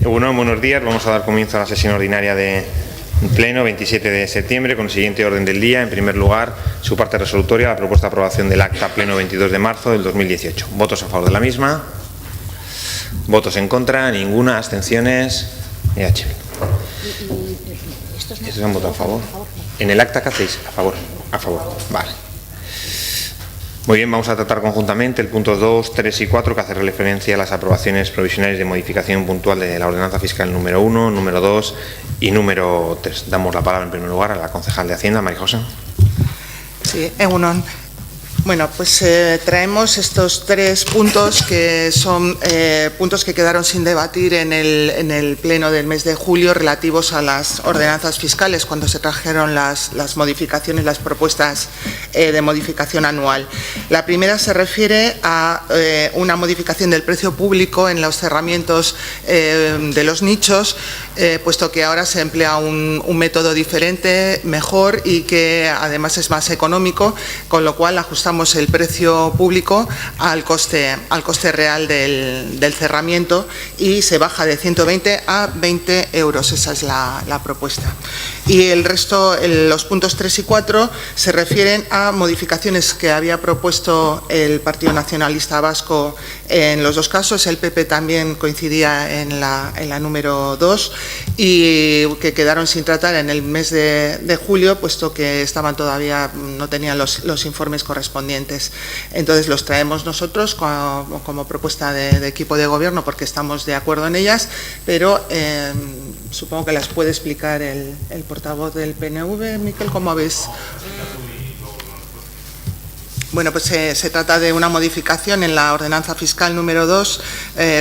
Bueno, buenos días. Vamos a dar comienzo a la sesión ordinaria de Pleno, 27 de septiembre, con el siguiente orden del día. En primer lugar, su parte resolutoria, la propuesta de aprobación del acta Pleno 22 de marzo del 2018. ¿Votos a favor de la misma? ¿Votos en contra? Ninguna. ¿Abstenciones? ¿Estos han votado a favor? ¿En el acta qué hacéis? ¿A favor? A favor. Vale. Muy bien, vamos a tratar conjuntamente el punto 2, 3 y 4, que hace referencia a las aprobaciones provisionales de modificación puntual de la ordenanza fiscal número 1, número 2 y número 3. Damos la palabra en primer lugar a la concejal de Hacienda, María José. Sí, Egunon. Bueno, pues traemos estos tres puntos que son puntos que quedaron sin debatir en el pleno del mes de julio relativos a las ordenanzas fiscales cuando se trajeron las modificaciones, las propuestas de modificación anual. La primera se refiere a una modificación del precio público en los cerramientos de los nichos, puesto que ahora se emplea un método diferente, mejor y que además es más económico, con lo cual ajustamos el precio público al coste real del cerramiento y se baja de 120 a 20 euros. Esa es la propuesta. Y el resto, los puntos 3 y 4, se refieren a modificaciones que había propuesto el Partido Nacionalista Vasco en los dos casos. El PP también coincidía en la número 2 y que quedaron sin tratar en el mes de julio, puesto que estaban todavía, no tenían los informes correspondientes. Entonces los traemos nosotros como propuesta de equipo de gobierno porque estamos de acuerdo en ellas, pero supongo que las puede explicar el portavoz del PNV. Miquel, ¿cómo ves? Bueno, pues se trata de una modificación en la ordenanza fiscal número 2,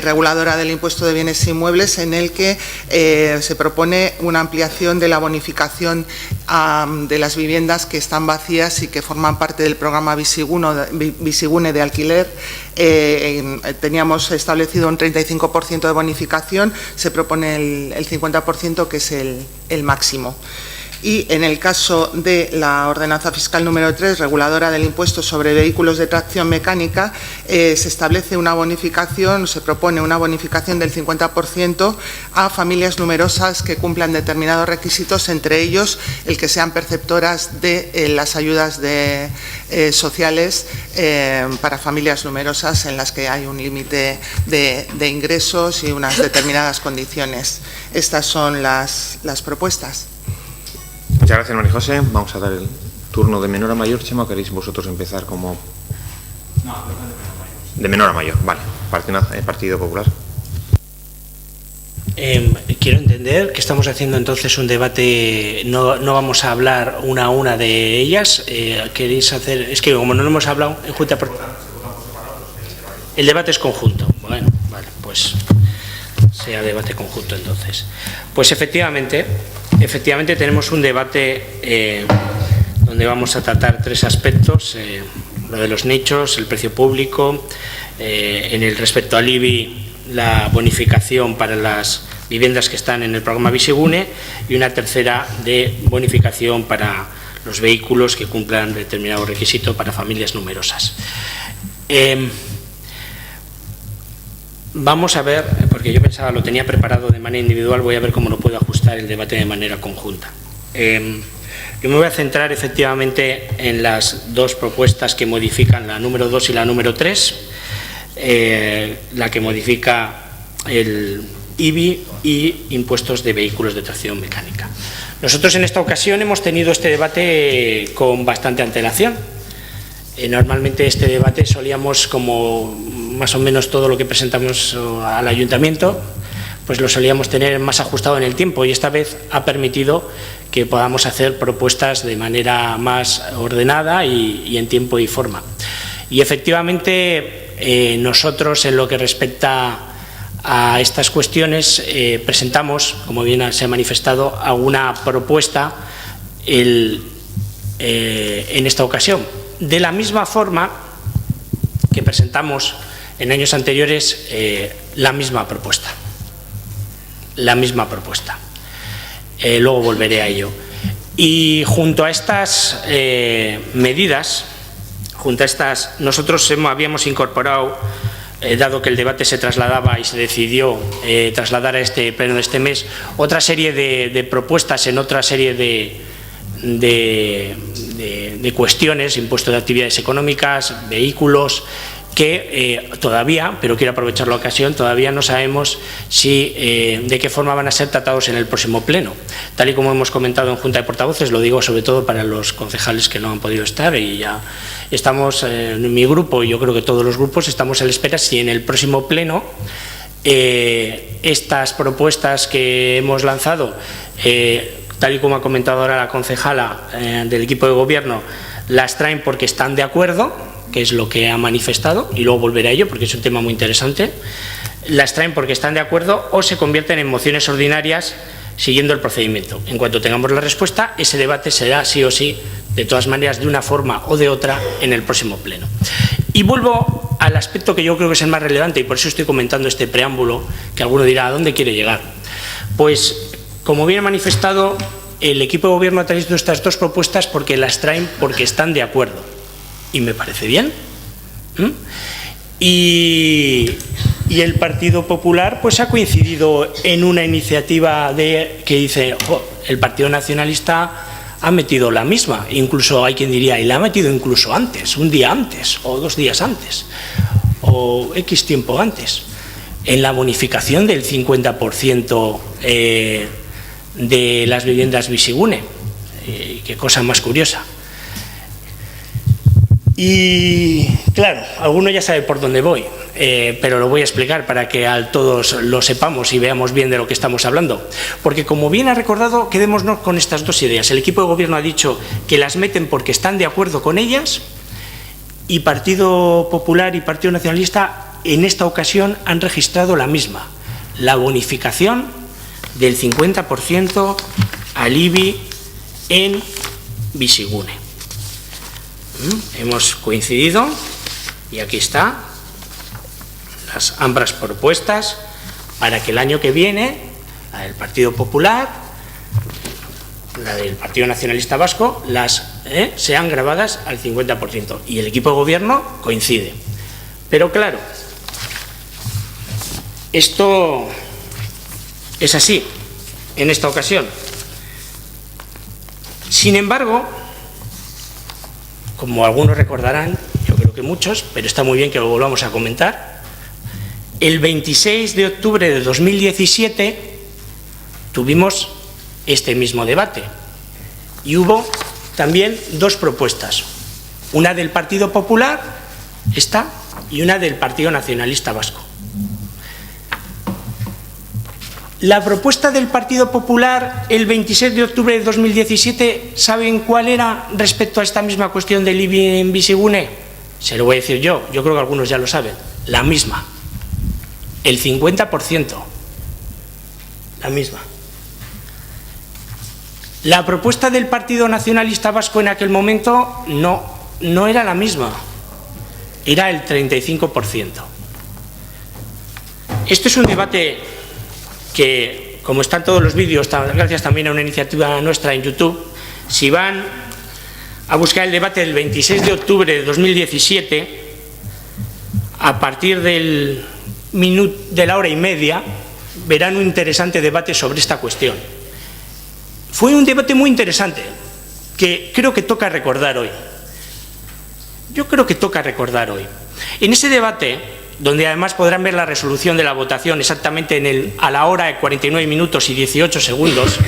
reguladora del impuesto de bienes inmuebles, en el que se propone una ampliación de la bonificación de las viviendas que están vacías y que forman parte del programa Bizigune de alquiler. Teníamos establecido un 35% de bonificación, se propone el 50%, que es el máximo. Y en el caso de la ordenanza fiscal número 3, reguladora del impuesto sobre vehículos de tracción mecánica, se establece una bonificación, se propone una bonificación del 50% a familias numerosas que cumplan determinados requisitos, entre ellos el que sean perceptoras de las ayudas sociales para familias numerosas en las que hay un límite de ingresos y unas determinadas condiciones. Estas son las propuestas. Muchas gracias, María José. Vamos a dar el turno de menor a mayor, Chema, ¿o queréis vosotros empezar como...? No, de menor a mayor, vale. Partido Popular. Quiero entender que estamos haciendo entonces un debate, no vamos a hablar una a una de ellas. ¿Queréis hacer...? Es que como no lo hemos hablado en Junta... El debate es conjunto. Bueno, vale, pues sea debate conjunto entonces. Pues efectivamente tenemos un debate donde vamos a tratar tres aspectos, lo de los nichos, el precio público, en el respecto al IBI, la bonificación para las viviendas que están en el programa Bizigune y una tercera de bonificación para los vehículos que cumplan determinado requisito para familias numerosas. Vamos a ver, porque yo pensaba, lo tenía preparado de manera individual, voy a ver cómo lo puedo ajustar el debate de manera conjunta. Yo me voy a centrar efectivamente en las dos propuestas que modifican la número 2 y la número 3, la que modifica el IBI y impuestos de vehículos de tracción mecánica. Nosotros en esta ocasión hemos tenido este debate con bastante antelación. Normalmente este debate solíamos, como más o menos todo lo que presentamos al ayuntamiento, pues lo solíamos tener más ajustado en el tiempo, y esta vez ha permitido que podamos hacer propuestas de manera más ordenada y en tiempo y forma. Y efectivamente nosotros, en lo que respecta a estas cuestiones, presentamos, como bien se ha manifestado, alguna propuesta en esta ocasión. De la misma forma que presentamos en años anteriores la misma propuesta. Luego volveré a ello. Y junto a estas medidas, nosotros habíamos incorporado dado que el debate se trasladaba y se decidió trasladar a este pleno de este mes, otra serie de propuestas en otra serie de cuestiones, impuestos de actividades económicas, vehículos, que todavía, pero quiero aprovechar la ocasión, todavía no sabemos de qué forma van a ser tratados en el próximo pleno. Tal y como hemos comentado en Junta de Portavoces, lo digo sobre todo para los concejales que no han podido estar, y ya estamos en mi grupo, y yo creo que todos los grupos estamos a la espera si en el próximo pleno estas propuestas que hemos lanzado, tal y como ha comentado ahora la concejala del equipo de gobierno, las traen porque están de acuerdo, que es lo que ha manifestado, y luego volveré a ello porque es un tema muy interesante, las traen porque están de acuerdo o se convierten en mociones ordinarias siguiendo el procedimiento. En cuanto tengamos la respuesta, ese debate será sí o sí, de todas maneras, de una forma o de otra, en el próximo pleno. Y vuelvo al aspecto que yo creo que es el más relevante, y por eso estoy comentando este preámbulo, que alguno dirá, ¿a dónde quiere llegar? Pues, como bien he manifestado, el equipo de gobierno ha traído estas dos propuestas porque las traen porque están de acuerdo. Y me parece bien. Y el Partido Popular pues ha coincidido en una iniciativa que dice, el Partido Nacionalista ha metido la misma, incluso hay quien diría, y la ha metido incluso antes, un día antes, o 2 días antes, o X tiempo antes, en la bonificación del 50% de las viviendas Bizigune. Qué cosa más curiosa. Y claro, alguno ya sabe por dónde voy, pero lo voy a explicar para que todos lo sepamos y veamos bien de lo que estamos hablando. Porque, como bien ha recordado, quedémonos con estas dos ideas. El equipo de gobierno ha dicho que las meten porque están de acuerdo con ellas, y Partido Popular y Partido Nacionalista en esta ocasión han registrado la misma, la bonificación del 50% al IBI en Bizigune. Hemos coincidido y aquí está ambas propuestas para que el año que viene la del Partido Popular, la del Partido Nacionalista Vasco, sean grabadas al 50%, y el equipo de gobierno coincide. Pero claro, esto es así en esta ocasión. Sin embargo, como algunos recordarán, yo creo que muchos, pero está muy bien que lo volvamos a comentar, el 26 de octubre de 2017 tuvimos este mismo debate y hubo también dos propuestas, una del Partido Popular, y una del Partido Nacionalista Vasco. La propuesta del Partido Popular el 26 de octubre de 2017, ¿saben cuál era respecto a esta misma cuestión del IBI en Bizigune? Se lo voy a decir yo creo que algunos ya lo saben, la misma, el 50%, la misma. La propuesta del Partido Nacionalista Vasco en aquel momento no era la misma, era el 35%. Esto es un debate que, como están todos los vídeos, gracias también a una iniciativa nuestra en YouTube, si van a buscar el debate del 26 de octubre de 2017, a partir de la hora y media, verán un interesante debate sobre esta cuestión. Fue un debate muy interesante, que creo que toca recordar hoy. Yo creo que toca recordar hoy. En ese debate, donde además podrán ver la resolución de la votación exactamente a la hora de 49 minutos y 18 segundos,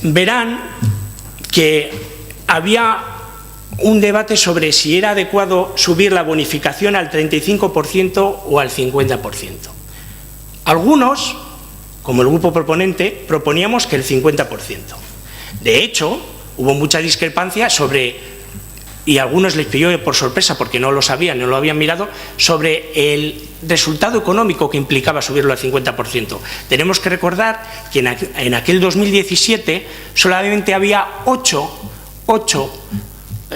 verán que había un debate sobre si era adecuado subir la bonificación al 35% o al 50%. Algunos, como el grupo proponente, proponíamos que el 50%. De hecho, hubo mucha discrepancia y a algunos les pilló por sorpresa porque no lo sabían, no lo habían mirado, sobre el resultado económico que implicaba subirlo al 50%. Tenemos que recordar que en aquel 2017 solamente había 8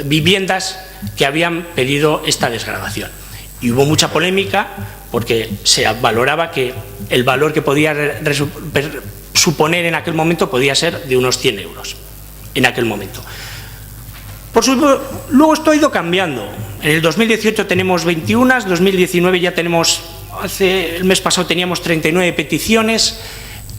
viviendas que habían pedido esta desgravación. Y hubo mucha polémica porque se valoraba que el valor que podía suponer en aquel momento podía ser de unos 100 euros, en aquel momento. Por supuesto, luego esto ha ido cambiando. En el 2018 tenemos 21, 2019 ya tenemos, el mes pasado teníamos 39 peticiones.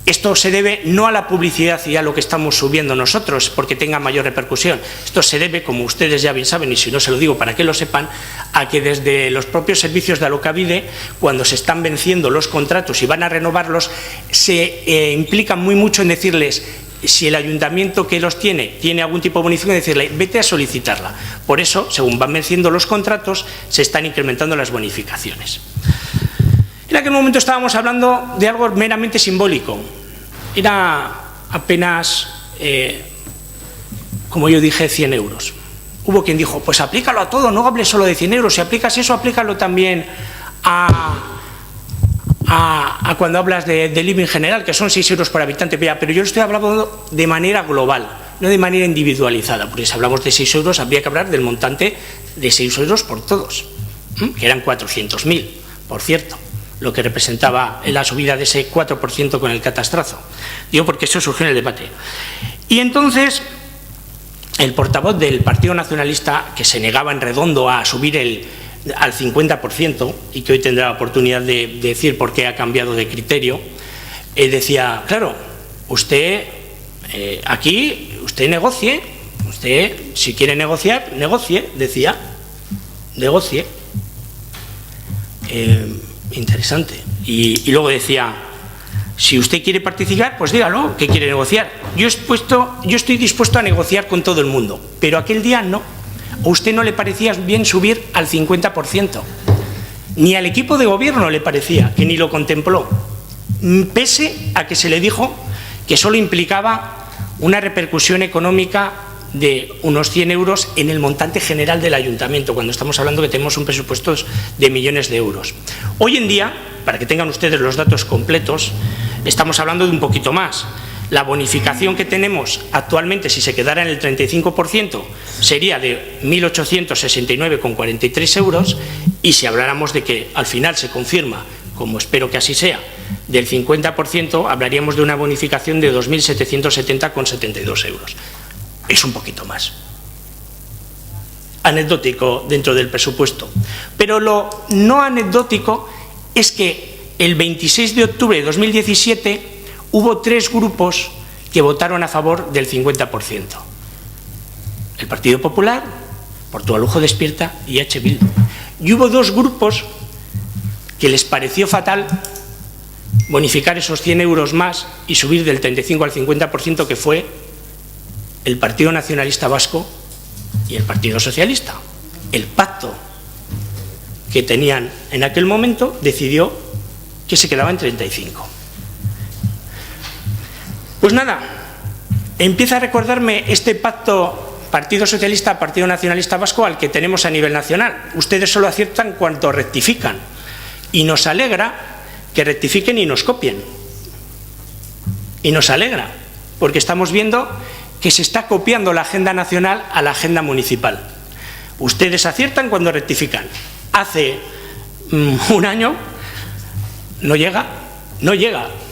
Esto se debe no a la publicidad y a lo que estamos subiendo nosotros porque tenga mayor repercusión. Esto se debe, como ustedes ya bien saben, y si no se lo digo para que lo sepan, a que desde los propios servicios de Alokabide, cuando se están venciendo los contratos y van a renovarlos, se implican muy mucho en decirles, si el ayuntamiento que los tiene algún tipo de bonificación, decirle, vete a solicitarla. Por eso, según van venciendo los contratos, se están incrementando las bonificaciones. En aquel momento estábamos hablando de algo meramente simbólico. Era apenas, como yo dije, 100 euros. Hubo quien dijo, pues aplícalo a todo, no hables solo de 100 euros. Si aplicas eso, aplícalo también a cuando hablas de living general, que son 6 euros por habitante. Pero yo lo estoy hablando de manera global, no de manera individualizada. Porque si hablamos de 6 euros, habría que hablar del montante de 6 euros por todos, que eran 400.000, por cierto, lo que representaba la subida de ese 4% con el catastrazo. Digo porque eso surgió en el debate. Y entonces, el portavoz del Partido Nacionalista, que se negaba en redondo a subir al 50%, y que hoy tendrá la oportunidad de decir por qué ha cambiado de criterio, decía, claro, usted aquí, usted negocie, usted si quiere negociar, negocie, decía, negocie. Interesante. Y luego decía, si usted quiere participar, pues dígalo, que quiere negociar. Yo estoy dispuesto a negociar con todo el mundo, pero aquel día no. ¿A usted no le parecía bien subir al 50%? Ni al equipo de gobierno le parecía, que ni lo contempló, pese a que se le dijo que solo implicaba una repercusión económica de unos 100 euros en el montante general del ayuntamiento, cuando estamos hablando que tenemos un presupuesto de millones de euros. Hoy en día, para que tengan ustedes los datos completos, estamos hablando de un poquito más. La bonificación que tenemos actualmente, si se quedara en el 35%, sería de 1.869,43 euros, y si habláramos de que al final se confirma, como espero que así sea, del 50%, hablaríamos de una bonificación de 2.770,72 euros. Es un poquito más. Anecdótico dentro del presupuesto. Pero lo no anecdótico es que el 26 de octubre de 2017 hubo 3 grupos que votaron a favor del 50%. El Partido Popular, Portugal Lujo Despierta y H. Bildu. Y hubo 2 grupos que les pareció fatal bonificar esos 100 euros más y subir del 35 al 50%, que fue el Partido Nacionalista Vasco y el Partido Socialista. El pacto que tenían en aquel momento decidió que se quedaba en 35. Pues nada, empieza a recordarme este pacto Partido Socialista, Partido Nacionalista Vasco al que tenemos a nivel nacional. Ustedes solo aciertan cuando rectifican, y nos alegra que rectifiquen y nos copien. Y nos alegra, porque estamos viendo que se está copiando la agenda nacional a la agenda municipal. Ustedes aciertan cuando rectifican. Hace un año no llega,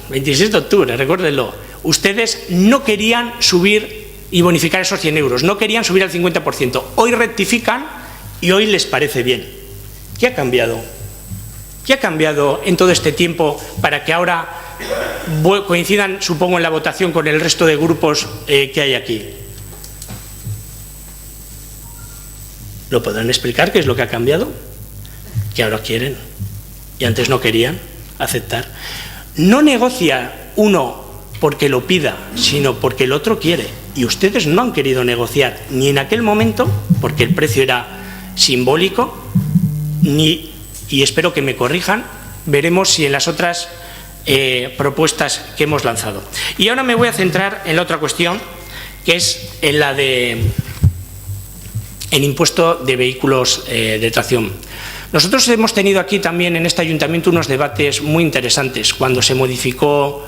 26 de octubre, recuérdenlo. Ustedes no querían subir y bonificar esos 100 euros, no querían subir al 50%. Hoy rectifican y hoy les parece bien. ¿Qué ha cambiado? ¿Qué ha cambiado en todo este tiempo para que ahora coincidan, supongo, en la votación con el resto de grupos que hay aquí? ¿Lo podrán explicar qué es lo que ha cambiado? Que ahora quieren y antes no querían aceptar. No negocia uno porque lo pida, sino porque el otro quiere. Y ustedes no han querido negociar ni en aquel momento, porque el precio era simbólico, ni, y espero que me corrijan, veremos si en las otras propuestas que hemos lanzado. Y ahora me voy a centrar en la otra cuestión, que es en la de el impuesto de vehículos de tracción. Nosotros hemos tenido aquí también en este ayuntamiento unos debates muy interesantes cuando se modificó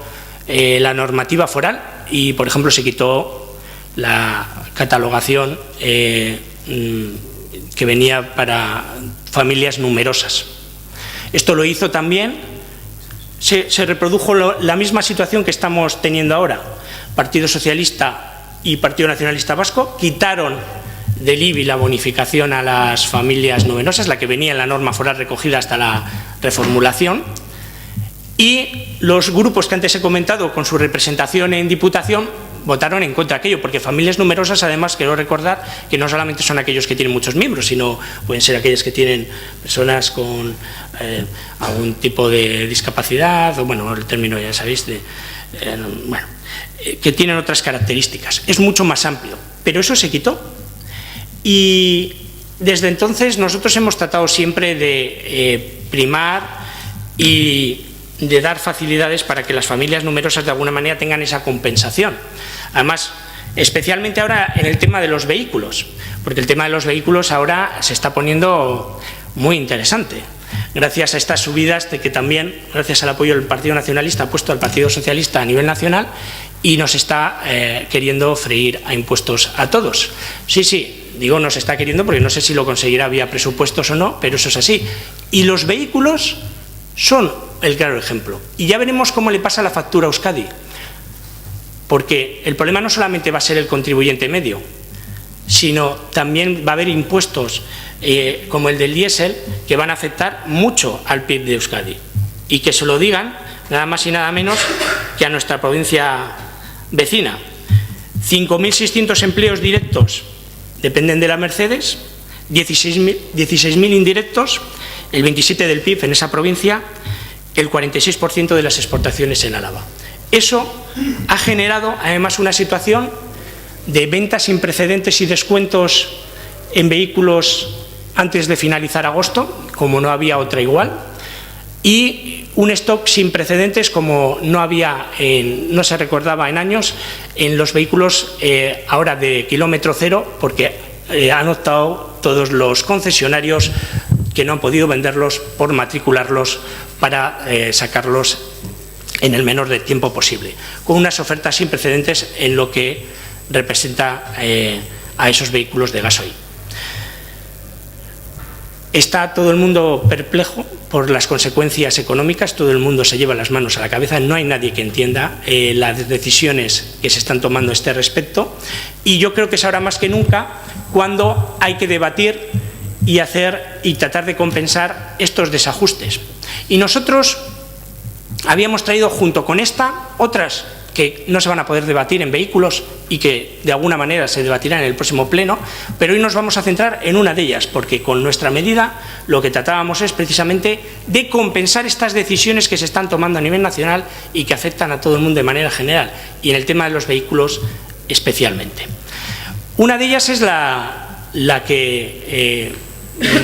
la normativa foral y, por ejemplo, se quitó la catalogación que venía para familias numerosas. Esto lo hizo también, se reprodujo la misma situación que estamos teniendo ahora. Partido Socialista y Partido Nacionalista Vasco quitaron del IBI la bonificación a las familias numerosas, la que venía en la norma foral recogida hasta la reformulación, y los grupos que antes he comentado con su representación en Diputación votaron en contra de aquello, porque familias numerosas, además, quiero recordar que no solamente son aquellos que tienen muchos miembros, sino pueden ser aquellas que tienen personas con algún tipo de discapacidad, o bueno, el término ya sabéis, que tienen otras características. Es mucho más amplio, pero eso se quitó. Y desde entonces nosotros hemos tratado siempre de primar y de dar facilidades para que las familias numerosas de alguna manera tengan esa compensación. Además, especialmente ahora en el tema de los vehículos, porque el tema de los vehículos ahora se está poniendo muy interesante. Gracias a estas subidas de que también, gracias al apoyo del Partido Nacionalista, ha puesto al Partido Socialista a nivel nacional y nos está queriendo freír a impuestos a todos. Sí, digo nos está queriendo porque no sé si lo conseguirá vía presupuestos o no, pero eso es así. Y los vehículos son el claro ejemplo. Y ya veremos cómo le pasa la factura a Euskadi. Porque el problema no solamente va a ser el contribuyente medio, sino también va a haber impuestos como el del diésel que van a afectar mucho al PIB de Euskadi. Y que se lo digan nada más y nada menos que a nuestra provincia vecina. 5.600 empleos directos dependen de la Mercedes, 16.000 indirectos, el 27% del PIB en esa provincia, el 46% de las exportaciones en Álava. Eso ha generado además una situación de ventas sin precedentes y descuentos en vehículos antes de finalizar agosto, como no había otra igual, y un stock sin precedentes como no se recordaba en años en los vehículos ahora de kilómetro cero, porque han optado todos los concesionarios que no han podido venderlos por matricularlos para sacarlos en el menor de tiempo posible, con unas ofertas sin precedentes en lo que representa a esos vehículos de gasoil. Está todo el mundo perplejo por las consecuencias económicas, todo el mundo se lleva las manos a la cabeza, no hay nadie que entienda las decisiones que se están tomando a este respecto, y yo creo que es ahora más que nunca cuando hay que debatir y tratar de compensar estos desajustes. Y nosotros habíamos traído junto con esta otras que no se van a poder debatir en vehículos y que de alguna manera se debatirán en el próximo pleno, pero hoy nos vamos a centrar en una de ellas, porque con nuestra medida lo que tratábamos es precisamente de compensar estas decisiones que se están tomando a nivel nacional y que afectan a todo el mundo de manera general, y en el tema de los vehículos especialmente. Una de ellas es la que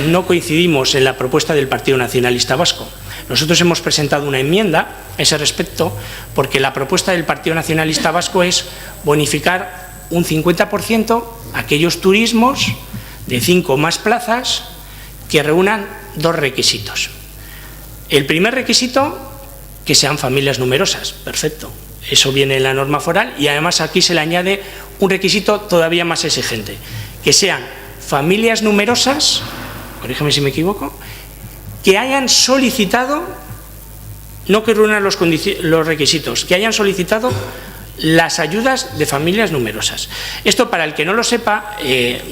no coincidimos en la propuesta del Partido Nacionalista Vasco. Nosotros hemos presentado una enmienda a ese respecto porque la propuesta del Partido Nacionalista Vasco es bonificar un 50% aquellos turismos de 5 o más plazas que reúnan 2 requisitos. El primer requisito, que sean familias numerosas. Perfecto. Eso viene en la norma foral y además aquí se le añade un requisito todavía más exigente, que sean familias numerosas, corrígeme si me equivoco, que hayan solicitado, no que reúnan los requisitos, que hayan solicitado las ayudas de familias numerosas. Esto, para el que no lo sepa,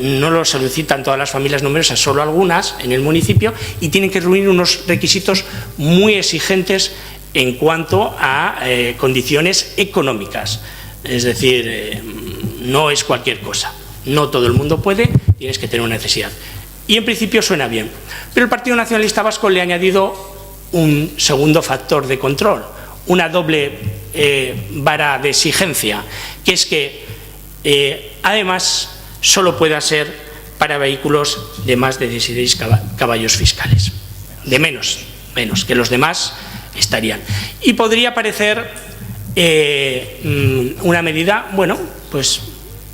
no lo solicitan todas las familias numerosas, solo algunas en el municipio, y tienen que reunir unos requisitos muy exigentes en cuanto a condiciones económicas. Es decir, no es cualquier cosa. No todo el mundo puede, tienes que tener una necesidad. Y en principio suena bien. Pero el Partido Nacionalista Vasco le ha añadido un segundo factor de control, una doble vara de exigencia, que es que además solo pueda ser para vehículos de más de 16 caballos fiscales. De menos que los demás estarían. Y podría parecer una medida, bueno, pues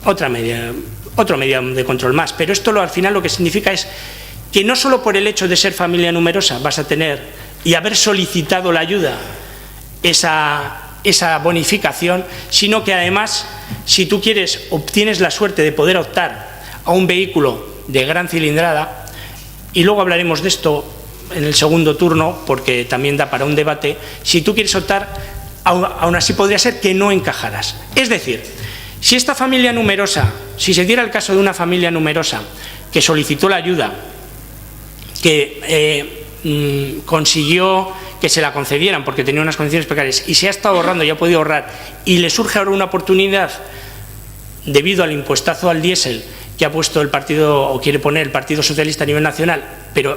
otro medio de control más, pero esto al final lo que significa es que no solo por el hecho de ser familia numerosa vas a tener y haber solicitado la ayuda esa bonificación, sino que además, si tú obtienes la suerte de poder optar a un vehículo de gran cilindrada, y luego hablaremos de esto en el segundo turno porque también da para un debate, si tú quieres optar, aún así podría ser que no encajaras. Es decir, si esta familia numerosa Si se diera el caso de una familia numerosa que solicitó la ayuda, que consiguió que se la concedieran porque tenía unas condiciones precarias y se ha estado ahorrando y ha podido ahorrar, y le surge ahora una oportunidad debido al impuestazo al diésel que ha puesto el partido, o quiere poner el Partido Socialista a nivel nacional,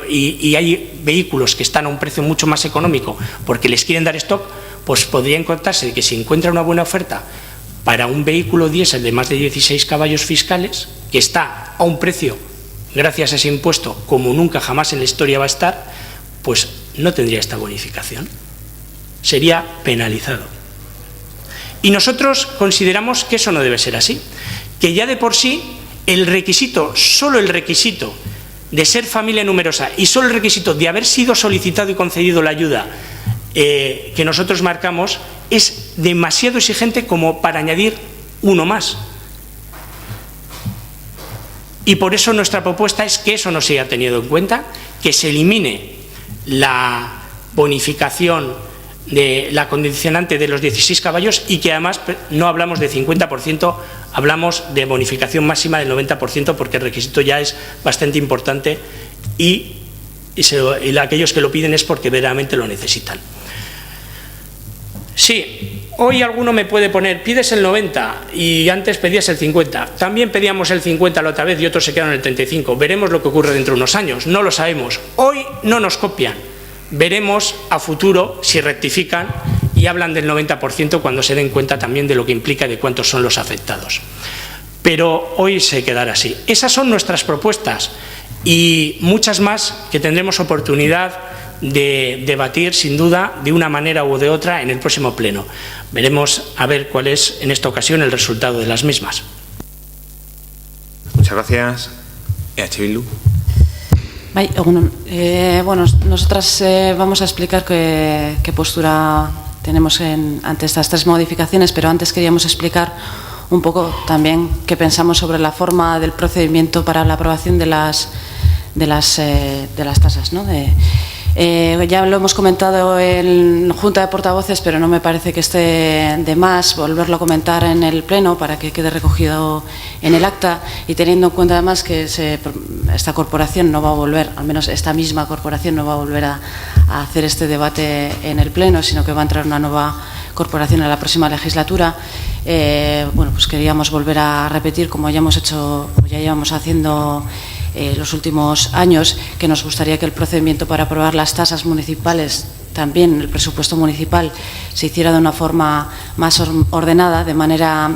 y hay vehículos que están a un precio mucho más económico porque les quieren dar stock, pues podría encontrarse que si encuentra una buena oferta para un vehículo diésel de más de 16 caballos fiscales, que está a un precio, gracias a ese impuesto, como nunca jamás en la historia va a estar, pues no tendría esta bonificación, sería penalizado. Y nosotros consideramos que eso no debe ser así, que ya de por sí el requisito, solo el requisito de ser familia numerosa y solo el requisito de haber sido solicitado y concedido la ayuda que nosotros marcamos es demasiado exigente como para añadir uno más. Y por eso nuestra propuesta es que eso no se haya tenido en cuenta, que se elimine la bonificación de la condicionante de los 16 caballos y que además no hablamos de 50%, hablamos de bonificación máxima del 90% porque el requisito ya es bastante importante y aquellos que lo piden es porque verdaderamente lo necesitan. Sí, hoy alguno me puede poner, pides el 90 y antes pedías el 50. También pedíamos el 50 la otra vez y otros se quedaron en el 35. Veremos lo que ocurre dentro de unos años, no lo sabemos. Hoy no nos copian. Veremos a futuro si rectifican y hablan del 90% cuando se den cuenta también de lo que implica y de cuántos son los afectados. Pero hoy se quedará así. Esas son nuestras propuestas y muchas más que tendremos oportunidad de debatir sin duda de una manera u de otra en el próximo pleno. Veremos a ver cuál es en esta ocasión el resultado de las mismas. Muchas gracias. EH Bildu. Bueno, nosotras vamos a explicar qué postura tenemos ante estas tres modificaciones, pero antes queríamos explicar un poco también qué pensamos sobre la forma del procedimiento para la aprobación de las tasas, ¿no? Ya lo hemos comentado en Junta de Portavoces, pero no me parece que esté de más volverlo a comentar en el Pleno para que quede recogido en el acta y teniendo en cuenta además que esta corporación no va a volver, al menos esta misma corporación no va a volver a hacer este debate en el Pleno, sino que va a entrar una nueva corporación en la próxima legislatura. Bueno, pues queríamos volver a repetir, como ya hemos hecho, ya llevamos haciendo los últimos años, que nos gustaría que el procedimiento para aprobar las tasas municipales, también el presupuesto municipal, se hiciera de una forma más ordenada, de manera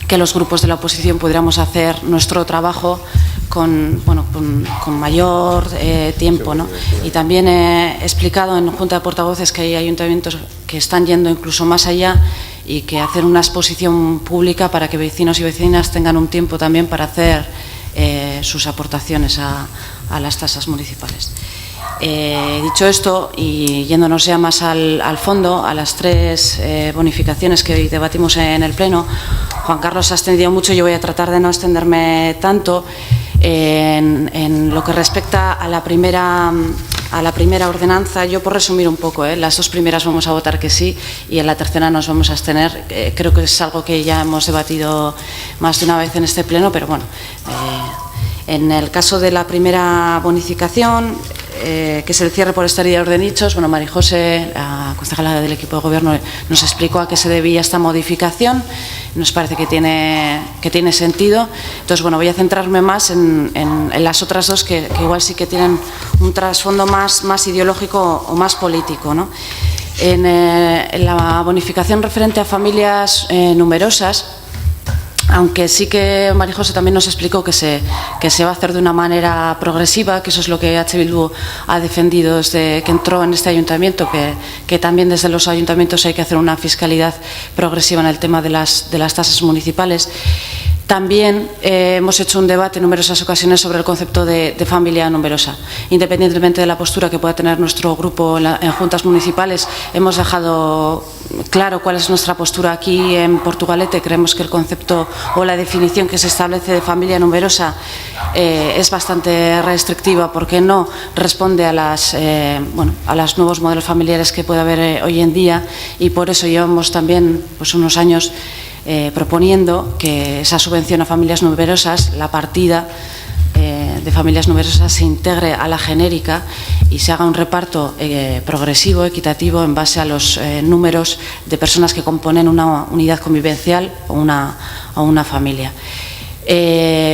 que los grupos de la oposición pudiéramos hacer nuestro trabajo con mayor tiempo, ¿no? Y también he explicado en Junta de Portavoces que hay ayuntamientos que están yendo incluso más allá y que hacer una exposición pública para que vecinos y vecinas tengan un tiempo también para hacer sus aportaciones a las tasas municipales. Dicho esto, y yéndonos ya más al fondo, a las tres bonificaciones que hoy debatimos en el Pleno, Juan Carlos se ha extendido mucho, yo voy a tratar de no extenderme tanto. En lo que respecta a la primera ordenanza, yo por resumir un poco, las dos primeras vamos a votar que sí y en la tercera nos vamos a abstener. Creo que es algo que ya hemos debatido más de una vez en este Pleno, pero bueno, en el caso de la primera bonificación, que es el cierre por esterilidad de nichos, bueno, María José, la concejala del equipo de gobierno, nos explicó a qué se debía esta modificación. Nos parece que tiene sentido. Entonces, bueno, voy a centrarme más en las otras dos que igual sí que tienen un trasfondo más ideológico o más político, ¿no? En la bonificación referente a familias numerosas, aunque sí que María José también nos explicó que se va a hacer de una manera progresiva, que eso es lo que EH Bildu ha defendido desde que entró en este ayuntamiento, que también desde los ayuntamientos hay que hacer una fiscalidad progresiva en el tema de las tasas municipales. También hemos hecho un debate en numerosas ocasiones sobre el concepto de familia numerosa. Independientemente de la postura que pueda tener nuestro grupo en juntas municipales, hemos dejado claro cuál es nuestra postura aquí en Portugalete. Creemos que el concepto o la definición que se establece de familia numerosa es bastante restrictiva porque no responde a los nuevos modelos familiares que puede haber hoy en día, y por eso llevamos también unos años proponiendo que esa subvención a familias numerosas, la partida de familias numerosas, se integre a la genérica y se haga un reparto progresivo, equitativo, en base a los números de personas que componen una unidad convivencial o una familia.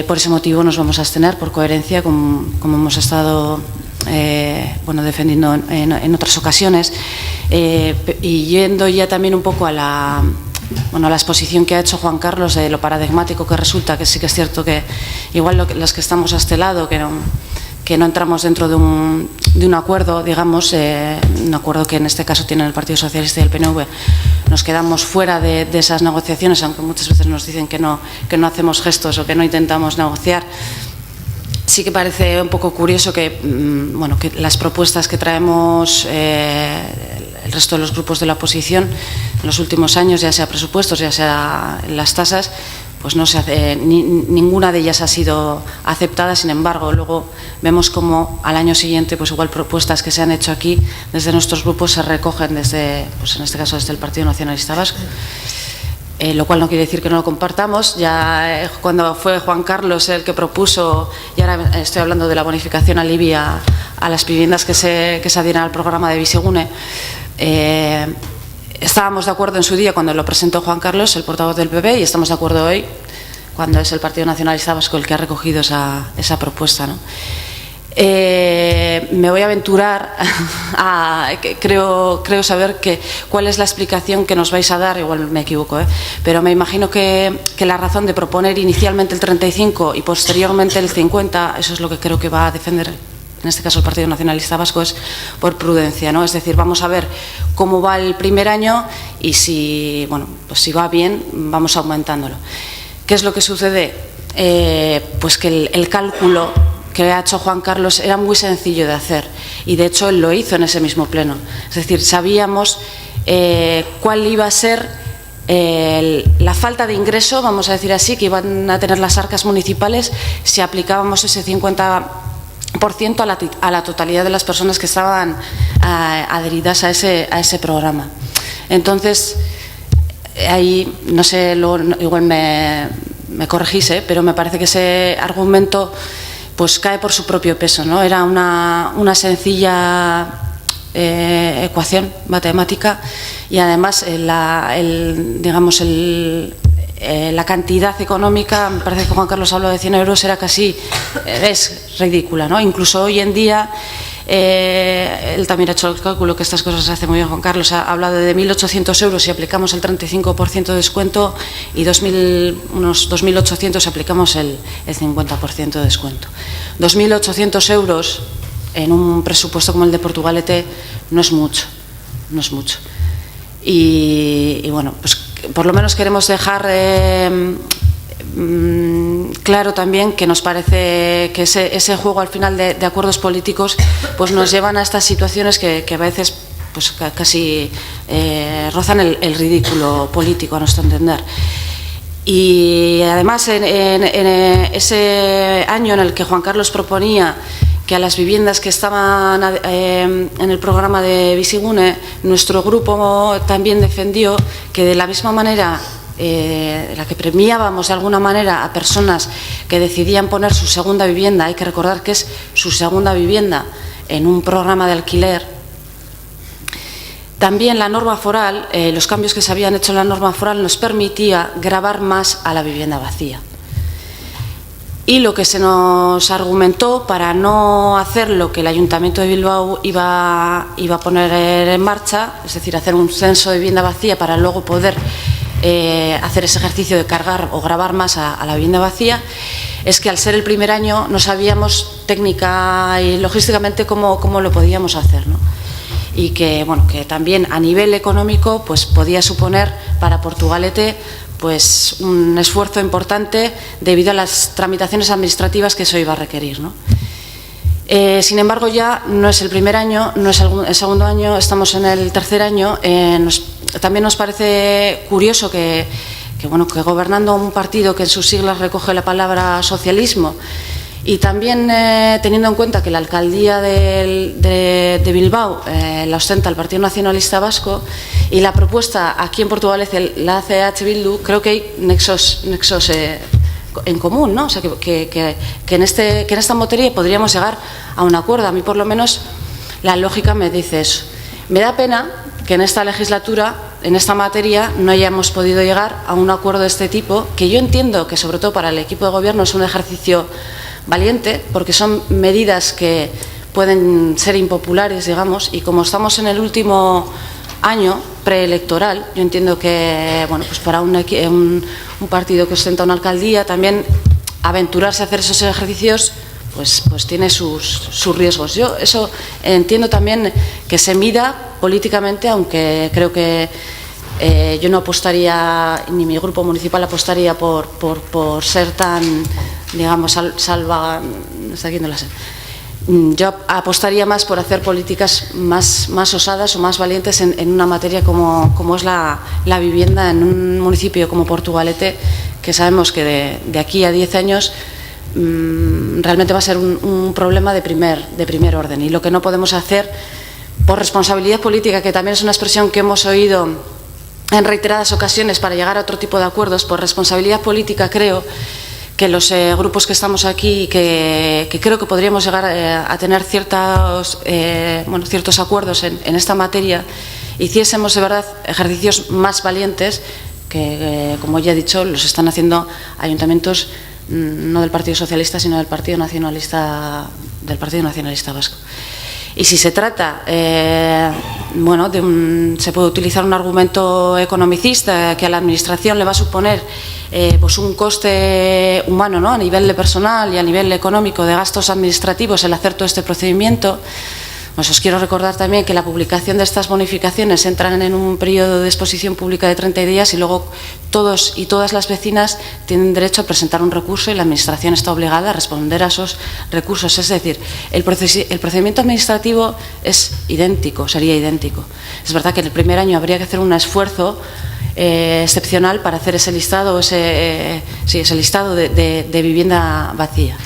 Por ese motivo nos vamos a abstener, por coherencia, como hemos estado defendiendo en otras ocasiones, y yendo ya también un poco a la exposición que ha hecho Juan Carlos de lo paradigmático que resulta, que sí que es cierto que igual los que estamos a este lado, que no entramos dentro de un acuerdo, digamos, un acuerdo que en este caso tienen el Partido Socialista y el PNV, nos quedamos fuera de esas negociaciones, aunque muchas veces nos dicen que no hacemos gestos o que no intentamos negociar. Sí que parece un poco curioso que las propuestas que traemos el resto de los grupos de la oposición en los últimos años, ya sea presupuestos, ya sea las tasas, pues no se hace, ninguna de ellas ha sido aceptada. Sin embargo, luego vemos como al año siguiente, pues igual propuestas que se han hecho aquí desde nuestros grupos se recogen desde, pues en este caso desde el Partido Nacionalista Vasco. Lo cual no quiere decir que no lo compartamos. Ya cuando fue Juan Carlos el que propuso, y ahora estoy hablando de la bonificación alivia a las viviendas que se adhieran al programa de Bizigune, estábamos de acuerdo en su día cuando lo presentó Juan Carlos, el portavoz del PP, y estamos de acuerdo hoy cuando es el Partido Nacionalista Vasco el que ha recogido esa propuesta, ¿no? Me voy a aventurar creo saber cuál es la explicación que nos vais a dar, igual me equivoco, pero me imagino que la razón de proponer inicialmente el 35 y posteriormente el 50, eso es lo que creo que va a defender en este caso el Partido Nacionalista Vasco, es por prudencia, ¿no? Es decir, vamos a ver cómo va el primer año y si va bien, vamos aumentándolo. ¿Qué es lo que sucede? Pues que el cálculo que ha hecho Juan Carlos era muy sencillo de hacer, y de hecho él lo hizo en ese mismo pleno. Es decir, sabíamos cuál iba a ser la falta de ingreso, vamos a decir así, que iban a tener las arcas municipales si aplicábamos ese 50% a la totalidad de las personas que estaban adheridas a ese programa. Entonces, ahí, no sé, igual me corregís, pero me parece que ese argumento pues cae por su propio peso, ¿no? Era una sencilla ecuación matemática, y además la cantidad económica, me parece que Juan Carlos habló de 100 euros, es ridícula, ¿no? Incluso hoy en día, él también ha hecho el cálculo, que estas cosas se hace muy bien Juan Carlos, ha hablado de 1.800 euros si aplicamos el 35% de descuento, y unos 2.800 si aplicamos el 50% de descuento. 2.800 euros en un presupuesto como el de Portugalete no es mucho. Y bueno, pues por lo menos queremos dejar claro también que nos parece que ese juego al final de acuerdos políticos pues nos llevan a estas situaciones que a veces pues casi rozan el ridículo político, a nuestro entender. Y además en ese año en el que Juan Carlos proponía que a las viviendas que estaban en el programa de Bizigune, nuestro grupo también defendió que de la misma manera la que premiábamos de alguna manera a personas que decidían poner su segunda vivienda, hay que recordar que es su segunda vivienda en un programa de alquiler, también la norma foral, los cambios que se habían hecho en la norma foral nos permitía gravar más a la vivienda vacía. Y lo que se nos argumentó para no hacer lo que el Ayuntamiento de Bilbao iba a poner en marcha, es decir, hacer un censo de vivienda vacía para luego poder hacer ese ejercicio de cargar o gravar más a la vivienda vacía, es que al ser el primer año no sabíamos técnica y logísticamente cómo lo podíamos hacer, ¿no? Y que también a nivel económico pues podía suponer para Portugalete pues un esfuerzo importante debido a las tramitaciones administrativas que eso iba a requerir, ¿no? Sin embargo, ya no es el primer año, no es el segundo año, estamos en el tercer año. También nos parece curioso que gobernando un partido que en sus siglas recoge la palabra socialismo Y también teniendo en cuenta que la alcaldía de Bilbao la ostenta el Partido Nacionalista Vasco y la propuesta aquí en Portugalete la hace H. Bildu, creo que hay nexos en común, ¿no? O sea, que en esta materia podríamos llegar a un acuerdo. A mí, por lo menos, la lógica me dice eso. Me da pena que en esta legislatura, en esta materia, no hayamos podido llegar a un acuerdo de este tipo, que yo entiendo que, sobre todo para el equipo de gobierno, es un ejercicio valiente, porque son medidas que pueden ser impopulares, digamos, y como estamos en el último año preelectoral, yo entiendo que, bueno, pues para un partido que ostenta una alcaldía, también aventurarse a hacer esos ejercicios pues tiene sus riesgos. Yo eso entiendo también que se mida políticamente, aunque creo que yo no apostaría, ni mi grupo municipal apostaría por ser tan, digamos, yo apostaría más por hacer políticas más osadas o más valientes en una materia como es la vivienda en un municipio como Portugalete, que sabemos que de aquí a 10 años realmente va a ser un problema de primer orden. Y lo que no podemos hacer, por responsabilidad política, que también es una expresión que hemos oído en reiteradas ocasiones para llegar a otro tipo de acuerdos, por responsabilidad política creo que los grupos que estamos aquí, que creo que podríamos llegar a tener ciertos acuerdos en esta materia, hiciésemos de verdad ejercicios más valientes que, como ya he dicho, los están haciendo ayuntamientos no del Partido Socialista, sino del Partido Nacionalista Vasco. Y si se trata, se puede utilizar un argumento economicista que a la Administración le va a suponer pues un coste humano, ¿no?, a nivel de personal y a nivel económico de gastos administrativos el hacer todo este procedimiento. Pues os quiero recordar también que la publicación de estas bonificaciones entran en un periodo de exposición pública de 30 días y luego todos y todas las vecinas tienen derecho a presentar un recurso y la Administración está obligada a responder a esos recursos. Es decir, el procedimiento administrativo es idéntico, sería idéntico. Es verdad que en el primer año habría que hacer un esfuerzo excepcional para hacer ese listado, ese listado de vivienda vacía.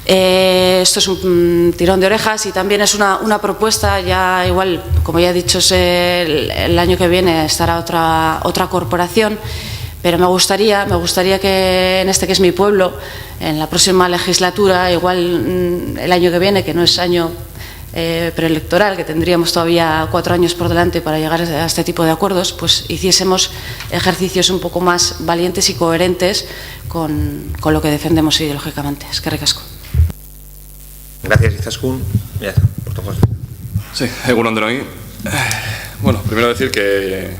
Esto es un tirón de orejas y también es una propuesta, ya igual, como ya he dicho, el año que viene estará otra corporación, pero me gustaría que en este que es mi pueblo, en la próxima legislatura, igual el año que viene, que no es año preelectoral, que tendríamos todavía 4 años por delante para llegar a este tipo de acuerdos, pues hiciésemos ejercicios un poco más valientes y coherentes con lo que defendemos ideológicamente. Eskerrik asko. Gracias, Izaskun. Ya está, Portojoz. Sí, egun on denoi. Bueno, primero decir que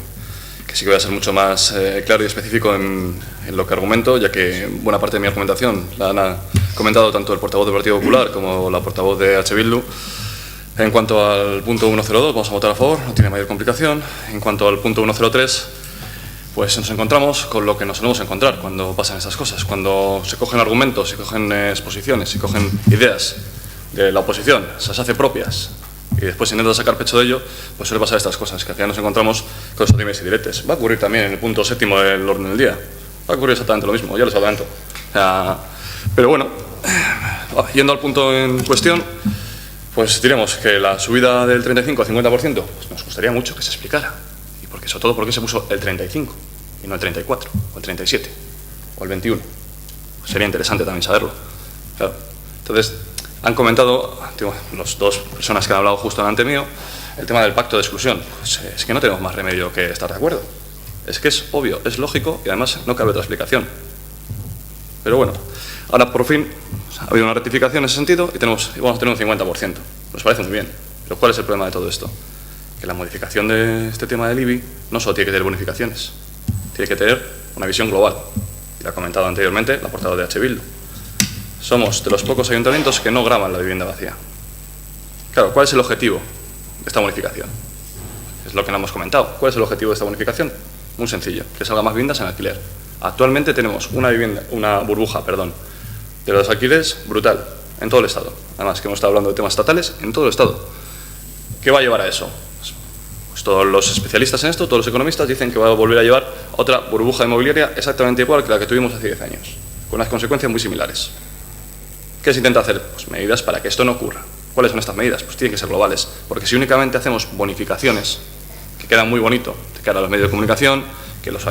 sí que voy a ser mucho más claro y específico en lo que argumento, ya que buena parte de mi argumentación la han comentado tanto el portavoz del Partido Popular como la portavoz de H. Bildu. En cuanto al punto 102, vamos a votar a favor, no tiene mayor complicación. En cuanto al punto 103, pues nos encontramos con lo que nos solemos encontrar cuando pasan esas cosas, cuando se cogen argumentos, se cogen exposiciones, se cogen ideas de la oposición, se las hace propias y después se intenta sacar pecho de ello, pues suele pasar estas cosas, que al final nos encontramos con estos dimes y diretes. Va a ocurrir también en el punto 7 del orden del día, va a ocurrir exactamente lo mismo, ya les adelanto. Pero bueno, yendo al punto en cuestión, pues diremos que la subida del 35 al 50% pues nos gustaría mucho que se explicara, y porque, sobre todo porque se puso el 35 y no el 34 o el 37 o el 21, pues sería interesante también saberlo, claro. Entonces, han comentado las dos personas que han hablado justo delante mío el tema del pacto de exclusión. Pues es que no tenemos más remedio que estar de acuerdo. Es que es obvio, es lógico y además no cabe otra explicación. Pero bueno, ahora por fin ha habido una rectificación en ese sentido y vamos a tener un 50%. Nos parece muy bien. Pero ¿cuál es el problema de todo esto? Que la modificación de este tema del IBI no solo tiene que tener bonificaciones, tiene que tener una visión global. Y lo ha comentado anteriormente la portavoz de H. Bildu. Somos de los pocos ayuntamientos que no graban la vivienda vacía. Claro, ¿cuál es el objetivo de esta bonificación? Es lo que no hemos comentado. ¿Cuál es el objetivo de esta bonificación? Muy sencillo, que salga más viviendas en alquiler. Actualmente tenemos una burbuja de los alquileres brutal en todo el Estado. Además, que hemos estado hablando de temas estatales en todo el Estado. ¿Qué va a llevar a eso? Pues todos los especialistas en esto, todos los economistas dicen que va a volver a llevar otra burbuja inmobiliaria exactamente igual que la que tuvimos hace 10 años, con unas consecuencias muy similares. ¿Qué se intenta hacer? Pues medidas para que esto no ocurra. ¿Cuáles son estas medidas? Pues tienen que ser globales, porque si únicamente hacemos bonificaciones, que quedan muy bonito de cara a los medios de comunicación, que los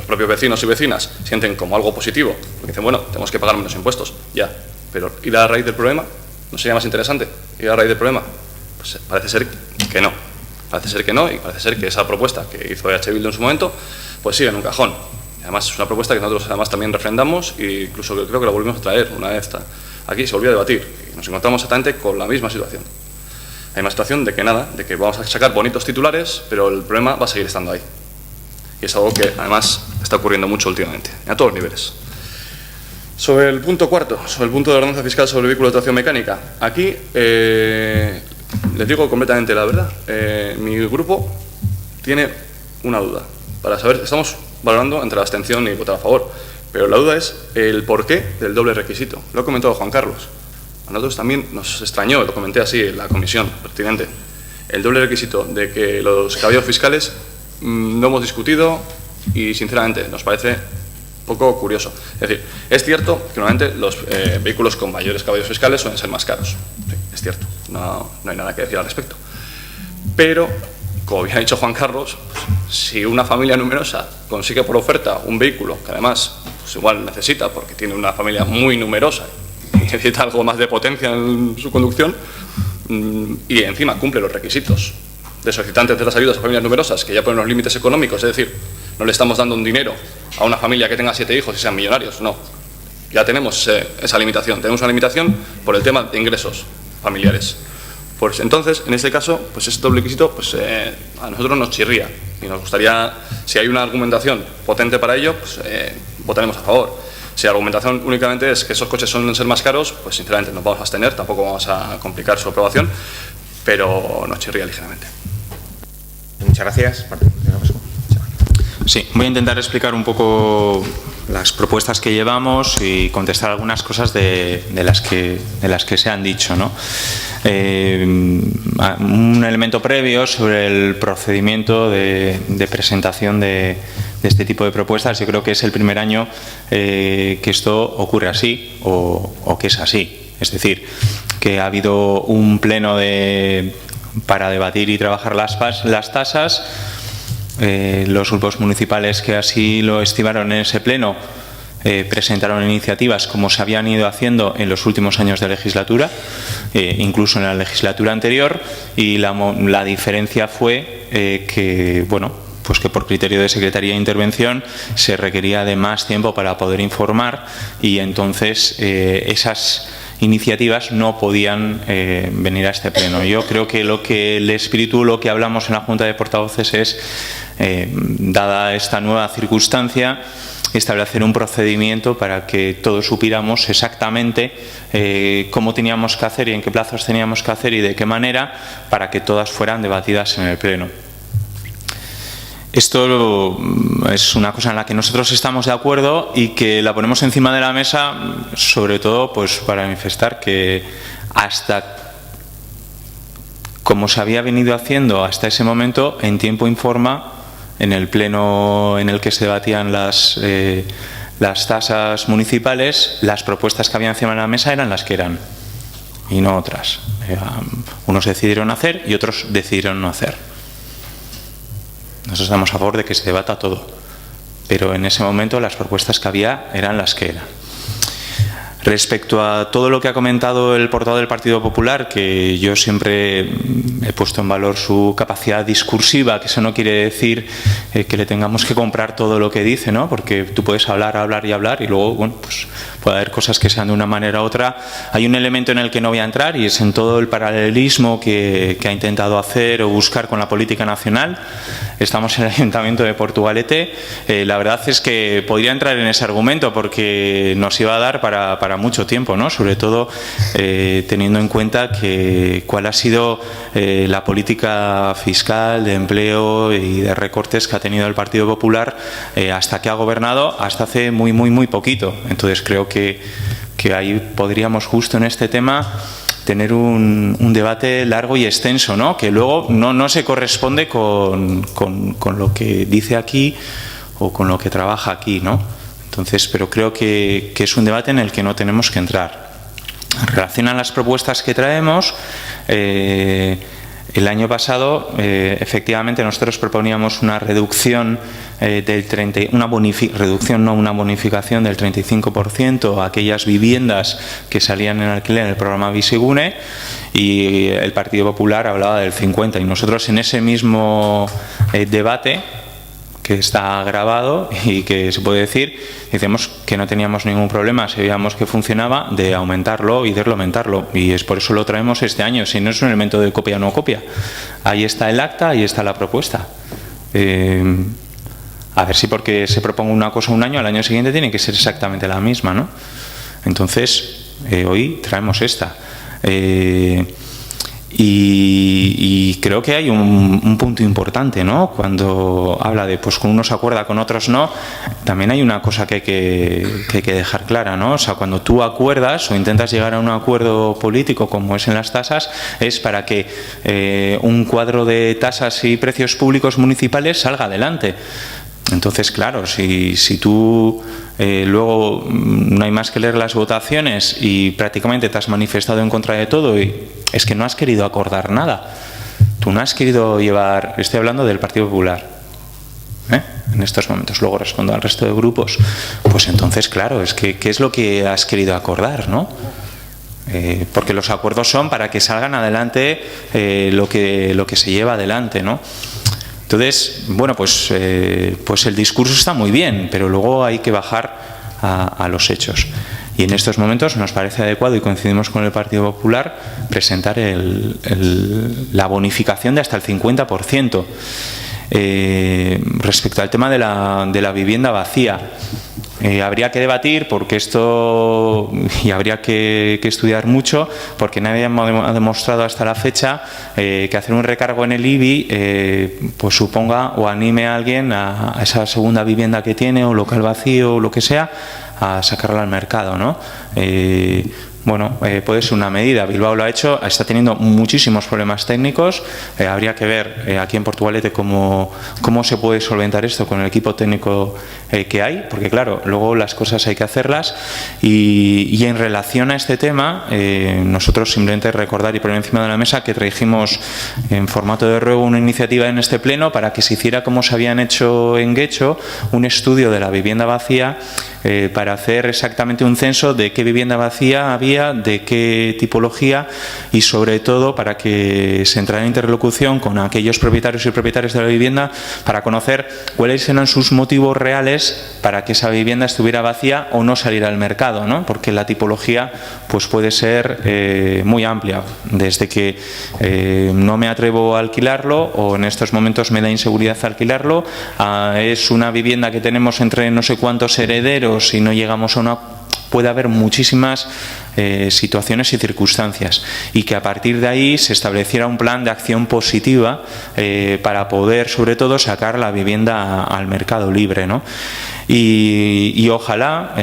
propios vecinos y vecinas sienten como algo positivo, porque dicen, bueno, tenemos que pagar menos impuestos, ya, pero ¿ir a la raíz del problema? ¿No sería más interesante ir a la raíz del problema? Pues parece ser que no. Parece ser que no, y parece ser que esa propuesta que hizo EH Bildu en su momento, pues sigue en un cajón. Además, es una propuesta que nosotros además también refrendamos e incluso creo que la volvimos a traer una vez aquí, se volvió a debatir. Y nos encontramos exactamente con la misma situación. La misma situación de que nada, de que vamos a sacar bonitos titulares, pero el problema va a seguir estando ahí. Y es algo que además está ocurriendo mucho últimamente, a todos los niveles. Sobre el punto cuarto, sobre el punto de ordenanza fiscal sobre vehículos de tracción mecánica, aquí les digo completamente la verdad. Mi grupo tiene una duda para saber, estamos valorando entre la abstención y votar a favor, pero la duda es el porqué del doble requisito. Lo ha comentado Juan Carlos. A nosotros también nos extrañó, lo comenté así en la comisión pertinente, el doble requisito de que los caballos fiscales no hemos discutido y sinceramente nos parece poco curioso. Es decir, es cierto que normalmente los vehículos con mayores caballos fiscales suelen ser más caros. Sí, es cierto, no hay nada que decir al respecto. Pero, como bien ha dicho Juan Carlos, pues, si una familia numerosa consigue por oferta un vehículo que además pues igual necesita porque tiene una familia muy numerosa y necesita algo más de potencia en su conducción y encima cumple los requisitos de solicitantes de las ayudas a familias numerosas que ya ponen los límites económicos, es decir, no le estamos dando un dinero a una familia que tenga 7 hijos y sean millonarios, no. Ya tenemos esa limitación, tenemos una limitación por el tema de ingresos familiares. Pues entonces, en este caso, pues ese doble requisito pues, a nosotros nos chirría y nos gustaría, si hay una argumentación potente para ello, pues votaremos a favor. Si la argumentación únicamente es que esos coches suelen ser más caros, pues sinceramente nos vamos a abstener, tampoco vamos a complicar su aprobación, pero nos chirría ligeramente. Muchas gracias. Sí, voy a intentar explicar un poco las propuestas que llevamos y contestar algunas cosas de las que se han dicho, ¿no? Un elemento previo sobre el procedimiento de presentación de este tipo de propuestas. Yo creo que es el primer año que esto ocurre así o que es así. Es decir, que ha habido un pleno para debatir y trabajar las tasas. Los grupos municipales que así lo estimaron en ese pleno presentaron iniciativas como se habían ido haciendo en los últimos años de legislatura, incluso en la legislatura anterior, y la diferencia fue que, bueno, pues que por criterio de Secretaría de Intervención se requería de más tiempo para poder informar y entonces esas iniciativas no podían venir a este pleno. Yo creo que el espíritu, lo que hablamos en la Junta de Portavoces es, dada esta nueva circunstancia, establecer un procedimiento para que todos supiéramos exactamente cómo teníamos que hacer y en qué plazos teníamos que hacer y de qué manera para que todas fueran debatidas en el pleno. Esto es una cosa en la que nosotros estamos de acuerdo y que la ponemos encima de la mesa, sobre todo pues para manifestar que hasta como se había venido haciendo hasta ese momento, en tiempo y forma, en el pleno en el que se debatían las tasas municipales, las propuestas que había encima de la mesa eran las que eran y no otras. Unos decidieron hacer y otros decidieron no hacer. Nosotros estamos a favor de que se debata todo, pero en ese momento las propuestas que había eran las que eran. Respecto a todo lo que ha comentado el portavoz del Partido Popular, que yo siempre he puesto en valor su capacidad discursiva, que eso no quiere decir que le tengamos que comprar todo lo que dice, ¿no? Porque tú puedes hablar y luego, bueno, pues puede haber cosas que sean de una manera u otra. Hay un elemento en el que no voy a entrar y es en todo el paralelismo que ha intentado hacer o buscar con la política nacional. Estamos en el Ayuntamiento de Portugalete. La verdad es que podría entrar en ese argumento porque nos iba a dar para mucho tiempo, ¿no? Sobre todo teniendo en cuenta cuál ha sido la política fiscal, de empleo y de recortes que ha tenido el Partido Popular hasta que ha gobernado, hasta hace muy poquito. Entonces creo que ahí podríamos justo en este tema tener un debate largo y extenso, ¿no? Que luego no se corresponde con lo que dice aquí o con lo que trabaja aquí, ¿no? Entonces, pero creo que es un debate en el que no tenemos que entrar. En relación a las propuestas que traemos, el año pasado, efectivamente, nosotros proponíamos una reducción una bonificación del 35% a aquellas viviendas que salían en alquiler en el programa Bizigune, y el Partido Popular hablaba del 50%. Y nosotros en ese mismo debate, que está grabado y que se puede decir, decíamos que no teníamos ningún problema, si veíamos que funcionaba, de aumentarlo y de aumentarlo. Y es por eso lo traemos este año, si no es un elemento de copia o no copia. Ahí está el acta, ahí está la propuesta. A ver si porque se proponga una cosa un año, al año siguiente tiene que ser exactamente la misma, ¿no? Entonces, hoy traemos esta. Y creo que hay un punto importante, ¿no? Cuando habla de, pues con unos acuerda, con otros no, también hay una cosa que hay que dejar clara, ¿no? O sea, cuando tú acuerdas o intentas llegar a un acuerdo político, como es en las tasas, es para que un cuadro de tasas y precios públicos municipales salga adelante. Entonces, claro, si tú luego no hay más que leer las votaciones y prácticamente te has manifestado en contra de todo, y es que no has querido acordar nada. Tú no has querido llevar, estoy hablando del Partido Popular, en estos momentos, luego respondo al resto de grupos, pues entonces, claro, es que ¿qué es lo que has querido acordar, no? Porque los acuerdos son para que salgan adelante lo que se lleva adelante, ¿no? Entonces, bueno, pues el discurso está muy bien, pero luego hay que bajar a los hechos. Y en estos momentos nos parece adecuado, y coincidimos con el Partido Popular, presentar la bonificación de hasta el 50%. Respecto al tema de la vivienda vacía, habría que debatir, porque esto, y habría que estudiar mucho, porque nadie ha demostrado hasta la fecha que hacer un recargo en el IBI pues suponga o anime a alguien a esa segunda vivienda que tiene, o local vacío, o lo que sea, a sacarla al mercado, ¿no? Bueno, puede ser una medida. Bilbao lo ha hecho, está teniendo muchísimos problemas técnicos. Habría que ver aquí en Portugalete cómo se puede solventar esto con el equipo técnico que hay, porque claro, luego las cosas hay que hacerlas. Y en relación a este tema, nosotros simplemente recordar y poner encima de la mesa que trajimos en formato de ruego una iniciativa en este pleno para que se hiciera, como se habían hecho en Guecho, un estudio de la vivienda vacía, para hacer exactamente un censo de qué vivienda vacía había, de qué tipología, y sobre todo para que se entrara en interlocución con aquellos propietarios y propietarias de la vivienda para conocer cuáles eran sus motivos reales para que esa vivienda estuviera vacía o no saliera al mercado, ¿no? Porque la tipología pues puede ser muy amplia, desde que no me atrevo a alquilarlo, o en estos momentos me da inseguridad alquilarlo, es una vivienda que tenemos entre no sé cuántos herederos y no llegamos a una... Puede haber muchísimas situaciones y circunstancias, y que a partir de ahí se estableciera un plan de acción positiva para poder, sobre todo, sacar la vivienda al mercado libre, ¿no? Y ojalá,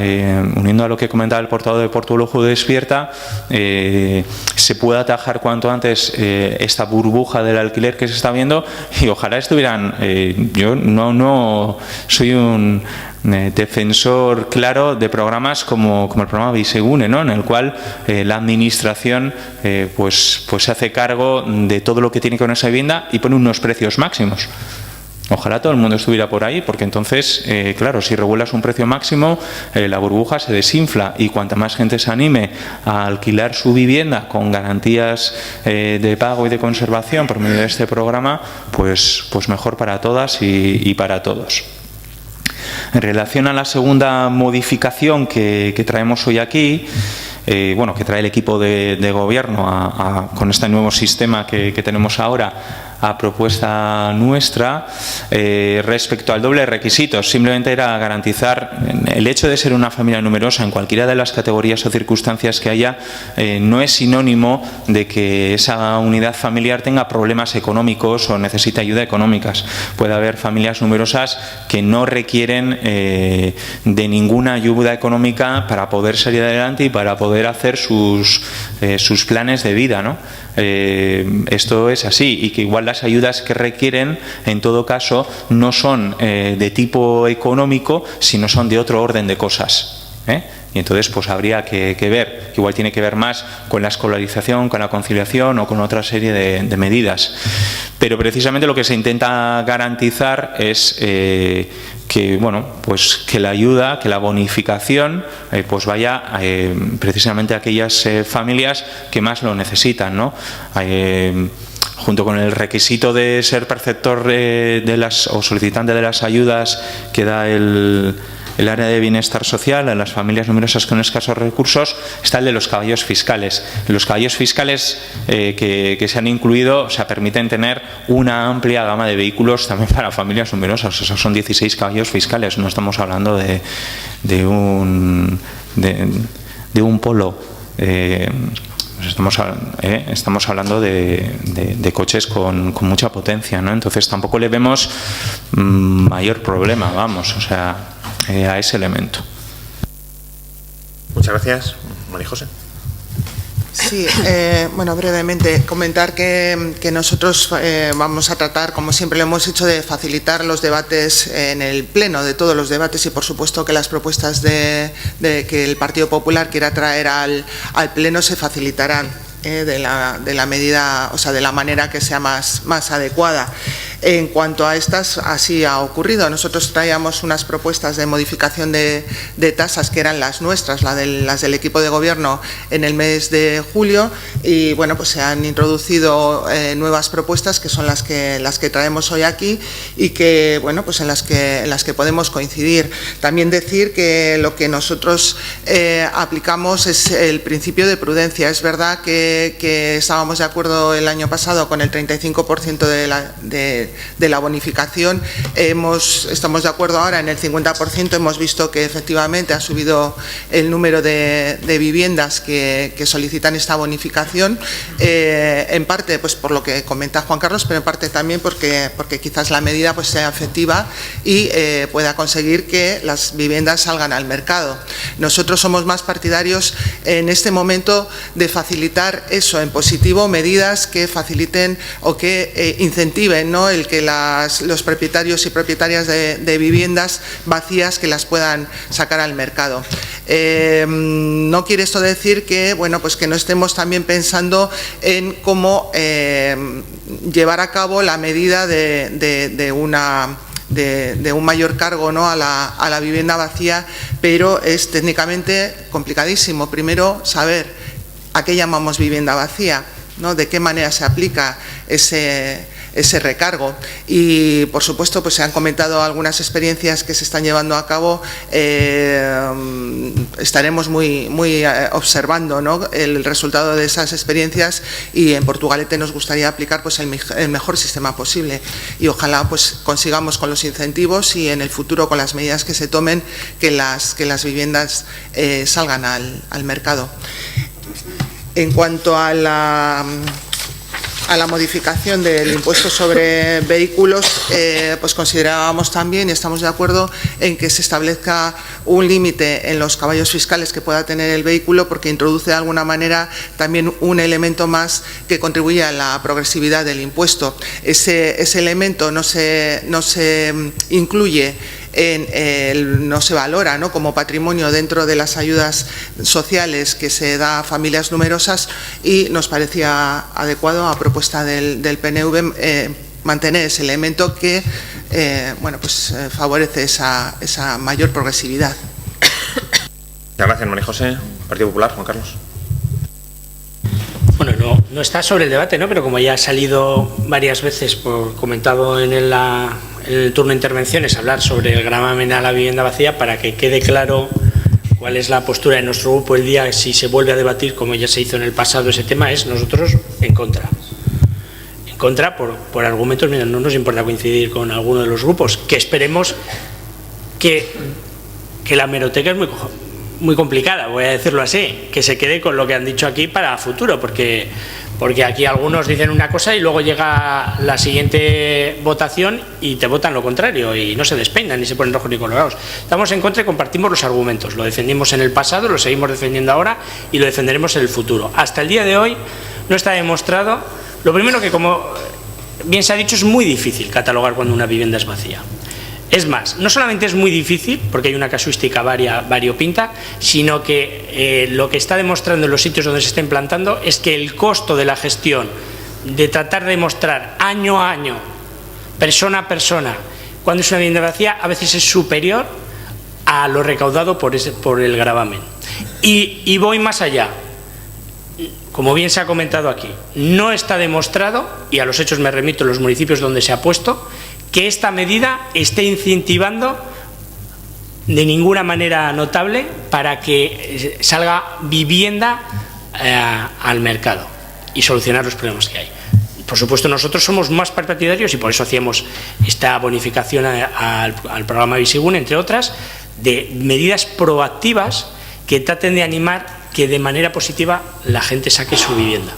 uniendo a lo que comentaba el portavoz de Portugalete Despierta, se pueda atajar cuanto antes esta burbuja del alquiler que se está viendo, y ojalá estuvieran... yo no soy un defensor claro de programas como el programa Bizigune, ¿no? En el cual la administración pues se hace cargo de todo lo que tiene con esa vivienda y pone unos precios máximos. Ojalá todo el mundo estuviera por ahí, porque entonces, claro, si regulas un precio máximo, la burbuja se desinfla, y cuanta más gente se anime a alquilar su vivienda con garantías de pago y de conservación por medio de este programa, pues mejor para todas y para todos. En relación a la segunda modificación que traemos hoy aquí, bueno, que trae el equipo de gobierno con este nuevo sistema que tenemos ahora, a propuesta nuestra, respecto al doble requisito, simplemente era garantizar el hecho de ser una familia numerosa en cualquiera de las categorías o circunstancias que haya, no es sinónimo de que esa unidad familiar tenga problemas económicos o necesite ayuda económicas. Puede haber familias numerosas que no requieren de ninguna ayuda económica para poder salir adelante y para poder hacer sus planes de vida, ¿no? Esto es así, y que igual las ayudas que requieren en todo caso no son de tipo económico, sino son de otro orden de cosas. Y entonces pues habría que ver, que igual tiene que ver más con la escolarización, con la conciliación o con otra serie de medidas. Pero precisamente lo que se intenta garantizar es que, bueno, pues que la ayuda, que la bonificación pues vaya precisamente a aquellas familias que más lo necesitan, ¿no? Junto con el requisito de ser perceptor o solicitante de las ayudas que da el área de bienestar social en las familias numerosas con escasos recursos, está el de los caballos fiscales. Los caballos fiscales que se han incluido, o sea, permiten tener una amplia gama de vehículos también para familias numerosas. O sea, son 16 caballos fiscales, no estamos hablando de un Polo. Estamos hablando de coches con mucha potencia, ¿no? Entonces tampoco le vemos mayor problema, vamos, o sea, a ese elemento. Muchas gracias. María José. Sí, bueno, brevemente comentar que nosotros vamos a tratar, como siempre lo hemos hecho, de facilitar los debates en el Pleno, de todos los debates, y por supuesto que las propuestas de que el Partido Popular quiera traer al Pleno se facilitarán de la medida, o sea, de la manera que sea más adecuada. En cuanto a estas, así ha ocurrido. Nosotros traíamos unas propuestas de modificación de tasas que eran las nuestras, las del equipo de gobierno en el mes de julio, y bueno, pues se han introducido nuevas propuestas que son las que traemos hoy aquí y que, bueno, pues en las que podemos coincidir. También decir que lo que nosotros aplicamos es el principio de prudencia. Es verdad que estábamos de acuerdo el año pasado con el 35% de la bonificación, estamos de acuerdo ahora en el 50%, hemos visto que efectivamente ha subido el número de viviendas que solicitan esta bonificación, en parte pues por lo que comenta Juan Carlos, pero en parte también porque quizás la medida pues sea efectiva y pueda conseguir que las viviendas salgan al mercado. Nosotros somos más partidarios en este momento de facilitar eso en positivo, medidas que faciliten o que incentiven, ¿no?, el que los propietarios y propietarias de viviendas vacías que las puedan sacar al mercado. No quiere esto decir que, bueno, pues que no estemos también pensando en cómo llevar a cabo la medida de un mayor cargo, ¿no?, a la vivienda vacía, pero es técnicamente complicadísimo. Primero, saber a qué llamamos vivienda vacía, ¿no?, de qué manera se aplica ese recargo. Y por supuesto pues se han comentado algunas experiencias que se están llevando a cabo. Estaremos muy observando, ¿no?, el resultado de esas experiencias, y en Portugalete nos gustaría aplicar pues el mejor sistema posible, y ojalá pues consigamos con los incentivos y en el futuro con las medidas que se tomen que las viviendas salgan al mercado. En cuanto a la modificación del impuesto sobre vehículos, pues considerábamos también y estamos de acuerdo en que se establezca un límite en los caballos fiscales que pueda tener el vehículo, porque introduce de alguna manera también un elemento más que contribuye a la progresividad del impuesto. Ese elemento no se incluye no se valora, ¿no?, como patrimonio dentro de las ayudas sociales que se da a familias numerosas, y nos parecía adecuado, a propuesta del PNV, mantener ese elemento que bueno, pues favorece esa mayor progresividad. Muchas gracias, María José. Partido Popular, Juan Carlos. Bueno, no está sobre el debate, ¿no?, pero como ya ha salido varias veces comentado en el turno de intervenciones, hablar sobre el gravamen a la vivienda vacía, para que quede claro cuál es la postura de nuestro grupo el día, si se vuelve a debatir, como ya se hizo en el pasado ese tema, es nosotros en contra. En contra por argumentos, mira, no nos importa coincidir con alguno de los grupos, que esperemos que la hemeroteca es muy complicada, voy a decirlo así, que se quede con lo que han dicho aquí para futuro, porque aquí algunos dicen una cosa y luego llega la siguiente votación y te votan lo contrario y no se despeinan ni se ponen rojos ni colorados. Estamos en contra y compartimos los argumentos, lo defendimos en el pasado, lo seguimos defendiendo ahora y lo defenderemos en el futuro. Hasta el día de hoy no está demostrado. Lo primero, que como bien se ha dicho, es muy difícil catalogar cuando una vivienda es vacía. Es más, no solamente es muy difícil, porque hay una casuística variopinta, sino que lo que está demostrando en los sitios donde se está implantando es que el costo de la gestión, de tratar de demostrar año a año, persona a persona, cuando es una vivienda vacía, a veces es superior a lo recaudado por el gravamen. Y voy más allá. Como bien se ha comentado aquí, no está demostrado, y a los hechos me remito en los municipios donde se ha puesto, que esta medida esté incentivando de ninguna manera notable para que salga vivienda al mercado y solucionar los problemas que hay. Por supuesto, nosotros somos más partidarios y por eso hacíamos esta bonificación al programa Bizigune, entre otras, de medidas proactivas que traten de animar que de manera positiva la gente saque su vivienda.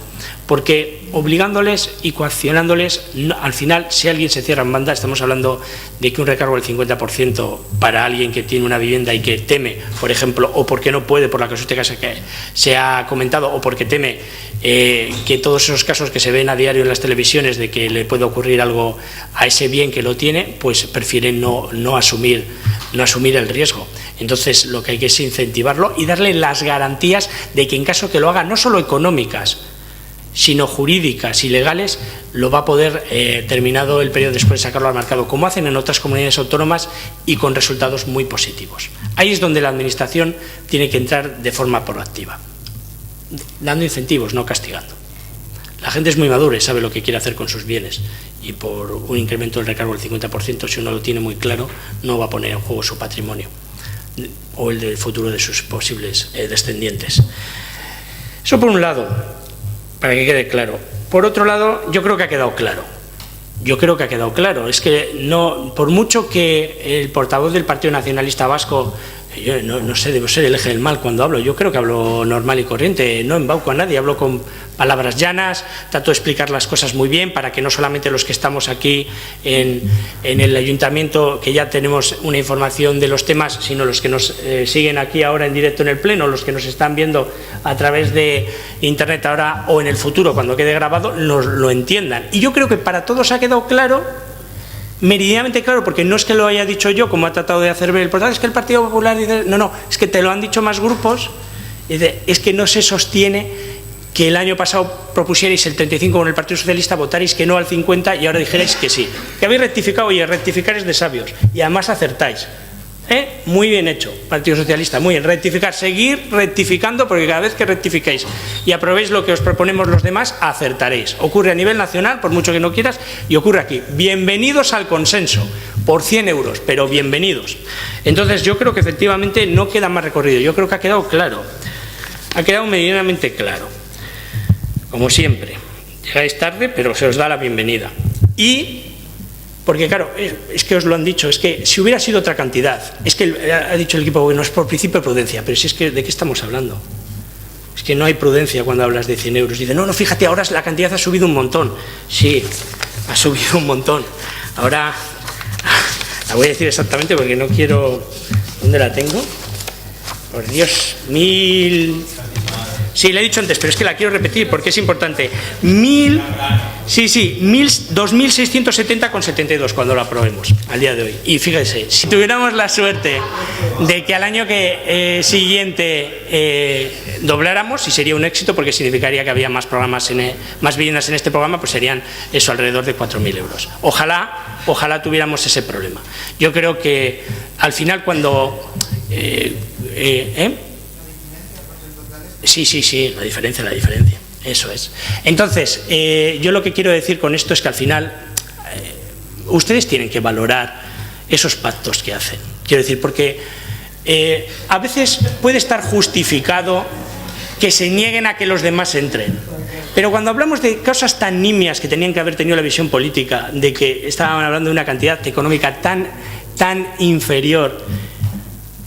Porque obligándoles y coaccionándoles, al final, si alguien se cierra en banda, estamos hablando de que un recargo del 50% para alguien que tiene una vivienda y que teme, por ejemplo, o porque no puede, por la casuística que se ha comentado, o porque teme que todos esos casos que se ven a diario en las televisiones de que le puede ocurrir algo a ese bien que lo tiene, pues prefieren no asumir el riesgo. Entonces, lo que hay que es incentivarlo y darle las garantías de que en caso que lo haga, no solo económicas, sino jurídicas y legales, lo va a poder, terminado el periodo después de sacarlo al mercado, como hacen en otras comunidades autónomas y con resultados muy positivos. Ahí es donde la Administración tiene que entrar de forma proactiva, dando incentivos, no castigando. La gente es muy madura y sabe lo que quiere hacer con sus bienes, y por un incremento del recargo del 50%, si uno lo tiene muy claro, no va a poner en juego su patrimonio o el del futuro de sus posibles descendientes. Eso por un lado, para que quede claro. Por otro lado, yo creo que ha quedado claro. Es que no, por mucho que el portavoz del Partido Nacionalista Vasco, yo no sé, debo ser el eje del mal cuando hablo, yo creo que hablo normal y corriente, no embauco a nadie, hablo con palabras llanas, trato de explicar las cosas muy bien para que no solamente los que estamos aquí en el ayuntamiento, que ya tenemos una información de los temas, sino los que nos siguen aquí ahora en directo en el pleno, los que nos están viendo a través de internet ahora o en el futuro cuando quede grabado, lo entiendan. Y yo creo que para todos ha quedado claro, meridianamente claro, porque no es que lo haya dicho yo, como ha tratado de hacer ver el portavoz, es que el Partido Popular dice, no, es que te lo han dicho más grupos, es que no se sostiene que el año pasado propusierais el 35 con el Partido Socialista, votarais que no al 50 y ahora dijerais que sí. Que habéis rectificado, y rectificar es de sabios, y además acertáis. Muy bien hecho, Partido Socialista, muy bien. Rectificar, seguir rectificando, porque cada vez que rectificáis y aprobéis lo que os proponemos los demás, acertaréis. Ocurre a nivel nacional, por mucho que no quieras, y ocurre aquí. Bienvenidos al consenso, por 100 euros, pero bienvenidos. Entonces, yo creo que efectivamente no queda más recorrido. Yo creo que ha quedado claro, ha quedado medianamente claro. Como siempre, llegáis tarde, pero se os da la bienvenida. Y, porque claro, es que os lo han dicho, es que si hubiera sido otra cantidad, es que ha dicho el equipo que no es por principio de prudencia, pero si es que, ¿de qué estamos hablando? Es que no hay prudencia cuando hablas de 100 euros. Dice, no, fíjate, ahora la cantidad ha subido un montón. Sí, ha subido un montón. Ahora, la voy a decir exactamente porque no quiero... ¿Dónde la tengo? Por Dios, 1000... Sí, la he dicho antes, pero es que la quiero repetir porque es importante. 2.670,72 cuando lo aprobemos, al día de hoy. Y fíjese, si tuviéramos la suerte de que al año siguiente dobláramos, y sería un éxito porque significaría que había más programas, más viviendas en este programa, pues serían eso, alrededor de 4.000 euros. Ojalá tuviéramos ese problema. Yo creo que al final cuando... Sí, la diferencia, eso es. Entonces, yo lo que quiero decir con esto es que al final ustedes tienen que valorar esos pactos que hacen. Quiero decir, porque a veces puede estar justificado que se nieguen a que los demás entren. Pero cuando hablamos de cosas tan nimias que tenían que haber tenido la visión política, de que estaban hablando de una cantidad económica tan inferior,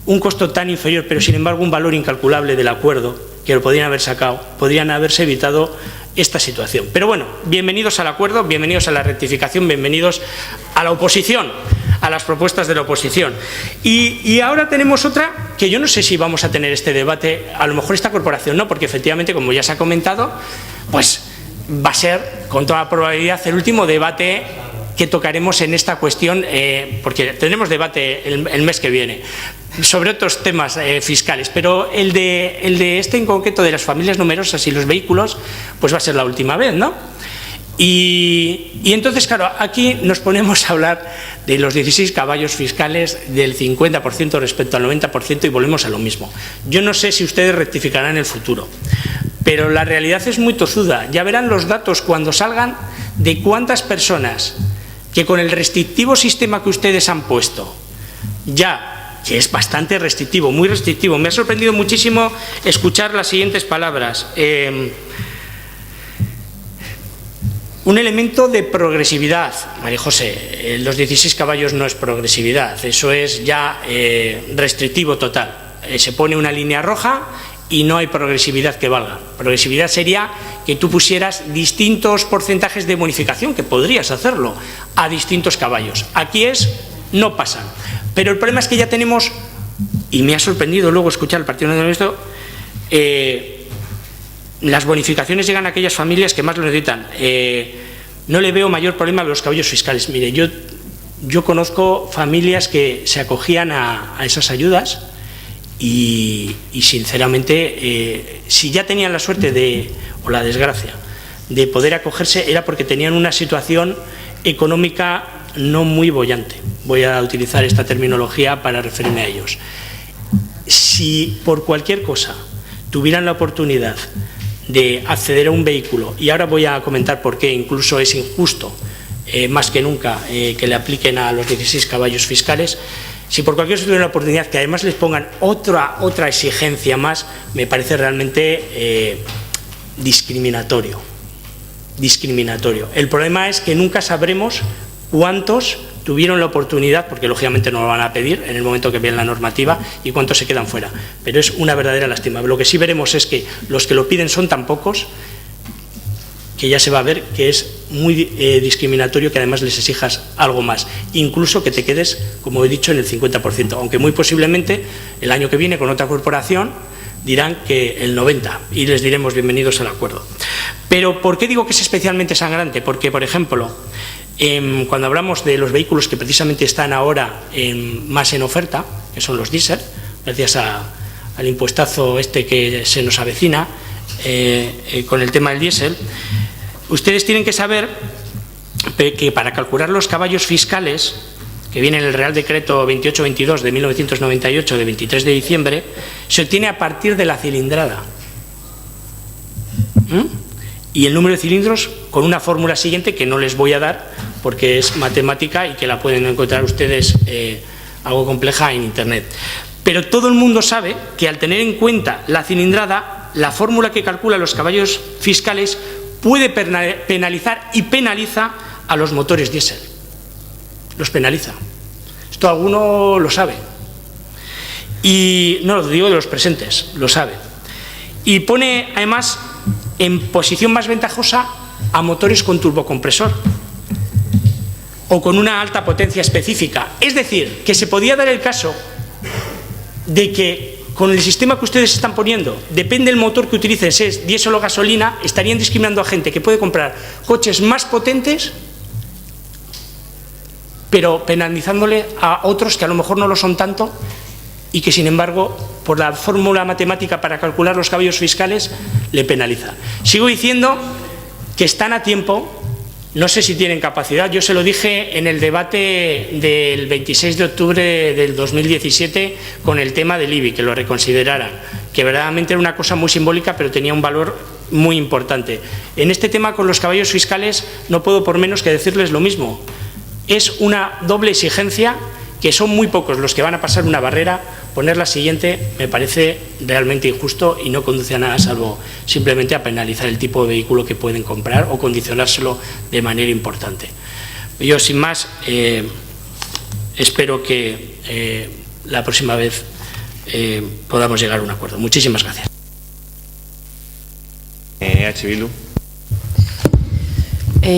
un costo tan inferior, pero sin embargo un valor incalculable del acuerdo, que lo podrían haber sacado, podrían haberse evitado esta situación. Pero bueno, bienvenidos al acuerdo, bienvenidos a la rectificación, bienvenidos a la oposición, a las propuestas de la oposición. Y ahora tenemos otra, que yo no sé si vamos a tener este debate, a lo mejor esta corporación no, porque efectivamente, como ya se ha comentado, pues va a ser, con toda probabilidad, el último debate que tocaremos en esta cuestión, porque tendremos debate el mes que viene sobre otros temas fiscales, pero el de este en concreto de las familias numerosas y los vehículos, pues va a ser la última vez, ¿no? Y entonces, claro, aquí nos ponemos a hablar de los 16 caballos fiscales, del 50% respecto al 90%, y volvemos a lo mismo. Yo no sé si ustedes rectificarán en el futuro, pero la realidad es muy tozuda. Ya verán los datos cuando salgan de cuántas personas que con el restrictivo sistema que ustedes han puesto, ya, que es bastante restrictivo, muy restrictivo. Me ha sorprendido muchísimo escuchar las siguientes palabras. Un elemento de progresividad. María José, los 16 caballos no es progresividad, eso es ya restrictivo total. Se pone una línea roja y no hay progresividad que valga. Progresividad sería que tú pusieras distintos porcentajes de bonificación, que podrías hacerlo, a distintos caballos. Aquí no pasan. Pero el problema es que ya tenemos, y me ha sorprendido luego escuchar al Partido Nacionalista, las bonificaciones llegan a aquellas familias que más lo necesitan. No le veo mayor problema a los caballos fiscales. Mire, yo conozco familias que se acogían a esas ayudas y sinceramente, si ya tenían la suerte o la desgracia de poder acogerse, era porque tenían una situación económica no muy boyante. Voy a utilizar esta terminología para referirme a ellos. Si por cualquier cosa tuvieran la oportunidad de acceder a un vehículo, y ahora voy a comentar por qué incluso es injusto, más que nunca, que le apliquen a los 16 caballos fiscales, si por cualquier cosa tuvieran la oportunidad que además les pongan otra exigencia más, me parece realmente discriminatorio. El problema es que nunca sabremos cuántos tuvieron la oportunidad, porque lógicamente no lo van a pedir en el momento que vean la normativa, y cuántos se quedan fuera. Pero es una verdadera lástima. Lo que sí veremos es que los que lo piden son tan pocos que ya se va a ver que es muy discriminatorio que además les exijas algo más, incluso que te quedes, como he dicho, en el 50%, aunque muy posiblemente el año que viene con otra corporación dirán que el 90%, y les diremos bienvenidos al acuerdo. Pero ¿por qué digo que es especialmente sangrante? Porque, por ejemplo, cuando hablamos de los vehículos que precisamente están ahora más en oferta, que son los diésel, gracias al impuestazo que se nos avecina con el tema del diésel, ustedes tienen que saber que para calcular los caballos fiscales, que viene en el Real Decreto 2822 de 1998, de 23 de diciembre, se obtiene a partir de la cilindrada. Y el número de cilindros con una fórmula siguiente que no les voy a dar porque es matemática y que la pueden encontrar ustedes algo compleja en Internet. Pero todo el mundo sabe que al tener en cuenta la cilindrada, la fórmula que calcula los caballos fiscales puede penalizar y penaliza a los motores diésel. Los penaliza. Esto alguno lo sabe. Y no lo digo de los presentes, lo sabe. Y pone además en posición más ventajosa a motores con turbocompresor o con una alta potencia específica. Es decir, que se podía dar el caso de que con el sistema que ustedes están poniendo, depende del motor que utilicen, si es diésel o gasolina, estarían discriminando a gente que puede comprar coches más potentes, pero penalizándole a otros que a lo mejor no lo son tanto y que, sin embargo, por la fórmula matemática para calcular los caballos fiscales, le penaliza. Sigo diciendo que están a tiempo, no sé si tienen capacidad. Yo se lo dije en el debate del 26 de octubre del 2017 con el tema del IBI, que lo reconsideraran, que verdaderamente era una cosa muy simbólica, pero tenía un valor muy importante. En este tema con los caballos fiscales no puedo por menos que decirles lo mismo. Es una doble exigencia, que son muy pocos los que van a pasar una barrera. Poner la siguiente me parece realmente injusto y no conduce a nada, salvo simplemente a penalizar el tipo de vehículo que pueden comprar o condicionárselo de manera importante. Yo, sin más, espero que la próxima vez podamos llegar a un acuerdo. Muchísimas gracias. Bildu.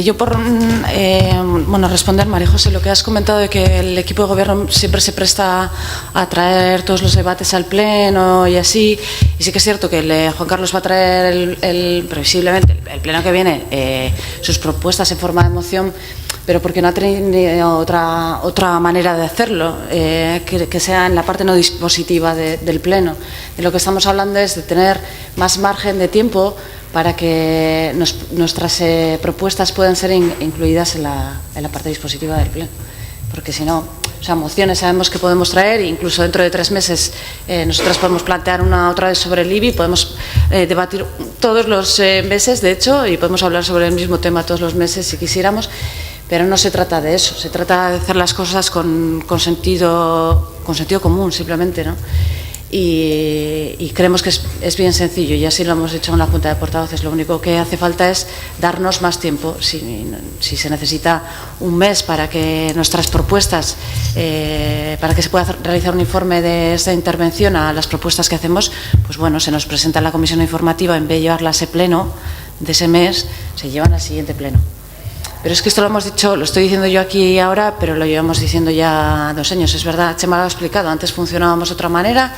Yo responder, María José, lo que has comentado de que el equipo de gobierno siempre se presta a traer todos los debates al pleno y así, y sí que es cierto que Juan Carlos va a traer previsiblemente el pleno que viene sus propuestas en forma de moción. pero porque no ha tenido otra manera de hacerlo, que sea en la parte no dispositiva del Pleno. De lo que estamos hablando es de tener más margen de tiempo para que nuestras propuestas puedan ser incluidas en la parte dispositiva del Pleno. Porque si no, o sea, mociones sabemos que podemos traer, incluso dentro de 3 meses nosotras podemos plantear una otra vez sobre el IBI, podemos debatir todos los meses, de hecho, y podemos hablar sobre el mismo tema todos los meses si quisiéramos, pero no se trata de eso, se trata de hacer las cosas con sentido común, simplemente, ¿no? Y creemos que es bien sencillo, y así lo hemos hecho en la Junta de Portavoces. Lo único que hace falta es darnos más tiempo. Si se necesita un mes para que nuestras propuestas, para que se pueda realizar un informe de esta intervención a las propuestas que hacemos, pues bueno, se nos presenta en la comisión informativa, en vez de llevarla a ese pleno de ese mes, se llevan al siguiente pleno. Pero es que esto lo hemos dicho, lo estoy diciendo yo aquí ahora, pero lo llevamos diciendo ya 2 años. Es verdad, Chema lo ha explicado, antes funcionábamos de otra manera,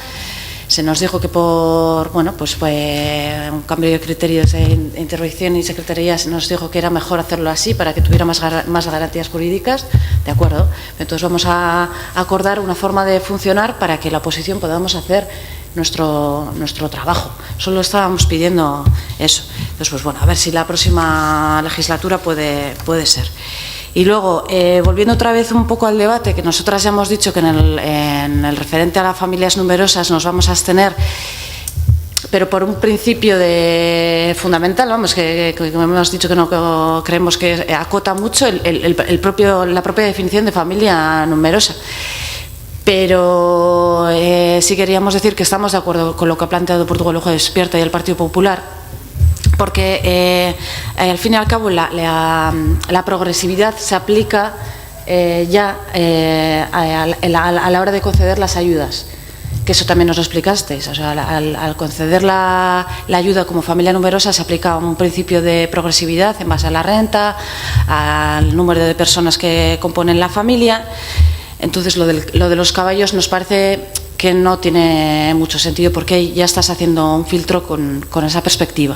se nos dijo que por, bueno, pues fue un cambio de criterios de intervención y secretaría, se nos dijo que era mejor hacerlo así para que tuviera más garantías jurídicas, de acuerdo. Entonces vamos a acordar una forma de funcionar para que la oposición podamos hacer nuestro trabajo. Solo estábamos pidiendo eso. Entonces, pues bueno, a ver si la próxima legislatura puede ser. Y luego, volviendo otra vez un poco al debate, que nosotras ya hemos dicho que en el referente a las familias numerosas nos vamos a abstener, pero por un principio fundamental, vamos, que hemos dicho que no creemos que acota mucho la propia definición de familia numerosa. Pero sí queríamos decir que estamos de acuerdo con lo que ha planteado Portugal Ojo Despierta y el Partido Popular, porque al fin y al cabo la progresividad se aplica ya a la hora de conceder las ayudas, que eso también nos lo explicasteis. O sea, al conceder la ayuda como familia numerosa se aplica un principio de progresividad en base a la renta, al número de personas que componen la familia. Entonces, lo de los caballos nos parece que no tiene mucho sentido, porque ya estás haciendo un filtro con esa perspectiva.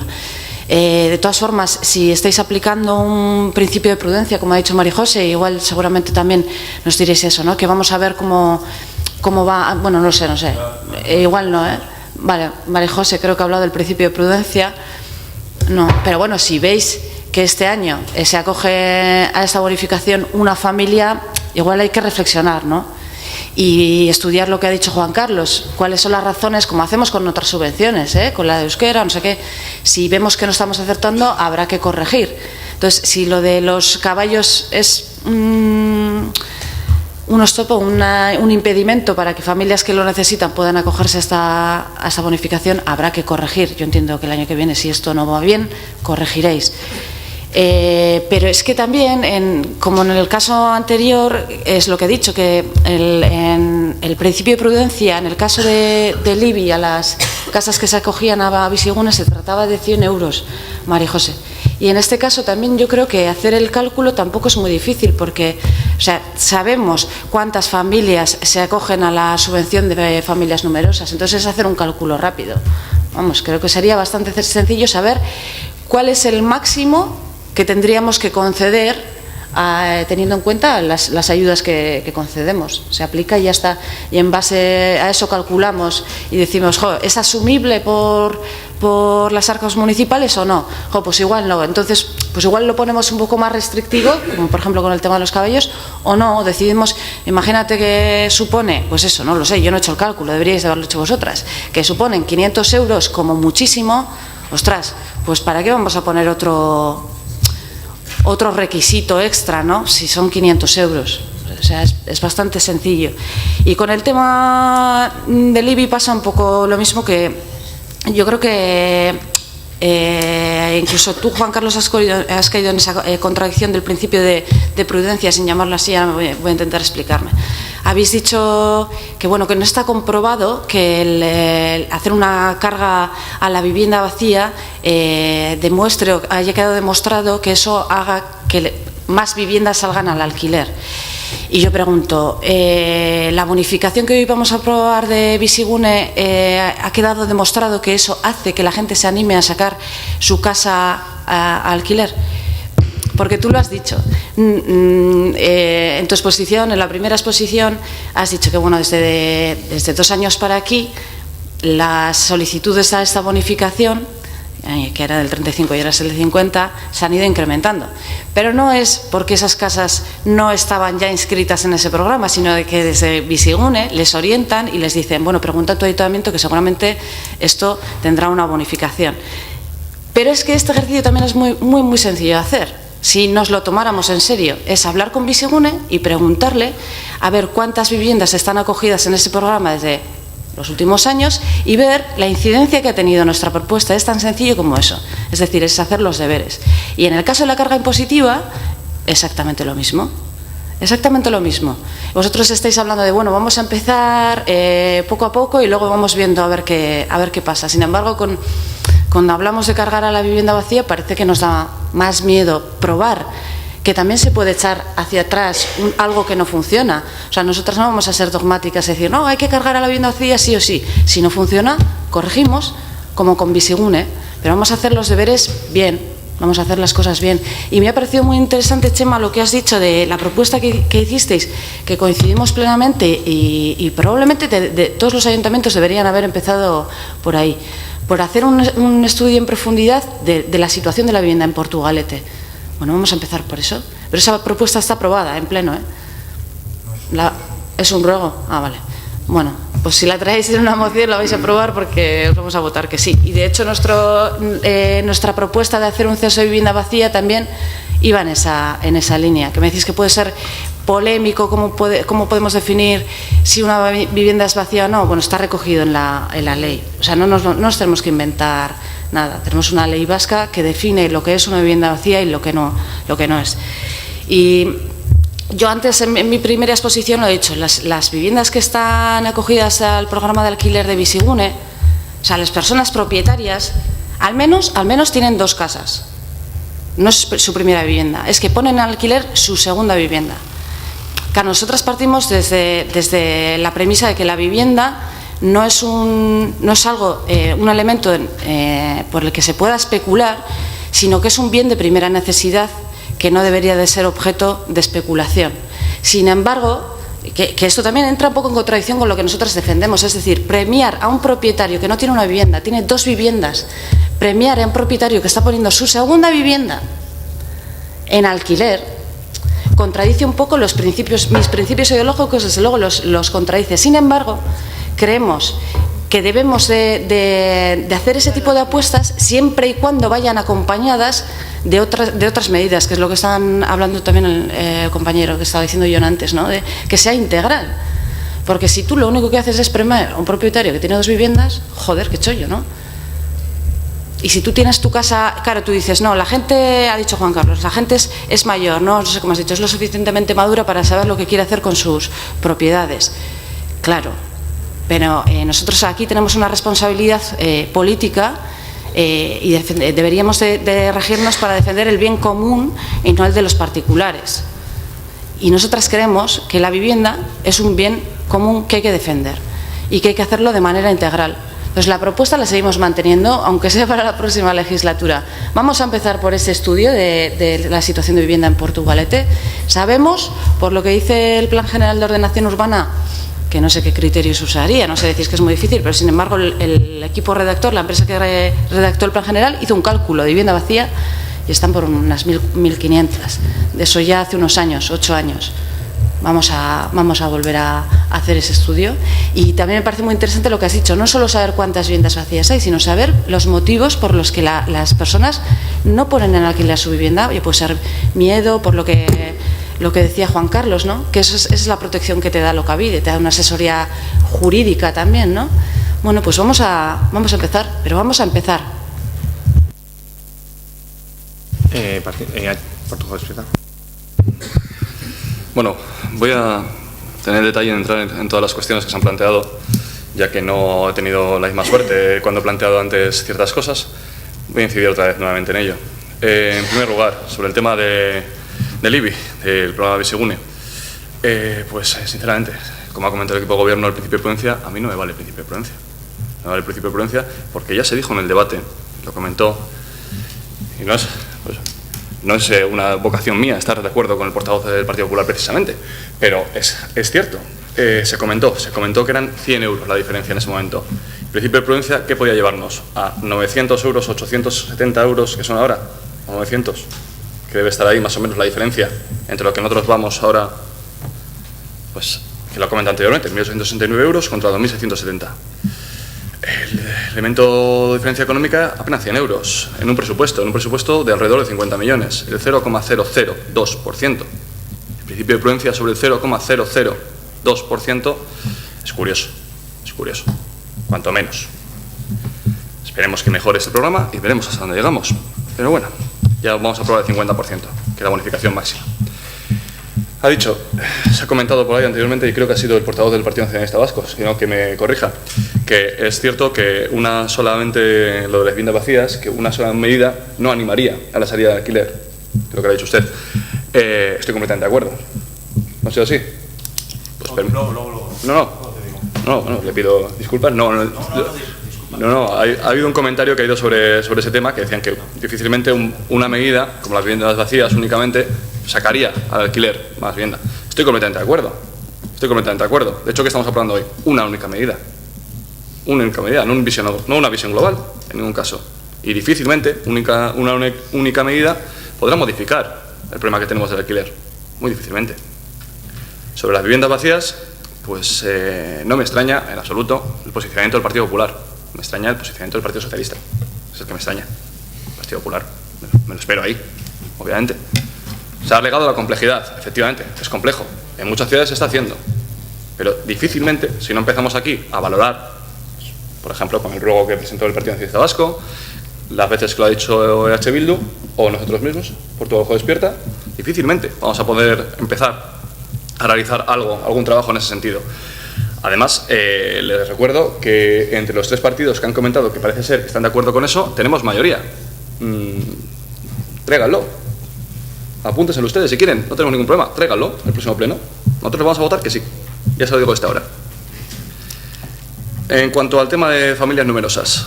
De todas formas, si estáis aplicando un principio de prudencia, como ha dicho María José, igual seguramente también nos diréis eso, ¿no? Que vamos a ver cómo va. Bueno, no sé. Igual no, ¿eh? Vale, María José creo que ha hablado del principio de prudencia. No, pero bueno, si veis que este año se acoge a esta bonificación una familia, igual hay que reflexionar, ¿no? Y estudiar lo que ha dicho Juan Carlos, cuáles son las razones, como hacemos con otras subvenciones, con la de euskera, no sé qué. Si vemos que no estamos acertando, habrá que corregir. Entonces, si lo de los caballos es un impedimento para que familias que lo necesitan puedan acogerse a esta bonificación, habrá que corregir. Yo entiendo que el año que viene, si esto no va bien, corregiréis. Pero es que también, como en el caso anterior, es lo que he dicho, que en el principio de prudencia, en el caso del IBI, a las casas que se acogían a Bizigune, se trataba de 100 euros, María José. Y en este caso también yo creo que hacer el cálculo tampoco es muy difícil, porque, o sea, sabemos cuántas familias se acogen a la subvención de familias numerosas, entonces es hacer un cálculo rápido. Vamos, creo que sería bastante sencillo saber cuál es el máximo que tendríamos que conceder teniendo en cuenta las ayudas que concedemos. Se aplica y ya está. Y en base a eso calculamos y decimos, ¿es asumible por las arcas municipales o no? Pues igual no. Entonces, pues igual lo ponemos un poco más restrictivo, como por ejemplo con el tema de los caballos, o no, decidimos, imagínate que supone, pues eso, no lo sé, yo no he hecho el cálculo, deberíais de haberlo hecho vosotras, que suponen 500 euros como muchísimo. Ostras, pues ¿para qué vamos a poner otro requisito extra, ¿no? Si son 500 euros. O sea, es bastante sencillo. Y con el tema del IBI pasa un poco lo mismo, que yo creo que incluso tú, Juan Carlos, has caído en esa contradicción del principio de prudencia, sin llamarlo así. Ahora voy a intentar explicarme. Habéis dicho que, bueno, que no está comprobado que el hacer una carga a la vivienda vacía demuestre, o haya quedado demostrado que eso haga que más viviendas salgan al alquiler. Y yo pregunto, ¿la bonificación que hoy vamos a aprobar de Bizigune ha quedado demostrado que eso hace que la gente se anime a sacar su casa a alquiler? Porque tú lo has dicho, en tu exposición, en la primera exposición, has dicho que bueno, desde 2 años para aquí, las solicitudes a esta bonificación, que era del 35 y ahora es el 50, se han ido incrementando. Pero no es porque esas casas no estaban ya inscritas en ese programa, sino de que desde Bizigune les orientan y les dicen, bueno, pregunta a tu ayuntamiento que seguramente esto tendrá una bonificación. Pero es que este ejercicio también es muy sencillo de hacer. Si nos lo tomáramos en serio, es hablar con Bizigune y preguntarle a ver cuántas viviendas están acogidas en ese programa desde los últimos años y ver la incidencia que ha tenido nuestra propuesta. Es tan sencillo como eso, es decir, es hacer los deberes. Y en el caso de la carga impositiva, exactamente lo mismo. Exactamente lo mismo. Vosotros estáis hablando de, bueno, vamos a empezar poco a poco y luego vamos viendo a ver qué pasa. Sin embargo, cuando hablamos de cargar a la vivienda vacía, parece que nos da más miedo probar que también se puede echar hacia atrás algo que no funciona. O sea, nosotras no vamos a ser dogmáticas y decir, no, hay que cargar a la vivienda vacía sí o sí. Si no funciona, corregimos, como con Bizigune, pero vamos a hacer los deberes bien, vamos a hacer las cosas bien. Y me ha parecido muy interesante, Chema, lo que has dicho de la propuesta que hicisteis, que coincidimos plenamente y probablemente de todos los ayuntamientos deberían haber empezado por ahí, por hacer un estudio en profundidad de la situación de la vivienda en Portugalete. Bueno, vamos a empezar por eso. Pero esa propuesta está aprobada en pleno, ¿eh? ¿Es un ruego? Ah, vale. Bueno, pues si la traéis en una moción la vais a aprobar porque os vamos a votar que sí. Y de hecho nuestra propuesta de hacer un censo de vivienda vacía también iba en esa línea. Que me decís que puede ser polémico, ¿cómo podemos definir si una vivienda es vacía o no? Bueno, está recogido en la ley. O sea, no nos tenemos que inventar nada. Tenemos una ley vasca que define lo que es una vivienda vacía y lo que no es. Y yo antes, en mi primera exposición, lo he dicho, las viviendas que están acogidas al programa de alquiler de Bizigune, o sea, las personas propietarias, al menos tienen 2 casas. No es su primera vivienda, es que ponen al alquiler su segunda vivienda. Claro, nosotras partimos desde la premisa de que la vivienda no es un elemento por el que se pueda especular, sino que es un bien de primera necesidad que no debería de ser objeto de especulación. Sin embargo, que esto también entra un poco en contradicción con lo que nosotros defendemos, es decir, premiar a un propietario que no tiene una vivienda, tiene 2 viviendas, premiar a un propietario que está poniendo su segunda vivienda en alquiler, contradice un poco mis principios ideológicos, desde luego los contradice. Sin embargo, creemos que debemos de hacer ese tipo de apuestas siempre y cuando vayan acompañadas de otras medidas, que es lo que estaban hablando también el compañero que estaba diciendo yo antes, ¿no? De que sea integral. Porque si tú lo único que haces es premiar a un propietario que tiene 2 viviendas, joder, qué chollo, ¿no? Y si tú tienes tu casa, claro, tú dices, no, la gente, ha dicho Juan Carlos, la gente es mayor, no sé cómo has dicho, es lo suficientemente madura para saber lo que quiere hacer con sus propiedades. Claro, pero nosotros aquí tenemos una responsabilidad política y deberíamos de regirnos para defender el bien común y no el de los particulares. Y nosotras creemos que la vivienda es un bien común que hay que defender y que hay que hacerlo de manera integral. Pues la propuesta la seguimos manteniendo, aunque sea para la próxima legislatura. Vamos a empezar por ese estudio de la situación de vivienda en Portugalete. Sabemos, por lo que dice el Plan General de Ordenación Urbana, que no sé qué criterios usaría, no sé, decís que es muy difícil, pero sin embargo el equipo redactor, la empresa que redactó el Plan General, hizo un cálculo de vivienda vacía y están por unas 1.500. De eso ya hace unos años, 8 años. Vamos a volver a hacer ese estudio. Y también me parece muy interesante lo que has dicho, no solo saber cuántas viviendas vacías hay, sino saber los motivos por los que las personas no ponen en alquiler su vivienda. Y puede ser miedo, por lo que decía Juan Carlos, ¿no? Que esa es la protección que te da Locavide, te da una asesoría jurídica también, ¿no? Bueno, pues vamos a empezar, pero vamos a empezar. Bueno, voy a tener el detalle de entrar en todas las cuestiones que se han planteado, ya que no he tenido la misma suerte cuando he planteado antes ciertas cosas. Voy a incidir otra vez nuevamente en ello. En primer lugar, sobre el tema del IBI, del programa Bizigune. Pues sinceramente, como ha comentado el equipo de gobierno, el principio de prudencia, a mí no me vale el principio de prudencia. No me vale el principio de prudencia porque ya se dijo en el debate, lo comentó, y no no es una vocación mía estar de acuerdo con el portavoz del Partido Popular precisamente, pero es cierto. Se comentó que eran 100 euros la diferencia en ese momento. El principio de prudencia, ¿qué podía llevarnos? A 900 euros, 870 euros, que son ahora, a 900, que debe estar ahí más o menos la diferencia entre lo que nosotros vamos ahora, pues, que lo comenté anteriormente, 1.869 euros contra 2.670. El elemento de diferencia económica, apenas 100 euros, en un presupuesto de alrededor de 50 millones, el 0,002%. El principio de prudencia sobre el 0,002% es curioso, cuanto menos. Esperemos que mejore este programa y veremos hasta dónde llegamos. Pero bueno, ya vamos a probar el 50%, que es la bonificación máxima. Se ha comentado por ahí anteriormente, y creo que ha sido el portavoz del Partido Nacionalista Vasco, sino que me corrija, que es cierto que solamente lo de las viviendas vacías, que una sola medida no animaría a la salida de alquiler. Creo que lo ha dicho usted. Estoy completamente de acuerdo. ¿No ha sido así? Pues no, le pido disculpas. No, ha habido un comentario que ha ido sobre ese tema, que decían que difícilmente una medida, como las viviendas vacías únicamente, sacaría al alquiler más vivienda. Estoy completamente de acuerdo. De hecho, ¿qué estamos aprobando hoy? Una única medida, no una visión global, en ningún caso. Y difícilmente una única medida podrá modificar el problema que tenemos del alquiler. Muy difícilmente. Sobre las viviendas vacías, pues no me extraña en absoluto el posicionamiento del Partido Popular. Me extraña el posicionamiento del Partido Socialista. Es el que me extraña. El Partido Popular. Me lo espero ahí, obviamente. Se ha legado la complejidad. Efectivamente, es complejo. En muchas ciudades se está haciendo. Pero difícilmente, si no empezamos aquí a valorar, por ejemplo, con el ruego que presentó el Partido Nacionalista Vasco, las veces que lo ha dicho EH Bildu, o nosotros mismos, por tu ojo despierta, difícilmente vamos a poder empezar a realizar algún trabajo en ese sentido. Además, les recuerdo que entre los tres partidos que han comentado que parece ser que están de acuerdo con eso, tenemos mayoría. Tráiganlo. Apúntenselo ustedes si quieren, no tenemos ningún problema. Tráiganlo el próximo pleno. Nosotros vamos a votar que sí. Ya se lo digo desde ahora. En cuanto al tema de familias numerosas,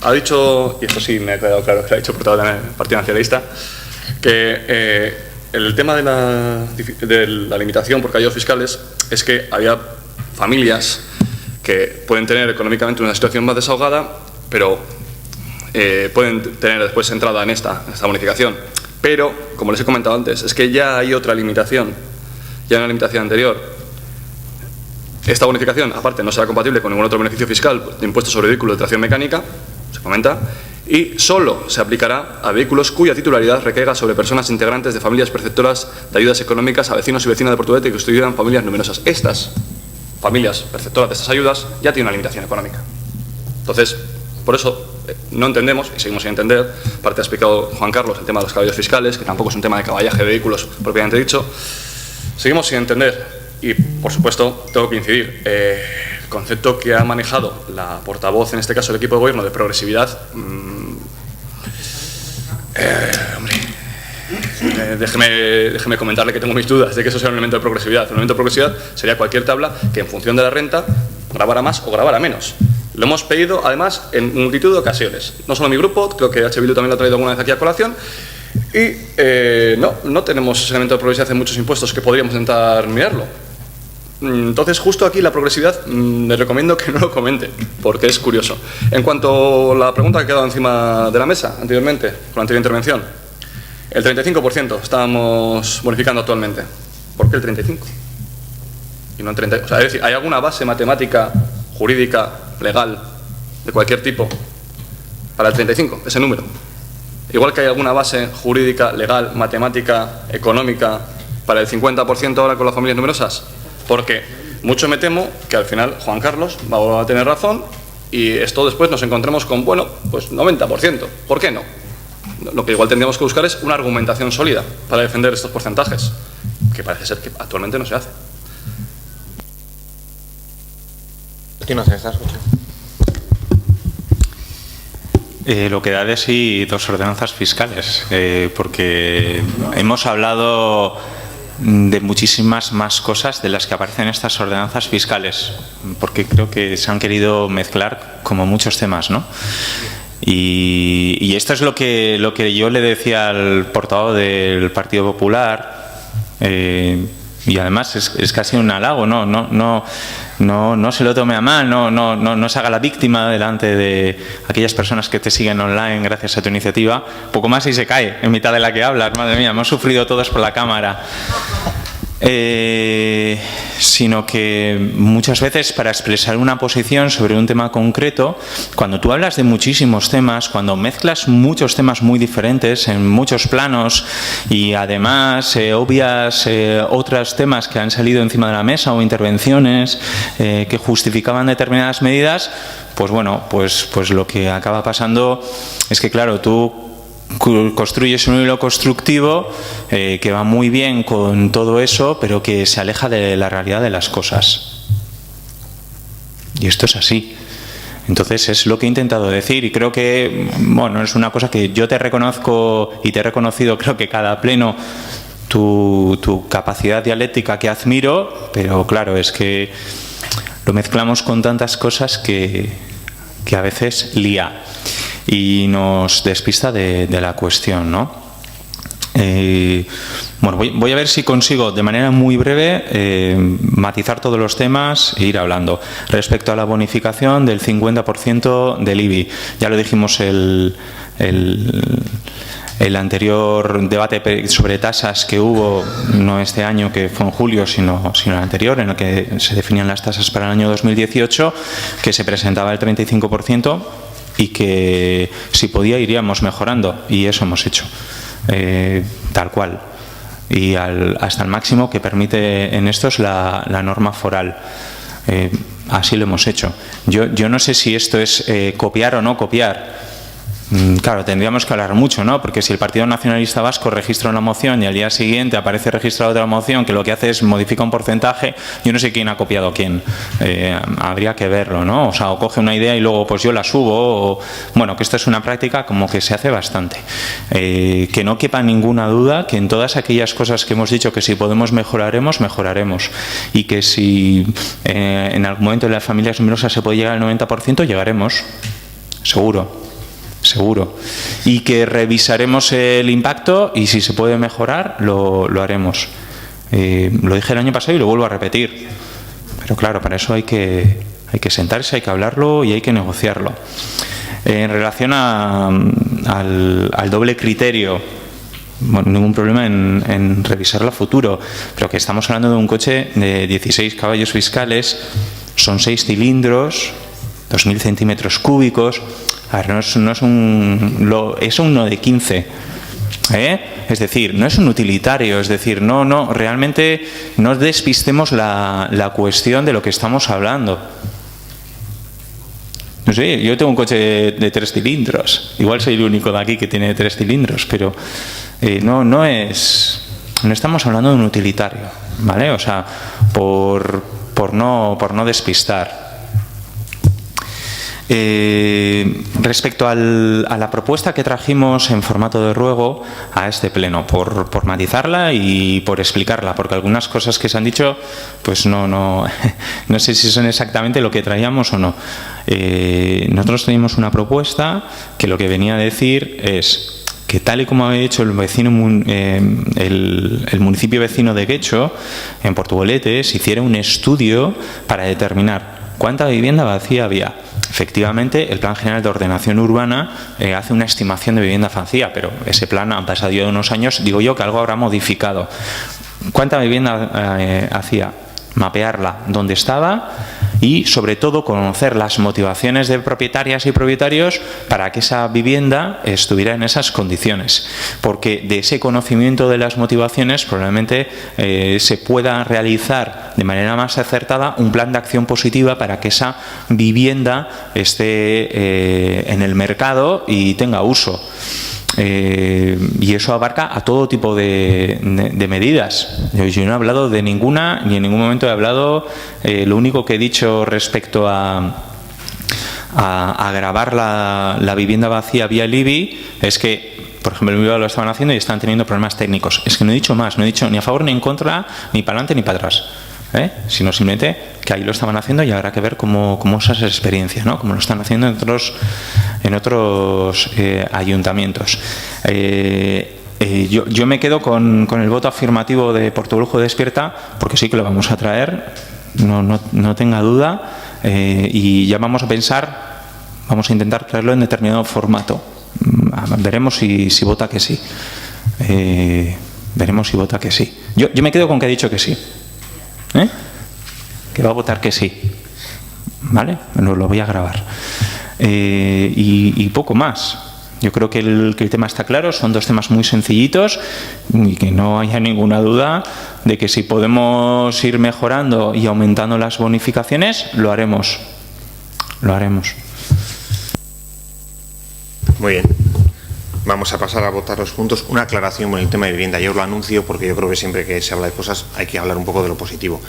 ha dicho, y esto sí me ha quedado claro que lo ha dicho el portavoz del Partido Nacionalista, que el tema de la limitación por caídos fiscales es que había familias que pueden tener económicamente una situación más desahogada, pero pueden tener después entrada en esta bonificación. Pero, como les he comentado antes, es que ya hay otra limitación, ya hay una limitación anterior. Esta bonificación, aparte, no será compatible con ningún otro beneficio fiscal de impuesto sobre vehículos de tracción mecánica, se comenta, y solo se aplicará a vehículos cuya titularidad recaiga sobre personas integrantes de familias perceptoras de ayudas económicas a vecinos y vecinas de Portugalete que constituyan familias numerosas. Estas familias perceptoras de estas ayudas ya tienen una limitación económica. Entonces, por eso no entendemos, y seguimos sin entender, aparte ha explicado Juan Carlos el tema de los caballos fiscales, que tampoco es un tema de caballaje de vehículos propiamente dicho, seguimos sin entender, y por supuesto tengo que incidir, el concepto que ha manejado la portavoz, en este caso el equipo de gobierno, de progresividad, déjeme comentarle que tengo mis dudas de que eso sea un elemento de progresividad. Un elemento de progresividad sería cualquier tabla que en función de la renta grabara más o grabara menos. Lo hemos pedido, además, en multitud de ocasiones. No solo mi grupo, creo que H. Bildu también lo ha traído alguna vez aquí a colación. Y no tenemos ese elemento de progresividad en muchos impuestos que podríamos intentar mirarlo. Entonces, justo aquí la progresividad, les recomiendo que no lo comenten, porque es curioso. En cuanto a la pregunta que ha quedado encima de la mesa anteriormente, con la anterior intervención, el 35% estábamos bonificando actualmente. ¿Por qué el 35%? Y no el 30%. O sea, es decir, ¿hay alguna base matemática, jurídica, legal, de cualquier tipo, para el 35%, ese número? Igual que hay alguna base jurídica, legal, matemática, económica, para el 50% ahora con las familias numerosas. Porque mucho me temo que al final Juan Carlos va a tener razón y esto después nos encontremos con, bueno, pues 90%. ¿Por qué no? Lo que igual tendríamos que buscar es una argumentación sólida para defender estos porcentajes, que parece ser que actualmente no se hace. Lo que da de sí dos ordenanzas fiscales, porque hemos hablado de muchísimas más cosas de las que aparecen en estas ordenanzas fiscales, porque creo que se han querido mezclar como muchos temas, ¿no? Y esto es lo que yo le decía al portavoz del Partido Popular, y además es casi un halago, no se lo tome a mal, no se haga la víctima delante de aquellas personas que te siguen online gracias a tu iniciativa. Poco más y se cae en mitad de la que hablas, madre mía, hemos sufrido todos por la cámara. Sino que muchas veces para expresar una posición sobre un tema concreto, cuando tú hablas de muchísimos temas, cuando mezclas muchos temas muy diferentes en muchos planos y además obvias otros temas que han salido encima de la mesa o intervenciones que justificaban determinadas medidas, pues bueno, pues lo que acaba pasando es que claro, tú construyes un hilo constructivo que va muy bien con todo eso, pero que se aleja de la realidad de las cosas. Y esto es así. Entonces es lo que he intentado decir y creo que, bueno, es una cosa que yo te reconozco y te he reconocido, creo que cada pleno, tu capacidad dialéctica que admiro, pero claro, es que lo mezclamos con tantas cosas que a veces lía y nos despista de la cuestión, ¿no? Bueno, voy a ver si consigo de manera muy breve matizar todos los temas e ir hablando. Respecto a la bonificación del 50% del IBI, ya lo dijimos el anterior debate sobre tasas que hubo, no este año que fue en julio, sino el anterior, en el que se definían las tasas para el año 2018, que se presentaba el 35%, y que si podía iríamos mejorando, y eso hemos hecho, tal cual, y hasta el máximo que permite en estos la norma foral. Así lo hemos hecho. Yo no sé si esto es copiar o no copiar. Claro, tendríamos que hablar mucho, ¿no? Porque si el Partido Nacionalista Vasco registra una moción y al día siguiente aparece registrada otra moción que lo que hace es modifica un porcentaje, yo no sé quién ha copiado a quién. Habría que verlo, ¿no? O sea, o coge una idea y luego pues yo la subo, o bueno, que esto es una práctica como que se hace bastante. Que no quepa ninguna duda que en todas aquellas cosas que hemos dicho que si podemos mejoraremos, y que si en algún momento en las familias numerosas se puede llegar al 90%, llegaremos, seguro, y que revisaremos el impacto y si se puede mejorar lo haremos. Lo dije el año pasado y lo vuelvo a repetir, pero claro, para eso hay que sentarse, hay que hablarlo y hay que negociarlo. En relación al doble criterio, bueno, ningún problema en revisarlo a futuro, pero que estamos hablando de un coche de 16 caballos fiscales, son 6 cilindros, 2.000 centímetros cúbicos. A ver, es uno de 15, es decir, no es un utilitario, es decir, no, realmente no despistemos la cuestión de lo que estamos hablando. No sé, yo tengo un coche de 3 cilindros, igual soy el único de aquí que tiene 3 cilindros, pero no estamos hablando de un utilitario, ¿vale? O sea, por no despistar. Respecto a la propuesta que trajimos en formato de ruego a este pleno, por matizarla y por explicarla, porque algunas cosas que se han dicho, pues no sé si son exactamente lo que traíamos o no. Nosotros teníamos una propuesta que lo que venía a decir es que tal y como había hecho el municipio vecino de Guecho, en Portugalete, se hiciera un estudio para determinar cuánta vivienda vacía había. Efectivamente, el Plan General de Ordenación Urbana hace una estimación de vivienda vacía, pero ese plan ha pasado ya unos años, digo yo que algo habrá modificado. ¿Cuánta vivienda hacía? Mapearla dónde estaba y, sobre todo, conocer las motivaciones de propietarias y propietarios para que esa vivienda estuviera en esas condiciones. Porque de ese conocimiento de las motivaciones probablemente se pueda realizar de manera más acertada un plan de acción positiva para que esa vivienda esté en el mercado y tenga uso. Y eso abarca a todo tipo de medidas. Yo no he hablado de ninguna, ni en ningún momento he hablado, lo único que he dicho respecto a agravar la vivienda vacía vía el IBI es que, por ejemplo, en Bilbao lo estaban haciendo y están teniendo problemas técnicos. Es que no he dicho más, no he dicho ni a favor ni en contra, ni para adelante ni para atrás. sino simplemente que ahí lo estaban haciendo y habrá que ver cómo es esa experiencia, ¿no? Cómo lo están haciendo en otros ayuntamientos. Yo me quedo con el voto afirmativo de Portobrujo Despierta, porque sí que lo vamos a traer, no tenga duda, y ya vamos a intentar traerlo en determinado formato. Veremos si vota que sí. Veremos si vota que sí. Yo me quedo con que ha dicho que sí. Que va a votar que sí. ¿Vale? Lo voy a grabar. Y poco más. Yo creo que el tema está claro, son dos temas muy sencillitos y que no haya ninguna duda de que si podemos ir mejorando y aumentando las bonificaciones, lo haremos. Lo haremos. Muy bien. Vamos a pasar a votar los puntos. Una aclaración con el tema de vivienda. Yo lo anuncio porque yo creo que siempre que se habla de cosas hay que hablar un poco de lo positivo.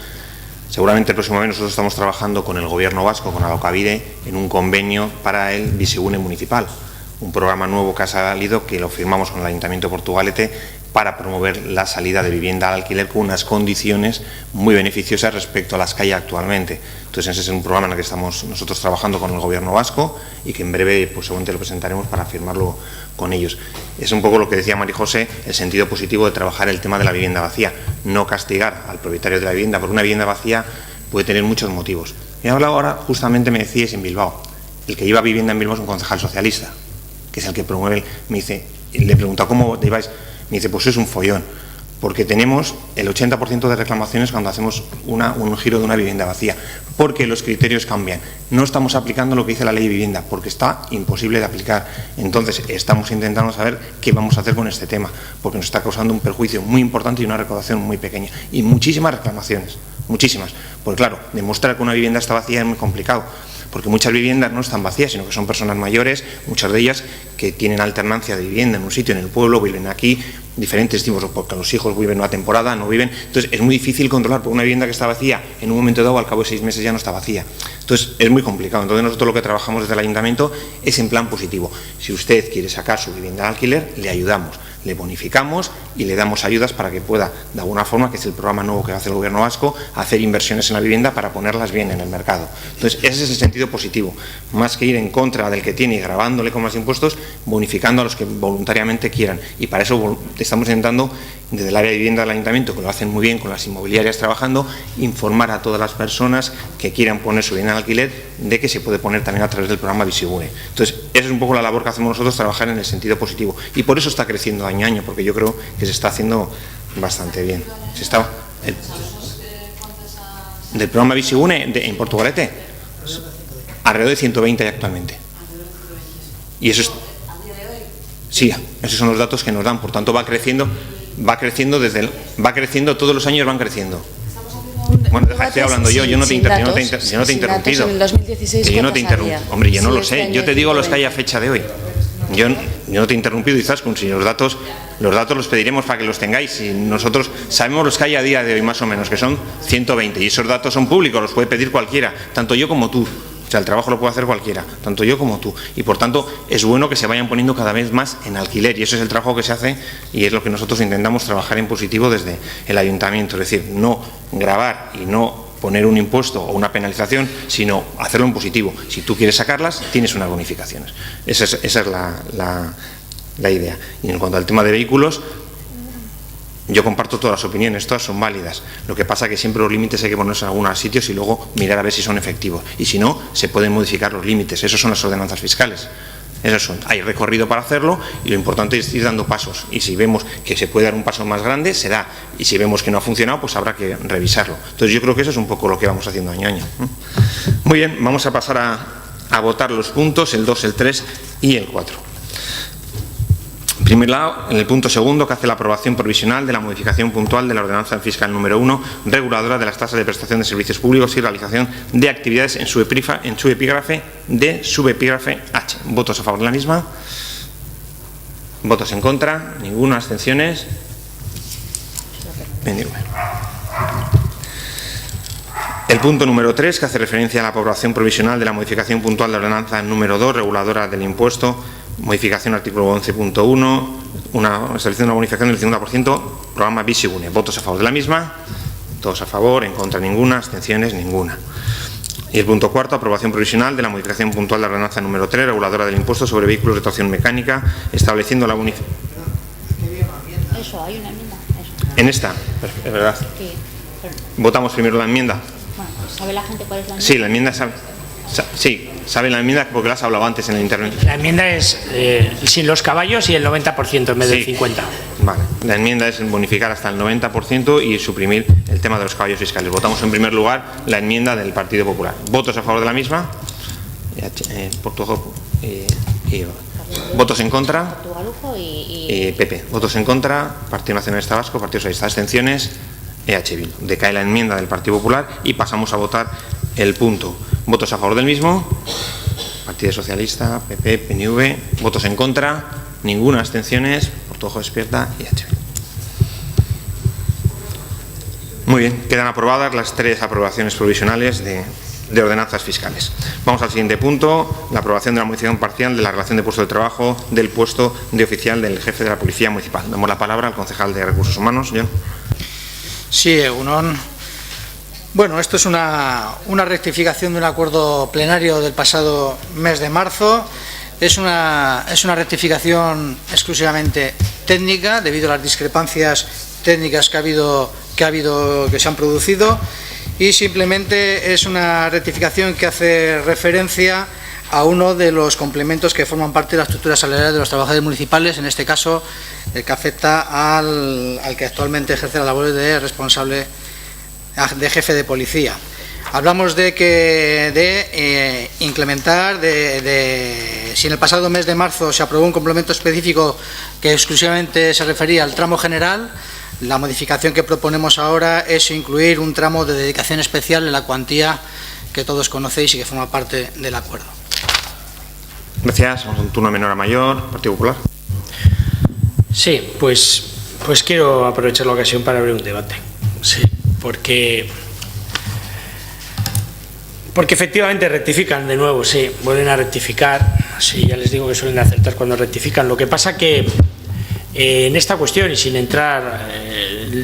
Seguramente el próximo mes nosotros estamos trabajando con el Gobierno vasco, con Alokabide, en un convenio para el Bizigune municipal. Un programa nuevo que ha salido, que lo firmamos con el Ayuntamiento de Portugalete para promover la salida de vivienda al alquiler con unas condiciones muy beneficiosas respecto a las que hay actualmente. Entonces ese es un programa en el que estamos nosotros trabajando con el Gobierno vasco y que en breve pues seguramente lo presentaremos para firmarlo con ellos. Es un poco lo que decía María José, el sentido positivo de trabajar el tema de la vivienda vacía, no castigar al propietario de la vivienda, porque una vivienda vacía puede tener muchos motivos. He hablado ahora, justamente me decíais en Bilbao, el que lleva vivienda en Bilbao es un concejal socialista, que es el que promueve, me dice, le he preguntado ¿cómo lleváis? Me dice, pues es un follón, porque tenemos el 80% de reclamaciones cuando hacemos un giro de una vivienda vacía, porque los criterios cambian. No estamos aplicando lo que dice la ley de vivienda, porque está imposible de aplicar. Entonces, estamos intentando saber qué vamos a hacer con este tema, porque nos está causando un perjuicio muy importante y una recaudación muy pequeña. Y muchísimas reclamaciones, muchísimas. Porque claro, demostrar que una vivienda está vacía es muy complicado, porque muchas viviendas no están vacías, sino que son personas mayores, muchas de ellas que tienen alternancia de vivienda en un sitio, en el pueblo, viven aquí, diferentes tipos, porque los hijos viven una temporada, no viven. Entonces es muy difícil controlar, porque una vivienda que está vacía, en un momento dado, al cabo de 6 meses ya no está vacía. Entonces es muy complicado. Entonces nosotros lo que trabajamos desde el Ayuntamiento es en plan positivo. Si usted quiere sacar su vivienda al alquiler, le ayudamos, le bonificamos y le damos ayudas para que pueda, de alguna forma, que es el programa nuevo que hace el Gobierno vasco, hacer inversiones en la vivienda para ponerlas bien en el mercado. Entonces ese es el sentido positivo, más que ir en contra del que tiene y gravándole con más impuestos, bonificando a los que voluntariamente quieran. Y para eso estamos intentando, desde el área de vivienda del Ayuntamiento, que lo hacen muy bien con las inmobiliarias trabajando, informar a todas las personas que quieran poner su vivienda en alquiler de que se puede poner también a través del programa Bizigune. Entonces, esa es un poco la labor que hacemos nosotros, trabajar en el sentido positivo. Y por eso está creciendo año a año, porque yo creo que se está haciendo bastante bien. Del programa Bizigune en Portugalete, alrededor de 120 actualmente. Y eso es... Sí, esos son los datos que nos dan. Por tanto, va creciendo todos los años van creciendo. Bueno, estoy hablando yo no te he interrumpido. Yo no te interrumpo. Hombre, yo no lo sé. Yo te digo los que hay a fecha de hoy. Yo no te he interrumpido, Izaskun, si los datos los pediremos para que los tengáis. Y nosotros sabemos los que hay a día de hoy, más o menos, que son 120. Y esos datos son públicos, los puede pedir cualquiera, tanto yo como tú. O sea, el trabajo lo puede hacer cualquiera, tanto yo como tú. Y por tanto, es bueno que se vayan poniendo cada vez más en alquiler. Y eso es el trabajo que se hace y es lo que nosotros intentamos trabajar en positivo desde el Ayuntamiento. Es decir, no gravar y no poner un impuesto o una penalización, sino hacerlo en positivo. Si tú quieres sacarlas, tienes unas bonificaciones. Esa es la idea. Y en cuanto al tema de vehículos, yo comparto todas las opiniones, todas son válidas. Lo que pasa es que siempre los límites hay que ponerse en algunos sitios y luego mirar a ver si son efectivos. Y si no, se pueden modificar los límites. Esos son las ordenanzas fiscales. Hay recorrido para hacerlo y lo importante es ir dando pasos. Y si vemos que se puede dar un paso más grande, se da. Y si vemos que no ha funcionado, pues habrá que revisarlo. Entonces yo creo que eso es un poco lo que vamos haciendo año a año. Muy bien, vamos a pasar a votar los puntos, el 2, el 3 y el 4. En primer lado, en el punto segundo, que hace la aprobación provisional de la modificación puntual de la ordenanza fiscal número 1, reguladora de las tasas de prestación de servicios públicos y realización de actividades en su epígrafe D, subepígrafe H. ¿Votos a favor de la misma? ¿Votos en contra? ¿Ninguno? ¿Abstenciones? Ninguno. El punto número 3, que hace referencia a la aprobación provisional de la modificación puntual de la ordenanza número 2, reguladora del impuesto, modificación artículo 11.1, estableciendo una bonificación del 50%, programa Bizigune. ¿Votos a favor de la misma? Todos a favor, en contra ninguna, abstenciones ninguna. Y el punto cuarto, aprobación provisional de la modificación puntual de la ordenanza número 3, reguladora del impuesto sobre vehículos de tracción mecánica, estableciendo la bonificación. Eso, hay una enmienda. Eso. En esta, es verdad. Sí. Votamos primero la enmienda. Bueno, ¿sabe la gente cuál es la enmienda? Sí, la enmienda sabe la enmienda porque la has hablado antes en la intervención. La enmienda es sin los caballos y el 90% en vez del 50%. Vale, la enmienda es bonificar hasta el 90% y suprimir el tema de los caballos fiscales. Votamos en primer lugar la enmienda del Partido Popular. ¿Votos a favor de la misma? ¿Votos en contra? Portugalujo y PP. ¿Votos en contra? Partido Nacionalista Vasco, Partido Socialista. Abstenciones. EH Bildu. Decae la enmienda del Partido Popular y pasamos a votar el punto. ¿Votos a favor del mismo? Partido Socialista, PP, PNV. ¿Votos en contra? Ninguna. Abstenciones. Portuojo Despierta y EH Bildu. Muy bien, quedan aprobadas las 3 aprobaciones provisionales de ordenanzas fiscales. Vamos al siguiente punto, la aprobación de la modificación parcial de la relación de puesto de trabajo del puesto de oficial del jefe de la Policía Municipal. Damos la palabra al concejal de Recursos Humanos, John. Sí, Egunon. Bueno, esto es una rectificación de un acuerdo plenario del pasado mes de marzo. Es una rectificación exclusivamente técnica, debido a las discrepancias técnicas que se han producido, y simplemente es una rectificación que hace referencia a uno de los complementos que forman parte de la estructura salarial de los trabajadores municipales, en este caso el que afecta al que actualmente ejerce la labor de responsable de jefe de policía. Hablamos de incrementar, si en el pasado mes de marzo se aprobó un complemento específico que exclusivamente se refería al tramo general, la modificación que proponemos ahora es incluir un tramo de dedicación especial en la cuantía que todos conocéis y que forma parte del acuerdo. Gracias. Vamos a un turno menor a mayor. Partido Popular. Sí, pues quiero aprovechar la ocasión para abrir un debate. Sí, porque efectivamente rectifican de nuevo, sí, vuelven a rectificar. Sí, ya les digo que suelen acertar cuando rectifican. Lo que pasa que en esta cuestión, y sin entrar,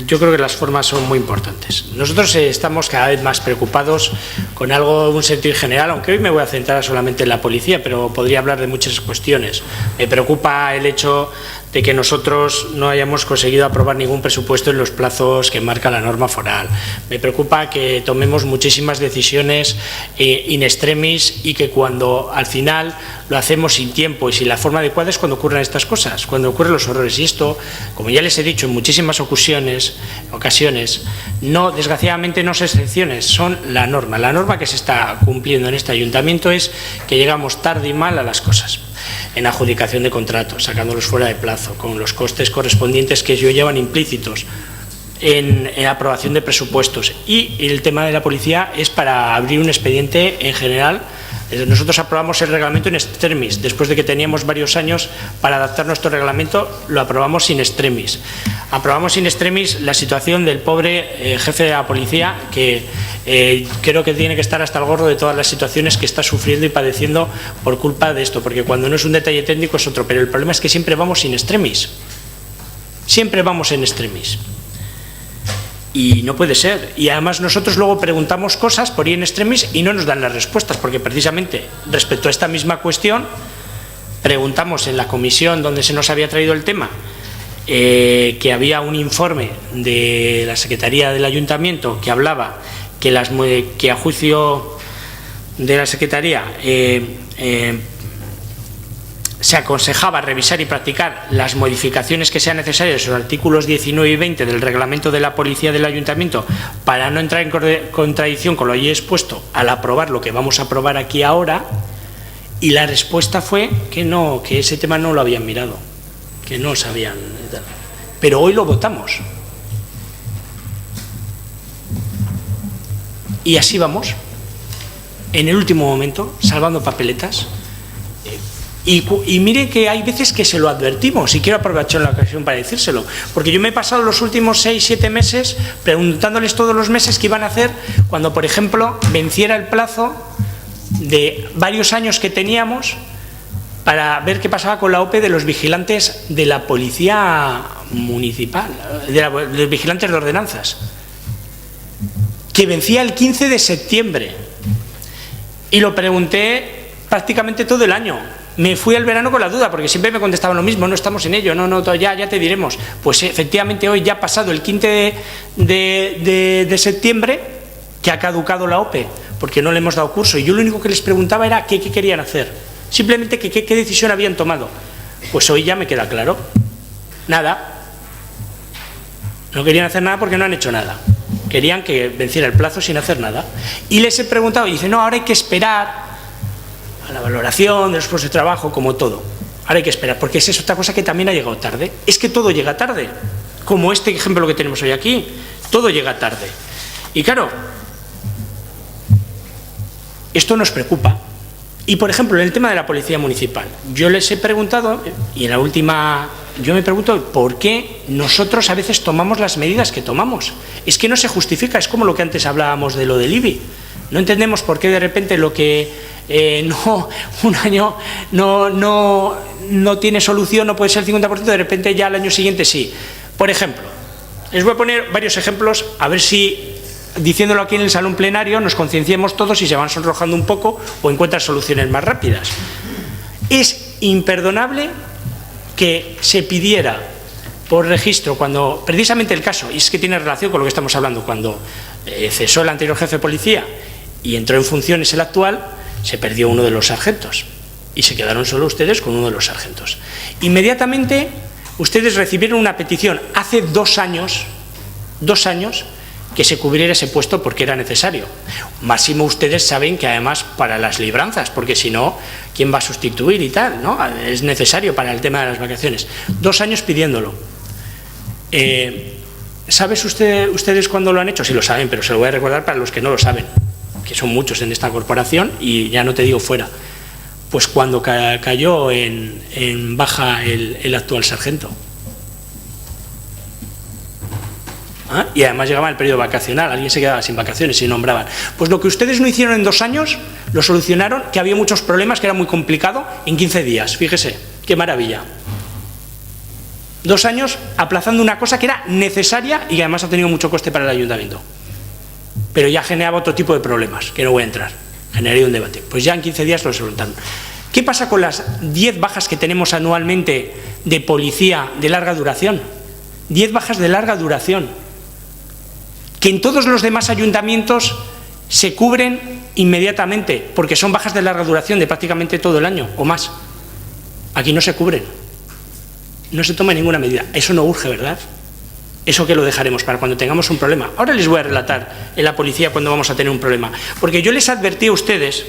yo creo que las formas son muy importantes. Nosotros estamos cada vez más preocupados con algo, un sentir general, aunque hoy me voy a centrar solamente en la policía, pero podría hablar de muchas cuestiones. Me preocupa el hecho de que nosotros no hayamos conseguido aprobar ningún presupuesto en los plazos que marca la norma foral. Me preocupa que tomemos muchísimas decisiones in extremis y que cuando al final lo hacemos sin tiempo y sin la forma adecuada es cuando ocurren estas cosas, cuando ocurren los errores. Y esto, como ya les he dicho en muchísimas ocasiones, no, desgraciadamente no son excepciones, son la norma. La norma que se está cumpliendo en este ayuntamiento es que llegamos tarde y mal a las cosas. En adjudicación de contratos, sacándolos fuera de plazo, con los costes correspondientes que ello llevan implícitos, en aprobación de presupuestos. Y el tema de la policía es para abrir un expediente en general. Nosotros aprobamos el reglamento in extremis, después de que teníamos varios años para adaptar nuestro reglamento, lo aprobamos in extremis. Aprobamos in extremis la situación del pobre jefe de la policía, que creo que tiene que estar hasta el gorro de todas las situaciones que está sufriendo y padeciendo por culpa de esto, porque cuando no es un detalle técnico es otro, pero el problema es que siempre vamos in extremis. Siempre vamos en extremis. Y no puede ser. Y además nosotros luego preguntamos cosas por in extremis y no nos dan las respuestas, porque precisamente respecto a esta misma cuestión preguntamos en la comisión donde se nos había traído el tema, que había un informe de la Secretaría del Ayuntamiento que hablaba que a juicio de la Secretaría se aconsejaba revisar y practicar las modificaciones que sean necesarias en los artículos 19 y 20 del reglamento de la policía del ayuntamiento para no entrar en contradicción con lo allí expuesto al aprobar lo que vamos a aprobar aquí ahora, y la respuesta fue que no, que ese tema no lo habían mirado, que no sabían. Pero hoy lo votamos. Y así vamos, en el último momento, salvando papeletas. Y mire que hay veces que se lo advertimos, y quiero aprovechar la ocasión para decírselo, porque yo me he pasado los últimos 6-7 meses preguntándoles todos los meses qué iban a hacer cuando, por ejemplo, venciera el plazo de varios años que teníamos para ver qué pasaba con la OPE de los vigilantes de la policía municipal, de los vigilantes de ordenanzas. que vencía el 15 de septiembre. Y lo pregunté prácticamente todo el año. Me fui al verano con la duda, porque siempre me contestaban lo mismo, no estamos en ello, no, ya te diremos. Pues efectivamente hoy ya ha pasado el 15 de septiembre, que ha caducado la OPE, porque no le hemos dado curso. Y yo lo único que les preguntaba era qué querían hacer. Simplemente qué decisión habían tomado. Pues hoy ya me queda claro. Nada. No querían hacer nada porque no han hecho nada. Querían que venciera el plazo sin hacer nada. Y les he preguntado, y dicen, no, ahora hay que esperar a la valoración de los puestos de trabajo, como todo. Ahora hay que esperar, porque esa es otra cosa que también ha llegado tarde. Es que todo llega tarde, como este ejemplo que tenemos hoy aquí. Todo llega tarde. Y claro, esto nos preocupa. Y, por ejemplo, en el tema de la policía municipal, yo les he preguntado, y en la última, yo me pregunto, ¿por qué nosotros a veces tomamos las medidas que tomamos? Es que no se justifica, es como lo que antes hablábamos de lo del IBI. No entendemos por qué de repente lo que un año no tiene solución, no puede ser el 50%, de repente ya al año siguiente sí. Por ejemplo, les voy a poner varios ejemplos, a ver si, diciéndolo aquí en el salón plenario, nos concienciemos todos y se van sonrojando un poco o encuentran soluciones más rápidas. Es imperdonable que se pidiera por registro, cuando precisamente el caso, y es que tiene relación con lo que estamos hablando, cuando cesó el anterior jefe de policía y entró en funciones el actual, se perdió uno de los sargentos y se quedaron solo ustedes con uno de los sargentos. Inmediatamente ustedes recibieron una petición hace 2 años, que se cubriera ese puesto porque era necesario. Máximo ustedes saben que además para las libranzas, porque si no, ¿quién va a sustituir y tal? ¿No? Es necesario para el tema de las vacaciones. 2 años pidiéndolo. ¿Sabes ustedes cuándo lo han hecho? Sí lo saben, pero se lo voy a recordar para los que no lo saben, que son muchos en esta corporación y ya no te digo fuera. Pues cuando cayó en baja el actual sargento. Y además llegaba el periodo vacacional, alguien se quedaba sin vacaciones y nombraban. Pues lo que ustedes no hicieron en 2 años, lo solucionaron, que había muchos problemas, que era muy complicado, en 15 días. Fíjese, qué maravilla. 2 años aplazando una cosa que era necesaria y que además ha tenido mucho coste para el ayuntamiento. Pero ya generaba otro tipo de problemas, que no voy a entrar. Generaría un debate. Pues ya en 15 días lo solucionaron. ¿Qué pasa con las 10 bajas que tenemos anualmente de policía de larga duración? 10 bajas de larga duración, que en todos los demás ayuntamientos se cubren inmediatamente, porque son bajas de larga duración de prácticamente todo el año o más. Aquí no se cubren, no se toma ninguna medida. Eso no urge, ¿verdad? Eso que lo dejaremos para cuando tengamos un problema. Ahora les voy a relatar en la policía cuando vamos a tener un problema, porque yo les advertí a ustedes,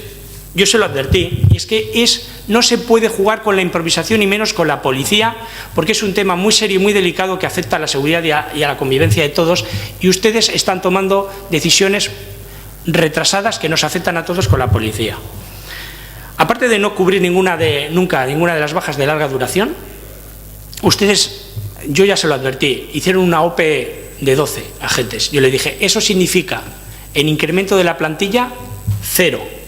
yo se lo advertí, y es que no se puede jugar con la improvisación y menos con la policía, porque es un tema muy serio y muy delicado que afecta a la seguridad y a la convivencia de todos, y ustedes están tomando decisiones retrasadas que nos afectan a todos con la policía. Aparte de no cubrir nunca ninguna de las bajas de larga duración, ustedes, yo ya se lo advertí, hicieron una OPE de 12 agentes. Yo le dije, eso significa en incremento de la plantilla 0.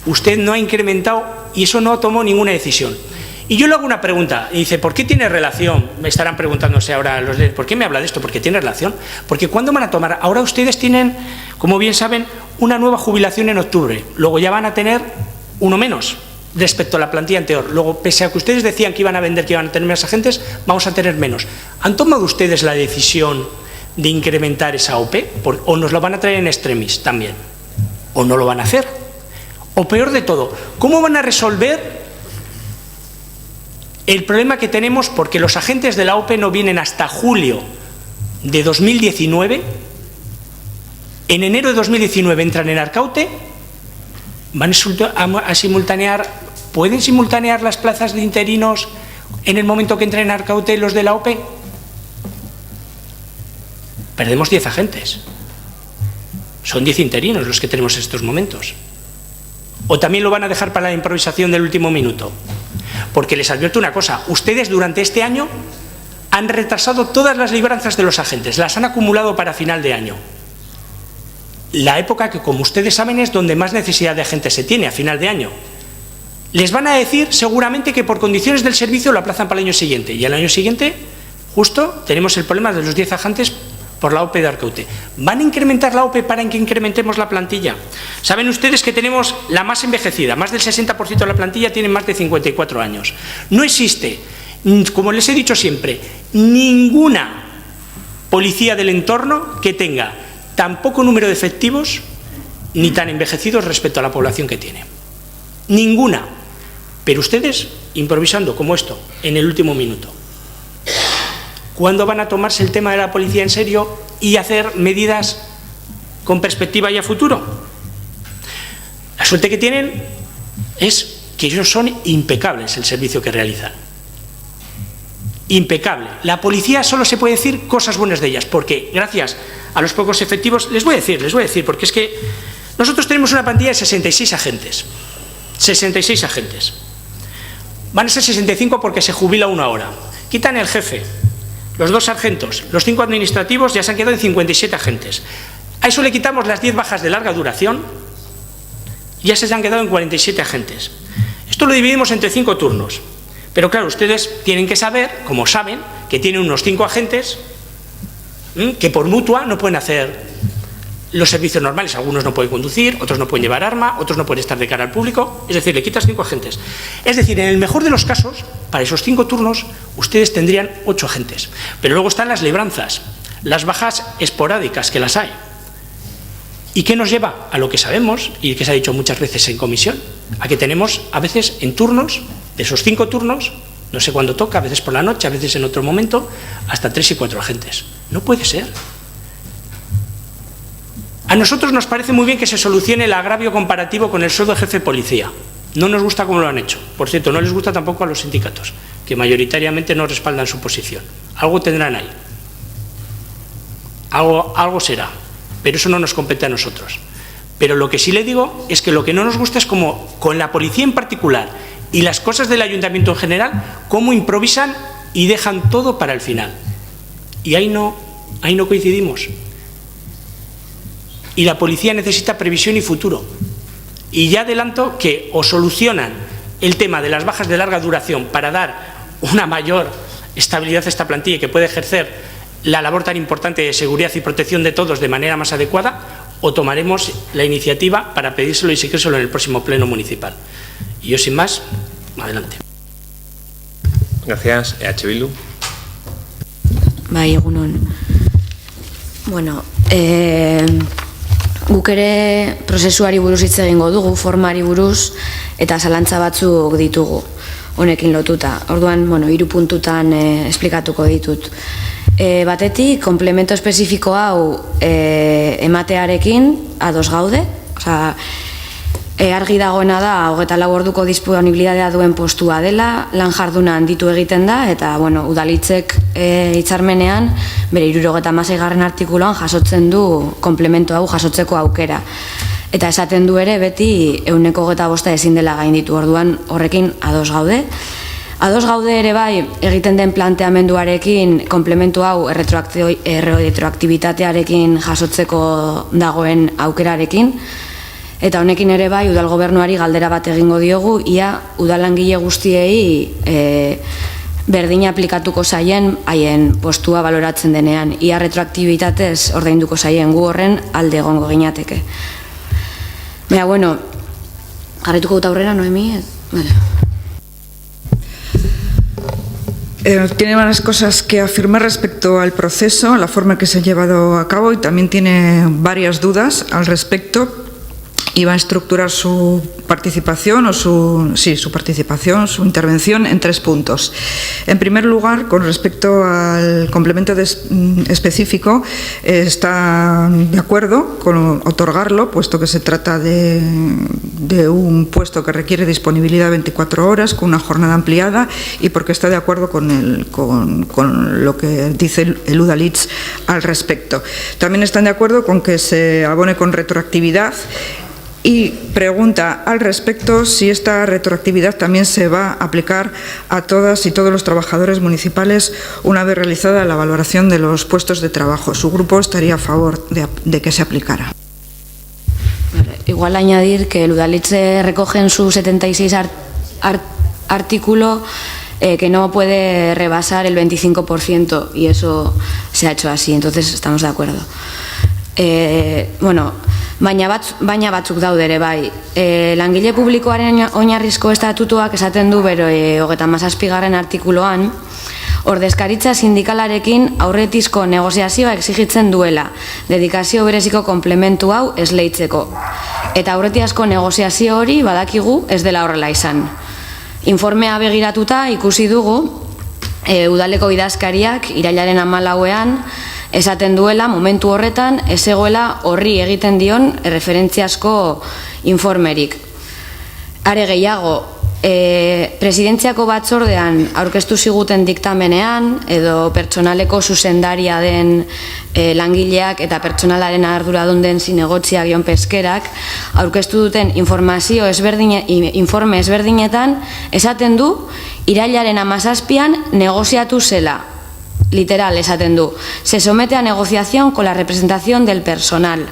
Usted no ha incrementado y eso no tomó ninguna decisión. Y yo le hago una pregunta, y dice, ¿por qué tiene relación? Me estarán preguntándose ahora los de, ¿por qué me habla de esto? Porque tiene relación. Porque ¿cuándo van a tomar? Ahora ustedes tienen, como bien saben, una nueva jubilación en octubre. Luego ya van a tener uno menos respecto a la plantilla anterior. Luego, pese a que ustedes decían que iban a vender, que iban a tener más agentes, vamos a tener menos. ¿Han tomado ustedes la decisión de incrementar esa OPE? ¿O nos lo van a traer en extremis también? ¿O no lo van a hacer? O peor de todo, ¿cómo van a resolver el problema que tenemos porque los agentes de la OPE no vienen hasta julio de 2019? En enero de 2019 entran en Arcaute, van a simultanear, ¿pueden simultanear las plazas de interinos en el momento que entren en Arcaute los de la OPE? Perdemos 10 agentes. Son 10 interinos los que tenemos en estos momentos. ¿O también lo van a dejar para la improvisación del último minuto? Porque les advierto una cosa, ustedes durante este año han retrasado todas las libranzas de los agentes, las han acumulado para final de año. La época que, como ustedes saben, es donde más necesidad de agentes se tiene, a final de año. Les van a decir seguramente que por condiciones del servicio lo aplazan para el año siguiente. Y al año siguiente, justo, tenemos el problema de los 10 agentes por la OPE de Arkaute. ¿Van a incrementar la OPE para que incrementemos la plantilla? Saben ustedes que tenemos la más envejecida, más del 60% de la plantilla tiene más de 54 años. No existe, como les he dicho siempre, ninguna policía del entorno que tenga tan poco número de efectivos ni tan envejecidos respecto a la población que tiene. Ninguna. Pero ustedes, improvisando como esto, en el último minuto. ¿Cuándo van a tomarse el tema de la policía en serio y hacer medidas con perspectiva y a futuro? La suerte que tienen es que ellos son impecables el servicio que realizan. Impecable. La policía solo se puede decir cosas buenas de ellas, porque gracias a los pocos efectivos, les voy a decir, porque es que nosotros tenemos una plantilla de 66 agentes. 66 agentes. Van a ser 65 porque se jubila uno ahora. Quitan el jefe, los 2 sargentos, los 5 administrativos, ya se han quedado en 57 agentes. A eso le quitamos las 10 bajas de larga duración, ya se han quedado en 47 agentes. Esto lo dividimos entre 5 turnos. Pero claro, ustedes tienen que saber, como saben, que tienen unos 5 agentes que por mutua no pueden hacer los servicios normales. Algunos no pueden conducir, otros no pueden llevar arma, otros no pueden estar de cara al público. Es decir, le quitas 5 agentes. Es decir, en el mejor de los casos, para esos 5 turnos, ustedes tendrían 8 agentes. Pero luego están las libranzas, las bajas esporádicas, que las hay. ¿Y qué nos lleva? A lo que sabemos, y que se ha dicho muchas veces en comisión, a que tenemos a veces en turnos, de esos 5 turnos, no sé cuándo toca, a veces por la noche, a veces en otro momento, hasta 3 y 4 agentes. No puede ser. A nosotros nos parece muy bien que se solucione el agravio comparativo con el sueldo de jefe de policía. No nos gusta cómo lo han hecho. Por cierto, no les gusta tampoco a los sindicatos, que mayoritariamente no respaldan su posición. Algo tendrán ahí. Algo será. Pero eso no nos compete a nosotros. Pero lo que sí le digo es que lo que no nos gusta es como, con la policía en particular y las cosas del ayuntamiento en general, cómo improvisan y dejan todo para el final. Y ahí no coincidimos. Y la policía necesita previsión y futuro. Y ya adelanto que o solucionan el tema de las bajas de larga duración para dar una mayor estabilidad a esta plantilla y que pueda ejercer la labor tan importante de seguridad y protección de todos de manera más adecuada, o tomaremos la iniciativa para pedírselo y exigírselo en el próximo pleno municipal. Y yo, sin más, adelante. Gracias. EH Bildu. Bai, egunon. Bueno, guk ere prozesuari buruz hitz egingo dugu, formari buruz, eta zalantza batzuk ditugu honekin lotuta. Orduan, 3 puntutan esplikatuko ditut. Batetik, komplemento espezifiko hau ematearekin ados gaude, argi dagoena da 24 orduko disponibilitatea duen postua dela, lan jarduna handitu egiten da, eta udalitzek hitzarmenean bere 76. artikuluan jasotzen du komplemento hau jasotzeko aukera. Eta esaten du ere beti 125 ezin dela gainditu, orduan horrekin ados gaude. Ados gaude ere bai egiten den planteamenduarekin komplementu hau erretroaktibitatearekin jasotzeko dagoen aukerarekin. Eta honekin ere bai udal gobernuari galdera bat egingo diogu, ia udalangile guztiei berdina aplikatuko zaien haien postua baloratzen denean, ia retroaktibitatez ordainduko zaien, gu horren alde egongo ginateke. Baina, jarrituko dut aurrera, Noemi? Tiene varias cosas que afirmar respecto al proceso, a la forma en que se ha llevado a cabo, y también tiene varias dudas al respecto. Y va a estructurar su participación su intervención en 3 puntos. En primer lugar, con respecto al complemento específico, está de acuerdo con otorgarlo, puesto que se trata de un puesto que requiere disponibilidad 24 horas, con una jornada ampliada, y porque está de acuerdo con lo que dice el Udalhitz al respecto. También están de acuerdo con que se abone con retroactividad. Y pregunta al respecto si esta retroactividad también se va a aplicar a todas y todos los trabajadores municipales una vez realizada la valoración de los puestos de trabajo. Su grupo estaría a favor de que se aplicara. Igual añadir que el Udalhitz recoge en su 76 artículo que no puede rebasar el 25%, y eso se ha hecho así, entonces estamos de acuerdo. Bueno, baina batzuk daude ere bai. Langile publikoaren oinarrizko estatutuak esaten du bero 37. artikuluan, ordezkaritza sindikalarekin aurretizko negoziazioa exigitzen duela, dedikazio bereziko komplementu hau esleitzeko. Eta aurretiazko negoziazio hori badakigu ez dela horrela izan. Informea begiratuta ikusi dugu, udaleko idazkariak irailaren 14ean esaten duela momentu horretan ez egoela horri egiten dion referentziazko informerik. Are gehiago, presidentziako batzordean aurkeztu ziguten diktamenean edo pertsonaleko zuzendaria den langileak eta pertsonalaren arduradun den zinegotziak Jon Peskerak aurkeztu duten informe ezberdinetan esaten du irailaren 17ean negoziatu zela. Literal esaten du. Se somete a negociación con la representación del personal.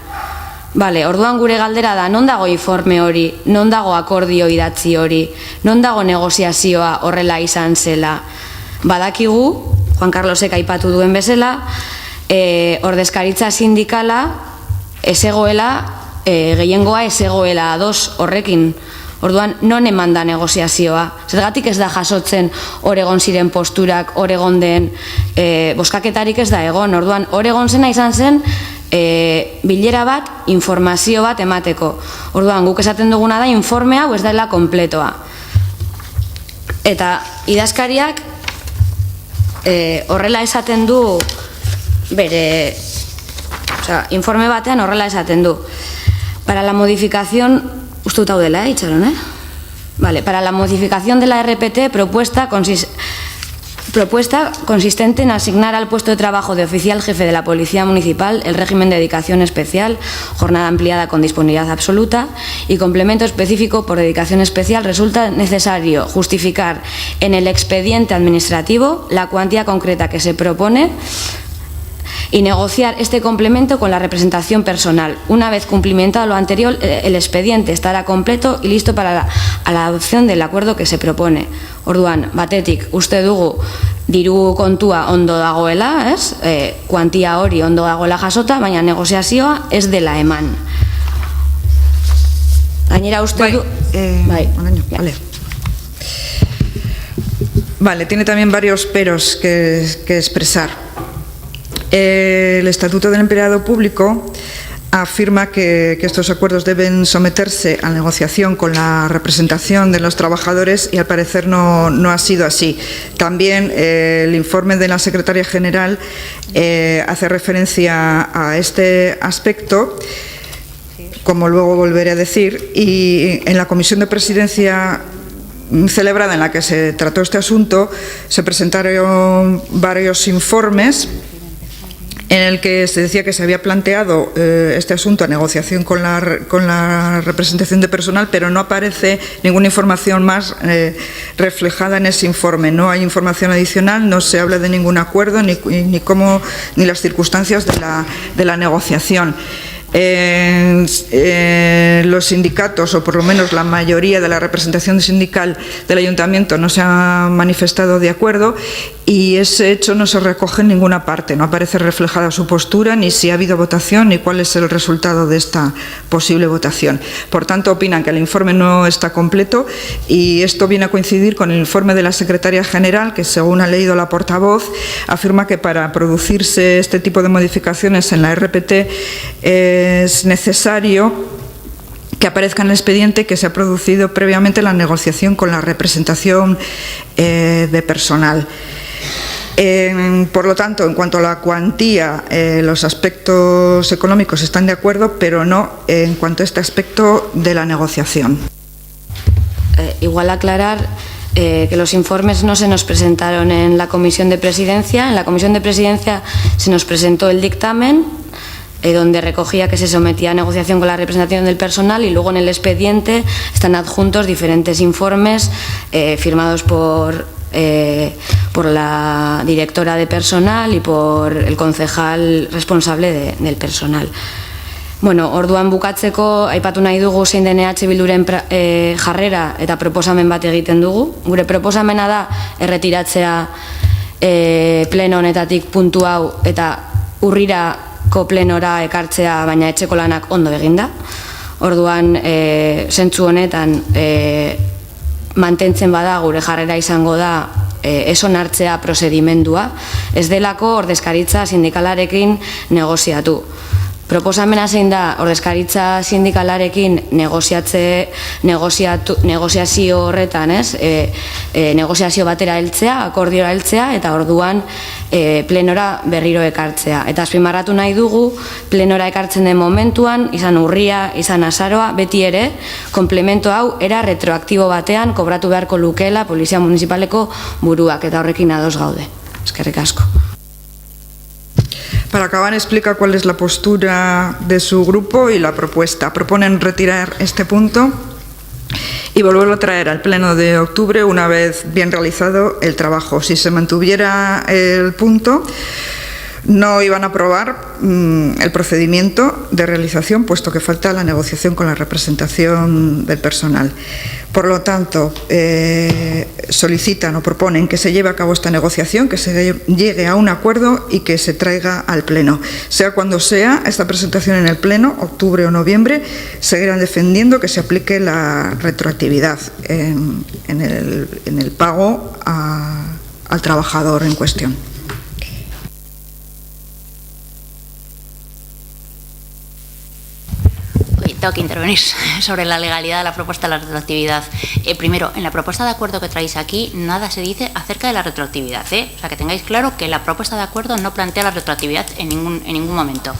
Vale, orduan gure galdera da, non dago informe hori, non dago akordio idatzi hori, non dago negoziazioa horrela izan zela. Badakigu, Juan Carlosek aipatu duen bezala, ordezkaritza sindikala ez egoela, gehiengoa ez egoela ados horrekin. Orduan, non eman da negoziazioa? Zergatik ez da jasotzen hor egon ziren posturak, hor egon den boskaketarik ez da egon. Orduan, hor egon zena izan zen bilera bat, informazio bat emateko. Orduan, guk esaten duguna da, informe hau ez dela konpletoa. Eta idazkariak horrela esaten du bere, informe batean horrela esaten du. Para la modificación... Uste daudela, itxaron, Vale, para la modificación de la RPT propuesta consistente en asignar al puesto de trabajo de oficial jefe de la Policía Municipal el régimen de dedicación especial, jornada ampliada con disponibilidad absoluta y complemento específico por dedicación especial, resulta necesario justificar en el expediente administrativo la cuantía concreta que se propone y negociar este complemento con la representación personal. Una vez cumplimentado lo anterior, el expediente estará completo y listo para la adopción del acuerdo que se propone. Orduan, batetik, uste dugu diru kontua ondo dagoela, ez? Kuantia hori ondo dagoela jasota, baina negoziazioa ez dela eman. Gainera uste du... Vale, tiene también varios peros que expresar. El Estatuto del Empleado Público afirma que estos acuerdos deben someterse a negociación con la representación de los trabajadores y al parecer no ha sido así. También el informe de la Secretaria General hace referencia a este aspecto, como luego volveré a decir, y en la Comisión de Presidencia celebrada en la que se trató este asunto se presentaron varios informes en el que se decía que se había planteado este asunto a negociación con la representación de personal, pero no aparece ninguna información más reflejada en ese informe. No hay información adicional, no se habla de ningún acuerdo ni las circunstancias de la negociación. Los sindicatos, o por lo menos la mayoría de la representación sindical del ayuntamiento, no se ha manifestado de acuerdo, y ese hecho no se recoge en ninguna parte, no aparece reflejada su postura, ni si ha habido votación, ni cuál es el resultado de esta posible votación. Por tanto, opinan que el informe no está completo, y esto viene a coincidir con el informe de la Secretaria General, que según ha leído la portavoz, afirma que para producirse este tipo de modificaciones en la RPT es necesario que aparezca en el expediente que se ha producido previamente la negociación con la representación de personal. Por lo tanto, en cuanto a la cuantía, los aspectos económicos están de acuerdo, pero no en cuanto a este aspecto de la negociación. Igual aclarar que los informes no se nos presentaron en la Comisión de Presidencia. En la Comisión de Presidencia se nos presentó el dictamen donde recogía que se sometía a negociación con la representación del personal, y luego en el expediente están adjuntos diferentes informes firmados por la directora de personal y por el concejal responsable del personal. Bueno, orduan bukatzeko aipatu nahi dugu zein den EH Bilduren jarrera eta proposamen bat egiten dugu. Gure proposamena da erretiratzea pleno honetatik puntu hau eta urrirako plenora ekartzea, baina etxeko lanak ondo eginda. Orduan, zentzu honetan mantentzen bada gure jarrera izango da ez onartzea prozedimendua, ez delako ordezkaritza sindikalarekin negoziatu. Proposamena zein da ordezkaritza sindikalarekin negoziazio horretan, negoziazio batera heltzea, akordiora heltzea, eta orduan plenora berriro ekartzea. Eta azpimarratu nahi dugu, plenora ekartzen den momentuan, izan urria, izan azaroa, beti ere, komplemento hau era retroaktibo batean kobratu beharko lukeela Polizia Municipaleko buruak, eta horrekin ados gaude. Eskerrik asko. Para acabar, explica cuál es la postura de su grupo y la propuesta. Proponen retirar este punto y volverlo a traer al pleno de octubre una vez bien realizado el trabajo. Si se mantuviera el punto, no iban a aprobar el procedimiento de realización, puesto que falta la negociación con la representación del personal. Por lo tanto, solicitan o proponen que se lleve a cabo esta negociación, que se llegue a un acuerdo y que se traiga al Pleno. Sea cuando sea esta presentación en el Pleno, octubre o noviembre, seguirán defendiendo que se aplique la retroactividad en el pago al trabajador en cuestión. Tengo que intervenir sobre la legalidad de la propuesta de la retroactividad. Primero, en la propuesta de acuerdo que traéis aquí, nada se dice acerca de la retroactividad, O sea, que tengáis claro que la propuesta de acuerdo no plantea la retroactividad en ningún momento.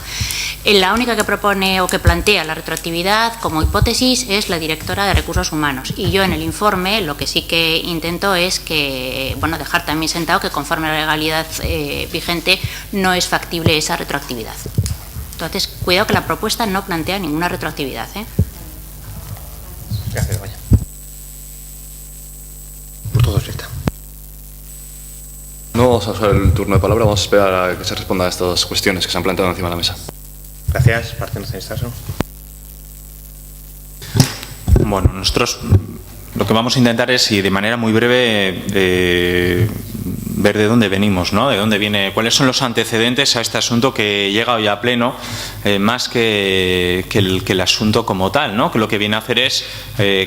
La única que propone o que plantea la retroactividad como hipótesis es la directora de Recursos Humanos. Y yo en el informe lo que sí que intento es que, dejar también sentado que conforme a la legalidad vigente no es factible esa retroactividad. Entonces, cuidado que la propuesta no plantea ninguna retroactividad. Gracias, Begoña. Por todo está. No vamos a usar el turno de palabra, vamos a esperar a que se responda a estas cuestiones que se han planteado encima de la mesa. Gracias, Partido Nacionalista. Bueno, nosotros lo que vamos a intentar es, y de manera muy breve, ver de dónde venimos, ¿no? De dónde viene, cuáles son los antecedentes a este asunto que llega hoy a pleno, más que el asunto como tal, ¿no? Que lo que viene a hacer es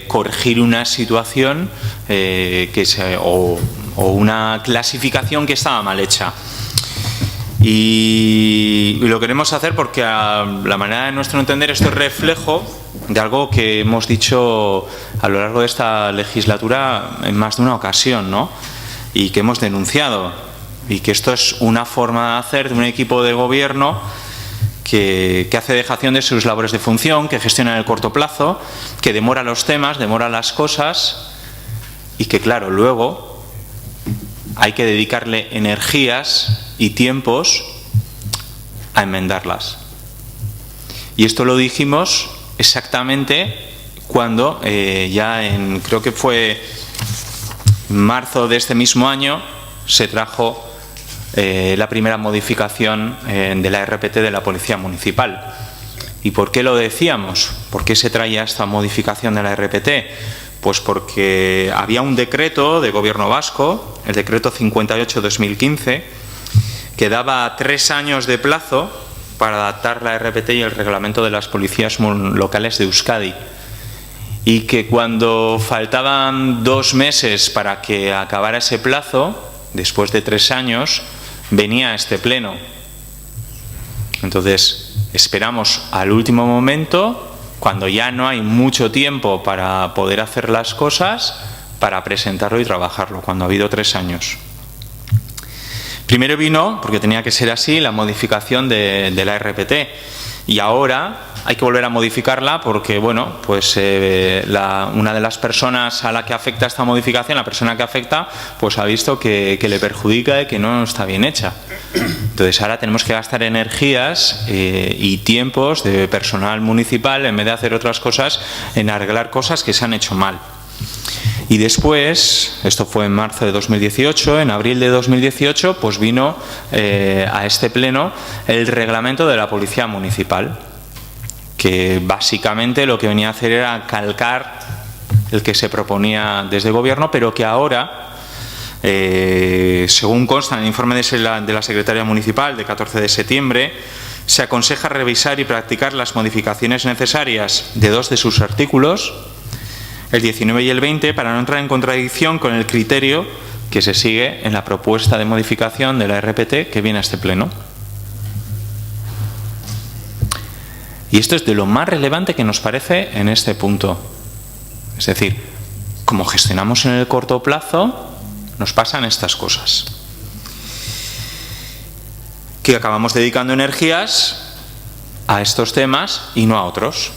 corregir una situación o una clasificación que estaba mal hecha. Y lo queremos hacer porque a la manera de nuestro entender esto es reflejo de algo que hemos dicho a lo largo de esta legislatura en más de una ocasión, ¿no? Y que hemos denunciado, y que esto es una forma de hacer de un equipo de gobierno que hace dejación de sus labores de función, que gestiona en el corto plazo, que demora los temas, demora las cosas, y que claro, luego hay que dedicarle energías y tiempos a enmendarlas. Y esto lo dijimos exactamente cuando creo que fue marzo de este mismo año, se trajo la primera modificación de la RPT de la Policía Municipal. ¿Y por qué lo decíamos? ¿Por qué se traía esta modificación de la RPT? Pues porque había un decreto de Gobierno vasco, el decreto 58/2015, que daba 3 años de plazo para adaptar la RPT y el reglamento de las policías locales de Euskadi. Y que cuando faltaban 2 meses para que acabara ese plazo, después de 3 años, venía a este pleno. Entonces, esperamos al último momento, cuando ya no hay mucho tiempo para poder hacer las cosas, para presentarlo y trabajarlo, cuando ha habido 3 años. Primero vino, porque tenía que ser así, la modificación de la RPT. Y ahora hay que volver a modificarla porque, bueno, pues una de las personas a la que afecta esta modificación, la persona que afecta, pues ha visto que le perjudica y que no está bien hecha. Entonces ahora tenemos que gastar energías y tiempos de personal municipal, en vez de hacer otras cosas, en arreglar cosas que se han hecho mal. Y después, esto fue en marzo de 2018, en abril de 2018, pues vino a este pleno el reglamento de la Policía Municipal. que básicamente lo que venía a hacer era calcar el que se proponía desde el Gobierno, pero que ahora, según consta en el informe de la Secretaría Municipal de 14 de septiembre, se aconseja revisar y practicar las modificaciones necesarias de 2 de sus artículos, el 19 y el 20, para no entrar en contradicción con el criterio que se sigue en la propuesta de modificación de la RPT que viene a este Pleno. Y esto es de lo más relevante que nos parece en este punto. Es decir, como gestionamos en el corto plazo, nos pasan estas cosas. Que acabamos dedicando energías a estos temas y no a otros.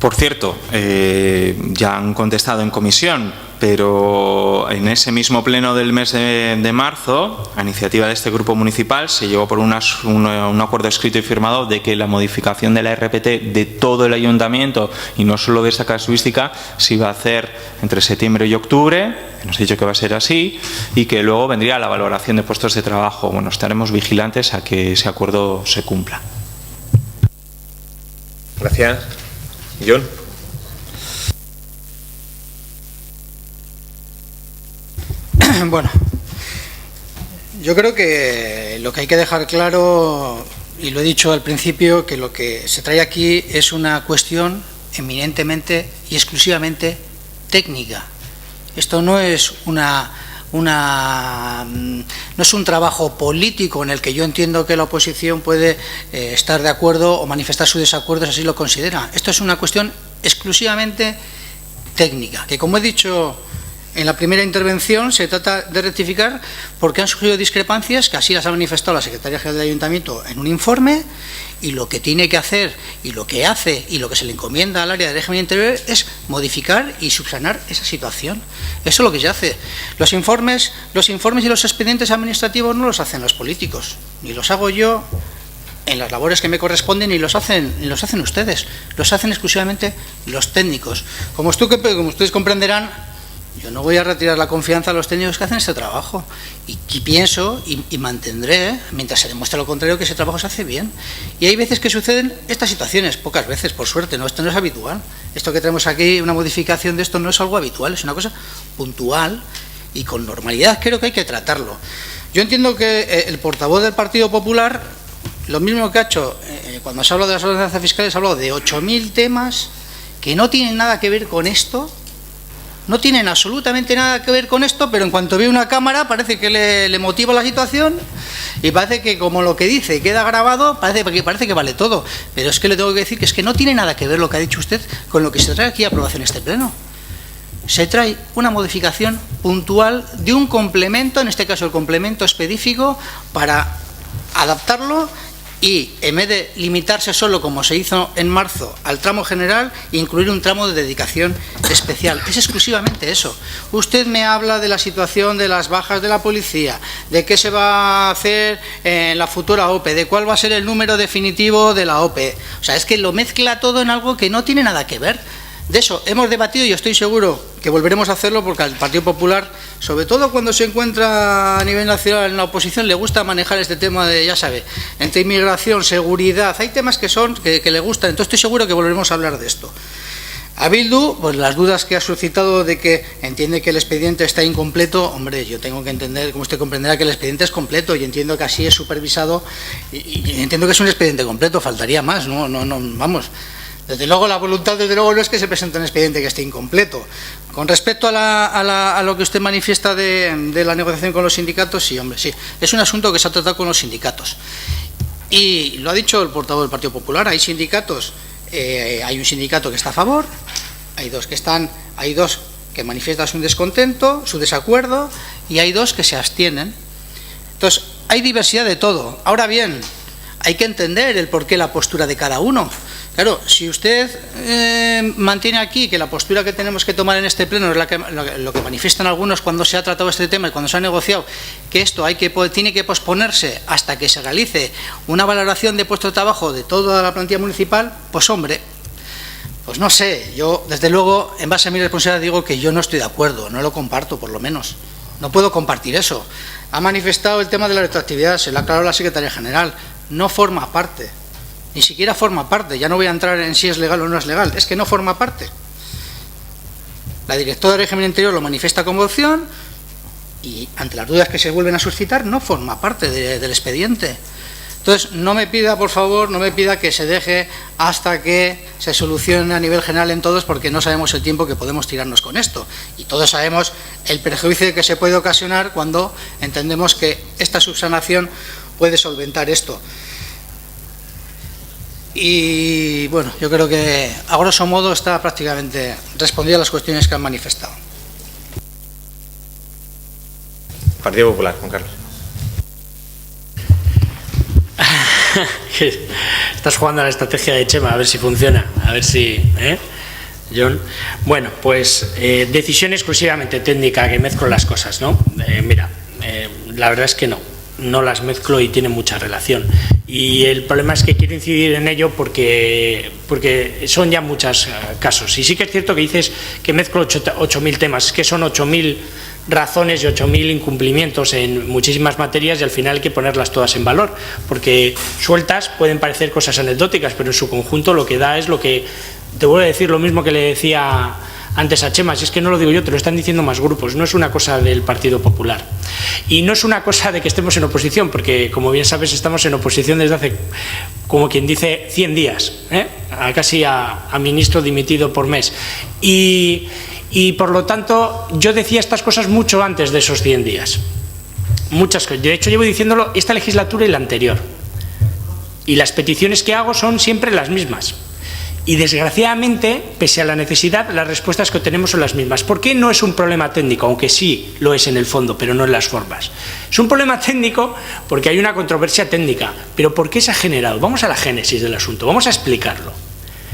Por cierto, ya han contestado en comisión, pero en ese mismo pleno del mes de marzo, a iniciativa de este grupo municipal, se llegó por un acuerdo escrito y firmado de que la modificación de la RPT de todo el ayuntamiento, y no solo de esta casuística, se iba a hacer entre septiembre y octubre. Nos ha dicho que va a ser así y que luego vendría la valoración de puestos de trabajo. Bueno, estaremos vigilantes a que ese acuerdo se cumpla. Gracias. John. Bueno, yo creo que lo que hay que dejar claro, y lo he dicho al principio, que lo que se trae aquí es una cuestión eminentemente y exclusivamente técnica. Esto no es no es un trabajo político en el que yo entiendo que la oposición puede estar de acuerdo o manifestar su desacuerdo si así lo considera. Esto es una cuestión exclusivamente técnica, que, como he dicho en la primera intervención, se trata de rectificar porque han surgido discrepancias que así las ha manifestado la Secretaría General del Ayuntamiento en un informe, y lo que tiene que hacer y lo que hace y lo que se le encomienda al área de régimen interior es modificar y subsanar esa situación. Eso es lo que se hace. Los informes y los expedientes administrativos no los hacen los políticos, ni los hago yo en las labores que me corresponden, ni los hacen ustedes, los hacen exclusivamente los técnicos. Como ustedes comprenderán, yo no voy a retirar la confianza a los técnicos que hacen este trabajo, y pienso y mantendré, mientras se demuestre lo contrario, que ese trabajo se hace bien. Y hay veces que suceden estas situaciones, pocas veces, por suerte, no, esto no es habitual. Esto que tenemos aquí, una modificación de esto, no es algo habitual, es una cosa puntual y con normalidad creo que hay que tratarlo. Yo entiendo que el portavoz del Partido Popular, lo mismo que ha hecho cuando se habla de las ordenanzas fiscales, ha hablado de 8.000 temas que no tienen nada que ver con esto. No tienen absolutamente nada que ver con esto, pero en cuanto ve una cámara parece que le motiva la situación, y parece que como lo que dice queda grabado, parece que vale todo. Pero es que le tengo que decir que es que no tiene nada que ver lo que ha dicho usted con lo que se trae aquí a aprobación en este pleno. Se trae una modificación puntual de un complemento, en este caso el complemento específico, para adaptarlo, y en vez de limitarse solo, como se hizo en marzo, al tramo general, incluir un tramo de dedicación especial. Es exclusivamente eso. Usted me habla de la situación de las bajas de la policía, de qué se va a hacer en la futura OPE, de cuál va a ser el número definitivo de la OPE. O sea, es que lo mezcla todo en algo que no tiene nada que ver. De eso hemos debatido y estoy seguro que volveremos a hacerlo, porque al Partido Popular, sobre todo cuando se encuentra a nivel nacional en la oposición, le gusta manejar este tema de, ya sabe, entre inmigración, seguridad, hay temas que le gustan. Entonces estoy seguro que volveremos a hablar de esto. A Bildu, pues las dudas que ha suscitado de que entiende que el expediente está incompleto, hombre, yo tengo que entender, como usted comprenderá, que el expediente es completo, y entiendo que así es supervisado, y entiendo que es un expediente completo, faltaría más, no, vamos. Desde luego, la voluntad, desde luego, no es que se presente un expediente que esté incompleto. Con respecto a lo que usted manifiesta de la negociación con los sindicatos, sí, hombre, sí. Es un asunto que se ha tratado con los sindicatos. Y lo ha dicho el portavoz del Partido Popular, hay sindicatos, hay un sindicato que está a favor, hay dos que manifiestan su descontento, su desacuerdo, y hay dos que se abstienen. Entonces, hay diversidad de todo. Ahora bien, hay que entender el porqué, la postura de cada uno. Claro, si usted mantiene aquí que la postura que tenemos que tomar en este pleno es lo que manifiestan algunos cuando se ha tratado este tema y cuando se ha negociado, que esto tiene que posponerse hasta que se realice una valoración de puesto de trabajo de toda la plantilla municipal, pues hombre, pues no sé, yo desde luego, en base a mi responsabilidad, digo que yo no estoy de acuerdo, no lo comparto, por lo menos. No puedo compartir eso. Ha manifestado el tema de la retroactividad, se lo ha aclarado la Secretaría General, no forma parte Ni siquiera forma parte. Ya no voy a entrar en si es legal o no es legal. Es que no forma parte. La directora de régimen interior lo manifiesta como opción y ante las dudas que se vuelven a suscitar no forma parte del expediente. Entonces, no me pida, por favor, no me pida que se deje hasta que se solucione a nivel general en todos, porque no sabemos el tiempo que podemos tirarnos con esto. Y todos sabemos el perjuicio que se puede ocasionar cuando entendemos que esta subsanación puede solventar esto. Y bueno, yo creo que a grosso modo está prácticamente respondida a las cuestiones que han manifestado. Partido Popular, Juan Carlos. Estás jugando a la estrategia de Chema, a ver si funciona, a ver si... John. Bueno, pues decisión exclusivamente técnica, que mezclo las cosas, ¿no? Mira, la verdad es que no las mezclo y tienen mucha relación. Y el problema es que quiero incidir en ello porque son ya muchos casos. Y sí que es cierto que dices que mezclo 8.000 temas, es que son 8.000 razones y 8.000 incumplimientos en muchísimas materias y al final hay que ponerlas todas en valor, porque sueltas pueden parecer cosas anecdóticas, pero en su conjunto lo que da es lo que... Te vuelvo a decir lo mismo que le decía antes a Chema, si es que no lo digo yo, te lo están diciendo más grupos, no es una cosa del Partido Popular. Y no es una cosa de que estemos en oposición, porque como bien sabes estamos en oposición desde hace, como quien dice, 100 días, casi a ministro dimitido por mes. Y por lo tanto yo decía estas cosas mucho antes de esos 100 días. Muchas cosas. De hecho llevo diciéndolo esta legislatura y la anterior. Y las peticiones que hago son siempre las mismas. Y desgraciadamente, pese a la necesidad, las respuestas que obtenemos son las mismas. ¿Por qué no es un problema técnico? Aunque sí lo es en el fondo, pero no en las formas. Es un problema técnico porque hay una controversia técnica. ¿Pero por qué se ha generado? Vamos a la génesis del asunto, vamos a explicarlo.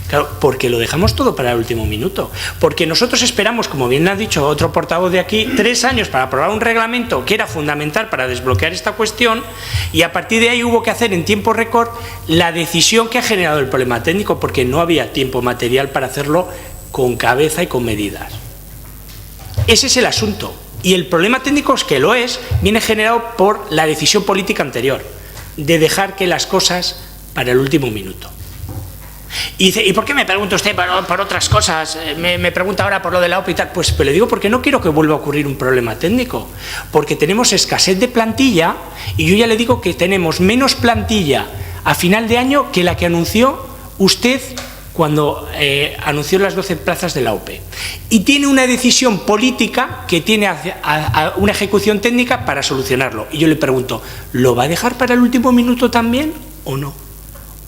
Claro, porque lo dejamos todo para el último minuto. Porque nosotros esperamos, como bien ha dicho otro portavoz de aquí, 3 años para aprobar un reglamento que era fundamental para desbloquear esta cuestión, y a partir de ahí hubo que hacer en tiempo récord la decisión que ha generado el problema técnico, porque no había tiempo material para hacerlo con cabeza y con medidas. Ese es el asunto. Y el problema técnico, es que lo es, viene generado por la decisión política anterior, de dejar que las cosas para el último minuto. Y dice, ¿y por qué me pregunta usted por otras cosas? Me pregunta ahora por lo de la OPE y tal. Pues le digo porque no quiero que vuelva a ocurrir un problema técnico, porque tenemos escasez de plantilla y yo ya le digo que tenemos menos plantilla a final de año que la que anunció usted cuando anunció las 12 plazas de la OPE. Y tiene una decisión política que tiene una ejecución técnica para solucionarlo. Y yo le pregunto, ¿lo va a dejar para el último minuto también o no?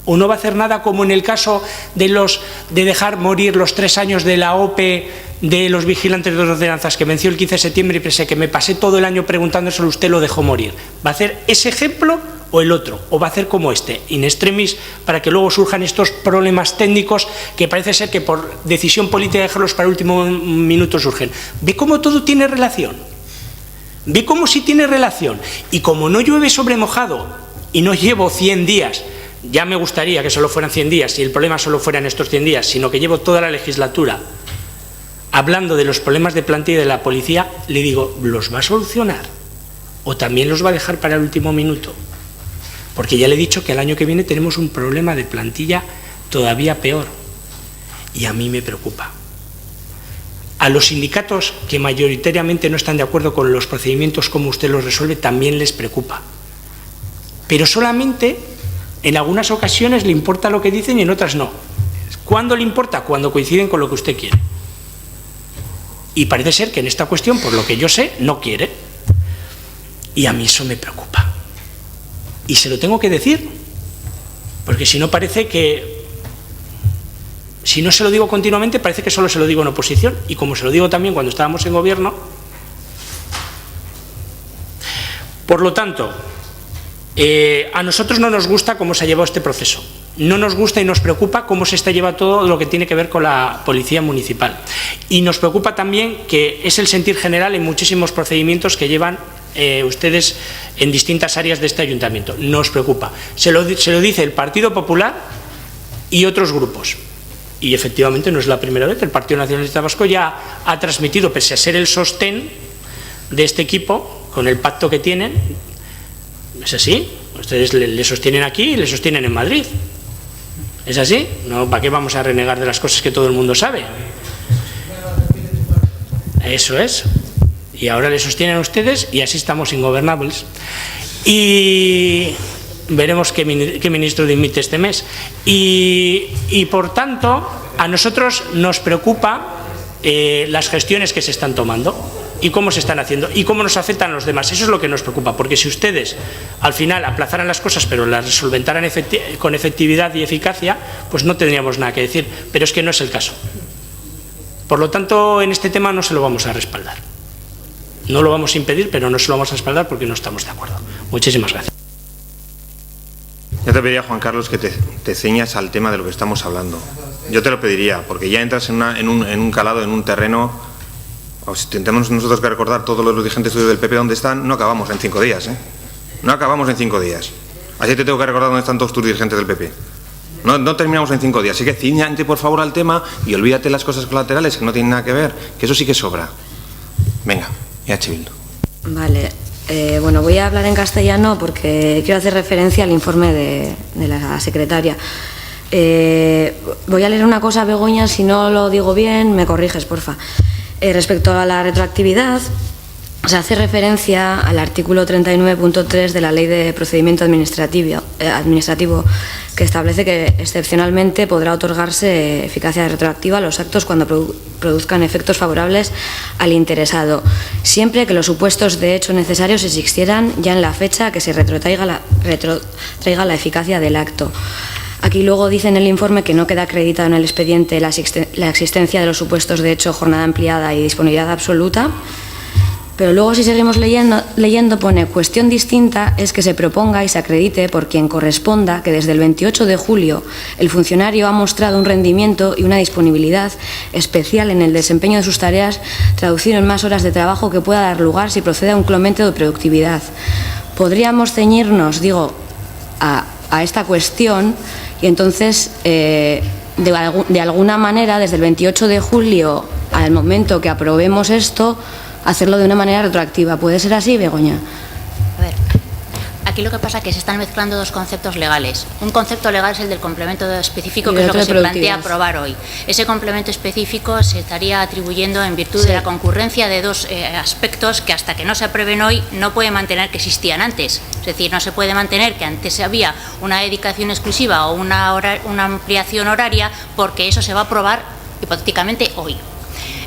¿O no va a hacer nada como en el caso de dejar morir los 3 años de la OPE de los vigilantes de las ordenanzas que venció el 15 de septiembre y pensé que me pasé todo el año preguntándoselo, usted lo dejó morir? ¿Va a hacer ese ejemplo o el otro? ¿O va a hacer como este, in extremis, para que luego surjan estos problemas técnicos que parece ser que por decisión política de dejarlos para el último minuto surgen? ¿Ve cómo todo tiene relación? ¿Ve cómo sí tiene relación? Y como no llueve sobre mojado y no llevo 100 días, ya me gustaría que solo fueran 100 días, si el problema solo fueran estos 100 días, sino que llevo toda la legislatura hablando de los problemas de plantilla de la policía, le digo, ¿los va a solucionar? ¿O también los va a dejar para el último minuto? Porque ya le he dicho que el año que viene tenemos un problema de plantilla todavía peor. Y a mí me preocupa. A los sindicatos que mayoritariamente no están de acuerdo con los procedimientos como usted los resuelve, también les preocupa. Pero solamente en algunas ocasiones le importa lo que dicen y en otras no. ¿Cuándo le importa? Cuando coinciden con lo que usted quiere. Y parece ser que en esta cuestión, por lo que yo sé, no quiere. Y a mí eso me preocupa. Y se lo tengo que decir, porque si no parece que... Si no se lo digo continuamente, parece que solo se lo digo en oposición. Y como se lo digo también cuando estábamos en gobierno. Por lo tanto, a nosotros no nos gusta cómo se ha llevado este proceso. No nos gusta y nos preocupa cómo se está llevando todo lo que tiene que ver con la policía municipal. Y nos preocupa también que es el sentir general en muchísimos procedimientos que llevan ustedes en distintas áreas de este ayuntamiento. Nos preocupa. Se lo dice el Partido Popular y otros grupos. Y efectivamente no es la primera vez. El Partido Nacionalista Vasco ya ha transmitido, pese a ser el sostén de este equipo, con el pacto que tienen. Es así, ustedes le sostienen aquí y le sostienen en Madrid. ¿Es así? No, ¿para qué vamos a renegar de las cosas que todo el mundo sabe? Eso es. Y ahora le sostienen a ustedes y así estamos ingobernables. Y veremos qué ministro dimite este mes. Y por tanto, a nosotros nos preocupa las gestiones que se están tomando y cómo se están haciendo y cómo nos afectan a los demás. Eso es lo que nos preocupa, porque si ustedes al final aplazaran las cosas pero las solventaran con efectividad y eficacia, pues no tendríamos nada que decir, pero es que no es el caso. Por lo tanto, en este tema no se lo vamos a respaldar. No lo vamos a impedir, pero no se lo vamos a respaldar porque no estamos de acuerdo. Muchísimas gracias. Yo te pediría, Juan Carlos, que te ceñas al tema de lo que estamos hablando. Yo te lo pediría, porque ya entras en un calado, en un terreno. O si tenemos nosotros que recordar todos los dirigentes del PP donde están, no acabamos en 5 días, ¿eh? No acabamos en 5 días. Así te tengo que recordar dónde están todos tus dirigentes del PP. No terminamos en 5 días. Así que ciñante, por favor, al tema y olvídate las cosas colaterales que no tienen nada que ver, que eso sí que sobra. Venga, EH Bildu. Vale. Bueno, voy a hablar en castellano porque quiero hacer referencia al informe de la secretaria. Voy a leer una cosa, Begoña, si no lo digo bien, me corriges, porfa. Respecto a la retroactividad, se hace referencia al artículo 39.3 de la Ley de Procedimiento Administrativo, que establece que excepcionalmente podrá otorgarse eficacia retroactiva a los actos cuando produzcan efectos favorables al interesado, siempre que los supuestos de hecho necesarios existieran ya en la fecha que se retrotraiga la eficacia del acto. Aquí luego dice en el informe que no queda acreditado en el expediente la existencia de los supuestos de hecho, jornada ampliada y disponibilidad absoluta, pero luego si seguimos leyendo pone cuestión distinta es que se proponga y se acredite por quien corresponda que desde el 28 de julio el funcionario ha mostrado un rendimiento y una disponibilidad especial en el desempeño de sus tareas, traducido en más horas de trabajo que pueda dar lugar si procede a un incremento de productividad. Podríamos ceñirnos, digo, a esta cuestión y entonces de alguna manera desde el 28 de julio al momento que aprobemos esto hacerlo de una manera retroactiva. ¿Puede ser así, Begoña? A ver, aquí lo que pasa es que se están mezclando dos conceptos legales. Un concepto legal es el del complemento específico, que es lo que se plantea aprobar hoy. Ese complemento específico se estaría atribuyendo en virtud de la concurrencia de dos aspectos que hasta que no se aprueben hoy no puede mantener que existían antes. Es decir, no se puede mantener que antes había una dedicación exclusiva o una ampliación horaria porque eso se va a aprobar hipotéticamente hoy.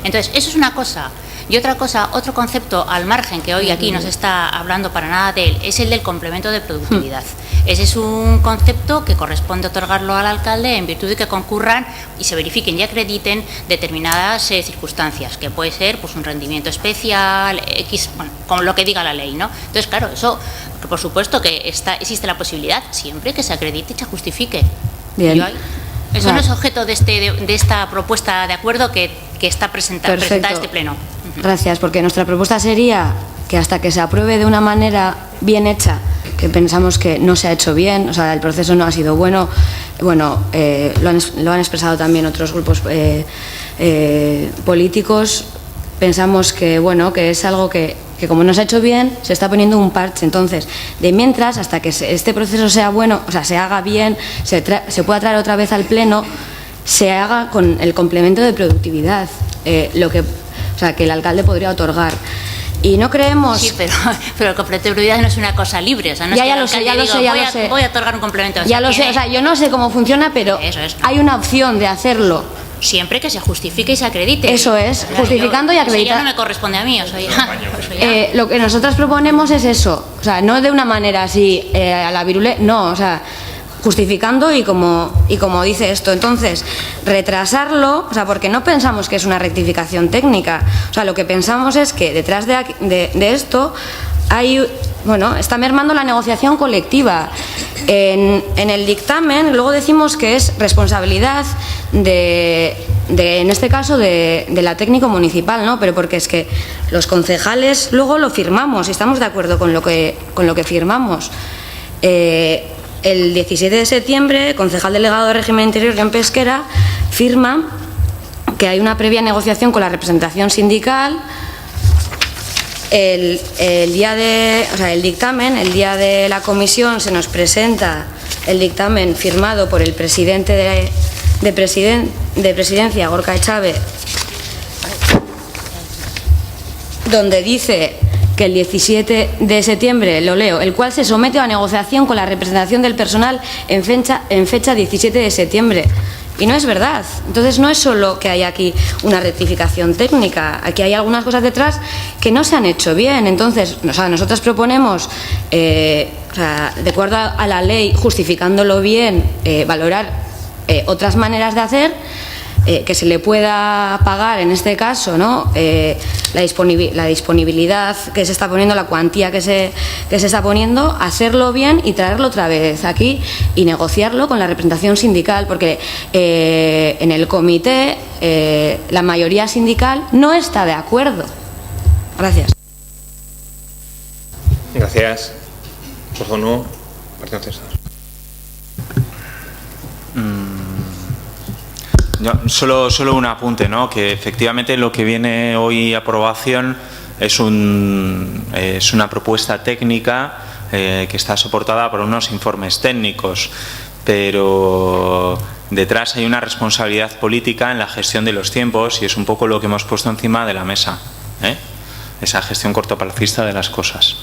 Entonces, eso es una cosa. Y otra cosa, otro concepto al margen que hoy aquí no se está hablando para nada de él, es el del complemento de productividad. Ese es un concepto que corresponde otorgarlo al alcalde en virtud de que concurran y se verifiquen y acrediten determinadas circunstancias, que puede ser pues un rendimiento especial, X, bueno, con lo que diga la ley, ¿no? Entonces, claro, eso, por supuesto que existe la posibilidad, siempre que se acredite y se justifique. Bien. Eso no es objeto de esta propuesta de acuerdo que está presentada este pleno. Gracias, porque nuestra propuesta sería que hasta que se apruebe de una manera bien hecha, que pensamos que no se ha hecho bien, o sea, el proceso no ha sido bueno, lo han expresado también otros grupos políticos, pensamos que, que es algo que como no se ha hecho bien, se está poniendo un parche. Entonces, de mientras, hasta que este proceso sea bueno, o sea, se haga bien, se pueda traer otra vez al Pleno, se haga con el complemento de productividad, que el alcalde podría otorgar. Y no creemos... Sí, pero el complemento de productividad no es una cosa libre. O sea, no ya lo sé. Voy a otorgar un complemento. Ya lo sé, o sea, yo no sé cómo funciona, pero hay una opción de hacerlo. Siempre que se justifique y se acredite. Eso es, justificando y acreditando. Eso ya no me corresponde a mí. Lo que nosotras proponemos es eso, o sea, no de una manera así a la virule, no, o sea, justificando y como dice esto. Entonces, retrasarlo, o sea, porque no pensamos que es una rectificación técnica, o sea, lo que pensamos es que detrás de esto hay, está mermando la negociación colectiva. En el dictamen luego decimos que es responsabilidad en este caso de la técnico municipal, ¿no? Pero porque es que los concejales luego lo firmamos y estamos de acuerdo con lo que firmamos. El 17 de septiembre, el concejal delegado de régimen interior en Pesquera firma que hay una previa negociación con la representación sindical. El dictamen, el día de la comisión, se nos presenta el dictamen firmado por el presidente de Presidencia, Gorka Echave, donde dice que el 17 de septiembre, lo leo, el cual se somete a negociación con la representación del personal en fecha 17 de septiembre. Y no es verdad. Entonces no es solo que hay aquí una rectificación técnica, aquí hay algunas cosas detrás que no se han hecho bien. Entonces, nosotros proponemos, de acuerdo a la ley, justificándolo bien, valorar otras maneras de hacer, que se le pueda pagar, en este caso, ¿no? La disponibilidad que se está poniendo, la cuantía que se está poniendo, hacerlo bien y traerlo otra vez aquí y negociarlo con la representación sindical, porque en el comité la mayoría sindical no está de acuerdo. Gracias. Gracias. Por favor, no. Partido Socialista. Solo un apunte, ¿no? Que efectivamente lo que viene hoy a aprobación es una propuesta técnica que está soportada por unos informes técnicos, pero detrás hay una responsabilidad política en la gestión de los tiempos y es un poco lo que hemos puesto encima de la mesa, esa gestión cortoplacista de las cosas.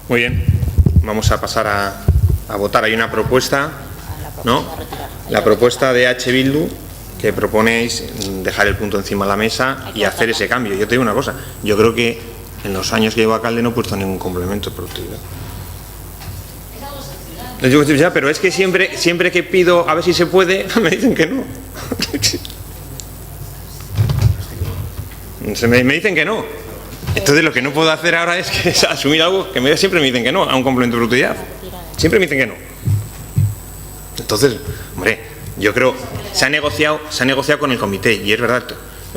Muy bien, vamos a pasar a votar. Hay una propuesta, ¿no? La propuesta de H. Bildu, que proponéis dejar el punto encima de la mesa y hacer ese cambio. Yo te digo una cosa, yo creo que en los años que llevo alcalde no he puesto ningún complemento de productividad. Ya, pero es que siempre que pido a ver si se puede, me dicen que no. Me dicen que no. Entonces lo que no puedo hacer ahora es asumir algo que siempre me dicen que no, a un complemento de productividad. Siempre me dicen que no. Entonces, hombre, yo creo, se ha negociado con el comité, y es verdad,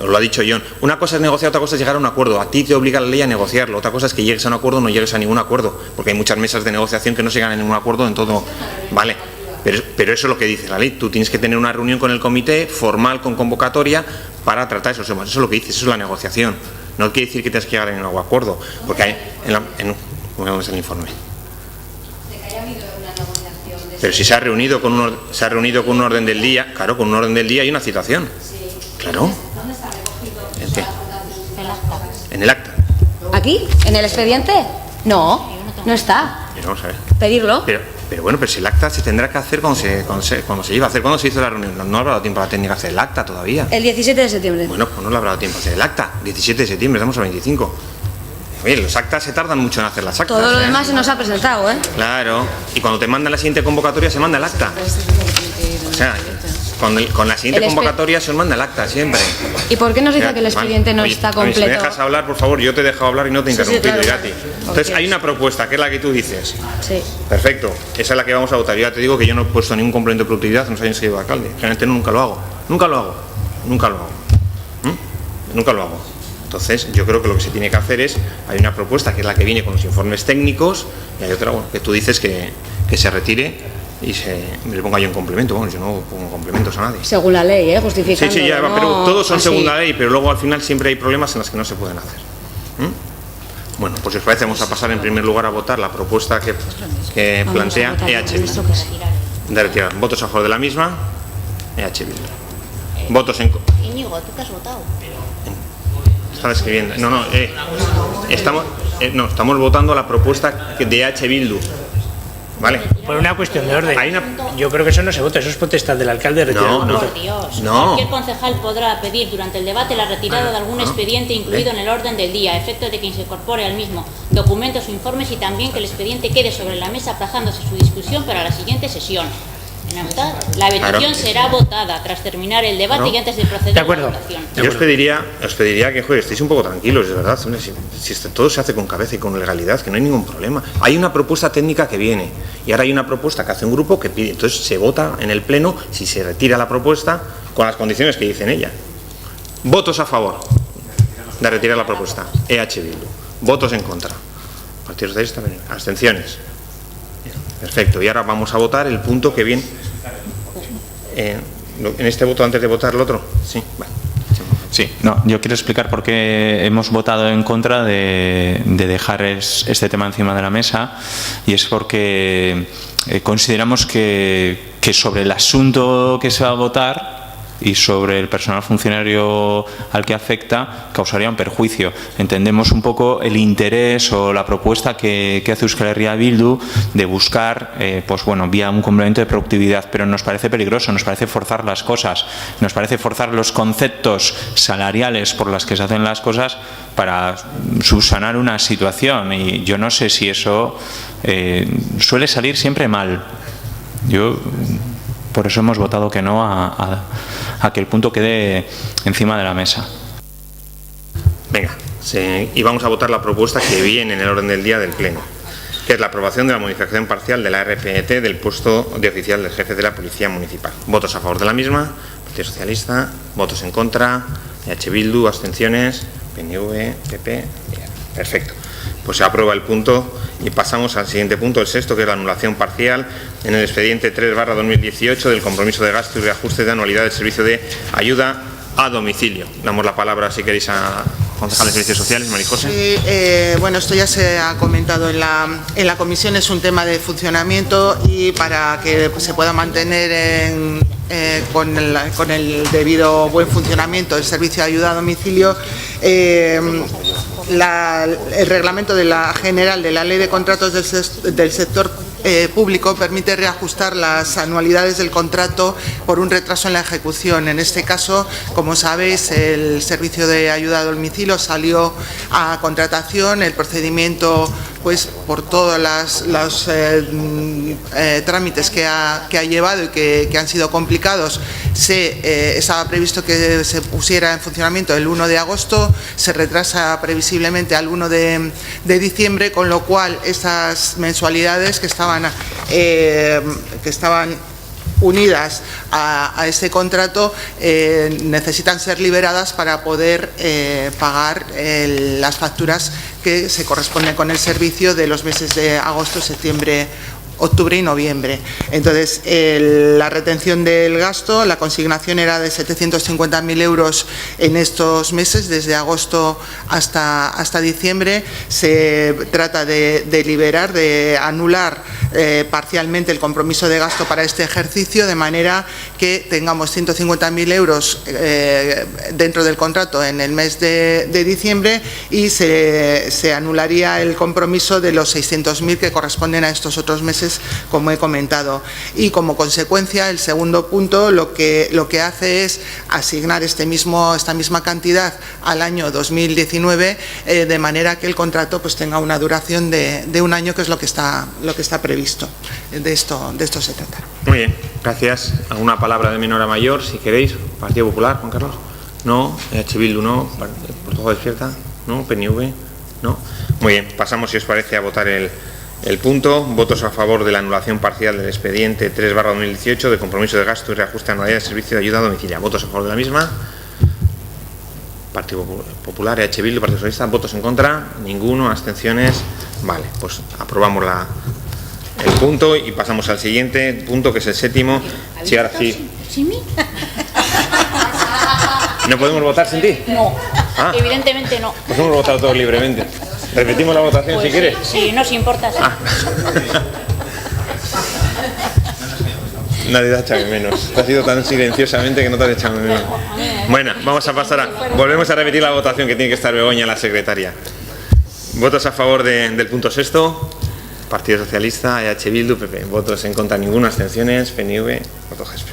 os lo ha dicho John. Una cosa es negociar, otra cosa es llegar a un acuerdo. A ti te obliga la ley a negociarlo. Otra cosa es que llegues a un acuerdo o no llegues a ningún acuerdo, porque hay muchas mesas de negociación que no se llegan a ningún acuerdo en todo. Vale, pero eso es lo que dice la ley. Tú tienes que tener una reunión con el comité formal, con convocatoria, para tratar esos temas. Eso es lo que dices, eso es la negociación. No quiere decir que tengas que llegar a ningún acuerdo, porque hay ¿cómo es el informe? Pero si se ha reunido con un orden del día, claro, con un orden del día hay una citación. Claro. ¿Dónde está recogido? ¿En qué? En el acta. ¿Aquí? ¿En el expediente? No, no está. Pero vamos a ver. Pedirlo. Pero bueno, pero si el acta se tendrá que hacer cuando se iba a hacer, cuando se hizo la reunión. No habrá dado tiempo a la técnica a hacer el acta todavía. El 17 de septiembre. Bueno, pues no le habrá dado tiempo a hacer el acta. 17 de septiembre, estamos a 25. Oye, los actas se tardan mucho en hacer las actas. Todo lo demás se nos ha presentado, ¿eh? Claro. Y cuando te mandan la siguiente convocatoria se manda el acta. O sea, con la siguiente convocatoria se os manda el acta siempre. ¿Y por qué nos dice que el expediente no está completo? Si me dejas hablar, por favor, yo te he dejado hablar y no te he interrumpido, Irati. Entonces hay una propuesta, que es la que tú dices. Sí. Perfecto. Esa es la que vamos a votar. Yo ya te digo que yo no he puesto ningún complemento de productividad en los años que llevo alcalde. Realmente nunca lo hago. Nunca lo hago. Nunca lo hago. Nunca lo hago. Entonces, yo creo que lo que se tiene que hacer es, hay una propuesta que es la que viene con los informes técnicos y hay otra, bueno, que tú dices que se retire y me le ponga yo un complemento. Bueno, yo no pongo complementos a nadie. Según la ley, justificando. Sí, ya, no, pero todos son así. según la ley, pero luego al final siempre hay problemas en los que no se pueden hacer. Bueno, pues si os parece, vamos a pasar en primer lugar a votar la propuesta que plantea EH Bildu. De retirar. ¿Votos a favor de la misma? EH Bildu. ¿Votos en contra? Íñigo, ¿tú qué has votado? Estaba escribiendo. Estamos votando la propuesta de EH Bildu. ¿Vale? Por una cuestión de orden. Yo creo que eso no se vota, eso es potestad del alcalde retirar. No. Por Dios. No. Cualquier concejal podrá pedir durante el debate la retirada de algún expediente incluido en el orden del día, a efecto de que se incorpore al mismo documentos o informes y también que el expediente quede sobre la mesa aplazándose su discusión para la siguiente sesión. La petición será votada tras terminar el debate y antes de proceder a la votación. Yo os pediría que estéis un poco tranquilos, de verdad. Si todo se hace con cabeza y con legalidad, que no hay ningún problema. Hay una propuesta técnica que viene y ahora hay una propuesta que hace un grupo que pide. Entonces se vota en el pleno si se retira la propuesta con las condiciones que dice en ella. Votos a favor de retirar la propuesta. EH Bildu. Votos en contra. Partido Socialista. Abstenciones. Perfecto, y ahora vamos a votar el punto que viene en este voto antes de votar el otro. Sí, vale. Sí, no, yo quiero explicar por qué hemos votado en contra de dejar este tema encima de la mesa, y es porque consideramos que sobre el asunto que se va a votar y sobre el personal funcionario al que afecta causaría un perjuicio. Entendemos un poco el interés o la propuesta que hace Euskal Herria Bildu de buscar, pues bueno, vía un complemento de productividad, pero nos parece peligroso, nos parece forzar las cosas, nos parece forzar los conceptos salariales por las que se hacen las cosas para subsanar una situación, y yo no sé si eso suele salir siempre mal. Por eso hemos votado que no a que el punto quede encima de la mesa. Venga, y vamos a votar la propuesta que viene en el orden del día del Pleno, que es la aprobación de la modificación parcial de la RPT del puesto de oficial del jefe de la Policía Municipal. ¿Votos a favor de la misma? Partido Socialista. ¿Votos en contra? EH Bildu. ¿Abstenciones? PNV, PP. Bien, perfecto. Pues se aprueba el punto y pasamos al siguiente punto, el sexto, que es la anulación parcial en el expediente 3/2018 del compromiso de gasto y reajuste de anualidad del servicio de ayuda a domicilio. Damos la palabra, si queréis, a concejal de Servicios Sociales, María José. Sí, bueno, esto ya se ha comentado en la comisión, es un tema de funcionamiento, y para que se pueda mantener con el debido buen funcionamiento del servicio de ayuda a domicilio, el reglamento de la general de la Ley de Contratos del sector público permite reajustar las anualidades del contrato por un retraso en la ejecución. En este caso, como sabéis, el servicio de ayuda a domicilio salió a contratación. El procedimiento, pues por todos los trámites que ha llevado y que han sido complicados, estaba previsto que se pusiera en funcionamiento el 1 de agosto, se retrasa previsiblemente al 1 de diciembre, con lo cual esas mensualidades que estaban unidas a este contrato necesitan ser liberadas para poder pagar las facturas que se corresponden con el servicio de los meses de agosto, septiembre, octubre y noviembre. Entonces, la retención del gasto, la consignación era de 750.000 euros en estos meses, desde agosto hasta diciembre. Se trata de liberar, de anular parcialmente el compromiso de gasto para este ejercicio, de manera que tengamos 150.000 euros dentro del contrato en el mes de diciembre, y se anularía el compromiso de los 600.000 que corresponden a estos otros meses, como he comentado. Y como consecuencia, el segundo punto lo que hace es asignar esta misma cantidad al año 2019, de manera que el contrato pues tenga una duración de un año, que es lo que está previsto. De esto se trata. Muy bien, gracias. ¿Alguna palabra de menor a mayor, si queréis? ¿Partido Popular, Juan Carlos? No. EH Bildu no. ¿Portugal Despierta? No. ¿PNV? No. Muy bien, pasamos, si os parece, a votar el punto. Votos a favor de la anulación parcial del expediente 3/2018 de compromiso de gasto y reajuste de anualidad del servicio de ayuda a domicilio. ¿Votos a favor de la misma? Partido Popular, EH Bildu, Partido Socialista. ¿Votos en contra? Ninguno. ¿Abstenciones? Vale, pues aprobamos el punto y pasamos al siguiente punto, que es el séptimo. Sí, ahora sí. ¿Sin mí? ¿No podemos votar sin ti? No, evidentemente no. Pues hemos votado todos libremente. ¿Repetimos la votación si quieres? Sí, no se importa. Sí. Nadie te ha echado de menos. Te has ido tan silenciosamente que no te has echado de menos. Bueno, vamos a pasar volvemos a repetir la votación, que tiene que estar Begoña, la secretaria. ¿Votos a favor del punto sexto? Partido Socialista, EH Bildu, PP. ¿Votos en contra? Ninguno. ¿Abstenciones? PNV. Voto GESPE.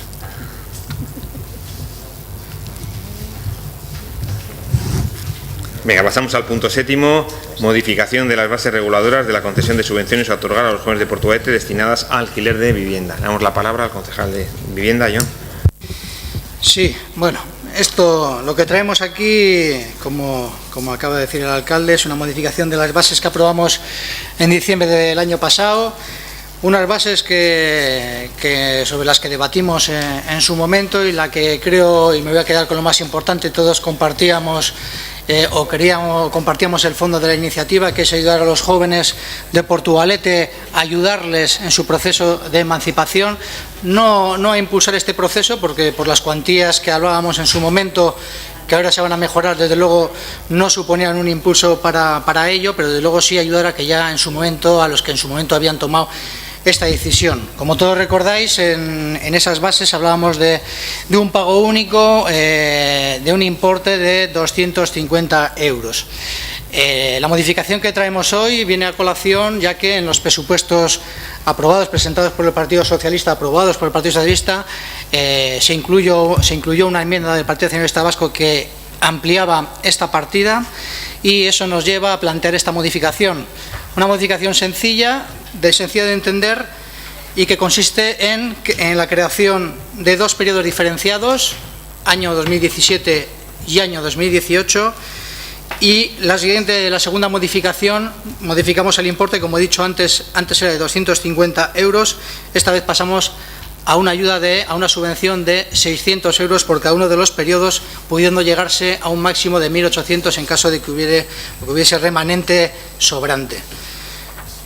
Venga, pasamos al punto séptimo. Modificación de las bases reguladoras de la concesión de subvenciones a otorgar a los jóvenes de Portugalete destinadas a alquiler de vivienda. Le damos la palabra al concejal de Vivienda, John. Sí, bueno, esto lo que traemos aquí, como acaba de decir el alcalde, es una modificación de las bases que aprobamos en diciembre del año pasado. Unas bases sobre las que debatimos en su momento, y la que creo, y me voy a quedar con lo más importante, todos compartíamos compartíamos el fondo de la iniciativa, que es ayudar a los jóvenes de Portugalete, ayudarles en su proceso de emancipación, no a impulsar este proceso, porque por las cuantías que hablábamos en su momento, que ahora se van a mejorar, desde luego no suponían un impulso para ello, pero desde luego sí ayudar a que ya en su momento, a los que en su momento habían tomado esta decisión. Como todos recordáis, en esas bases hablábamos de un pago único de un importe de 250 euros. La modificación que traemos hoy viene a colación ya que en los presupuestos aprobados, presentados por el Partido Socialista, se incluyó una enmienda del Partido Nacionalista Vasco que ampliaba esta partida, y eso nos lleva a plantear esta modificación. Una modificación sencilla de entender, y que consiste en la creación de dos periodos diferenciados, año 2017 y año 2018, y la segunda modificación, modificamos el importe, como he dicho antes era de 250 euros, esta vez pasamos a una subvención de 600 euros por cada uno de los periodos, pudiendo llegarse a un máximo de 1.800 en caso de que hubiese remanente sobrante.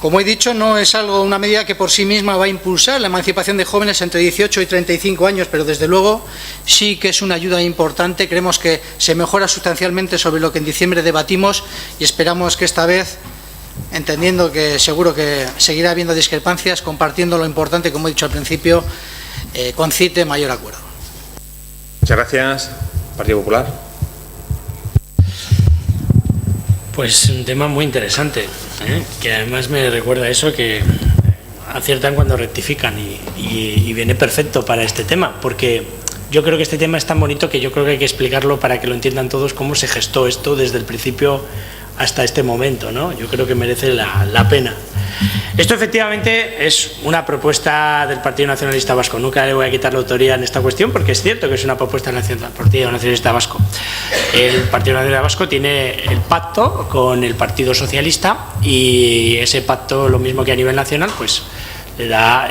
Como he dicho, no es una medida que por sí misma va a impulsar la emancipación de jóvenes entre 18 y 35 años, pero desde luego sí que es una ayuda importante. Creemos que se mejora sustancialmente sobre lo que en diciembre debatimos, y esperamos que esta vez, entendiendo que seguro que seguirá habiendo discrepancias, compartiendo lo importante, como he dicho al principio, concite mayor acuerdo. Muchas gracias. Partido Popular. Pues un tema muy interesante, que además me recuerda eso, que aciertan cuando rectifican, y viene perfecto para este tema, porque yo creo que este tema es tan bonito que yo creo que hay que explicarlo para que lo entiendan todos, cómo se gestó esto desde el principio hasta este momento, ¿no? Yo creo que merece la pena. Esto efectivamente es una propuesta del Partido Nacionalista Vasco. Nunca le voy a quitar la autoría en esta cuestión, porque es cierto que es una propuesta del Partido Nacionalista Vasco. El Partido Nacionalista Vasco tiene el pacto con el Partido Socialista, y ese pacto, lo mismo que a nivel nacional, pues le da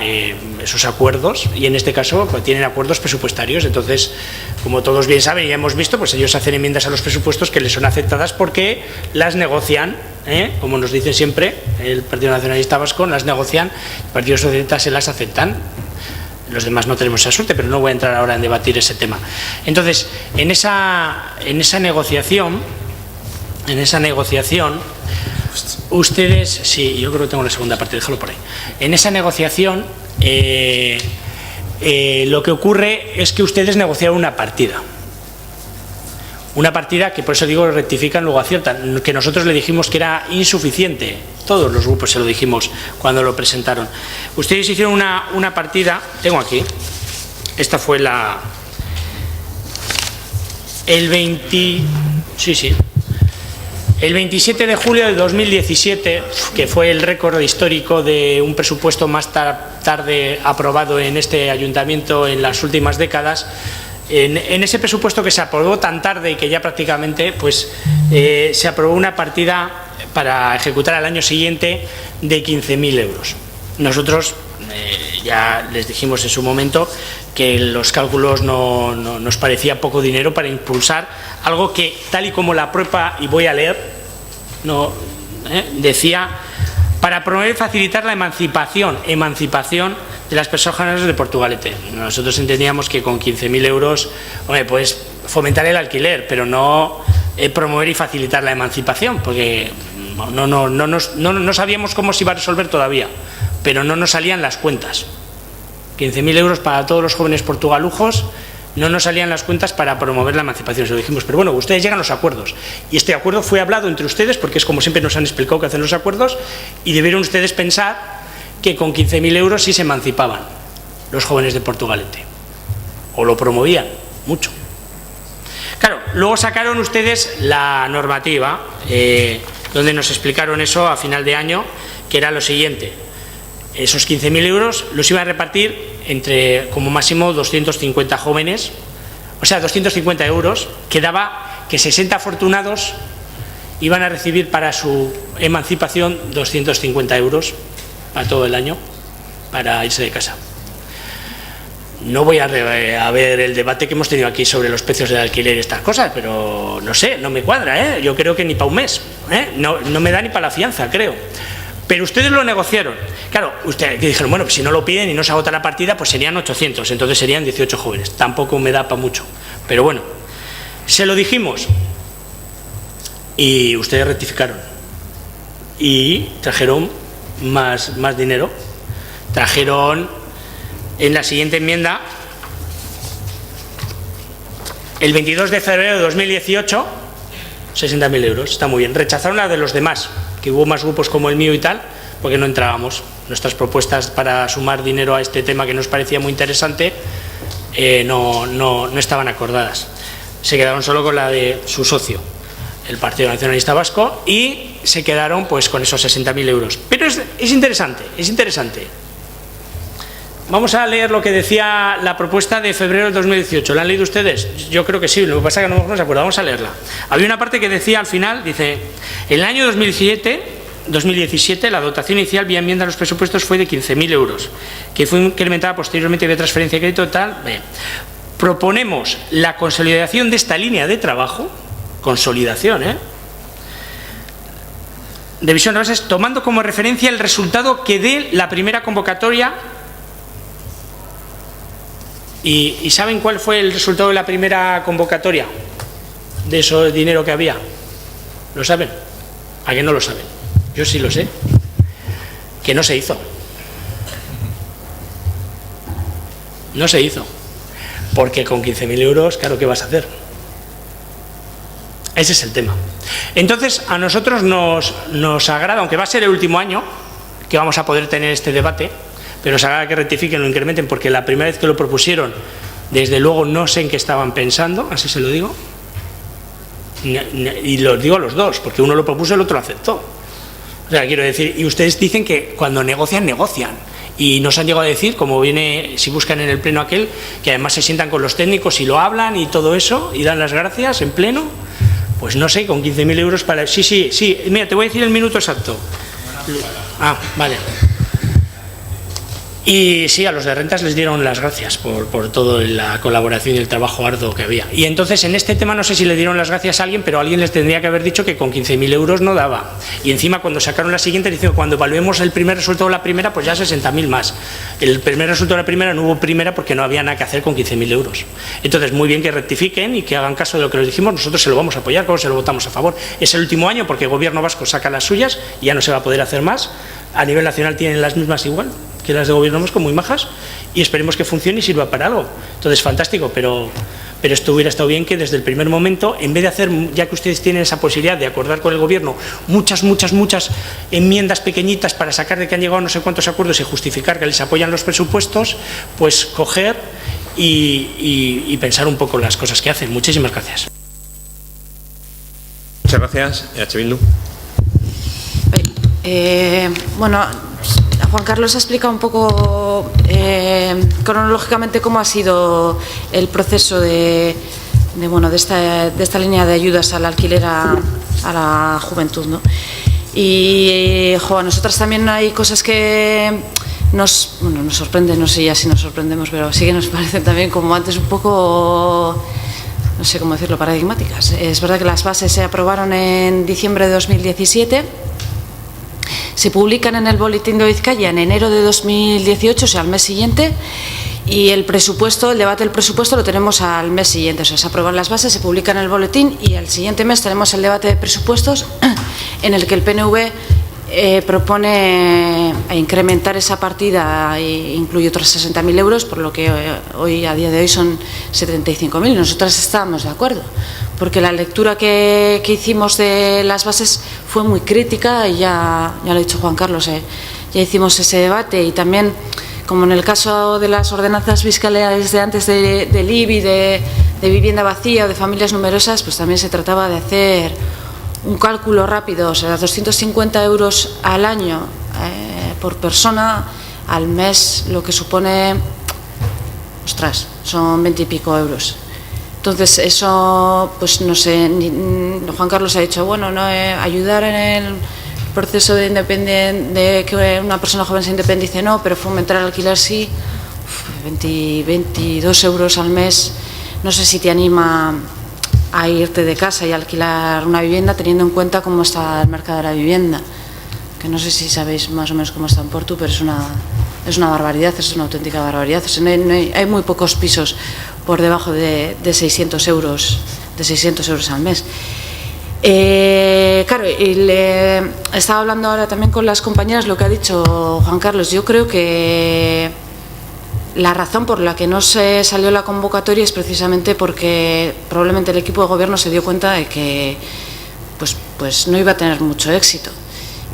esos acuerdos, y en este caso pues, tienen acuerdos presupuestarios. Entonces, como todos bien saben y ya hemos visto, pues ellos hacen enmiendas a los presupuestos que les son aceptadas porque las negocian, como nos dicen siempre el Partido Nacionalista Vasco, las negocian, el Partido Socialista se las aceptan. Los demás no tenemos esa suerte, pero no voy a entrar ahora en debatir ese tema. Entonces, en esa negociación, ustedes, sí, yo creo que tengo la segunda parte, déjalo por ahí. En esa negociación, lo que ocurre es que ustedes negociaron una partida que, por eso digo, rectifican, luego aciertan, que nosotros le dijimos que era insuficiente. Todos los grupos se lo dijimos cuando lo presentaron. Ustedes hicieron una partida, tengo aquí, esta fue el 27 de julio de 2017, que fue el récord histórico de un presupuesto más tarde aprobado en este ayuntamiento en las últimas décadas. En ese presupuesto que se aprobó tan tarde y que ya prácticamente pues, se aprobó una partida para ejecutar al año siguiente de 15.000 euros. Nosotros ya les dijimos en su momento que los cálculos nos parecía poco dinero para impulsar algo que, tal y como la prueba, y voy a leer, decía, para promover y facilitar la emancipación de las personas de Portugalete. Nosotros entendíamos que con 15.000 euros, pues fomentar el alquiler, pero no promover y facilitar la emancipación, porque no sabíamos cómo se iba a resolver todavía, pero no nos salían las cuentas. 15.000 euros para todos los jóvenes portugalujos, no nos salían las cuentas para promover la emancipación. Se lo dijimos, pero bueno, ustedes llegan a los acuerdos, y este acuerdo fue hablado entre ustedes, porque es como siempre nos han explicado que hacen los acuerdos, y debieron ustedes pensar que con 15.000 euros sí se emancipaban los jóvenes de Portugalete, o lo promovían mucho. Claro, luego sacaron ustedes la normativa, donde nos explicaron eso a final de año, que era lo siguiente: esos 15.000 euros los iban a repartir entre, como máximo, 250 jóvenes, o sea, 250 euros, que daba que 60 afortunados iban a recibir para su emancipación 250 euros a todo el año para irse de casa. No voy a ver el debate que hemos tenido aquí sobre los precios del alquiler y estas cosas, pero no sé, no me cuadra, yo creo que ni para un mes, no me da ni para la fianza, creo. Pero ustedes lo negociaron. Claro, ustedes dijeron, bueno, pues si no lo piden y no se agota la partida, pues serían 800, entonces serían 18 jóvenes. Tampoco me da para mucho. Pero bueno, Se lo dijimos y ustedes rectificaron y trajeron más dinero. Trajeron en la siguiente enmienda, el 22 de febrero de 2018, 60.000 euros. Está muy bien. Rechazaron la de los demás, que hubo más grupos como el mío y tal, porque no entrábamos. Nuestras propuestas para sumar dinero a este tema, que nos parecía muy interesante, no estaban acordadas. Se quedaron solo con la de su socio, el Partido Nacionalista Vasco, y se quedaron pues con esos 60.000 euros. Pero es interesante, es interesante. Vamos a leer lo que decía la propuesta de febrero del 2018. ¿La han leído ustedes? Yo creo que sí, lo que pasa es que no nos acordamos. Vamos a leerla. Había una parte que decía al final, dice, en el año 2017 la dotación inicial vía enmienda a los presupuestos fue de 15.000 euros, que fue incrementada posteriormente vía transferencia de crédito tal. Proponemos la consolidación de esta línea de trabajo, consolidación, de visión de bases, tomando como referencia el resultado que dé la primera convocatoria. ¿Y saben cuál fue el resultado de la primera convocatoria? De ese dinero que había. ¿Lo saben? ¿A qué no lo saben? Yo sí lo sé. Que no se hizo. No se hizo. Porque con 15.000 euros, claro, ¿qué vas a hacer? Ese es el tema. Entonces, a nosotros nos agrada, aunque va a ser el último año que vamos a poder tener este debate, pero nos agrada que rectifiquen, lo incrementen, porque la primera vez que lo propusieron, desde luego no sé en qué estaban pensando, así se lo digo, y lo digo a los dos, porque uno lo propuso y el otro lo aceptó. O sea, quiero decir, y ustedes dicen que cuando negocian, y nos han llegado a decir, como viene, si buscan en el pleno aquel, que además se sientan con los técnicos y lo hablan y todo eso, y dan las gracias en pleno. Pues no sé, con 15.000 euros para... Sí, mira, te voy a decir el minuto exacto. Ah, vale. Y sí, a los de rentas les dieron las gracias por toda la colaboración y el trabajo arduo que había. Y entonces en este tema no sé si le dieron las gracias a alguien, pero alguien les tendría que haber dicho que con 15.000 euros no daba. Y encima cuando sacaron la siguiente, diciendo cuando evaluemos el primer resultado de la primera, pues ya 60.000 más. El primer resultado de la primera no hubo primera porque no había nada que hacer con 15.000 euros. Entonces muy bien que rectifiquen y que hagan caso de lo que les dijimos. Nosotros se lo vamos a apoyar, como se lo votamos a favor. Es el último año porque el gobierno vasco saca las suyas y ya no se va a poder hacer más. A nivel nacional tienen las mismas igual que las de gobierno vasco, muy majas, y esperemos que funcione y sirva para algo. Entonces, fantástico, pero esto hubiera estado bien que desde el primer momento, en vez de hacer, ya que ustedes tienen esa posibilidad de acordar con el gobierno muchas enmiendas pequeñitas para sacar de que han llegado no sé cuántos acuerdos y justificar que les apoyan los presupuestos, pues coger y pensar un poco las cosas que hacen. Muchísimas gracias. Muchas gracias. EH Bildu. Bueno, Juan Carlos ha explicado un poco cronológicamente cómo ha sido el proceso de esta línea de ayudas al alquiler a la juventud, ¿no? Y a nosotras también hay cosas que nos sorprenden, no sé ya si nos sorprendemos, pero sí que nos parecen también como antes un poco, no sé cómo decirlo, paradigmáticas. Es verdad que las bases se aprobaron en diciembre de 2017. Se publican en el Boletín de Vizcaya en enero de 2018, o sea, al mes siguiente, y el debate del presupuesto lo tenemos al mes siguiente, o sea, se aprueban las bases, se publican en el boletín y al siguiente mes tenemos el debate de presupuestos en el que el PNV propone incrementar esa partida e incluye otros 60.000 euros, por lo que hoy, a día de hoy, son 75.000. Nosotras estábamos de acuerdo, porque la lectura que hicimos de las bases fue muy crítica y ya lo ha dicho Juan Carlos, ya hicimos ese debate y también, como en el caso de las ordenanzas fiscales de antes del IBI, de vivienda vacía o de familias numerosas, pues también se trataba de hacer un cálculo rápido, o sea, 250 euros al año por persona, al mes, lo que supone, ostras, son 20 y pico euros. Entonces, eso, pues no sé, Juan Carlos ha dicho, bueno, no ayudar en el proceso de que una persona joven se independice, no, pero fomentar el alquiler sí, 22 euros al mes, no sé si te anima a irte de casa y alquilar una vivienda teniendo en cuenta cómo está el mercado de la vivienda, que no sé si sabéis más o menos cómo está en Porto, pero es una barbaridad, es una auténtica barbaridad. O sea, hay muy pocos pisos por debajo de 600 euros de 600 euros al mes. Claro, estaba hablando ahora también con las compañeras, lo que ha dicho Juan Carlos. Yo creo que la razón por la que no se salió la convocatoria es precisamente porque probablemente el equipo de gobierno se dio cuenta de que pues no iba a tener mucho éxito.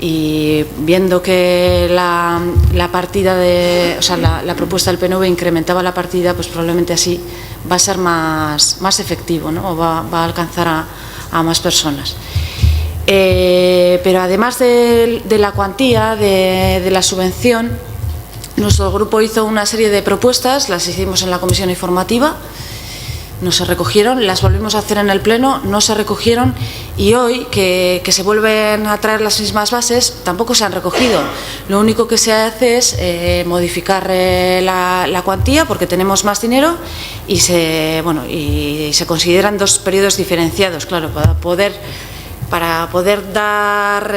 Y viendo que la partida la propuesta del PNV incrementaba la partida, pues probablemente así va a ser más efectivo, ¿no? O va a alcanzar a más personas. Pero además de la cuantía de la subvención, nuestro grupo hizo una serie de propuestas, las hicimos en la comisión informativa, no se recogieron, las volvimos a hacer en el pleno, no se recogieron, y hoy que se vuelven a traer las mismas bases tampoco se han recogido. Lo único que se hace es modificar la cuantía porque tenemos más dinero y se consideran dos periodos diferenciados, claro, para poder dar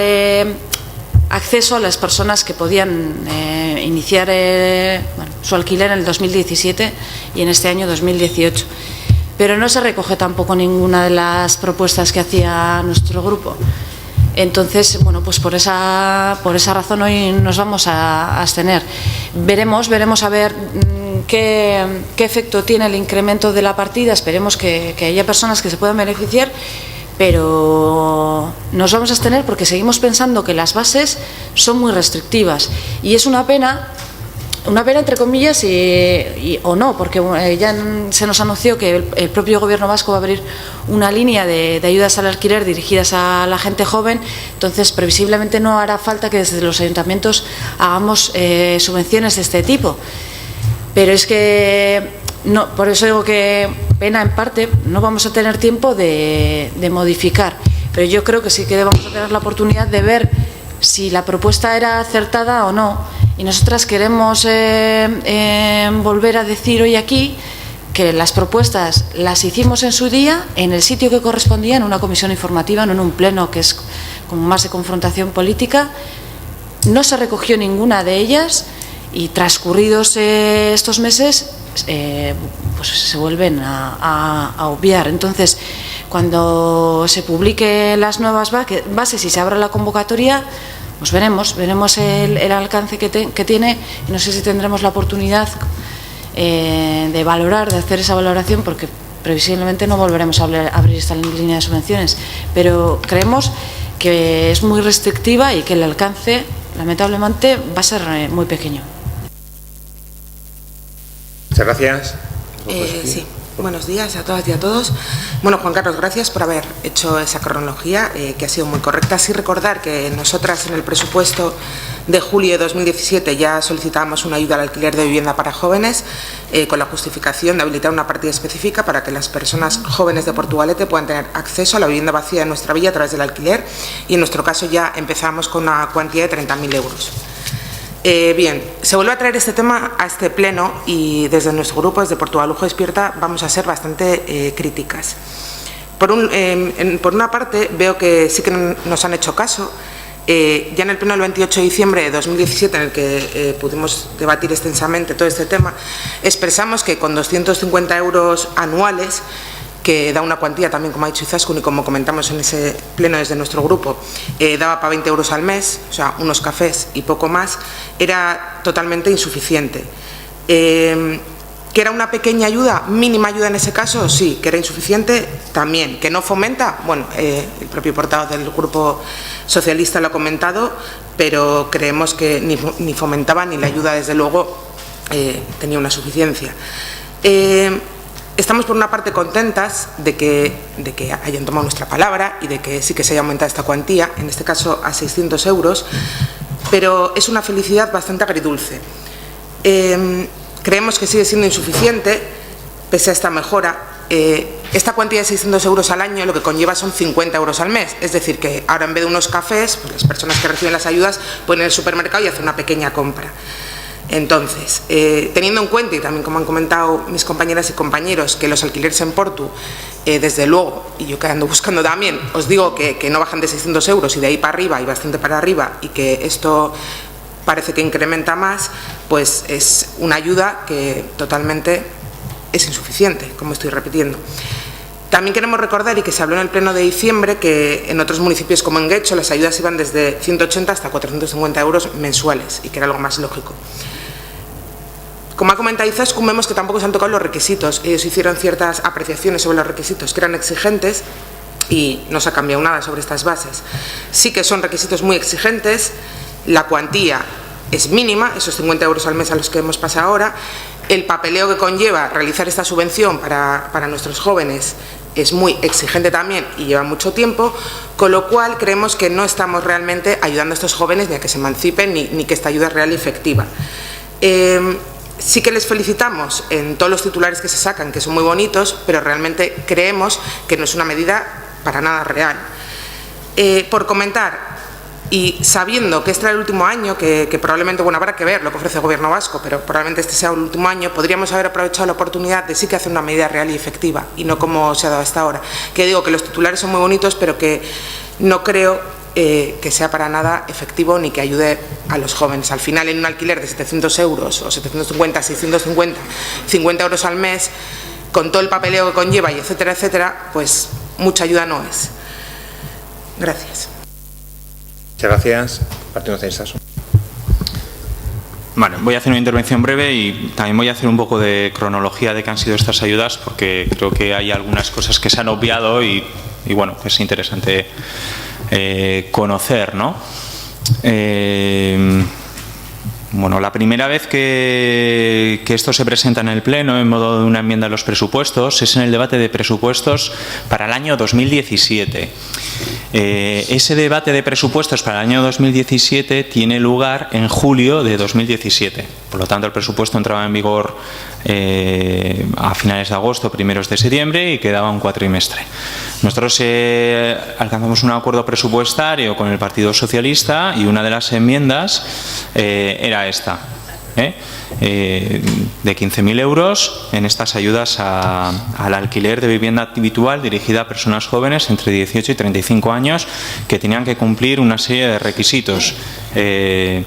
acceso a las personas que podían iniciar su alquiler en el 2017 y en este año 2018. Pero no se recoge tampoco ninguna de las propuestas que hacía nuestro grupo. Entonces, pues por esa razón hoy nos vamos a abstener. Veremos a ver qué efecto tiene el incremento de la partida. Esperemos que haya personas que se puedan beneficiar, pero nos vamos a abstener porque seguimos pensando que las bases son muy restrictivas. Y es una pena entre comillas o no, porque ya se nos anunció que el propio Gobierno vasco va a abrir una línea de ayudas al alquiler dirigidas a la gente joven. Entonces previsiblemente no hará falta que desde los ayuntamientos hagamos subvenciones de este tipo, pero es que no, por eso digo que pena en parte, no vamos a tener tiempo de modificar, pero yo creo que sí que vamos a tener la oportunidad de ver si la propuesta era acertada o no. Y nosotras queremos volver a decir hoy aquí que las propuestas las hicimos en su día, en el sitio que correspondía, en una comisión informativa, no en un pleno que es como más de confrontación política. No se recogió ninguna de ellas y transcurridos estos meses pues se vuelven a obviar. Entonces, cuando se publique las nuevas bases y se abra la convocatoria, pues veremos el alcance que tiene, y no sé si tendremos la oportunidad de hacer esa valoración, porque previsiblemente no volveremos a abrir esta línea de subvenciones, pero creemos que es muy restrictiva y que el alcance, lamentablemente, va a ser muy pequeño. Muchas gracias. Sí. Buenos días a todas y a todos. Bueno, Juan Carlos, gracias por haber hecho esa cronología que ha sido muy correcta. Sí, recordar que nosotras en el presupuesto de julio de 2017 ya solicitábamos una ayuda al alquiler de vivienda para jóvenes con la justificación de habilitar una partida específica para que las personas jóvenes de Portugalete puedan tener acceso a la vivienda vacía de nuestra villa a través del alquiler, y en nuestro caso ya empezamos con una cuantía de 30.000 euros. Bien, se vuelve a traer este tema a este pleno y desde nuestro grupo, desde Portugal Lujo Despierta, vamos a ser bastante críticas. Por una parte, veo que sí que nos han hecho caso. Ya en el pleno del 28 de diciembre de 2017, en el que pudimos debatir extensamente todo este tema, expresamos que con 250 euros anuales, que da una cuantía también, como ha dicho Izaskun y como comentamos en ese pleno desde nuestro grupo, daba para 20 euros al mes, o sea, unos cafés y poco más, era totalmente insuficiente. ¿Que era una pequeña ayuda, mínima ayuda en ese caso? Sí. ¿Que era insuficiente? También. ¿Que no fomenta? Bueno, el propio portavoz del Grupo Socialista lo ha comentado, pero creemos que ni fomentaba ni la ayuda, desde luego, tenía una suficiencia. Estamos por una parte contentas de que hayan tomado nuestra palabra y de que sí que se haya aumentado esta cuantía, en este caso a 600 euros, pero es una felicidad bastante agridulce. Creemos que sigue siendo insuficiente, pese a esta mejora. Esta cuantía de 600 euros al año lo que conlleva son 50 euros al mes, es decir, que ahora en vez de unos cafés, pues las personas que reciben las ayudas pueden ir al supermercado y hacer una pequeña compra. Entonces, teniendo en cuenta, y también como han comentado mis compañeras y compañeros, que los alquileres en Portu, desde luego, y yo que ando buscando también, os digo que no bajan de 600 euros y de ahí para arriba y bastante para arriba, y que esto parece que incrementa más, pues es una ayuda que totalmente es insuficiente, como estoy repitiendo. También queremos recordar, y que se habló en el pleno de diciembre, que en otros municipios como en Guecho las ayudas iban desde 180 hasta 450 euros mensuales, y que era algo más lógico. Como ha comentado Izaskun, vemos que tampoco se han tocado los requisitos. Ellos hicieron ciertas apreciaciones sobre los requisitos que eran exigentes y no se ha cambiado nada sobre estas bases. Sí que son requisitos muy exigentes, la cuantía es mínima, esos 50 euros al mes a los que hemos pasado ahora. El papeleo que conlleva realizar esta subvención para nuestros jóvenes es muy exigente también y lleva mucho tiempo, con lo cual creemos que no estamos realmente ayudando a estos jóvenes ni a que se emancipen ni que esta ayuda es real y efectiva. Sí que les felicitamos en todos los titulares que se sacan, que son muy bonitos, pero realmente creemos que no es una medida para nada real. Por comentar, y sabiendo que este era el último año, que probablemente, bueno, habrá que ver lo que ofrece el Gobierno vasco, pero probablemente este sea el último año, podríamos haber aprovechado la oportunidad de sí que hacer una medida real y efectiva, y no como se ha dado hasta ahora. Que digo que los titulares son muy bonitos, pero que no creo que sea para nada efectivo ni que ayude a los jóvenes. Al final, en un alquiler de 700 euros o 750, 650, 50 euros al mes, con todo el papeleo que conlleva y etcétera, etcétera, pues mucha ayuda no es. Gracias. Muchas gracias. Partido Socialista. Vale, voy a hacer una intervención breve y también voy a hacer un poco de cronología de qué han sido estas ayudas, porque creo que hay algunas cosas que se han obviado y bueno, es interesante conocer, ¿no? Bueno, la primera vez que esto se presenta en el Pleno en modo de una enmienda a los presupuestos es en el debate de presupuestos para el año 2017. Ese debate de presupuestos para el año 2017 tiene lugar en julio de 2017. Por lo tanto, el presupuesto entraba en vigor a finales de agosto, primeros de septiembre, y quedaba un cuatrimestre. Nosotros alcanzamos un acuerdo presupuestario con el Partido Socialista y una de las enmiendas era esta, de 15.000 euros en estas ayudas al alquiler de vivienda habitual dirigida a personas jóvenes entre 18 y 35 años que tenían que cumplir una serie de requisitos. En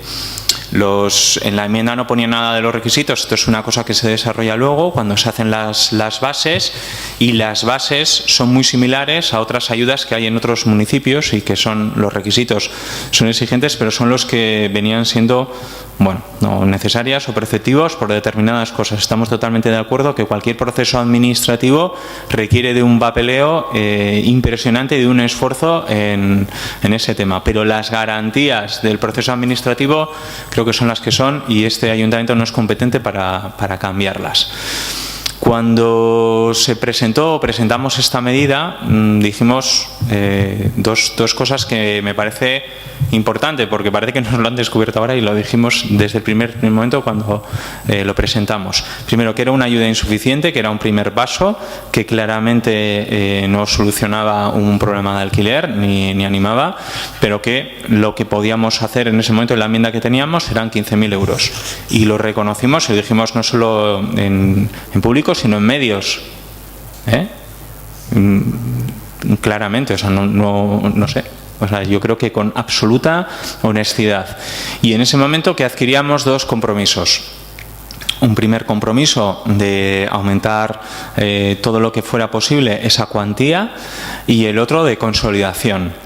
la enmienda no ponía nada de los requisitos, esto es una cosa que se desarrolla luego cuando se hacen las bases, y las bases son muy similares a otras ayudas que hay en otros municipios y que son los requisitos son exigentes, pero son los que venían siendo, bueno, no necesarias o preceptivos por determinadas cosas. Estamos totalmente de acuerdo que cualquier proceso administrativo requiere de un papeleo impresionante y de un esfuerzo en ese tema, pero las garantías del proceso administrativo creo que son las que son, y este ayuntamiento no es competente para cambiarlas. Cuando se presentamos esta medida, dijimos dos cosas que me parece importante, porque parece que nos lo han descubierto ahora y lo dijimos desde el primer momento cuando lo presentamos. Primero, que era una ayuda insuficiente, que era un primer paso, que claramente no solucionaba un problema de alquiler ni animaba, pero que lo que podíamos hacer en ese momento en la enmienda que teníamos eran 15.000 euros. Y lo reconocimos y lo dijimos no solo en público, sino en medios. Claramente, o sea, no sé. O sea, yo creo que con absoluta honestidad. Y en ese momento que adquiríamos dos compromisos. Un primer compromiso de aumentar todo lo que fuera posible esa cuantía, y el otro de consolidación.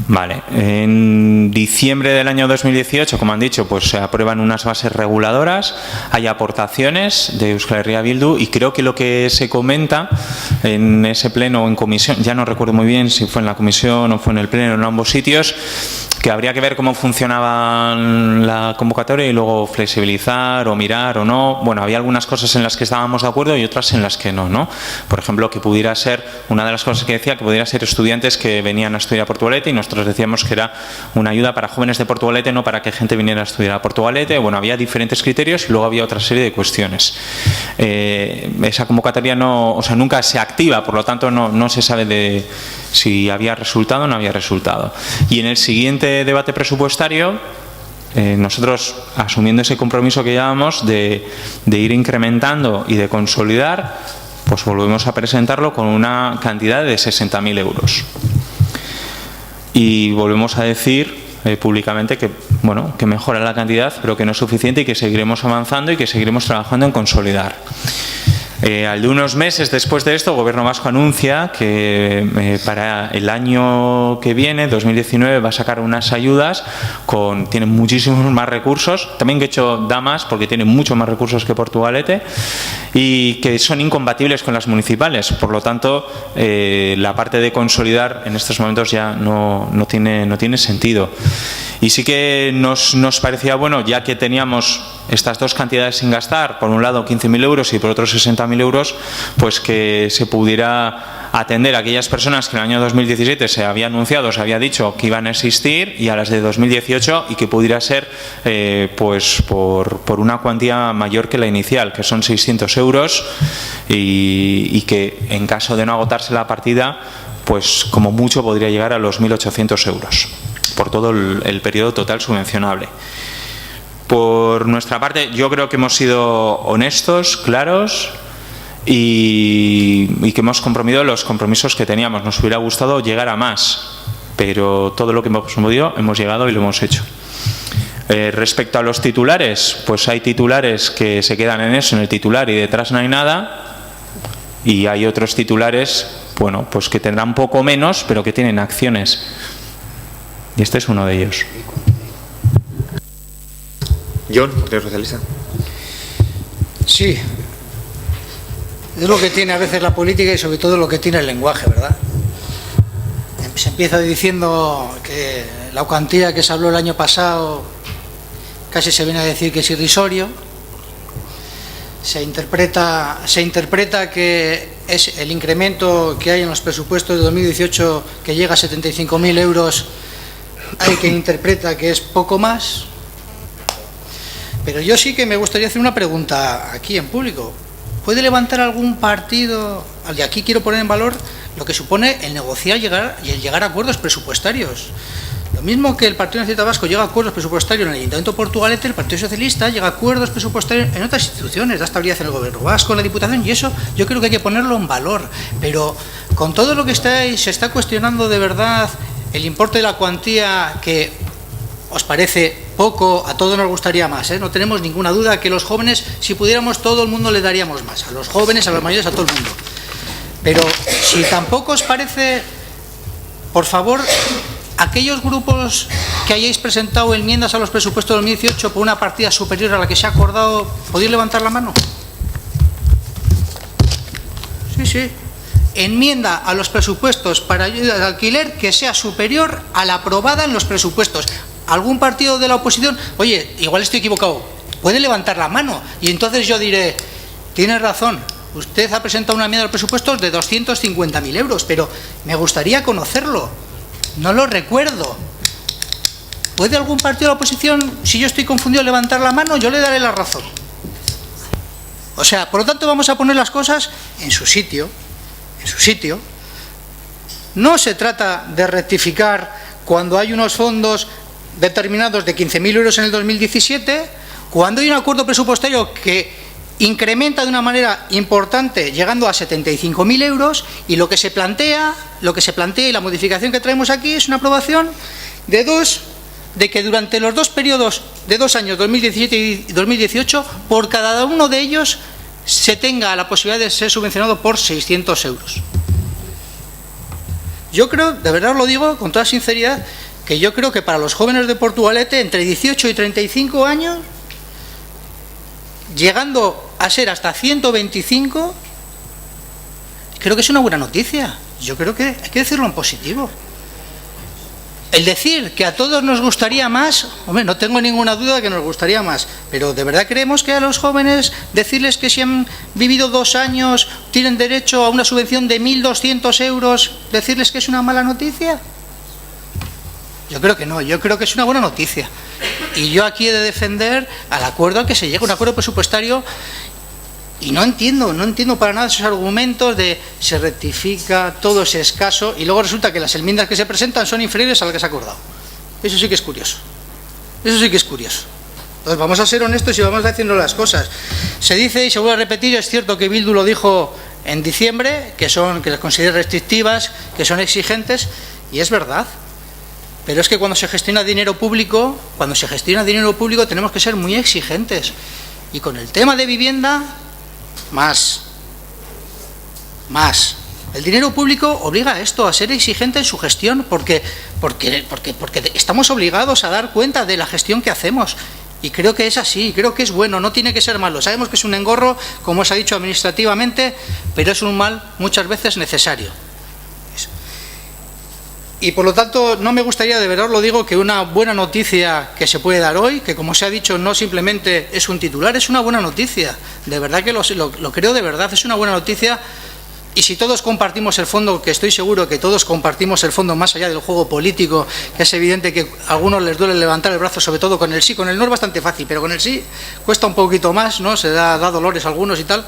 Vale, en diciembre del año 2018, como han dicho, pues se aprueban unas bases reguladoras, hay aportaciones de Euskal Herria Bildu, y creo que lo que se comenta en ese pleno o en comisión, ya no recuerdo muy bien si fue en la comisión o fue en el pleno, en ambos sitios, que habría que ver cómo funcionaba la convocatoria y luego flexibilizar o mirar o no. Bueno, había algunas cosas en las que estábamos de acuerdo y otras en las que no. Por ejemplo, que pudiera ser, una de las cosas que decía, que pudiera ser estudiantes que venían a estudiar a Portugalete, y nosotros decíamos que era una ayuda para jóvenes de Portugalete, no para que gente viniera a estudiar a Portugalete. Bueno, había diferentes criterios y luego había otra serie de cuestiones. Esa convocatoria nunca se activa, por lo tanto no se sabe de si había resultado o no había resultado. Y en el siguiente debate presupuestario, nosotros, asumiendo ese compromiso que llevábamos de ir incrementando y de consolidar, pues volvemos a presentarlo con una cantidad de 60.000 euros. Y volvemos a decir públicamente que mejora la cantidad, pero que no es suficiente, y que seguiremos avanzando y que seguiremos trabajando en consolidar. Al de unos meses después de esto, el Gobierno vasco anuncia que para el año que viene, 2019, va a sacar unas ayudas tienen muchísimos más recursos, también que hecho da más porque tiene mucho más recursos que Portugalete, y que son incompatibles con las municipales. Por lo tanto, la parte de consolidar en estos momentos ya no tiene sentido. Y sí que nos parecía bueno, ya que teníamos estas dos cantidades sin gastar, por un lado 15.000 euros y por otro 60.000 euros, pues que se pudiera atender a aquellas personas que en el año 2017 se había anunciado, se había dicho que iban a existir, y a las de 2018, y que pudiera ser pues por una cuantía mayor que la inicial, que son 600 euros, y que en caso de no agotarse la partida, pues como mucho podría llegar a los 1.800 euros por todo el periodo total subvencionable. Por nuestra parte, yo creo que hemos sido honestos, claros, y que hemos cumplido los compromisos que teníamos. Nos hubiera gustado llegar a más, pero todo lo que hemos podido hemos llegado y lo hemos hecho. Respecto a los titulares, pues hay titulares que se quedan en eso, en el titular, y detrás no hay nada, y hay otros titulares, bueno, pues que tendrán poco menos, pero que tienen acciones. Y este es uno de ellos. John, Partido Socialista. Sí, es lo que tiene a veces la política y sobre todo lo que tiene el lenguaje, ¿verdad? Se empieza diciendo que la cuantía que se habló el año pasado casi se viene a decir que es irrisorio. Se interpreta que es el incremento que hay en los presupuestos de 2018, que llega a 75.000 euros. Hay quien interpreta que es poco más. Pero yo sí que me gustaría hacer una pregunta aquí en público. ¿Puede levantar algún partido? Y aquí quiero poner en valor lo que supone el negociar y el llegar a acuerdos presupuestarios. Lo mismo que el Partido Nacionalista Vasco llega a acuerdos presupuestarios en el Ayuntamiento de Portugalete, el Partido Socialista llega a acuerdos presupuestarios en otras instituciones, da estabilidad en el Gobierno vasco, en la Diputación, y eso yo creo que hay que ponerlo en valor. Pero con todo lo que se está cuestionando de verdad el importe de la cuantía, que os parece poco, a todos nos gustaría más, ¿eh? No tenemos ninguna duda que los jóvenes, si pudiéramos, todo el mundo le daríamos más, a los jóvenes, a los mayores, a todo el mundo. Pero si tampoco os parece, por favor, aquellos grupos que hayáis presentado enmiendas a los presupuestos de 2018 por una partida superior a la que se ha acordado, ¿podéis levantar la mano? Sí. Enmienda a los presupuestos para ayuda de alquiler que sea superior a la aprobada en los presupuestos. ¿Algún partido de la oposición? Oye, igual estoy equivocado. Puede levantar la mano y entonces yo diré, tiene razón, usted ha presentado una enmienda a los presupuestos de 250.000 euros, pero me gustaría conocerlo. No lo recuerdo. ¿Puede algún partido de la oposición, si yo estoy confundido, levantar la mano? Yo le daré la razón. O sea, por lo tanto vamos a poner las cosas en su sitio. En su sitio. No se trata de rectificar cuando hay unos fondos determinados de 15.000 euros en el 2017, cuando hay un acuerdo presupuestario que incrementa de una manera importante, llegando a 75.000 euros, y lo que se plantea y la modificación que traemos aquí es una aprobación de que durante los dos periodos de 2 años, 2017 y 2018, por cada uno de ellos se tenga la posibilidad de ser subvencionado por 600 euros. Yo creo, de verdad os lo digo con toda sinceridad, que yo creo que para los jóvenes de Portugalete, entre 18 y 35 años, llegando a ser hasta 125, creo que es una buena noticia. Yo creo que hay que decirlo en positivo. El decir que a todos nos gustaría más, hombre, no tengo ninguna duda de que nos gustaría más, pero ¿de verdad creemos que a los jóvenes decirles que si han vivido 2 años tienen derecho a una subvención de 1.200 euros, decirles que es una mala noticia? Yo creo que no, yo creo que es una buena noticia. Y yo aquí he de defender al acuerdo al que se llega, un acuerdo presupuestario. Y no entiendo para nada esos argumentos de se rectifica, todo es escaso, y luego resulta que las enmiendas que se presentan son inferiores a lo que se ha acordado. Eso sí que es curioso. Entonces vamos a ser honestos y vamos a decirnos las cosas. Se dice, y se vuelve a repetir, es cierto que Bildu lo dijo en diciembre, que las considera restrictivas, que son exigentes, y es verdad. Pero es que cuando se gestiona dinero público, tenemos que ser muy exigentes. Y con el tema de vivienda, más. más. El dinero público obliga a esto, a ser exigente en su gestión, porque estamos obligados a dar cuenta de la gestión que hacemos. Y creo que es así, creo que es bueno, no tiene que ser malo. Sabemos que es un engorro, como se ha dicho administrativamente, pero es un mal muchas veces necesario. Y por lo tanto, no me gustaría, de verdad lo digo, que una buena noticia que se puede dar hoy, que como se ha dicho no simplemente es un titular, es una buena noticia. De verdad que lo creo de verdad, es una buena noticia. Y si todos compartimos el fondo, que estoy seguro que todos compartimos el fondo más allá del juego político, que es evidente que a algunos les duele levantar el brazo, sobre todo con el sí. Con el no es bastante fácil, pero con el sí cuesta un poquito más, ¿no? Se da dolores a algunos y tal.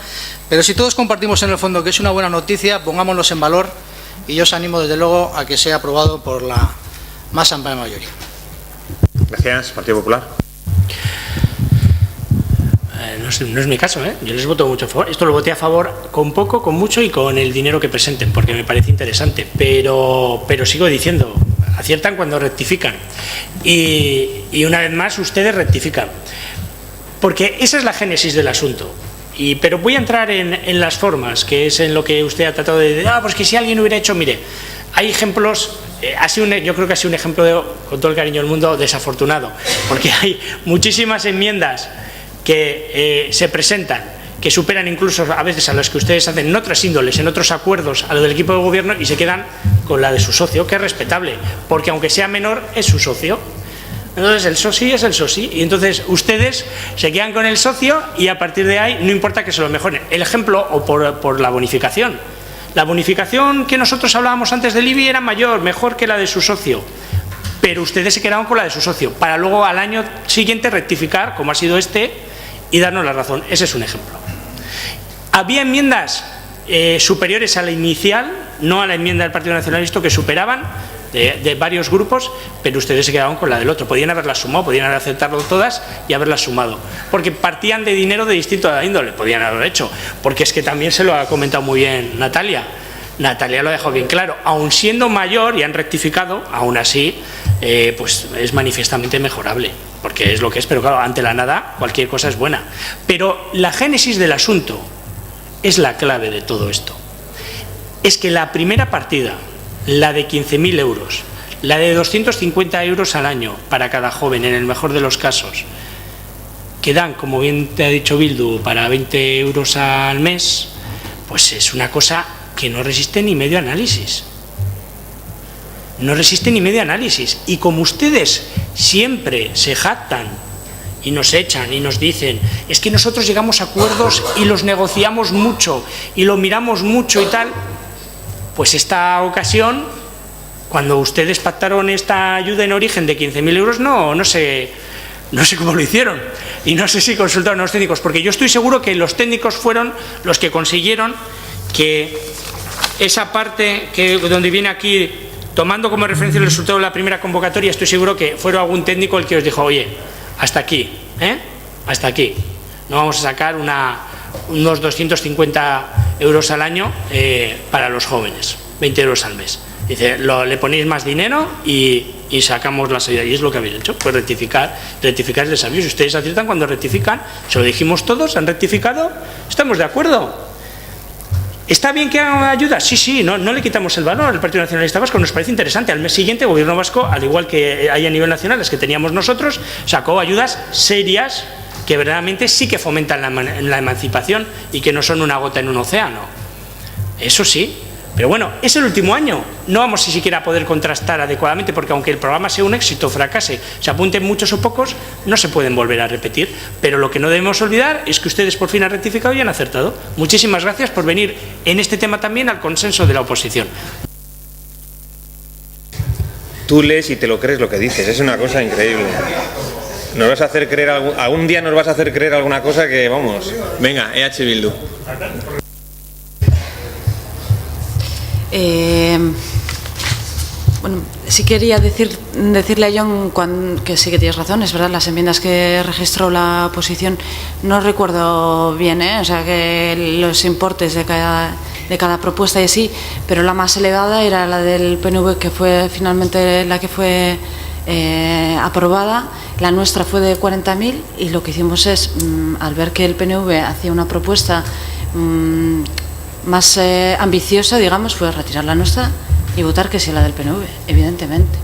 Pero si todos compartimos en el fondo que es una buena noticia, pongámonos en valor, y yo os animo desde luego a que sea aprobado por la más amplia mayoría. Gracias. Partido Popular. No es mi caso, ¿eh? Yo les voto mucho a favor. Esto lo voté a favor con poco, con mucho y con el dinero que presenten, porque me parece interesante. Pero sigo diciendo, aciertan cuando rectifican. Y una vez más, ustedes rectifican. Porque esa es la génesis del asunto. Pero voy a entrar en las formas, que es en lo que usted ha tratado de decir, pues que si alguien hubiera hecho, mire, hay ejemplos, yo creo que ha sido un ejemplo, con todo el cariño del mundo, desafortunado, porque hay muchísimas enmiendas que se presentan, que superan incluso a veces a las que ustedes hacen en otras índoles, en otros acuerdos, a lo del equipo de gobierno, y se quedan con la de su socio, que es respetable, porque aunque sea menor, es su socio. Entonces el soci es el soci, y entonces ustedes se quedan con el socio y a partir de ahí no importa que se lo mejoren. El ejemplo, o por la bonificación. La bonificación que nosotros hablábamos antes del IBI era mejor que la de su socio, pero ustedes se quedaron con la de su socio, para luego al año siguiente rectificar, como ha sido y darnos la razón. Ese es un ejemplo. Había enmiendas superiores a la inicial, no a la enmienda del Partido Nacionalista, que superaban de varios grupos, pero ustedes se quedaron con la del otro. Podían haberlas sumado, podían haber aceptado todas y haberlas sumado, porque partían de dinero de distinta índole, podían haberlo hecho, porque es que también se lo ha comentado muy bien Natalia. Natalia lo ha dejado bien claro, aun siendo mayor y han rectificado, aún así pues es manifiestamente mejorable, porque es lo que es, pero claro, ante la nada cualquier cosa es buena. Pero la génesis del asunto es la clave de todo esto. Es que la primera partida, la de 15.000 euros, la de 250 euros al año para cada joven, en el mejor de los casos, que dan, como bien te ha dicho Bildu, para 20 euros al mes, pues es una cosa que no resiste ni medio análisis. No resiste ni medio análisis. Y como ustedes siempre se jactan y nos echan y nos dicen, es que nosotros llegamos a acuerdos y los negociamos mucho y lo miramos mucho y tal, pues esta ocasión, cuando ustedes pactaron esta ayuda en origen de 15.000 euros, no sé cómo lo hicieron y no sé si consultaron a los técnicos, porque yo estoy seguro que los técnicos fueron los que consiguieron que esa parte donde viene aquí, tomando como referencia el resultado de la primera convocatoria, estoy seguro que fueron algún técnico el que os dijo, oye, hasta aquí, hasta aquí, no vamos a sacar unos 250 euros al año para los jóvenes, 20 euros al mes. Dice, le ponéis más dinero y sacamos la salida. Y es lo que habéis hecho, pues rectificar el desafío. Si ustedes aciertan cuando rectifican, se lo dijimos todos, han rectificado, estamos de acuerdo. ¿Está bien que hagan ayuda? Sí, no le quitamos el valor al Partido Nacionalista Vasco, nos parece interesante. Al mes siguiente, el Gobierno vasco, al igual que hay a nivel nacional, las que teníamos nosotros, sacó ayudas serias que verdaderamente sí que fomentan la emancipación y que no son una gota en un océano. Eso sí. Pero bueno, es el último año, no vamos ni siquiera a poder contrastar adecuadamente, porque aunque el programa sea un éxito o fracase, se apunten muchos o pocos, no se pueden volver a repetir. Pero lo que no debemos olvidar es que ustedes por fin han rectificado y han acertado. Muchísimas gracias por venir en este tema también al consenso de la oposición. Tú lees y te lo crees lo que dices, es una cosa increíble. Nos vas a hacer creer, algún día nos vas a hacer creer alguna cosa que, vamos. Venga, EH Bildu. Bueno, sí quería decirle a John que sí que tienes razón, es verdad, las enmiendas que registró la oposición no recuerdo bien, o sea que los importes de cada propuesta y así, pero la más elevada era la del PNV, que fue finalmente la que fue aprobada. La nuestra fue de 40.000 y lo que hicimos es, al ver que el PNV hacía una propuesta más ambiciosa, digamos, fue retirar la nuestra y votar que sí la del PNV, evidentemente.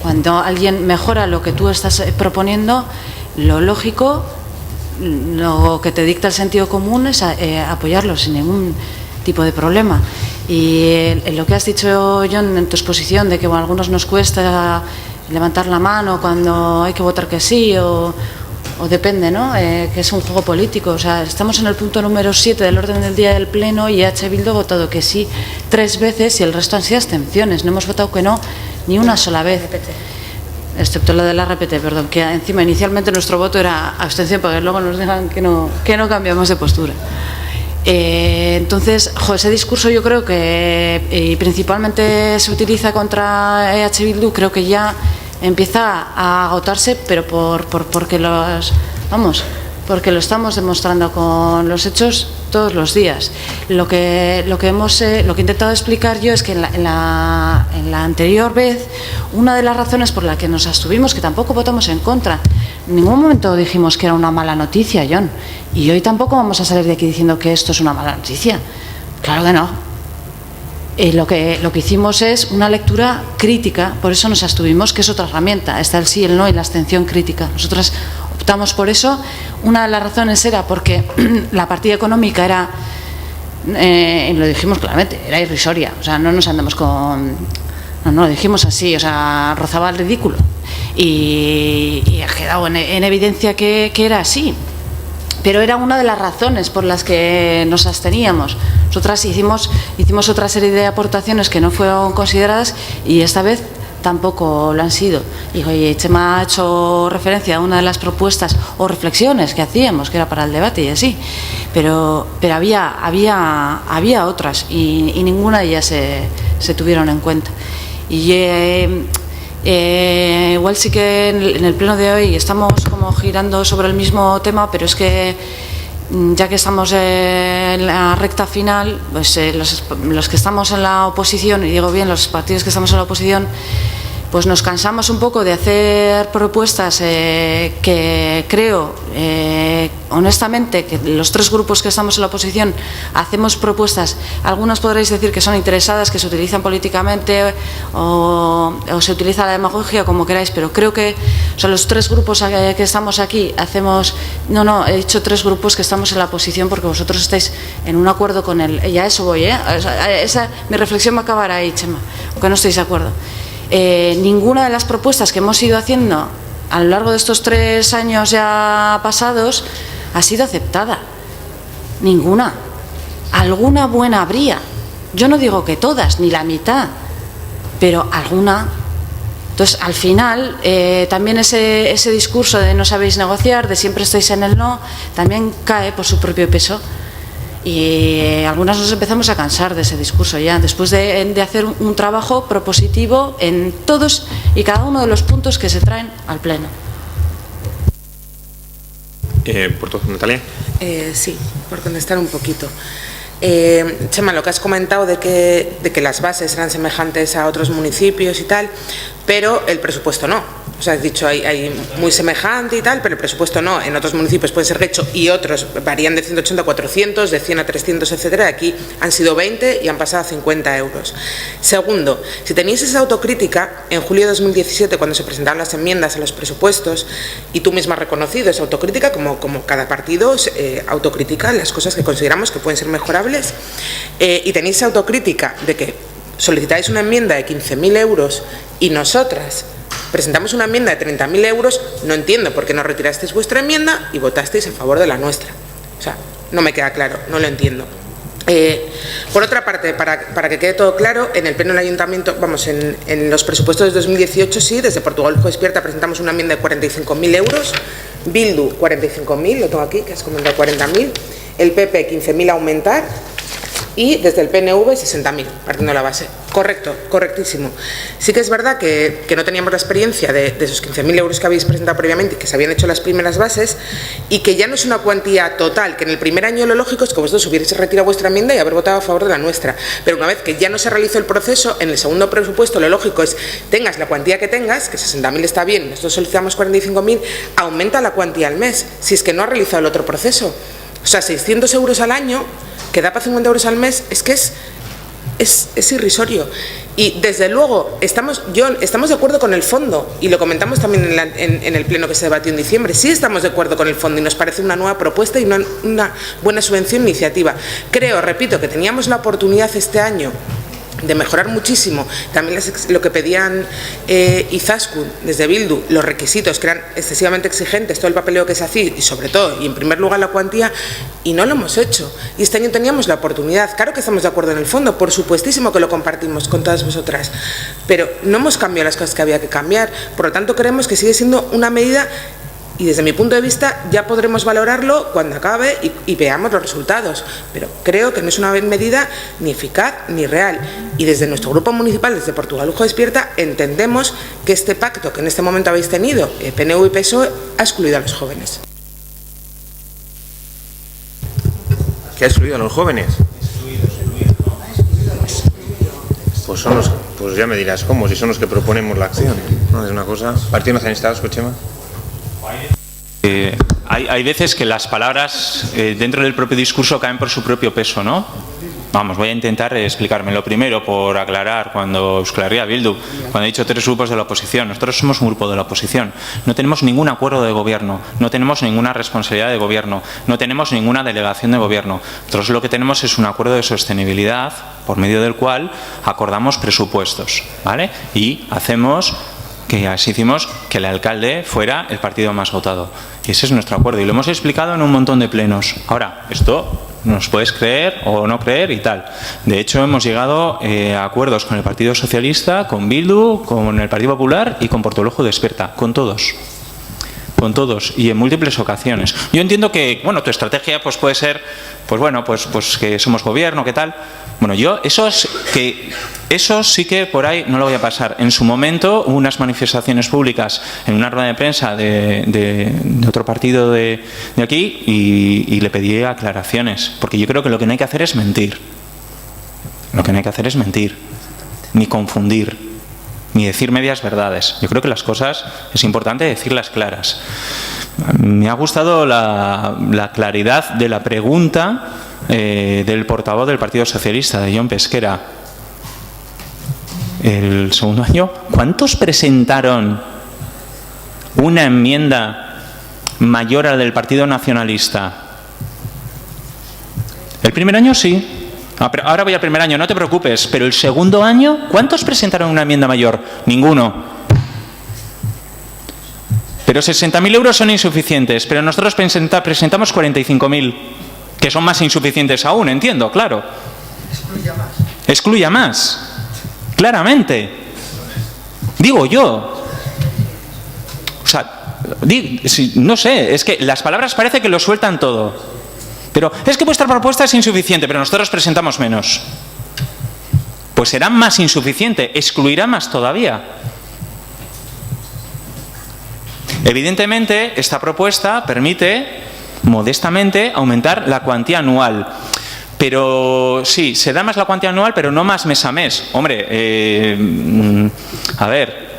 Cuando alguien mejora lo que tú estás proponiendo, lo lógico, lo que te dicta el sentido común es apoyarlo sin ningún tipo de problema. Y lo que has dicho, John, en tu exposición, de que a algunos nos cuesta levantar la mano cuando hay que votar que sí, o depende, ¿no? Que es un juego político. O sea, estamos en el punto número 7 del orden del día del Pleno y Bildu ha votado que sí 3 veces y el resto han sido abstenciones. No hemos votado que no ni una sola vez. Excepto la de la RPT, perdón, que encima inicialmente nuestro voto era abstención, porque luego nos digan que no cambiamos de postura. Entonces, ese discurso yo creo que principalmente se utiliza contra Bildu, creo que ya empieza a agotarse, pero porque lo estamos demostrando con los hechos todos los días. Lo que he intentado explicar yo es que en la anterior vez, una de las razones por la que nos abstuvimos, que tampoco votamos en contra, en ningún momento dijimos que era una mala noticia, John, y hoy tampoco vamos a salir de aquí diciendo que esto es una mala noticia. Claro que no. Lo que hicimos es una lectura crítica, por eso nos abstuvimos, que es otra herramienta. Está el sí, el no y la abstención crítica. Nosotras optamos por eso. Una de las razones era porque la partida económica era, lo dijimos claramente, era irrisoria. O sea, no nos andamos con... No, lo dijimos así, o sea, rozaba el ridículo. Y ha quedado en evidencia que era así. Pero era una de las razones por las que nos absteníamos. Nosotras hicimos otra serie de aportaciones que no fueron consideradas y esta vez tampoco lo han sido. Y Chema ha hecho referencia a una de las propuestas o reflexiones que hacíamos, que era para el debate y así. Pero había otras y ninguna de ellas se tuvieron en cuenta. Y igual sí que en el pleno de hoy estamos como girando sobre el mismo tema, pero es que ya que estamos en la recta final, pues los que estamos en la oposición, y digo bien los partidos que estamos en la oposición, pues nos cansamos un poco de hacer propuestas que creo, honestamente, que los 3 grupos que estamos en la oposición hacemos propuestas, algunas podréis decir que son interesadas, que se utilizan políticamente o se utiliza la demagogia, como queráis, pero creo que los 3 grupos que estamos aquí hacemos... No, he dicho 3 grupos que estamos en la oposición porque vosotros estáis en un acuerdo con él. Y a eso voy, mi reflexión va a acabar ahí, Chema, aunque no estéis de acuerdo. Ninguna de las propuestas que hemos ido haciendo a lo largo de estos 3 años ya pasados ha sido aceptada. Ninguna. Alguna buena habría. Yo no digo que todas, ni la mitad, pero alguna. Entonces, al final, también ese discurso de no sabéis negociar, de siempre estáis en el no, también cae por su propio peso. Y algunas nos empezamos a cansar de ese discurso ya, después de hacer un trabajo propositivo en todos y cada uno de los puntos que se traen al Pleno. ¿Por todo, Natalia? Sí, por contestar un poquito. Chema, lo que has comentado de que las bases eran semejantes a otros municipios y tal, pero el presupuesto no. O sea, has dicho, hay muy semejante y tal, pero el presupuesto no. En otros municipios puede ser hecho y otros varían de 180 a 400, de 100 a 300, etcétera. Aquí han sido 20 y han pasado a 50 euros. Segundo, si tenéis esa autocrítica, en julio de 2017, cuando se presentaron las enmiendas a los presupuestos, y tú misma has reconocido esa autocrítica, como cada partido autocritica las cosas que consideramos que pueden ser mejorables, y tenéis esa autocrítica de que solicitáis una enmienda de 15.000 euros y nosotras presentamos una enmienda de 30.000 euros, no entiendo por qué no retirasteis vuestra enmienda y votasteis a favor de la nuestra. O sea, no me queda claro, no lo entiendo. Por otra parte, para que quede todo claro, en el pleno del ayuntamiento, en los presupuestos de 2018, sí, desde Portugal Despierta presentamos una enmienda de 45.000 euros, Bildu 45.000, lo tengo aquí, que has comentado 40.000, el PP 15.000 a aumentar, y desde el PNV 60.000, partiendo de la base. Correcto, correctísimo. Sí que es verdad que no teníamos la experiencia de esos 15.000 euros que habéis presentado previamente y que se habían hecho las primeras bases, y que ya no es una cuantía total, que en el primer año lo lógico es que vosotros hubierais retirado vuestra enmienda y haber votado a favor de la nuestra, pero una vez que ya no se realizó el proceso, en el segundo presupuesto lo lógico es, tengas la cuantía que tengas, que 60.000 está bien, nosotros solicitamos 45.000, aumenta la cuantía al mes, si es que no ha realizado el otro proceso. O sea, 600 euros al año que da para 50 euros al mes, es que es irrisorio. Y desde luego estamos de acuerdo con el fondo, y lo comentamos también en el pleno que se debatió en diciembre. Sí estamos de acuerdo con el fondo y nos parece una nueva propuesta y una buena subvención iniciativa. Creo, repito, que teníamos la oportunidad este año de mejorar muchísimo también lo que pedían Izaskun desde Bildu, los requisitos que eran excesivamente exigentes, todo el papeleo que se hacía y sobre todo y en primer lugar la cuantía, y no lo hemos hecho, y este año teníamos la oportunidad. Claro que estamos de acuerdo en el fondo, por supuestísimo que lo compartimos con todas vosotras, pero no hemos cambiado las cosas que había que cambiar. Por lo tanto, creemos que sigue siendo una medida, y desde mi punto de vista ya podremos valorarlo cuando acabe y veamos los resultados, pero creo que no es una medida ni eficaz ni real, y desde nuestro grupo municipal, desde Portugalujo Despierta, entendemos que este pacto que en este momento habéis tenido, PNV y PSOE, ha excluido a los jóvenes. ¿Qué ha excluido a los jóvenes? Pues ya me dirás cómo, si son los que proponemos la acción, ¿no? Es una cosa. Partido Nacionalista Vasco, Chema. Hay veces que las palabras dentro del propio discurso caen por su propio peso, ¿no? Vamos, voy a intentar explicarme. Lo primero, por aclarar, cuando Euskal Herria Bildu, cuando he dicho 3 grupos de la oposición, nosotros somos un grupo de la oposición. No tenemos ningún acuerdo de gobierno, no tenemos ninguna responsabilidad de gobierno, no tenemos ninguna delegación de gobierno. Nosotros lo que tenemos es un acuerdo de sostenibilidad por medio del cual acordamos presupuestos, ¿vale? Y así hicimos que el alcalde fuera el partido más votado. Y ese es nuestro acuerdo y lo hemos explicado en un montón de plenos. Ahora, esto nos puedes creer o no creer y tal. De hecho, hemos llegado a acuerdos con el Partido Socialista, con Bildu, con el Partido Popular y con Portugalujo Despierta, con todos y en múltiples ocasiones. Yo entiendo que, bueno, tu estrategia pues puede ser, pues que somos gobierno, ¿qué tal? Bueno, yo eso sí que por ahí no lo voy a pasar. En su momento hubo unas manifestaciones públicas en una rueda de prensa de otro partido de aquí y le pedí aclaraciones, porque yo creo que lo que no hay que hacer es mentir. Lo que no hay que hacer es mentir, ni confundir, ni decir medias verdades. Yo creo que las cosas es importante decirlas claras. Me ha gustado la claridad de la pregunta del portavoz del Partido Socialista, de Jon Pesquera. El segundo año, ¿cuántos presentaron una enmienda mayor a la del Partido Nacionalista? El primer año sí. Ahora voy al primer año, no te preocupes, pero el segundo año, ¿cuántos presentaron una enmienda mayor? Ninguno. Pero 60.000 euros son insuficientes, pero nosotros presentamos 45.000, que son más insuficientes aún, entiendo, claro. Excluya más. Claramente. Digo yo. O sea, no sé, es que las palabras parece que lo sueltan todo. Pero es que vuestra propuesta es insuficiente, pero nosotros presentamos menos. Pues será más insuficiente, excluirá más todavía. Evidentemente, esta propuesta permite modestamente aumentar la cuantía anual. Pero sí, se da más la cuantía anual, pero no más mes a mes. Hombre, a ver,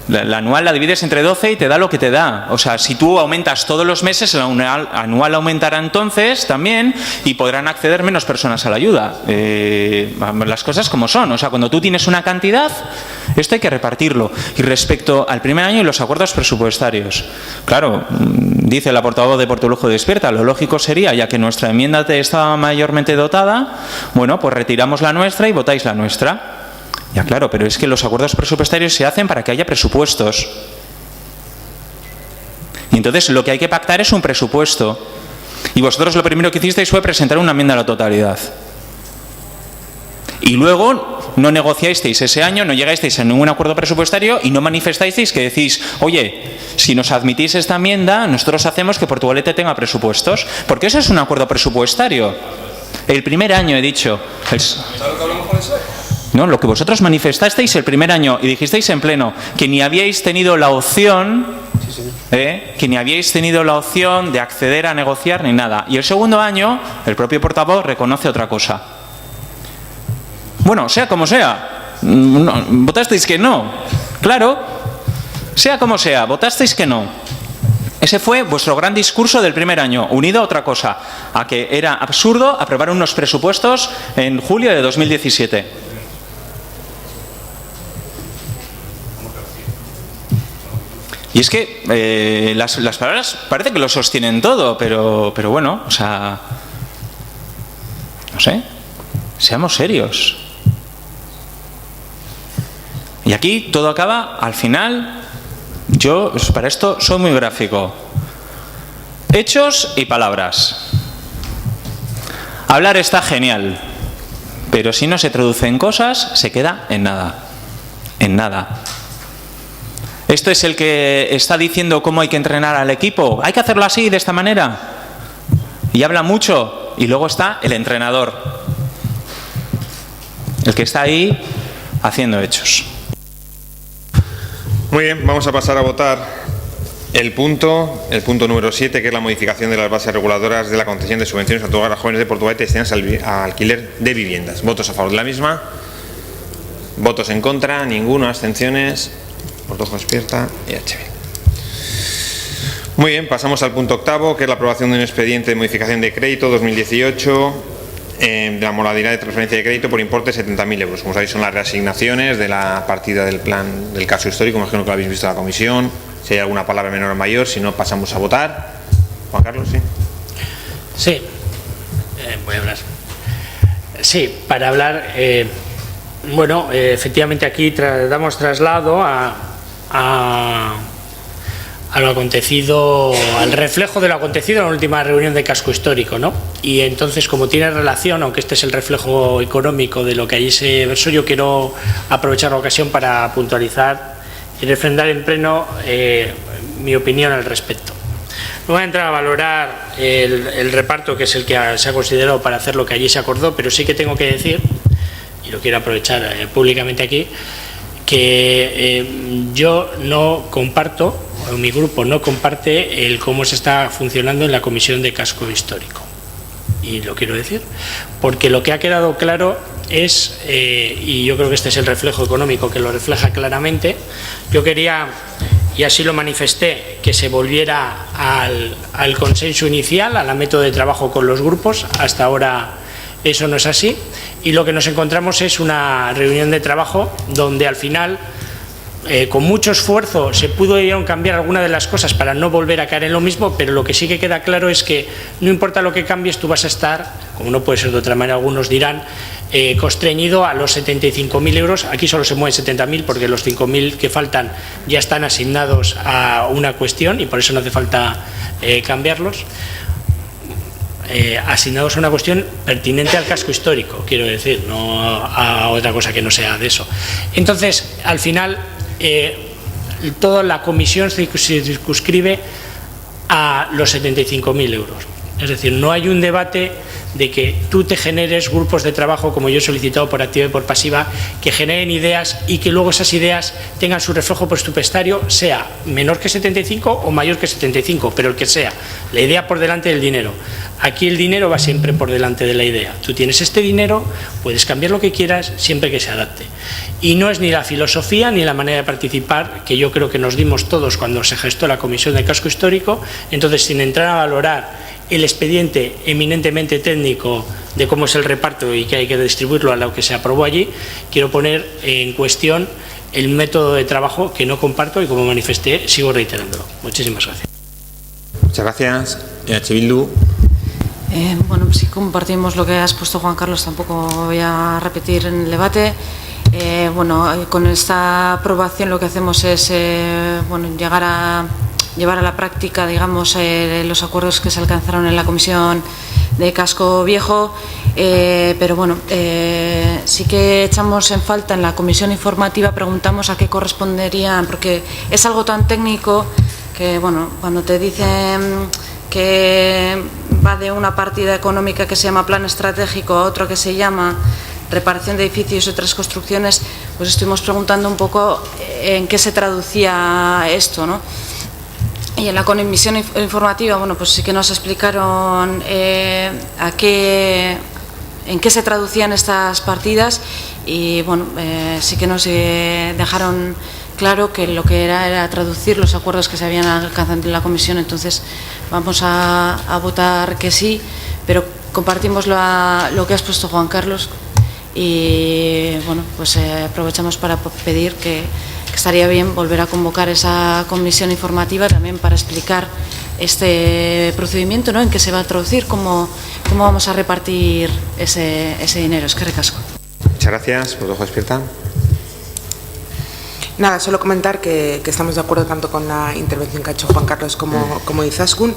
la anual la divides entre 12 y te da lo que te da. O sea, si tú aumentas todos los meses, el anual aumentará entonces también y podrán acceder menos personas a la ayuda. Las cosas como son. O sea, cuando tú tienes una cantidad, esto hay que repartirlo. Y respecto al primer año y los acuerdos presupuestarios, claro, dice la portavoz de Portugalujo Despierta, lo lógico sería, ya que nuestra enmienda estaba mayormente dotada, bueno, pues retiramos la nuestra y votáis la nuestra. Ya, claro, pero es que los acuerdos presupuestarios se hacen para que haya presupuestos. Y entonces lo que hay que pactar es un presupuesto. Y vosotros lo primero que hicisteis fue presentar una enmienda a la totalidad. Y luego no negociasteis ese año, no llegasteis a ningún acuerdo presupuestario y no manifestasteis que decís, oye, si nos admitís esta enmienda, nosotros hacemos que Portugalete tenga presupuestos. Porque eso es un acuerdo presupuestario. El primer año he dicho. No, lo que vosotros manifestasteis el primer año y dijisteis en pleno que ni habíais tenido la opción, de acceder a negociar ni nada. Y el segundo año, el propio portavoz reconoce otra cosa. Bueno, sea como sea, votasteis que no. Claro, sea como sea, votasteis que no. Ese fue vuestro gran discurso del primer año, unido a otra cosa, a que era absurdo aprobar unos presupuestos en julio de 2017. Y es que las palabras parece que lo sostienen todo, pero bueno, o sea, no sé, seamos serios. Y aquí todo acaba, al final, yo para esto soy muy gráfico. Hechos y palabras. Hablar está genial, pero si no se traduce en cosas, se queda en nada. En nada. ¿Esto es el que está diciendo cómo hay que entrenar al equipo? ¿Hay que hacerlo así, de esta manera? Y habla mucho. Y luego está el entrenador. El que está ahí haciendo hechos. Muy bien, vamos a pasar a votar el punto número 7, que es la modificación de las bases reguladoras de la concesión de subvenciones a otorgar a jóvenes de Portugalete destinadas al alquiler de viviendas. ¿Votos a favor de la misma? ¿Votos en contra? Ninguno. ¿Abstenciones? Portojo despierta y HB. Muy bien, pasamos al punto 8, que es la aprobación de un expediente de modificación de crédito 2018 de la modalidad de transferencia de crédito por importe de 70.000 euros. Como sabéis, son las reasignaciones de la partida del plan del caso histórico. Imagino que lo habéis visto en la comisión. Si hay alguna palabra menor o mayor, si no, pasamos a votar. Juan Carlos, sí. Sí, voy a hablar. Sí, para hablar, bueno, efectivamente aquí damos traslado a lo acontecido, al reflejo de lo acontecido en la última reunión de casco histórico, ¿no? Y entonces, como tiene relación, aunque este es el reflejo económico de lo que allí se versó, yo quiero aprovechar la ocasión para puntualizar y refrendar en pleno mi opinión al respecto. No voy a entrar a valorar el reparto, que es el que se ha considerado para hacer lo que allí se acordó, pero sí que tengo que decir, y lo quiero aprovechar públicamente aquí, que yo no comparto, o mi grupo no comparte el cómo se está funcionando en la Comisión de Casco Histórico. Y lo quiero decir, porque lo que ha quedado claro es, y yo creo que este es el reflejo económico que lo refleja claramente, yo quería, y así lo manifesté, que se volviera al consenso inicial, a la método de trabajo con los grupos. Hasta ahora eso no es así, y lo que nos encontramos es una reunión de trabajo donde al final, con mucho esfuerzo, se pudieron cambiar algunas de las cosas para no volver a caer en lo mismo, pero lo que sí que queda claro es que no importa lo que cambies, tú vas a estar, como no puede ser de otra manera, algunos dirán, constreñido a los 75.000 euros. Aquí solo se mueven 70.000 porque los 5.000 que faltan ya están asignados a una cuestión y por eso no hace falta cambiarlos. Asignados a una cuestión pertinente al casco histórico, quiero decir, no a otra cosa que no sea de eso. Entonces, al final, toda la comisión se circunscribe a los 75.000 euros. Es decir, no hay un debate de que tú te generes grupos de trabajo, como yo he solicitado por activa y por pasiva, que generen ideas y que luego esas ideas tengan su reflejo presupuestario, sea menor que 75 o mayor que 75, pero el que sea, la idea por delante del dinero. Aquí el dinero va siempre por delante de la idea. Tú tienes este dinero, puedes cambiar lo que quieras siempre que se adapte. Y no es ni la filosofía ni la manera de participar que yo creo que nos dimos todos cuando se gestó la Comisión de Casco Histórico. Entonces, sin entrar a valorar el expediente eminentemente técnico de cómo es el reparto y que hay que distribuirlo a lo que se aprobó allí, quiero poner en cuestión el método de trabajo que no comparto y, como manifesté, sigo reiterándolo. Muchísimas gracias. Muchas gracias. EH Bildu. Bueno, pues sí compartimos lo que has puesto, Juan Carlos, tampoco voy a repetir en el debate. Bueno, con esta aprobación lo que hacemos es bueno, llevar a la práctica, digamos, los acuerdos que se alcanzaron en la Comisión de Casco Viejo, pero bueno, sí que echamos en falta en la comisión informativa, preguntamos a qué corresponderían, porque es algo tan técnico que, bueno, cuando te dicen que va de una partida económica que se llama plan estratégico a otro que se llama reparación de edificios y otras construcciones, pues estuvimos preguntando un poco en qué se traducía esto, ¿no? Y en la comisión informativa, bueno, pues sí que nos explicaron en qué se traducían estas partidas y bueno, sí que nos dejaron claro que lo que era traducir los acuerdos que se habían alcanzado en la comisión. Entonces vamos a votar que sí, pero compartimos lo que has puesto, Juan Carlos, y bueno, pues aprovechamos para pedir que estaría bien volver a convocar esa comisión informativa también para explicar este procedimiento, ¿no?, en qué se va a traducir, cómo vamos a repartir ese dinero. Es que recasco. Muchas gracias. Protojo despierta. Nada, solo comentar que estamos de acuerdo tanto con la intervención que ha hecho Juan Carlos como Izaskun,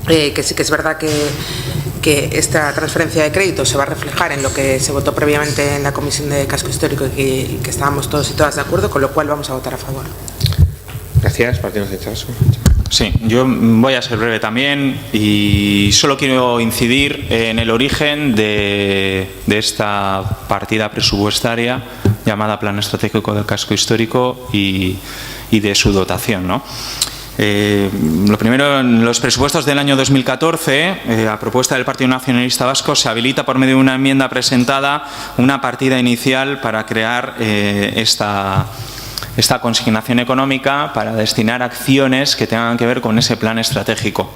que sí que es verdad que esta transferencia de crédito se va a reflejar en lo que se votó previamente en la Comisión de Casco Histórico y que estábamos todos y todas de acuerdo, con lo cual vamos a votar a favor. Gracias. Partido de Izaskun. Sí, yo voy a ser breve también y solo quiero incidir en el origen de esta partida presupuestaria llamada Plan Estratégico del Casco Histórico y de su dotación, ¿no? Lo primero, en los presupuestos del año 2014, a propuesta del Partido Nacionalista Vasco, se habilita por medio de una enmienda presentada una partida inicial para crear esta consignación económica para destinar acciones que tengan que ver con ese plan estratégico.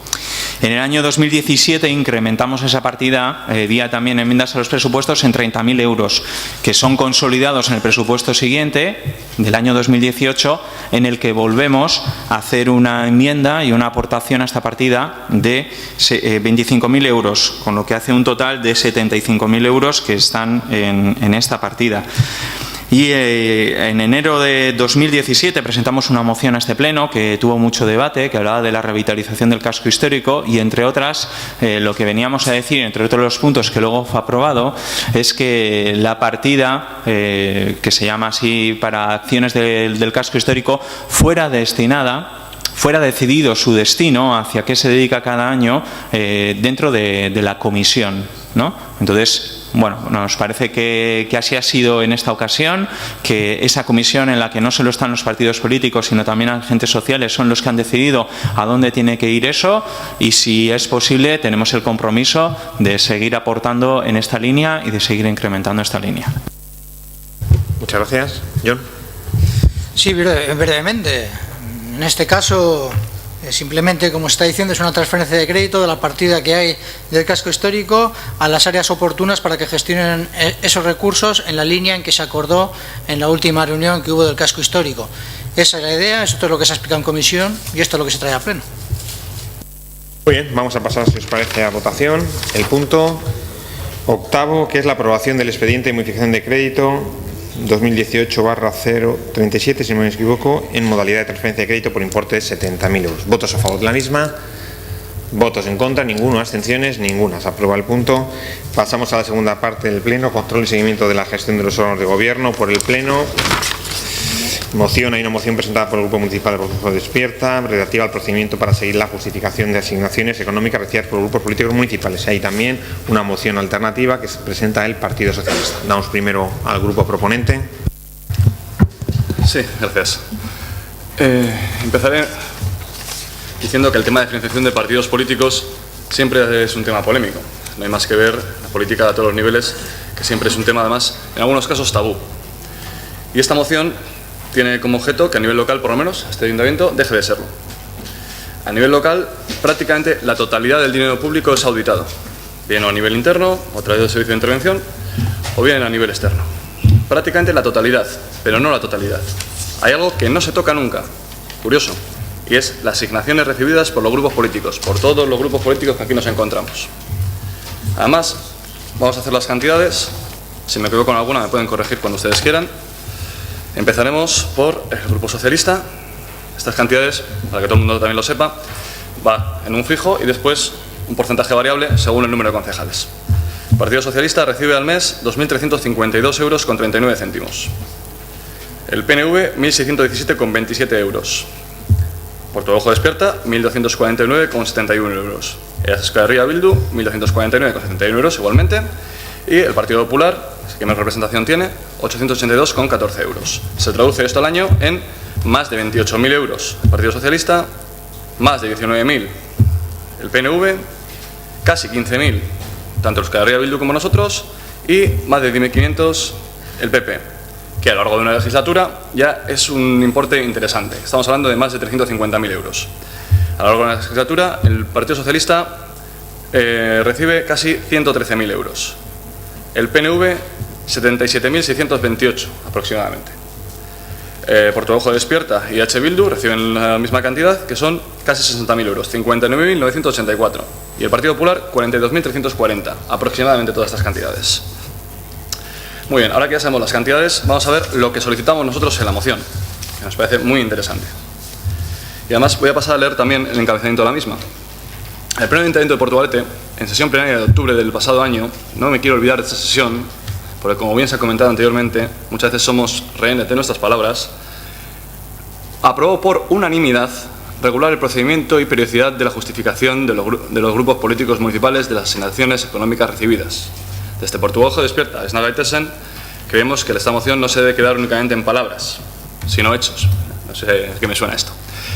En el año 2017 incrementamos esa partida, vía también enmiendas a los presupuestos, en 30.000 euros, que son consolidados en el presupuesto siguiente, del año 2018, en el que volvemos a hacer una enmienda y una aportación a esta partida de 25.000 euros, con lo que hace un total de 75.000 euros que están en esta partida. Y en enero de 2017 presentamos una moción a este pleno que tuvo mucho debate, que hablaba de la revitalización del casco histórico y, entre otras, lo que veníamos a decir, entre otros los puntos que luego fue aprobado, es que la partida, que se llama así para acciones del casco histórico, fuera decidido su destino, hacia qué se dedica cada año, dentro de la comisión, ¿no? Entonces, bueno, nos parece que así ha sido en esta ocasión, que esa comisión en la que no solo están los partidos políticos, sino también agentes sociales, son los que han decidido a dónde tiene que ir eso, y si es posible tenemos el compromiso de seguir aportando en esta línea y de seguir incrementando esta línea. Muchas gracias. John. Sí, brevemente. En este caso, simplemente, como está diciendo, es una transferencia de crédito de la partida que hay del casco histórico a las áreas oportunas para que gestionen esos recursos en la línea en que se acordó en la última reunión que hubo del casco histórico. Esa es la idea, esto es lo que se ha explicado en comisión y esto es lo que se trae a pleno. Muy bien, vamos a pasar, si os parece, a votación. El punto octavo, que es la aprobación del expediente de modificación de crédito 2018/037, si no me equivoco, en modalidad de transferencia de crédito por importe de 70.000 euros. ¿Votos a favor de la misma? ¿Votos en contra? Ninguno. ¿Abstenciones? Ninguna. Se aprueba el punto. Pasamos a la segunda parte del pleno. Control y seguimiento de la gestión de los órganos de gobierno por el pleno. Moción. Hay una moción presentada por el Grupo Municipal de Proceso Despierta relativa al procedimiento para seguir la justificación de asignaciones económicas recibidas por grupos políticos municipales. Hay también una moción alternativa que se presenta el Partido Socialista. Damos primero al grupo proponente. Sí, gracias. Empezaré diciendo que el tema de financiación de partidos políticos siempre es un tema polémico. No hay más que ver la política a todos los niveles, que siempre es un tema, además, en algunos casos tabú. Y esta moción tiene como objeto que a nivel local, por lo menos, este ayuntamiento deje de serlo. A nivel local, prácticamente la totalidad del dinero público es auditado, bien a nivel interno, o a través del servicio de intervención, o bien a nivel externo. Prácticamente la totalidad, pero no la totalidad. Hay algo que no se toca nunca, curioso, y es las asignaciones recibidas por los grupos políticos, por todos los grupos políticos que aquí nos encontramos. Además, vamos a hacer las cantidades. Si me equivoco con alguna, me pueden corregir cuando ustedes quieran. Empezaremos por el Grupo Socialista. Estas cantidades, para que todo el mundo también lo sepa, va en un fijo y después un porcentaje variable según el número de concejales. El Partido Socialista recibe al mes 2.352 euros con 39 céntimos. El PNV 1.617,27 euros. Portuojo Despierta 1.249,71 euros. Euskal Herria Bildu 1.249,71 euros igualmente. Y el Partido Popular, que más representación tiene, 882,14 euros. Se traduce esto al año en más de 28.000 euros. El Partido Socialista, más de 19.000. El PNV, casi 15.000, tanto Euskal Herria Bildu como nosotros, y más de 10.500 el PP, que a lo largo de una legislatura ya es un importe interesante. Estamos hablando de más de 350.000 euros. A lo largo de una legislatura, el Partido Socialista recibe casi 113.000 euros. El PNV, 77.628 aproximadamente. Portavoz Despierta y H. Bildu reciben la misma cantidad, que son casi 60.000 euros, 59.984. Y el Partido Popular, 42.340, aproximadamente todas estas cantidades. Muy bien, ahora que ya sabemos las cantidades, vamos a ver lo que solicitamos nosotros en la moción, que nos parece muy interesante. Y además voy a pasar a leer también el encabezamiento de la misma. El Pleno de Ayuntamiento de Portugalete, en sesión plenaria de octubre del pasado año, no me quiero olvidar de esta sesión, porque como bien se ha comentado anteriormente, muchas veces somos rehenes de nuestras palabras, aprobó por unanimidad regular el procedimiento y periodicidad de la justificación de los grupos políticos municipales de las asignaciones económicas recibidas. Desde Portugal Despierta a Snagaitesen creemos que esta moción no se debe quedar únicamente en palabras, sino hechos, no sé qué me suena esto,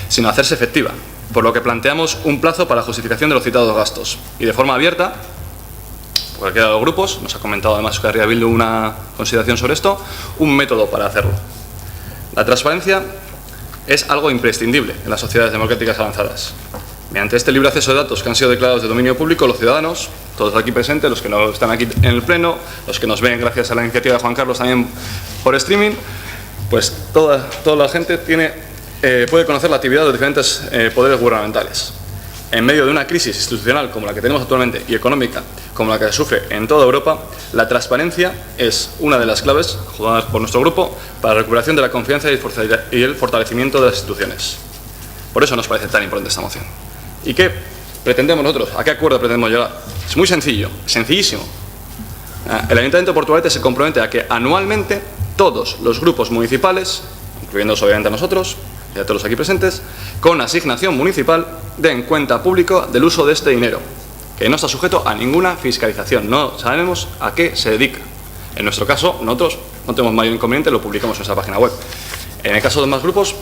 sino hacerse efectiva, por lo que planteamos un plazo para la justificación de los citados gastos y de forma abierta, por cualquiera de los grupos, nos ha comentado además Euskal Herria Bildu una consideración sobre esto, un método para hacerlo. La transparencia es algo imprescindible en las sociedades democráticas avanzadas. Mediante este libre acceso de datos que han sido declarados de dominio público, los ciudadanos, todos aquí presentes, los que no están aquí en el Pleno, los que nos ven gracias a la iniciativa de Juan Carlos también por streaming, pues toda la gente puede conocer la actividad de los diferentes poderes gubernamentales. En medio de una crisis institucional como la que tenemos actualmente y económica como la que se sufre en toda Europa, la transparencia es una de las claves, jugadas por nuestro grupo, para la recuperación de la confianza y el fortalecimiento de las instituciones. Por eso nos parece tan importante esta moción. ¿Y qué pretendemos nosotros? ¿A qué acuerdo pretendemos llegar? Es muy sencillo, sencillísimo. El Ayuntamiento de Portugalete se compromete a que anualmente todos los grupos municipales, incluyendo obviamente a nosotros y a todos los aquí presentes, con asignación municipal, den cuenta pública del uso de este dinero, que no está sujeto a ninguna fiscalización. No sabemos a qué se dedica. En nuestro caso, nosotros no tenemos mayor inconveniente, lo publicamos en nuestra página web. En el caso de demás grupos,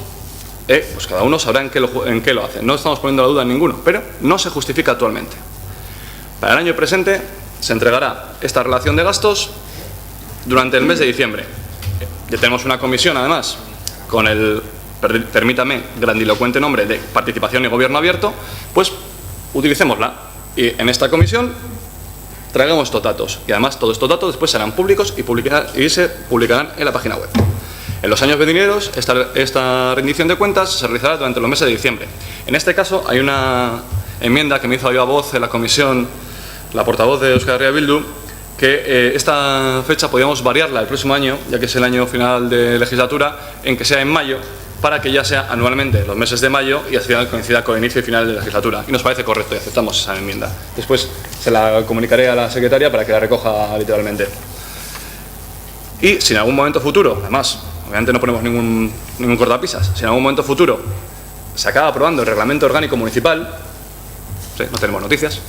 pues cada uno sabrá en qué lo hace. No estamos poniendo la duda en ninguno, pero no se justifica actualmente. Para el año presente se entregará esta relación de gastos durante el mes de diciembre. Ya tenemos una comisión, además, con el, permítame, grandilocuente nombre de Participación y Gobierno Abierto, pues utilicémosla. Y en esta comisión traigamos estos datos. Y además todos estos datos después serán públicos y se publicarán en la página web. En los años venideros, esta rendición de cuentas se realizará durante los meses de diciembre. En este caso, hay una enmienda que me hizo a viva voz en la comisión, la portavoz de Euskal Herria Bildu, que esta fecha podíamos variarla el próximo año, ya que es el año final de legislatura, en que sea en mayo, para que ya sea anualmente los meses de mayo y al final coincida con el inicio y final de la legislatura. Y nos parece correcto y aceptamos esa enmienda. Después se la comunicaré a la secretaria para que la recoja literalmente. Y si en algún momento futuro, además, obviamente no ponemos ningún cortapisas, si en algún momento futuro se acaba aprobando el reglamento orgánico municipal, sí, no tenemos noticias,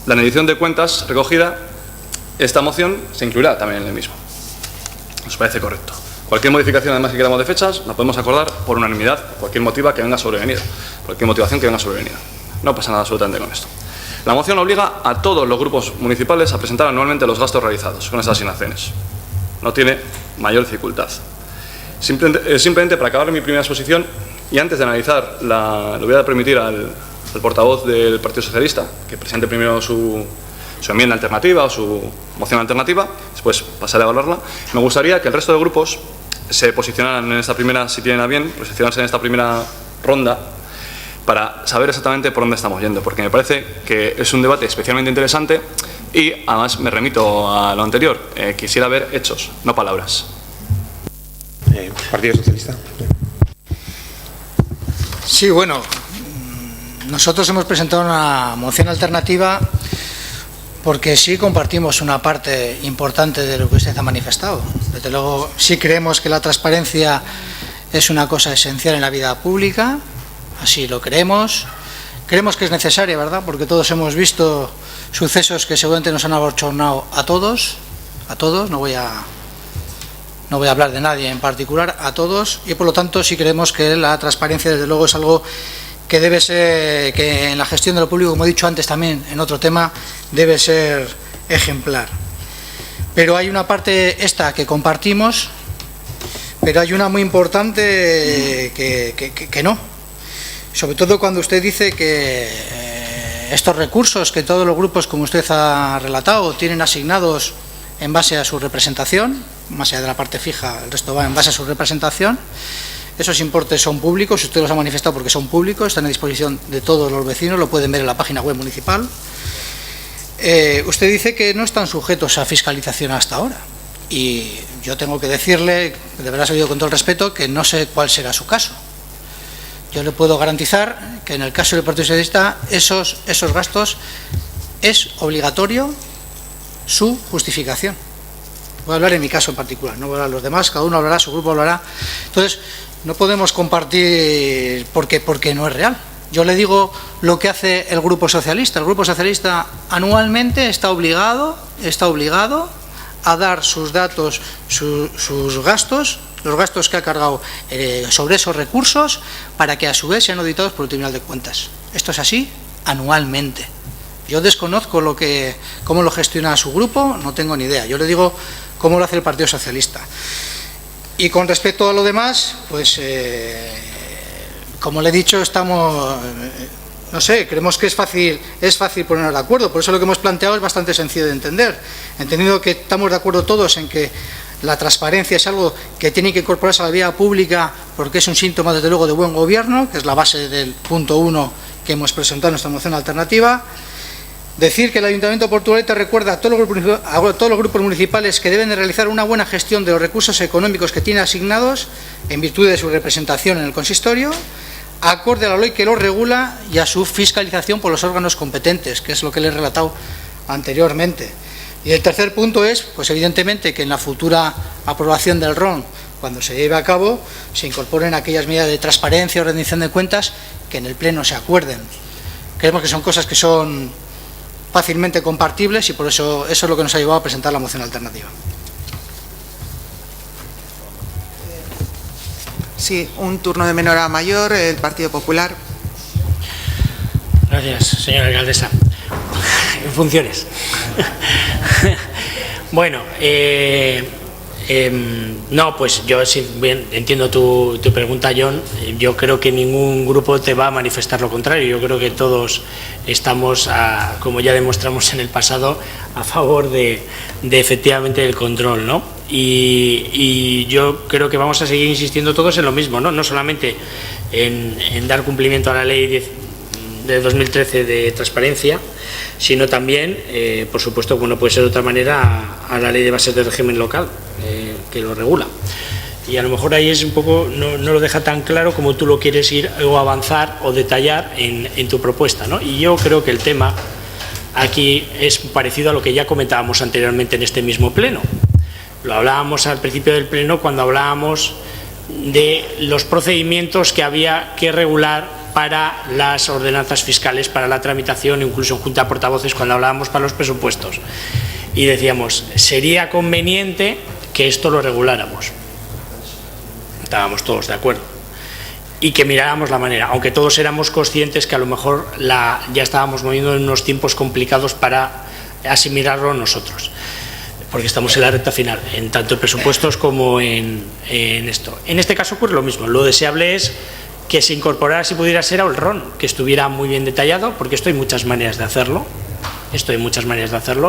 la rendición de cuentas recogida, esta moción se incluirá también en el mismo. Nos parece correcto. Cualquier modificación además que queramos de fechas la podemos acordar por unanimidad, cualquier motivación que venga sobrevenida. No pasa nada absolutamente con esto. La moción obliga a todos los grupos municipales a presentar anualmente los gastos realizados con estas asignaciones. No tiene mayor dificultad. Simplemente para acabar mi primera exposición y antes de analizar, le voy a permitir al portavoz del Partido Socialista que presente primero su enmienda alternativa o su moción alternativa, después pasaré a valorarla. Me gustaría que el resto de grupos se posicionaran en esta primera, si tienen a bien, posicionarse en esta primera ronda para saber exactamente por dónde estamos yendo, porque me parece que es un debate especialmente interesante y además me remito a lo anterior, quisiera ver hechos, no palabras. Partido Socialista. Sí, bueno, nosotros hemos presentado una moción alternativa porque sí compartimos una parte importante de lo que usted ha manifestado. Desde luego, sí creemos que la transparencia es una cosa esencial en la vida pública, así lo creemos. Creemos que es necesaria, ¿verdad? Porque todos hemos visto sucesos que seguramente nos han abochornado a todos, no voy a hablar de nadie en particular, a todos, y por lo tanto sí creemos que la transparencia, desde luego, es algo que debe ser, que en la gestión de lo público, como he dicho antes también en otro tema, debe ser ejemplar. Pero hay una parte esta que compartimos, pero hay una muy importante que no. Sobre todo cuando usted dice que estos recursos que todos los grupos, como usted ha relatado, tienen asignados en base a su representación, más allá de la parte fija, el resto va en base a su representación. Esos importes son públicos, usted los ha manifestado porque son públicos, están a disposición de todos los vecinos, lo pueden ver en la página web municipal. Usted dice que no están sujetos a fiscalización hasta ahora. Y yo tengo que decirle, de verdad se lo digo con todo el respeto, que no sé cuál será su caso. Yo le puedo garantizar que en el caso del Partido Socialista esos gastos es obligatorio su justificación. Voy a hablar en mi caso en particular, no voy a hablar de los demás, cada uno hablará, su grupo hablará. Entonces, no podemos compartir porque no es real. Yo le digo lo que hace el Grupo Socialista. El Grupo Socialista anualmente está obligado a dar sus datos, sus gastos, los gastos que ha cargado sobre esos recursos, para que a su vez sean auditados por el Tribunal de Cuentas. Esto es así anualmente. Yo desconozco cómo lo gestiona su grupo, no tengo ni idea. Yo le digo cómo lo hace el Partido Socialista. Y con respecto a lo demás, pues como le he dicho, no sé, creemos que es fácil ponernos de acuerdo. Por eso lo que hemos planteado es bastante sencillo de entender. Entendiendo que estamos de acuerdo todos en que la transparencia es algo que tiene que incorporarse a la vía pública, porque es un síntoma, desde luego, de buen gobierno, que es la base del punto 1 que hemos presentado en nuestra moción alternativa. Decir que el Ayuntamiento de Portugalete recuerda a todos los grupos municipales que deben de realizar una buena gestión de los recursos económicos que tienen asignados en virtud de su representación en el consistorio, acorde a la ley que lo regula y a su fiscalización por los órganos competentes, que es lo que le he relatado anteriormente. Y el tercer punto es, pues evidentemente, que en la futura aprobación del RON, cuando se lleve a cabo, se incorporen aquellas medidas de transparencia o rendición de cuentas que en el Pleno se acuerden. Creemos que son cosas que son fácilmente compartibles y por eso es lo que nos ha llevado a presentar la moción alternativa. Sí, un turno de menor a mayor, el Partido Popular. Gracias, señora alcaldesa. En funciones. Bueno, no, pues yo bien entiendo tu pregunta, John. Yo creo que ningún grupo te va a manifestar lo contrario. Yo creo que todos estamos, como ya demostramos en el pasado, a favor de efectivamente del control, ¿no? Y yo creo que vamos a seguir insistiendo todos en lo mismo, ¿no? No solamente en dar cumplimiento a la ley de 2013 de transparencia, sino también, por supuesto, como no puede ser de otra manera, a la ley de bases de régimen local, que lo regula. Y a lo mejor ahí es un poco, no lo deja tan claro como tú lo quieres ir o avanzar o detallar en tu propuesta, ¿no? Y yo creo que el tema aquí es parecido a lo que ya comentábamos anteriormente en este mismo pleno. Lo hablábamos al principio del pleno cuando hablábamos de los procedimientos que había que regular para las ordenanzas fiscales, para la tramitación, incluso en Junta de Portavoces, cuando hablábamos para los presupuestos. Y decíamos, sería conveniente que esto lo reguláramos. Estábamos todos de acuerdo. Y que miráramos la manera, aunque todos éramos conscientes que a lo mejor ya estábamos moviendo en unos tiempos complicados para asimilarlo nosotros, porque estamos en la recta final, en tanto en presupuestos como en esto. En este caso ocurre lo mismo. Lo deseable es que se incorporara, si pudiera ser, al RON, que estuviera muy bien detallado, porque esto hay muchas maneras de hacerlo.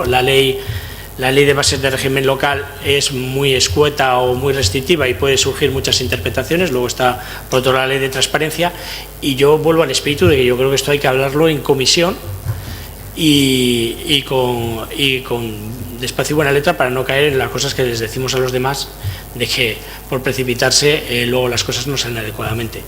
La ley de bases de régimen local es muy escueta o muy restrictiva y puede surgir muchas interpretaciones. Luego está, por otro lado, la ley de transparencia, y yo vuelvo al espíritu de que yo creo que esto hay que hablarlo en comisión y con despacio y buena letra, para no caer en las cosas que les decimos a los demás, de que por precipitarse luego las cosas no salen adecuadamente.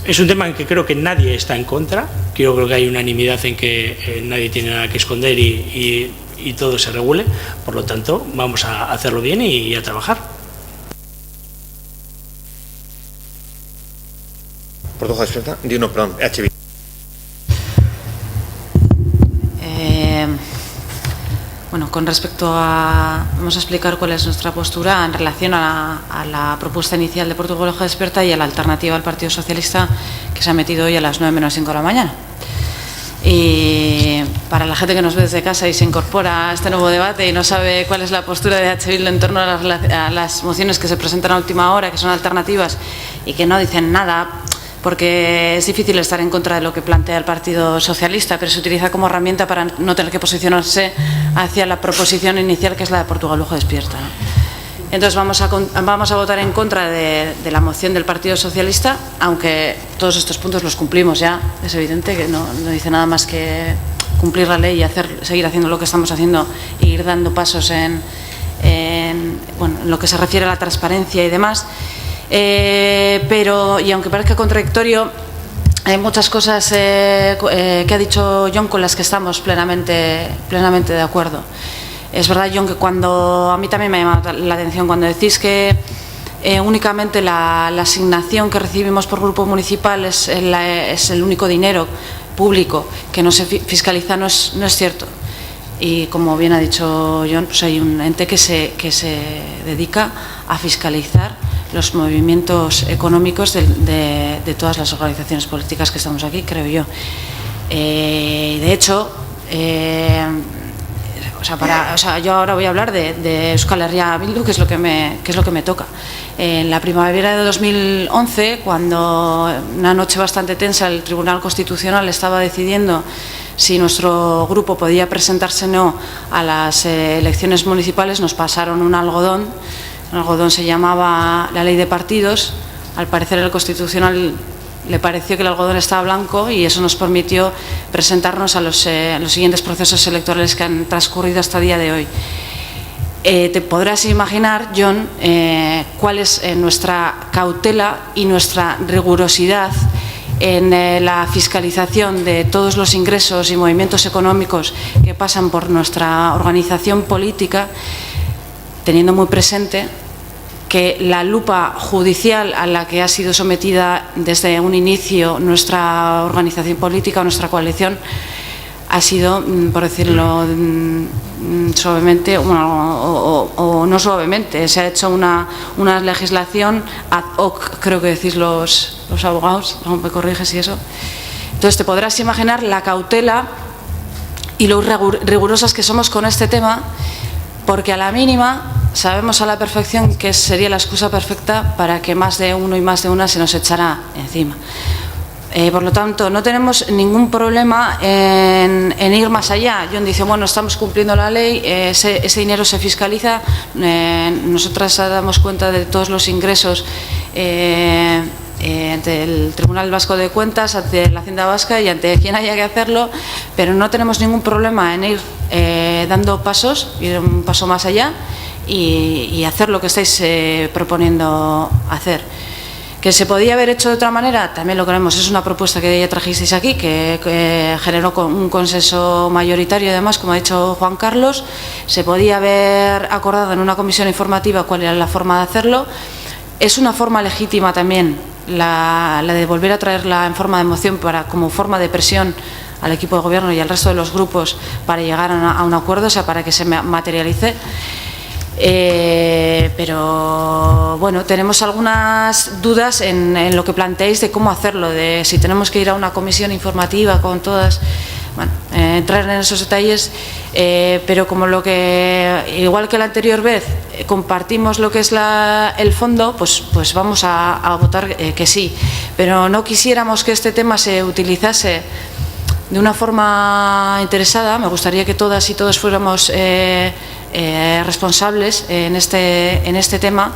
Es un tema en que creo que nadie está en contra, que yo creo que hay unanimidad en que nadie tiene nada que esconder y todo se regule. Por lo tanto, vamos a hacerlo bien y a trabajar. Portugal Experta, perdón, HB. Bueno, con respecto a... Vamos a explicar cuál es nuestra postura en relación a la propuesta inicial de Portugal Experta y a la alternativa al Partido Socialista, que se ha metido hoy a las 9 menos 5 de la mañana. Y para la gente que nos ve desde casa y se incorpora a este nuevo debate y no sabe cuál es la postura de H. Bildu en torno a las mociones que se presentan a última hora, que son alternativas y que no dicen nada, porque es difícil estar en contra de lo que plantea el Partido Socialista, pero se utiliza como herramienta para no tener que posicionarse hacia la proposición inicial, que es la de Portugal Lugo Despierta, ¿no? Entonces vamos a votar en contra de la moción del Partido Socialista, aunque todos estos puntos los cumplimos ya. Es evidente que no dice nada más que cumplir la ley y seguir haciendo lo que estamos haciendo e ir dando pasos en lo que se refiere a la transparencia y demás. Pero, y aunque parezca contradictorio, hay muchas cosas que ha dicho Jon con las que estamos plenamente de acuerdo. Es verdad, Jon, que a mí también me ha llamado la atención cuando decís que únicamente la asignación que recibimos por grupo municipal es el único dinero público que no se fiscaliza, no es cierto. Y como bien ha dicho Jon, pues hay un ente que se dedica a fiscalizar los movimientos económicos de todas las organizaciones políticas que estamos aquí, creo yo. De hecho, yo ahora voy a hablar de Euskal Herria Bildu, que es lo que me toca. En la primavera de 2011, cuando una noche bastante tensa el Tribunal Constitucional estaba decidiendo si nuestro grupo podía presentarse o no a las elecciones municipales, nos pasaron un algodón. El algodón se llamaba la Ley de Partidos. Al parecer el Constitucional le pareció que el algodón estaba blanco y eso nos permitió presentarnos a los siguientes procesos electorales que han transcurrido hasta el día de hoy. Te podrás imaginar, Jon, cuál es nuestra cautela y nuestra rigurosidad en la fiscalización de todos los ingresos y movimientos económicos que pasan por nuestra organización política, teniendo muy presente que la lupa judicial a la que ha sido sometida desde un inicio nuestra organización política, nuestra coalición, ha sido, por decirlo suavemente, o no suavemente, se ha hecho una legislación ad hoc, creo que decís los abogados, no me corriges y eso. Entonces te podrás imaginar la cautela y lo rigurosas que somos con este tema, porque a la mínima sabemos a la perfección que sería la excusa perfecta para que más de uno y más de una se nos echara encima. Por lo tanto, no tenemos ningún problema en ir más allá. Jon dice, bueno, estamos cumpliendo la ley, ese dinero se fiscaliza, nosotras damos cuenta de todos los ingresos ante el Tribunal Vasco de Cuentas, ante la Hacienda Vasca y ante quien haya que hacerlo, pero no tenemos ningún problema en ir dando pasos, ir un paso más allá y hacer lo que estáis proponiendo hacer. ¿Que se podía haber hecho de otra manera? También lo creemos. Es una propuesta que ya trajisteis aquí, que generó un consenso mayoritario, además, como ha dicho Juan Carlos. Se podía haber acordado en una comisión informativa cuál era la forma de hacerlo. Es una forma legítima también la de volver a traerla en forma de moción como forma de presión al equipo de gobierno y al resto de los grupos para llegar a un acuerdo, o sea, para que se materialice. Pero bueno, tenemos algunas dudas en lo que planteáis de cómo hacerlo, de si tenemos que ir a una comisión informativa con todas, bueno, entrar en esos detalles, pero como igual que la anterior vez compartimos lo que es el fondo, pues vamos a votar que sí, pero no quisiéramos que este tema se utilizase de una forma interesada. Me gustaría que todas y todos fuéramos responsables en este tema,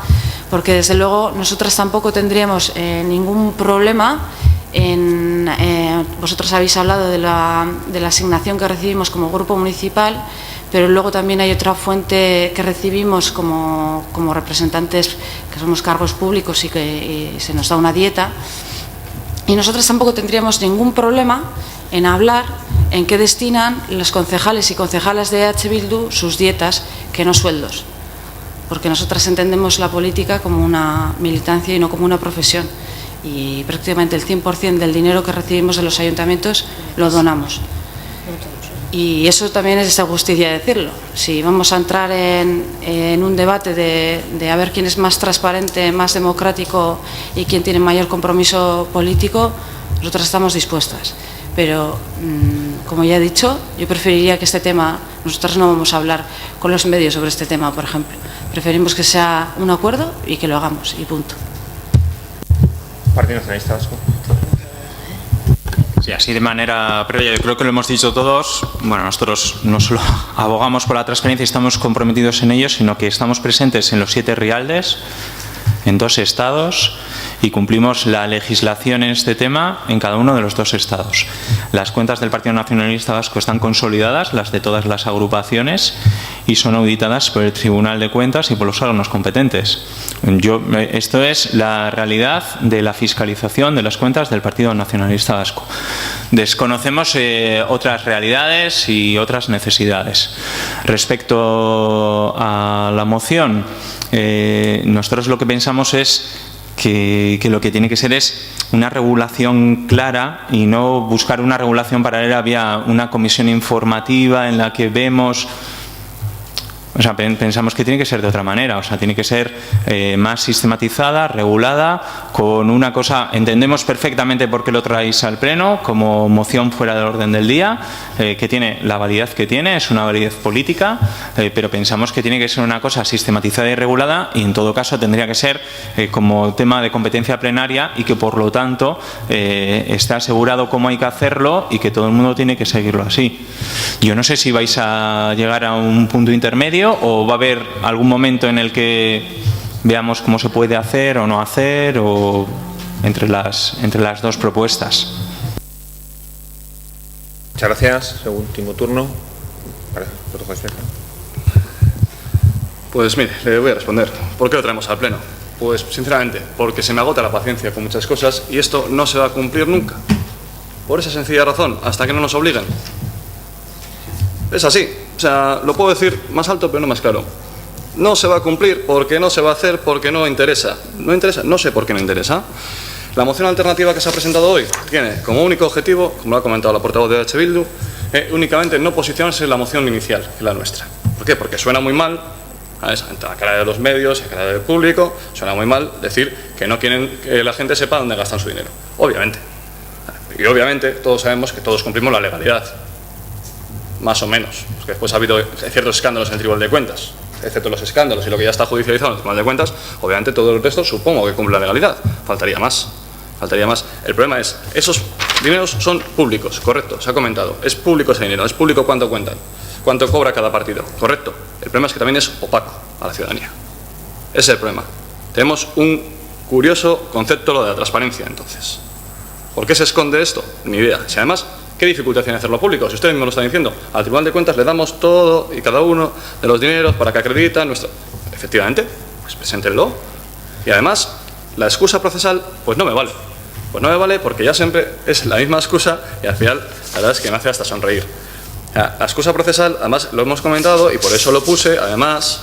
porque desde luego nosotras tampoco tendríamos ningún problema vosotros habéis hablado de la asignación que recibimos como grupo municipal, pero luego también hay otra fuente que recibimos como representantes que somos cargos públicos y se nos da una dieta, y nosotros tampoco tendríamos ningún problema en hablar en qué destinan los concejales y concejalas de EH Bildu sus dietas, que no sueldos, porque nosotras entendemos la política como una militancia y no como una profesión, y prácticamente el 100% del dinero que recibimos de los ayuntamientos lo donamos. Y eso también es de justicia decirlo. Si vamos a entrar en un debate de a ver quién es más transparente, más democrático y quién tiene mayor compromiso político, nosotras estamos dispuestas. pero como ya he dicho, yo preferiría que este tema, nosotros no vamos a hablar con los medios sobre este tema, por ejemplo. Preferimos que sea un acuerdo y que lo hagamos, y punto. Partido Nacionalista Vasco. Sí, así de manera previa, yo creo que lo hemos dicho todos. Bueno, nosotros no solo abogamos por la transparencia y estamos comprometidos en ello, sino que estamos presentes en los 7 Rialdes, en 2 estados, y cumplimos la legislación en este tema en cada uno de los 2 estados. Las cuentas del Partido Nacionalista Vasco están consolidadas, las de todas las agrupaciones, y son auditadas por el Tribunal de Cuentas y por los órganos competentes. Esto es la realidad de la fiscalización de las cuentas del Partido Nacionalista Vasco. Desconocemos otras realidades y otras necesidades. Respecto a la moción, nosotros lo que pensamos es que lo que tiene que ser es una regulación clara y no buscar una regulación paralela vía una comisión informativa en la que vemos... O sea, pensamos que tiene que ser de otra manera, o sea, tiene que ser más sistematizada, regulada, con una cosa, entendemos perfectamente por qué lo traéis al Pleno, como moción fuera del orden del día, que tiene la validez que tiene, es una validez política, pero pensamos que tiene que ser una cosa sistematizada y regulada, y en todo caso tendría que ser como tema de competencia plenaria y que por lo tanto está asegurado cómo hay que hacerlo y que todo el mundo tiene que seguirlo así. Yo no sé si vais a llegar a un punto intermedio o va a haber algún momento en el que veamos cómo se puede hacer o no hacer, o entre las 2 propuestas. Muchas gracias. Último turno. Pues mire, le voy a responder. ¿Por qué lo traemos al Pleno? Pues sinceramente, porque se me agota la paciencia con muchas cosas y esto no se va a cumplir nunca. Por esa sencilla razón, hasta que no nos obliguen. Es así. O sea, lo puedo decir más alto pero no más claro. No se va a cumplir porque no se va a hacer, porque no interesa. No interesa, no sé por qué no interesa. La moción alternativa que se ha presentado hoy tiene como único objetivo, como lo ha comentado la portavoz de H. Bildu, únicamente no posicionarse en la moción inicial, en la nuestra. ¿Por qué? Porque suena muy mal, ¿sabes? A la cara de los medios, a la cara del público, suena muy mal decir que no quieren que la gente sepa dónde gastan su dinero. Obviamente. Y obviamente todos sabemos que todos cumplimos la legalidad. Más o menos, porque después ha habido ciertos escándalos en el Tribunal de Cuentas, excepto los escándalos y lo que ya está judicializado en el Tribunal de Cuentas, obviamente todo el resto supongo que cumple la legalidad, faltaría más. El problema es, esos dineros son públicos, correcto, se ha comentado, es público ese dinero, es público cuánto cuentan, cuánto cobra cada partido, correcto. El problema es que también es opaco a la ciudadanía, ese es el problema. Tenemos un curioso concepto, lo de la transparencia, entonces. ¿Por qué se esconde esto? Ni idea. Si además, ¿qué dificultad tiene hacerlo público? Si ustedes mismos lo están diciendo, al Tribunal de Cuentas le damos todo y cada uno de los dineros para que acreditan nuestro... Efectivamente, pues preséntenlo. Y además, la excusa procesal, pues no me vale. Pues no me vale porque ya siempre es la misma excusa y al final, la verdad es que me hace hasta sonreír. La excusa procesal, además, lo hemos comentado y por eso lo puse, además,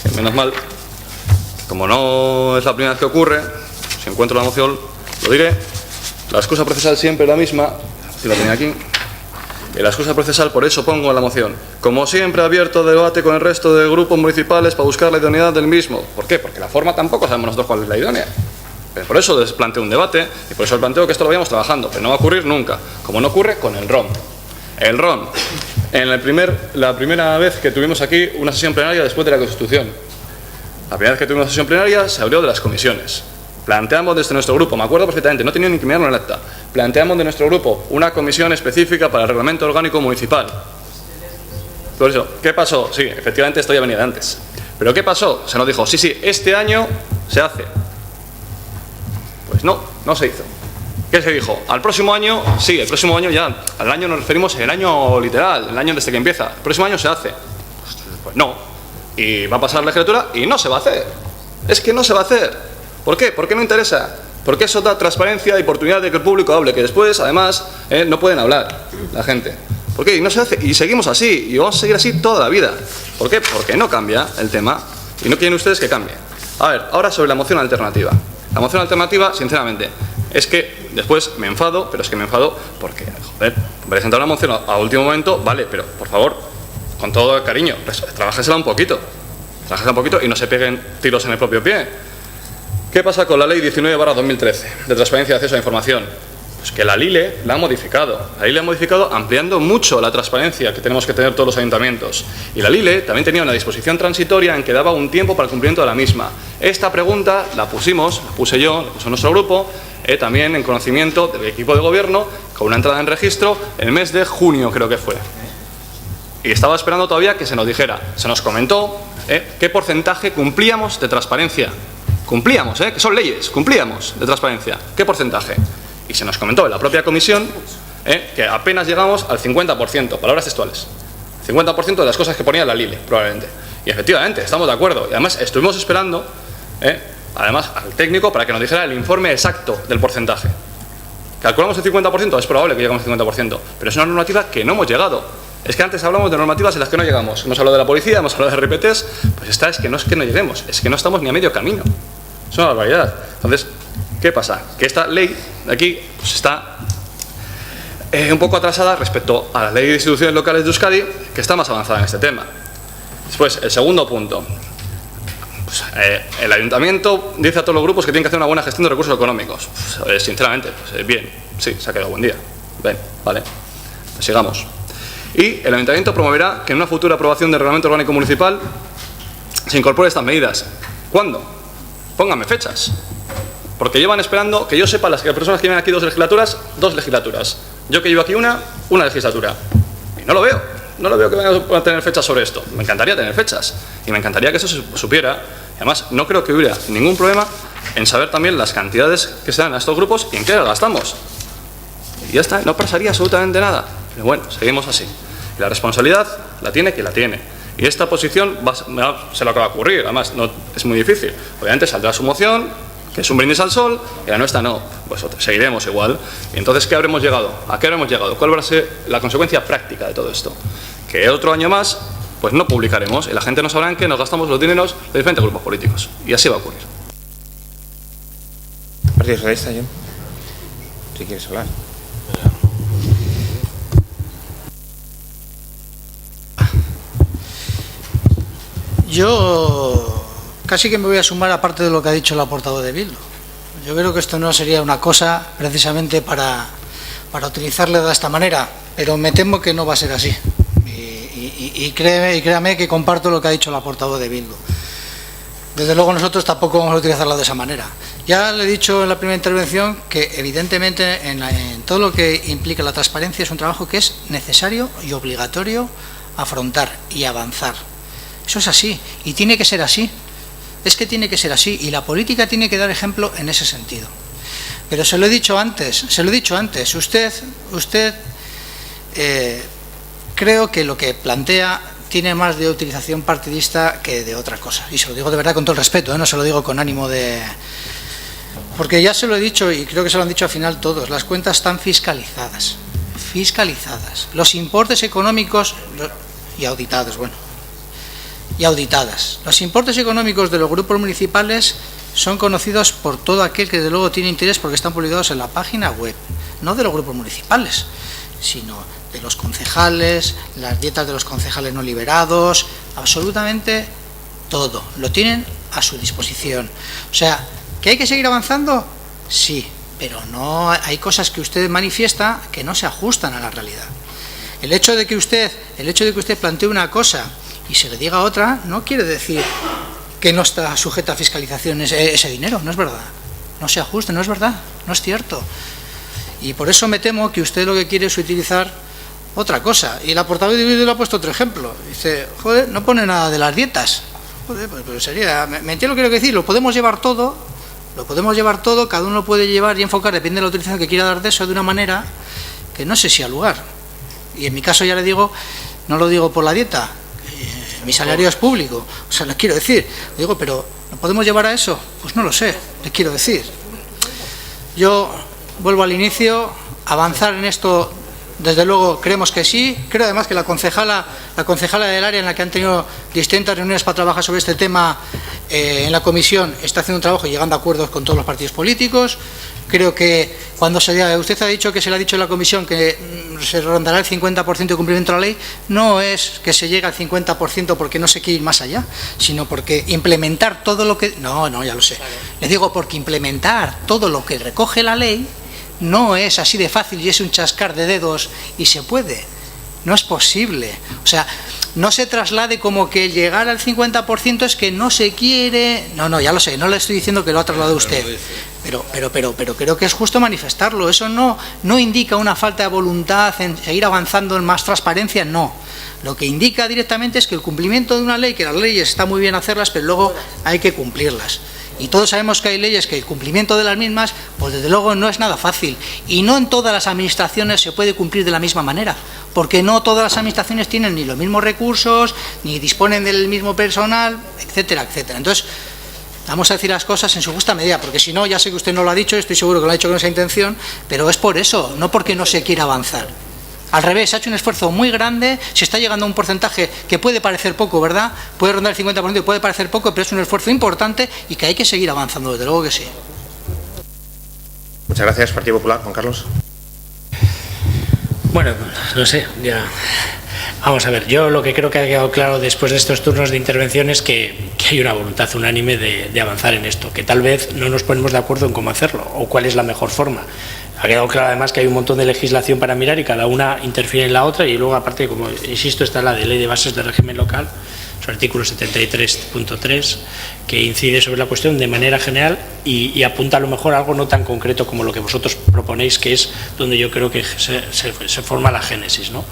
que menos mal, que como no es la primera vez que ocurre, si encuentro la moción, lo diré, la excusa procesal siempre es la misma. Si la tenía aquí. La excusa procesal, por eso pongo en la moción. Como siempre, abierto debate con el resto de grupos municipales para buscar la idoneidad del mismo. ¿Por qué? Porque la forma tampoco sabemos nosotros cuál es la idónea. Pero por eso les planteo un debate y por eso les planteo que esto lo vayamos trabajando. Pero no va a ocurrir nunca. Como no ocurre con el ROM. El ROM. En la primera vez que tuvimos aquí una sesión plenaria después de la Constitución. La primera vez que tuvimos una sesión plenaria se abrió de las comisiones. Planteamos desde nuestro grupo, me acuerdo perfectamente, no tenía ni que mirarlo en el acta, planteamos de nuestro grupo una comisión específica para el reglamento orgánico municipal. Por eso, ¿qué pasó? Sí, efectivamente esto ya venía de antes. ¿Pero qué pasó? Se nos dijo, sí, este año se hace. Pues no se hizo. ¿Qué se dijo? Al próximo año, sí, el próximo año ya, al año nos referimos el año literal, el año desde que empieza. El próximo año se hace. Pues no. Y va a pasar la legislatura y no se va a hacer. Es que no se va a hacer. ¿Por qué? ¿Por qué no interesa? Porque eso da transparencia y oportunidad de que el público hable, que después, además, no pueden hablar la gente. ¿Por qué? Y no se hace. Y seguimos así, y vamos a seguir así toda la vida. ¿Por qué? Porque no cambia el tema, y no quieren ustedes que cambie. A ver, ahora sobre la moción alternativa. La moción alternativa, sinceramente, es que después me enfado, pero es que me enfado porque, joder, presentar una moción a último momento, vale, pero, por favor, con todo el cariño, trabájesela un poquito. Trabájesela un poquito y no se peguen tiros en el propio pie. ¿Qué pasa con la Ley 19/2013 de transparencia de acceso a la información? Pues que la LILE la ha modificado. La LILE ha modificado ampliando mucho la transparencia que tenemos que tener todos los ayuntamientos. Y la LILE también tenía una disposición transitoria en que daba un tiempo para el cumplimiento de la misma. Esta pregunta la puse yo, la puso nuestro grupo, también en conocimiento del equipo de gobierno, con una entrada en registro en el mes de junio, creo que fue. Y estaba esperando todavía que se nos dijera. Se nos comentó qué porcentaje cumplíamos de transparencia. Cumplíamos, que son leyes, cumplíamos de transparencia. ¿Qué porcentaje? Y se nos comentó en la propia comisión que apenas llegamos al 50%, palabras textuales. 50% de las cosas que ponía la LILE, probablemente. Y efectivamente, estamos de acuerdo. Y además estuvimos esperando, además, al técnico para que nos dijera el informe exacto del porcentaje. ¿Calculamos el 50%? Es probable que lleguemos al 50%, pero es una normativa que no hemos llegado. Es que antes hablamos de normativas en las que no llegamos. Hemos hablado de la policía, hemos hablado de RPTs, pues esta es que no lleguemos, es que no estamos ni a medio camino. Es una barbaridad. Entonces, ¿qué pasa? Que esta ley de aquí pues está un poco atrasada respecto a la ley de instituciones locales de Euskadi, que está más avanzada en este tema. Después, el segundo punto. Pues, el ayuntamiento dice a todos los grupos que tienen que hacer una buena gestión de recursos económicos. Pues, sinceramente, pues, bien, sí, se ha quedado buen día. Bien, vale, pues sigamos. Y el ayuntamiento promoverá que en una futura aprobación del reglamento orgánico municipal se incorporen estas medidas. ¿Cuándo? Pónganme fechas. Porque llevan esperando, que yo sepa, las personas que llevan aquí dos legislaturas. Yo que llevo aquí una legislatura. Y no lo veo que vayan a tener fechas sobre esto. Me encantaría tener fechas. Y me encantaría que eso se supiera. Y además, no creo que hubiera ningún problema en saber también las cantidades que se dan a estos grupos y en qué las gastamos. Y ya está, no pasaría absolutamente nada. Pero bueno, seguimos así. Y la responsabilidad la tiene quien la tiene. Y esta posición se lo acaba de ocurrir. Además, no, es muy difícil. Obviamente saldrá su moción, que es un brindis al sol, y la nuestra no. Pues seguiremos igual. Y entonces, ¿qué habremos llegado? ¿A qué habremos llegado? ¿Cuál va a ser la consecuencia práctica de todo esto? Que otro año más, pues no publicaremos y la gente no sabrá en qué nos gastamos los dineros de diferentes grupos políticos. Y así va a ocurrir. Partido Socialista, John, si quieres hablar. Yo casi que me voy a sumar a parte de lo que ha dicho la portavoz de Bildu. Yo creo que esto no sería una cosa precisamente para utilizarle de esta manera, pero me temo que no va a ser así. Y créame que comparto lo que ha dicho la portavoz de Bildu. Desde luego nosotros tampoco vamos a utilizarla de esa manera. Ya le he dicho en la primera intervención que evidentemente en todo lo que implica la transparencia es un trabajo que es necesario y obligatorio afrontar y avanzar. Eso es así y tiene que ser así. Es que tiene que ser así y la política tiene que dar ejemplo en ese sentido. Pero se lo he dicho antes, usted creo que lo que plantea tiene más de utilización partidista que de otra cosa. Y se lo digo de verdad con todo el respeto, no se lo digo con ánimo de... Porque ya se lo he dicho y creo que se lo han dicho al final todos, las cuentas están fiscalizadas. Los importes económicos y auditados, Los importes económicos de los grupos municipales son conocidos por todo aquel que de luego tiene interés porque están publicados en la página web, no de los grupos municipales, sino de los concejales, las dietas de los concejales no liberados, absolutamente todo, lo tienen a su disposición. O sea, ¿que hay que seguir avanzando? Sí, pero no hay cosas que usted manifiesta que no se ajustan a la realidad. El hecho de que usted plantee una cosa y se le diga otra, no quiere decir que no está sujeta a fiscalización ese dinero, no es verdad. No se ajuste, no es verdad, no es cierto. Y por eso me temo que usted lo que quiere es utilizar otra cosa. Y la portavoz de Bildu le ha puesto otro ejemplo. Dice, joder, no pone nada de las dietas. Joder, pues sería, me entiendo lo que quiero decir, lo podemos llevar todo, cada uno lo puede llevar y enfocar, depende de la utilización que quiera dar de eso, de una manera que no sé si al lugar. Y en mi caso ya le digo, no lo digo por la dieta, mi salario es público, o sea, le quiero decir, digo, pero ¿lo podemos llevar a eso? Pues no lo sé, le quiero decir. Yo vuelvo al inicio, avanzar en esto, desde luego creemos que sí, creo además que la concejala del área en la que han tenido distintas reuniones para trabajar sobre este tema en la comisión está haciendo un trabajo y llegando a acuerdos con todos los partidos políticos. Creo que cuando usted ha dicho que se le ha dicho en la comisión que se rondará el 50% de cumplimiento de la ley, no es que se llegue al 50% porque no se quiere ir más allá, sino porque implementar todo lo que... No, ya lo sé. Les digo, porque implementar todo lo que recoge la ley no es así de fácil y es un chascar de dedos y se puede. No es posible. O sea, no se traslade como que llegar al 50% es que no se quiere. No, ya lo sé, no le estoy diciendo que lo ha trasladado usted. Pero creo que es justo manifestarlo. Eso no indica una falta de voluntad en seguir avanzando en más transparencia, no. Lo que indica directamente es que el cumplimiento de una ley, que las leyes está muy bien hacerlas, pero luego hay que cumplirlas. Y todos sabemos que hay leyes que el cumplimiento de las mismas, pues desde luego no es nada fácil. Y no en todas las administraciones se puede cumplir de la misma manera, porque no todas las administraciones tienen ni los mismos recursos, ni disponen del mismo personal, etcétera, etcétera. Entonces, vamos a decir las cosas en su justa medida, porque si no, ya sé que usted no lo ha dicho, estoy seguro que lo ha dicho con esa intención, pero es por eso, no porque no se quiera avanzar. Al revés, se ha hecho un esfuerzo muy grande, se está llegando a un porcentaje que puede parecer poco, ¿verdad? Puede rondar el 50% y puede parecer poco, pero es un esfuerzo importante y que hay que seguir avanzando, desde luego que sí. Muchas gracias, Partido Popular. Juan Carlos. Bueno, no sé, ya. Vamos a ver, yo lo que creo que ha quedado claro después de estos turnos de intervención es que hay una voluntad unánime de avanzar en esto, que tal vez no nos ponemos de acuerdo en cómo hacerlo o cuál es la mejor forma. Ha quedado claro además que hay un montón de legislación para mirar y cada una interfiere en la otra, y luego aparte, como insisto, está la de Ley de Bases de Régimen Local, su artículo 73.3, que incide sobre la cuestión de manera general y apunta a lo mejor algo no tan concreto como lo que vosotros proponéis, que es donde yo creo que se forma la génesis, ¿no?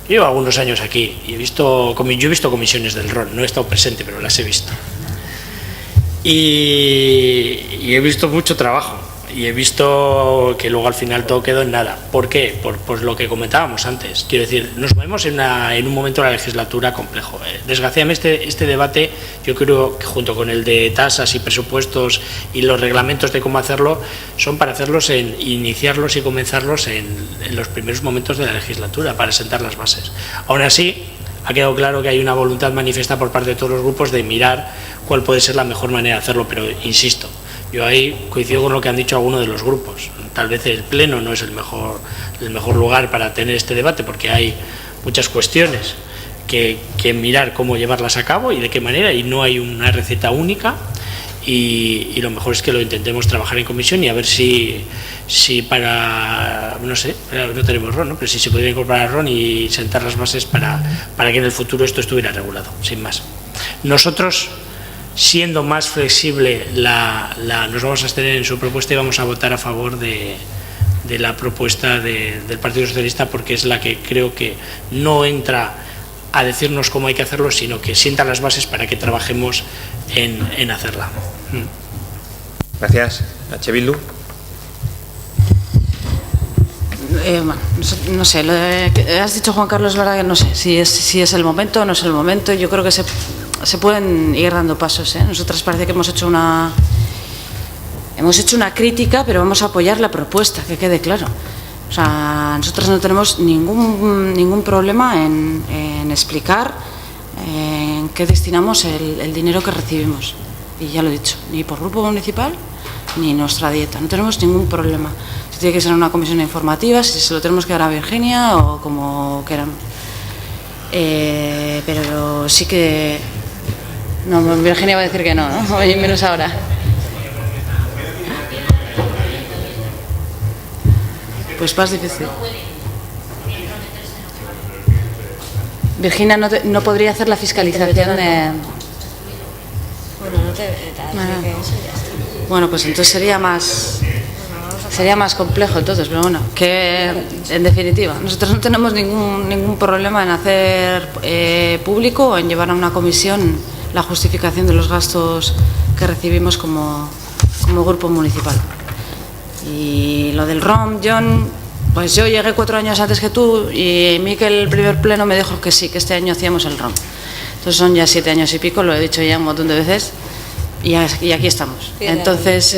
Yo llevo algunos años aquí y yo he visto comisiones del RON, no he estado presente, pero las he visto. Y he visto mucho trabajo. Y he visto que luego al final todo quedó en nada. ¿Por qué? Por lo que comentábamos antes. Quiero decir, nos movemos en un momento de la legislatura complejo. Desgraciadamente este debate, yo creo que junto con el de tasas y presupuestos y los reglamentos de cómo hacerlo, son para iniciarlos y comenzarlos en los primeros momentos de la legislatura, para sentar las bases. Aún así, ha quedado claro que hay una voluntad manifiesta por parte de todos los grupos de mirar cuál puede ser la mejor manera de hacerlo, pero insisto, yo ahí coincido con lo que han dicho algunos de los grupos. Tal vez el Pleno no es el mejor lugar para tener este debate, porque hay muchas cuestiones que mirar cómo llevarlas a cabo y de qué manera, y no hay una receta única, y lo mejor es que lo intentemos trabajar en comisión y a ver si para, no sé, no tenemos RON, ¿no? Pero si se pudiera incorporar RON y sentar las bases para que en el futuro esto estuviera regulado, sin más. Nosotros, siendo más flexible, nos vamos a abstener en su propuesta y vamos a votar a favor de la propuesta del Partido Socialista, porque es la que creo que no entra a decirnos cómo hay que hacerlo, sino que sienta las bases para que trabajemos en hacerla. Gracias. H. Bildu. No sé, lo que has dicho, Juan Carlos, la verdad que no sé si es el momento o no es el momento. Yo creo que se pueden ir dando pasos, ¿eh? Nosotras parece que hemos hecho una crítica, pero vamos a apoyar la propuesta, que quede claro. O sea, nosotros no tenemos ningún problema en explicar en qué destinamos el dinero que recibimos. Y ya lo he dicho, ni por grupo municipal ni nuestra dieta, no tenemos ningún problema. Si tiene que ser una comisión informativa, si se lo tenemos que dar a Virginia o como queramos. Pero sí que... No, Virginia va a decir que no, ¿no? Y menos ahora. Pues más difícil. Virginia no podría hacer la fiscalización de... Bueno, pues entonces sería más complejo, entonces, pero bueno, que en definitiva, nosotros no tenemos ningún problema en hacer público o en llevar a una comisión la justificación de los gastos que recibimos como grupo municipal. Y lo del ROM, John, pues yo llegué 4 años antes que tú y Miquel, el primer pleno, me dijo que sí, que este año hacíamos el ROM. Entonces son ya 7 años y pico, lo he dicho ya un montón de veces y aquí estamos. Entonces,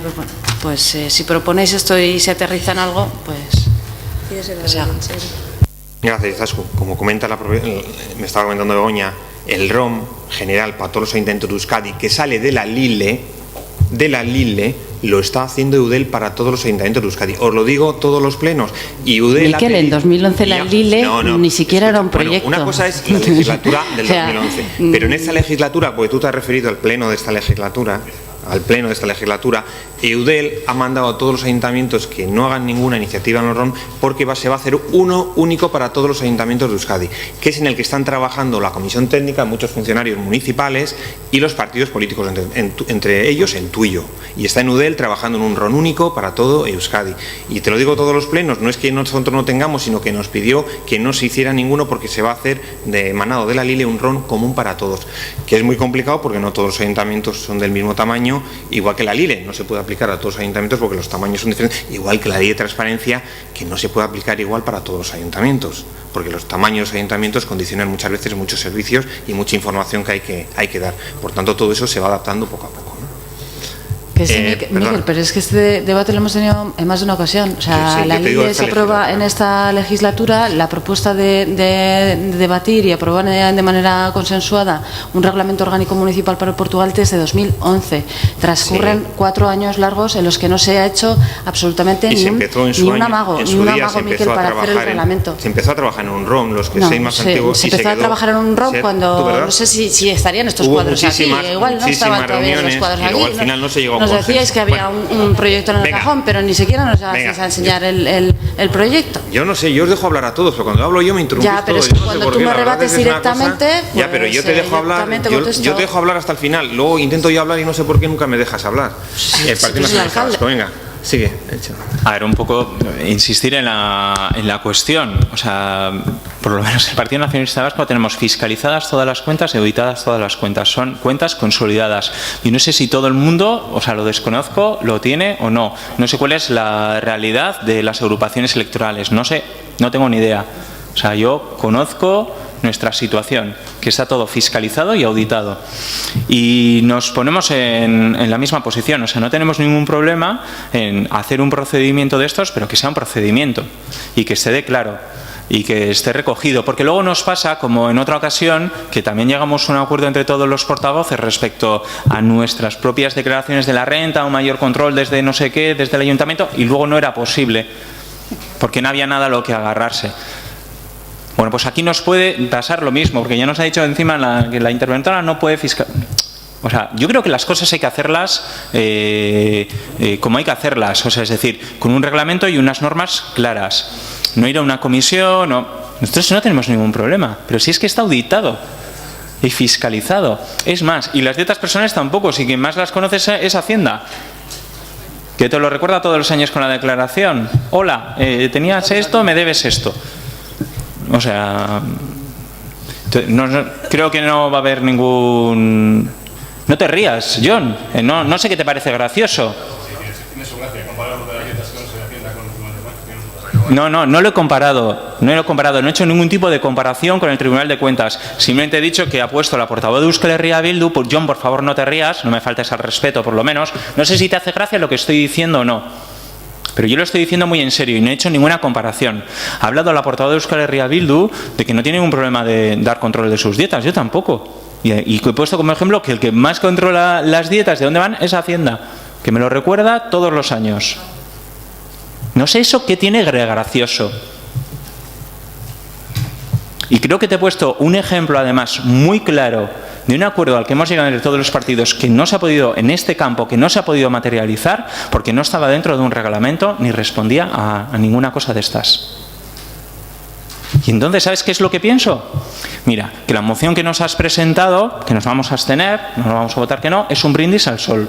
pues bueno, pues si proponéis esto y se aterriza en algo, pues se haga. Gracias, Zascu. Como comenta me estaba comentando Begoña, el ROM general para todos los ayuntamientos de Euskadi, que sale de la LILE, lo está haciendo Eudel para todos los ayuntamientos de Euskadi. Os lo digo todos los plenos. Y Eudel Miquel, en 2011 la LILE ni siquiera era un proyecto. Bueno, una cosa es la legislatura del 2011, pero en esta legislatura, porque tú te has referido al pleno de esta legislatura, al pleno de esta legislatura, Eudel ha mandado a todos los ayuntamientos que no hagan ninguna iniciativa en el RON porque se va a hacer uno único para todos los ayuntamientos de Euskadi, que es en el que están trabajando la comisión técnica, muchos funcionarios municipales y los partidos políticos, entre ellos el tuyo. Y está en Eudel trabajando en un RON único para todo Euskadi. Y te lo digo, todos los plenos, no es que nosotros no tengamos, sino que nos pidió que no se hiciera ninguno porque se va a hacer de emanado de la Lile un RON común para todos, que es muy complicado porque no todos los ayuntamientos son del mismo tamaño, igual que la Lile, no se puede aplicar a todos los ayuntamientos porque los tamaños son diferentes, igual que la ley de transparencia, que no se puede aplicar igual para todos los ayuntamientos, porque los tamaños de los ayuntamientos condicionan muchas veces muchos servicios y mucha información que hay que dar. Por tanto, todo eso se va adaptando poco a poco, ¿no? Que sí, Miguel, pero es que este debate lo hemos tenido en más de una ocasión. O sea, sí, la ley se aprueba en esta legislatura, la propuesta de debatir y aprobar de manera consensuada un reglamento orgánico municipal para Portugalete es de 2011. Transcurren 4 años largos en los que no se ha hecho absolutamente ni un amago, Miguel, para hacer el reglamento. Se empezó a trabajar en un ROM, los que seis más antiguos. Se empezó a trabajar en un ROM cuando, no sé si estarían estos cuadros aquí, igual no estaban todavía los cuadros aquí. Luego al final no se llegó. Nos decíais que había un proyecto en el cajón, pero ni siquiera nos llegasteis a enseñar el proyecto. Yo no sé, yo os dejo hablar a todos, pero cuando hablo yo me interrumpís. Ya, pero es que cuando tú me rebates directamente, pues, ya, pero yo te dejo hablar, yo te dejo hablar hasta el final. Luego intento yo hablar y no sé por qué nunca me dejas hablar. El Partido Nacionalista Vasco, venga. Sigue, hecho. A ver, un poco insistir en la cuestión. O sea, por lo menos el Partido Nacionalista Vasco tenemos fiscalizadas todas las cuentas y auditadas todas las cuentas. Son cuentas consolidadas. Y no sé si todo el mundo, o sea, lo desconozco, lo tiene o no. No sé cuál es la realidad de las agrupaciones electorales. No sé, no tengo ni idea. O sea, yo conozco nuestra situación, que está todo fiscalizado y auditado. Y nos ponemos en la misma posición, o sea, no tenemos ningún problema en hacer un procedimiento de estos, pero que sea un procedimiento y que esté claro y que esté recogido, porque luego nos pasa, como en otra ocasión, que también llegamos a un acuerdo entre todos los portavoces respecto a nuestras propias declaraciones de la renta, un mayor control desde no sé qué, desde el ayuntamiento, y luego no era posible, porque no había nada a lo que agarrarse. Bueno, pues aquí nos puede pasar lo mismo, porque ya nos ha dicho encima que la interventora no puede fiscalizar. O sea, yo creo que las cosas hay que hacerlas como hay que hacerlas, o sea, es decir, con un reglamento y unas normas claras. No ir a una comisión, nosotros no tenemos ningún problema, pero si es que está auditado y fiscalizado. Es más, y las dietas personales tampoco, si quien más las conoce es Hacienda, que te lo recuerda todos los años con la declaración. Hola, tenías esto, me debes esto. O sea, creo que no va a haber ningún... No te rías, John. No sé qué te parece gracioso. No lo he comparado. No he hecho ningún tipo de comparación con el Tribunal de Cuentas. Simplemente he dicho que ha puesto la portavoz de Euskal Herria Bildu. John, por favor, no te rías. No me faltes al respeto, por lo menos. No sé si te hace gracia lo que estoy diciendo o no. Pero yo lo estoy diciendo muy en serio y no he hecho ninguna comparación. Ha hablado la portavoz de Euskal Herria Bildu de que no tiene ningún problema de dar control de sus dietas. Yo tampoco. Y he puesto como ejemplo que el que más controla las dietas de dónde van es Hacienda, que me lo recuerda todos los años. No sé eso qué tiene gracioso. Y creo que te he puesto un ejemplo además muy claro de un acuerdo al que hemos llegado entre todos los partidos que no se ha podido, en este campo, que no se ha podido materializar porque no estaba dentro de un reglamento ni respondía a ninguna cosa de estas. Y entonces, ¿sabes qué es lo que pienso? Mira, que la moción que nos has presentado, que nos vamos a abstener, no vamos a votar que no, es un brindis al sol.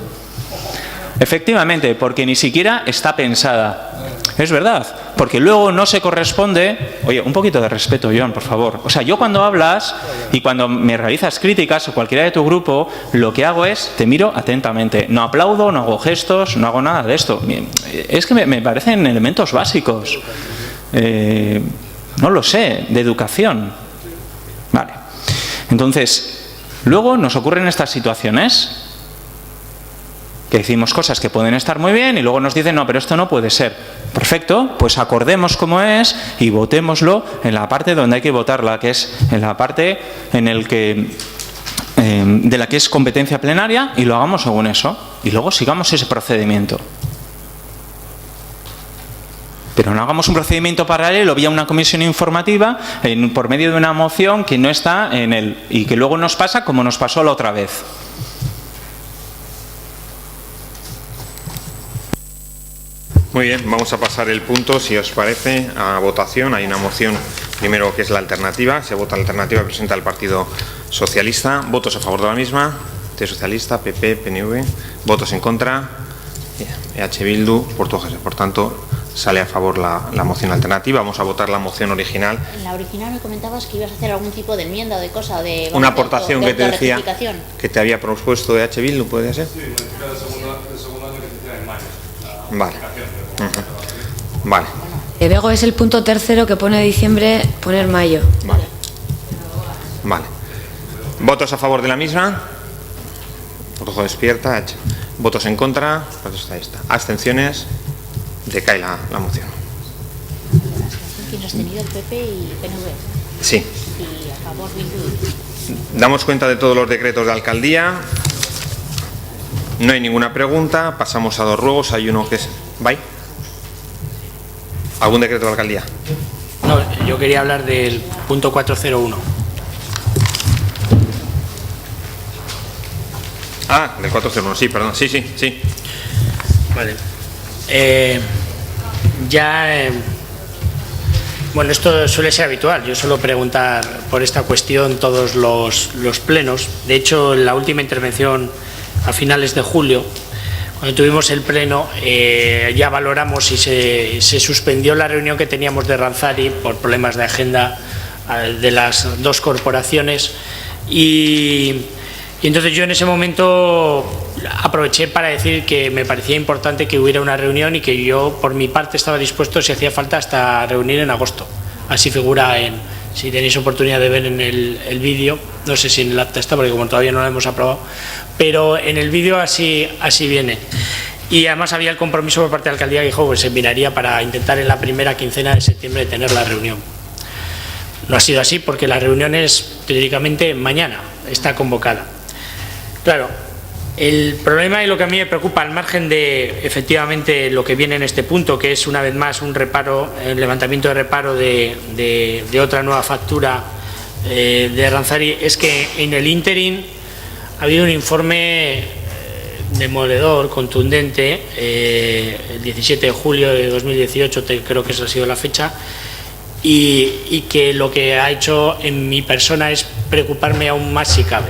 Efectivamente, porque ni siquiera está pensada. Es verdad, porque luego no se corresponde... Oye, un poquito de respeto, John, por favor. O sea, yo cuando hablas y cuando me realizas críticas o cualquiera de tu grupo, lo que hago es, te miro atentamente. No aplaudo, no hago gestos, no hago nada de esto. Es que me parecen elementos básicos. No lo sé, de educación. Vale. Entonces, luego nos ocurren estas situaciones... que decimos cosas que pueden estar muy bien y luego nos dicen, no, pero esto no puede ser. Perfecto, pues acordemos cómo es y votémoslo en la parte donde hay que votarla, que es en la parte en el que de la que es competencia plenaria, y lo hagamos según eso. Y luego sigamos ese procedimiento. Pero no hagamos un procedimiento paralelo vía una comisión informativa por medio de una moción que no está en él y que luego nos pasa como nos pasó la otra vez. Muy bien, vamos a pasar el punto, si os parece, a votación. Hay una moción, primero, que es la alternativa. Se vota la alternativa que presenta el Partido Socialista. ¿Votos a favor de la misma? Partido Socialista, PP, PNV. ¿Votos en contra? EH Bildu, Portuguesa. Por tanto, sale a favor la moción alternativa. Vamos a votar la moción original. En la original me comentabas que ibas a hacer algún tipo de enmienda o de cosa, o de... Una aportación que te decía, que te había propuesto EH Bildu, ¿puede ser? Sí, modificar el segundo año que se hiciera en mayo. Vale. Vale. Bego es el punto tercero que pone diciembre, poner mayo. Vale. Vale. ¿Votos a favor de la misma? Ojo despierta. ¿Votos en contra? ¿Abstenciones? Decae la moción. ¿Quién has tenido? El PP y PNV. Sí. Y a favor Bildu. Damos cuenta de todos los decretos de alcaldía. No hay ninguna pregunta. Pasamos a dos ruegos. Hay uno que es... ¿Vai? ¿Algún decreto de alcaldía? No, yo quería hablar del punto 401. Ah, del 401, sí, perdón. Sí. Vale. Bueno, esto suele ser habitual. Yo suelo preguntar por esta cuestión todos los plenos. De hecho, en la última intervención a finales de julio, cuando tuvimos el pleno, ya valoramos y se suspendió la reunión que teníamos de Ranzari por problemas de agenda de las dos corporaciones y entonces yo en ese momento aproveché para decir que me parecía importante que hubiera una reunión y que yo por mi parte estaba dispuesto, si hacía falta, hasta reunir en agosto. Así figura si tenéis oportunidad de ver en el vídeo, no sé si en el acta está porque como todavía no lo hemos aprobado, pero en el vídeo así viene. Y además había el compromiso por parte de la alcaldía que dijo que se miraría para intentar en la primera quincena de septiembre tener la reunión. No ha sido así porque la reunión es teóricamente mañana, está convocada. Claro, el problema y lo que a mí me preocupa, al margen de efectivamente lo que viene en este punto, que es una vez más un reparo, el levantamiento de reparo de otra nueva factura de Ranzari, es que en el ínterin ha habido un informe demoledor, contundente, el 17 de julio de 2018, creo que esa ha sido la fecha, y que lo que ha hecho en mi persona es preocuparme aún más si cabe.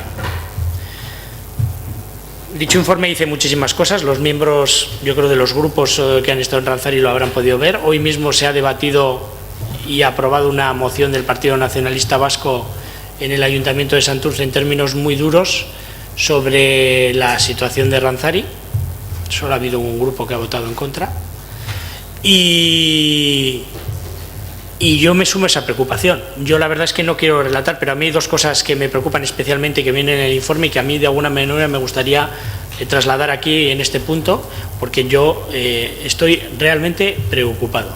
Dicho informe dice muchísimas cosas, los miembros, yo creo, de los grupos que han estado en Ranzari lo habrán podido ver. Hoy mismo se ha debatido y aprobado una moción del Partido Nacionalista Vasco en el Ayuntamiento de Santurce en términos muy duros sobre la situación de Ranzari. Solo ha habido un grupo que ha votado en contra. Y yo me sumo a esa preocupación. Yo la verdad es que no quiero relatar, pero a mí hay dos cosas que me preocupan especialmente que vienen en el informe y que a mí de alguna manera me gustaría trasladar aquí en este punto, porque yo estoy realmente preocupado.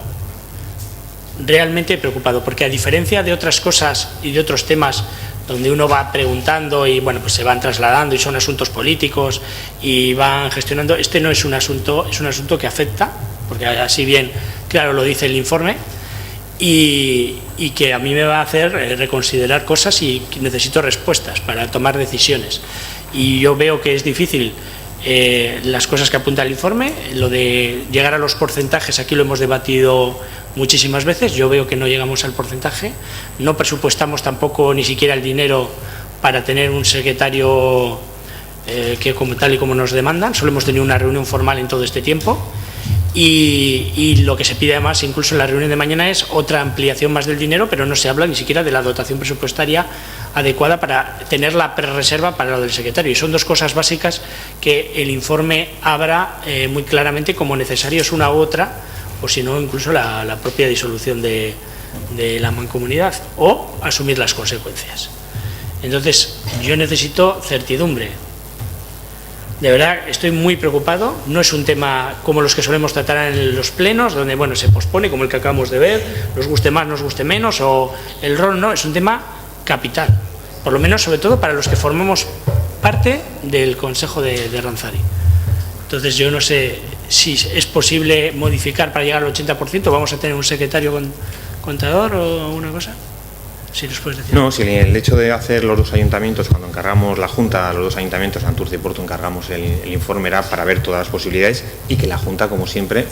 Realmente preocupado, porque a diferencia de otras cosas y de otros temas donde uno va preguntando y bueno, pues se van trasladando y son asuntos políticos y van gestionando, este no es un asunto, es un asunto que afecta, porque así bien claro lo dice el informe, y que a mí me va a hacer reconsiderar cosas y que necesito respuestas para tomar decisiones. Y yo veo que es difícil las cosas que apunta el informe, lo de llegar a los porcentajes, aquí lo hemos debatido muchísimas veces, yo veo que no llegamos al porcentaje, no presupuestamos tampoco ni siquiera el dinero para tener un secretario que tal y como nos demandan, solo hemos tenido una reunión formal en todo este tiempo. Y lo que se pide además, incluso en la reunión de mañana, es otra ampliación más del dinero, pero no se habla ni siquiera de la dotación presupuestaria adecuada para tener la prerreserva para lo del secretario. Y son dos cosas básicas que el informe abra muy claramente como necesarios una u otra, o si no, incluso la propia disolución de la mancomunidad o asumir las consecuencias. Entonces, yo necesito certidumbre. De verdad, estoy muy preocupado. No es un tema como los que solemos tratar en los plenos, donde bueno, se pospone, como el que acabamos de ver, nos guste más, nos guste menos, o el rol, no, es un tema capital. Por lo menos, sobre todo, para los que formamos parte del Consejo de Ranzari. Entonces, yo no sé si es posible modificar para llegar al 80%, vamos a tener un secretario contador o una cosa. si nos puedes decir. No, si el hecho de hacer los dos ayuntamientos, cuando encargamos la Junta a los dos ayuntamientos, Santurce y Porto, encargamos el informe, era para ver todas las posibilidades y que la Junta, como siempre,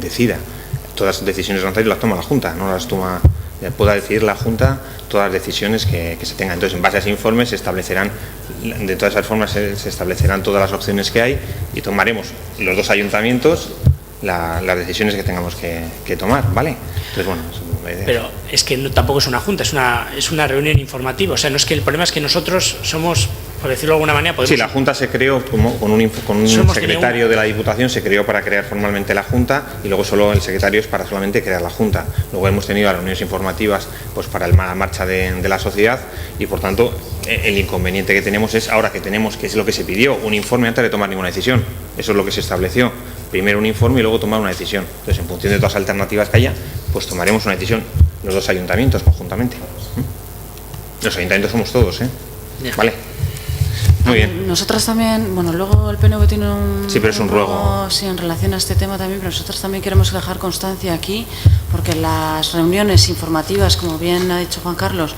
decida. Todas las decisiones necesarias las toma la Junta, no las toma, pueda decidir la Junta todas las decisiones que se tengan. Entonces, en base a ese informe se establecerán, de todas esas formas se establecerán todas las opciones que hay y tomaremos los dos ayuntamientos las decisiones que tengamos que tomar, ¿vale? Entonces, bueno, esa es la idea. Pero es que tampoco es una junta, es una reunión informativa. O sea, no es que el problema es que nosotros somos, por decirlo de alguna manera, podemos... Sí, la Junta se creó con un secretario de la Diputación, se creó para crear formalmente la Junta y luego solo el secretario es para solamente crear la Junta. Luego hemos tenido reuniones informativas pues para la marcha de la sociedad y, por tanto, el inconveniente que tenemos es, ahora que tenemos, que es lo que se pidió, un informe antes de tomar ninguna decisión. Eso es lo que se estableció. Primero un informe y luego tomar una decisión. Entonces, en función de todas las alternativas que haya, pues tomaremos una decisión los dos ayuntamientos conjuntamente. Los ayuntamientos somos todos, ¿eh? Yeah. Vale. Muy bien. Nosotras también, bueno, luego el PNV tiene un... Sí, pero es un ruego. Sí, en relación a este tema también, pero nosotros también queremos dejar constancia aquí, porque las reuniones informativas, como bien ha dicho Juan Carlos,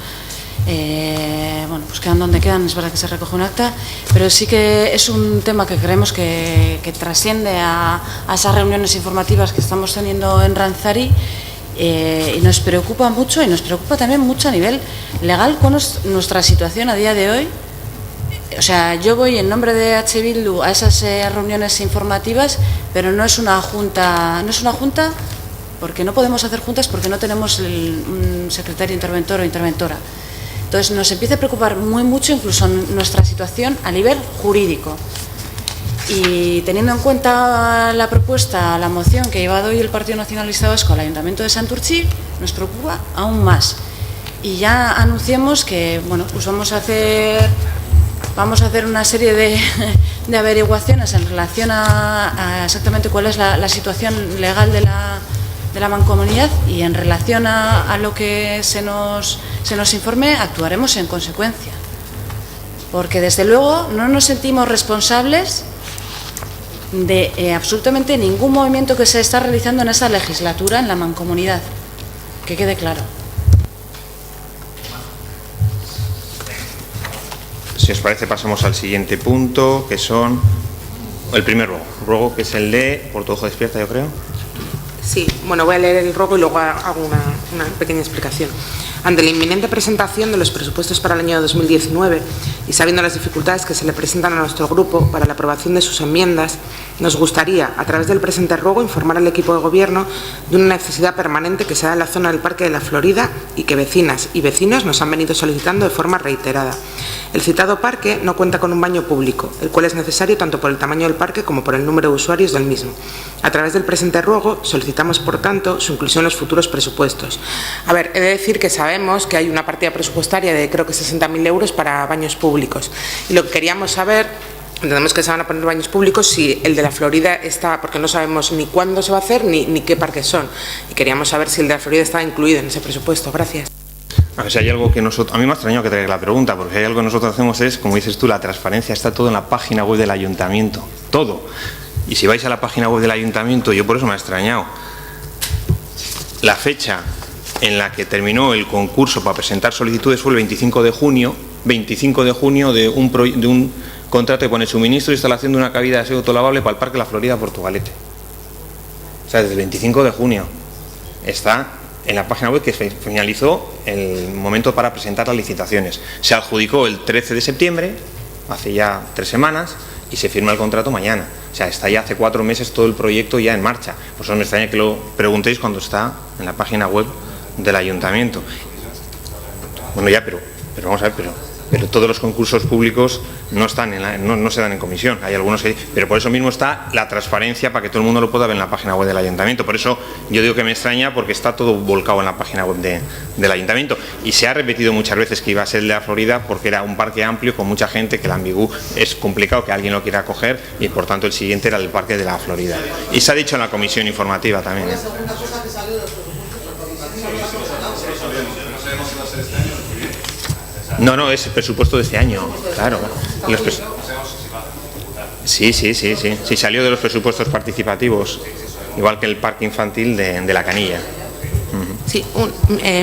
bueno, pues quedan donde quedan, es verdad que se recoge un acta, pero sí que es un tema que creemos que trasciende a esas reuniones informativas que estamos teniendo en Ranzari y nos preocupa mucho y nos preocupa también mucho a nivel legal con nuestra situación a día de hoy. O sea, yo voy en nombre de H. Bildu a esas reuniones informativas, pero no es una junta, porque no podemos hacer juntas porque no tenemos un secretario interventor o interventora. Entonces nos empieza a preocupar mucho incluso nuestra situación a nivel jurídico. Y teniendo en cuenta la propuesta, la moción que ha llevado hoy el Partido Nacionalista Vasco al Ayuntamiento de Santurtzi, nos preocupa aún más. Y ya anunciamos que, bueno, pues vamos a hacer una serie de averiguaciones en relación a exactamente cuál es la situación legal de la mancomunidad y en relación a lo que se nos informe actuaremos en consecuencia. Porque desde luego no nos sentimos responsables de absolutamente ningún movimiento que se está realizando en esta legislatura en la mancomunidad. Que quede claro. Si os parece, pasamos al siguiente punto, que son el primer ruego, que es el de Porto Despierta, yo creo. Sí, bueno, voy a leer el ruego y luego hago una pequeña explicación. Ante la inminente presentación de los presupuestos para el año 2019 y sabiendo las dificultades que se le presentan a nuestro grupo para la aprobación de sus enmiendas, nos gustaría, a través del presente ruego, informar al equipo de gobierno de una necesidad permanente que se da en la zona del Parque de la Florida y que vecinas y vecinos nos han venido solicitando de forma reiterada. El citado parque no cuenta con un baño público, el cual es necesario tanto por el tamaño del parque como por el número de usuarios del mismo. A través del presente ruego solicitamos, por tanto, su inclusión en los futuros presupuestos. A ver, he de decir que sabemos que hay una partida presupuestaria de creo que 60.000 euros para baños públicos y lo que queríamos saber, entendemos que se van a poner baños públicos, si el de la Florida está, porque no sabemos ni cuándo se va a hacer ni qué parques son, y queríamos saber si el de la Florida está incluido en ese presupuesto. Gracias. A ver, si hay algo que nosotros, a mí me ha extrañado que traigas la pregunta, porque si hay algo que nosotros hacemos es, como dices tú, la transparencia, está todo en la página web del ayuntamiento, todo. Y si vais a la página web del ayuntamiento, yo por eso me ha extrañado, la fecha en la que terminó el concurso para presentar solicitudes fue el 25 de junio de un contrato que pone suministro e instalación de una cabina de aseo autolavable para el Parque La Florida Portugalete. O sea, desde el 25 de junio está en la página web que finalizó el momento para presentar las licitaciones. Se adjudicó el 13 de septiembre, hace ya 3 semanas, y se firma el contrato mañana. O sea, está ya hace 4 meses todo el proyecto ya en marcha. Por eso me extraña que lo preguntéis cuando está en la página web del ayuntamiento. Bueno, ya, pero vamos a ver, pero todos los concursos públicos no están no se dan en comisión. Hay algunos que, pero por eso mismo está la transparencia para que todo el mundo lo pueda ver en la página web del ayuntamiento. Por eso yo digo que me extraña, porque está todo volcado en la página web del ayuntamiento. Y se ha repetido muchas veces que iba a ser el de la Florida porque era un parque amplio con mucha gente, que el ambigú es complicado que alguien lo quiera coger, y por tanto el siguiente era el parque de la Florida. Y se ha dicho en la comisión informativa también. No, es el presupuesto de este año, claro. Sí, salió de los presupuestos participativos, igual que el parque infantil de la Canilla. Sí,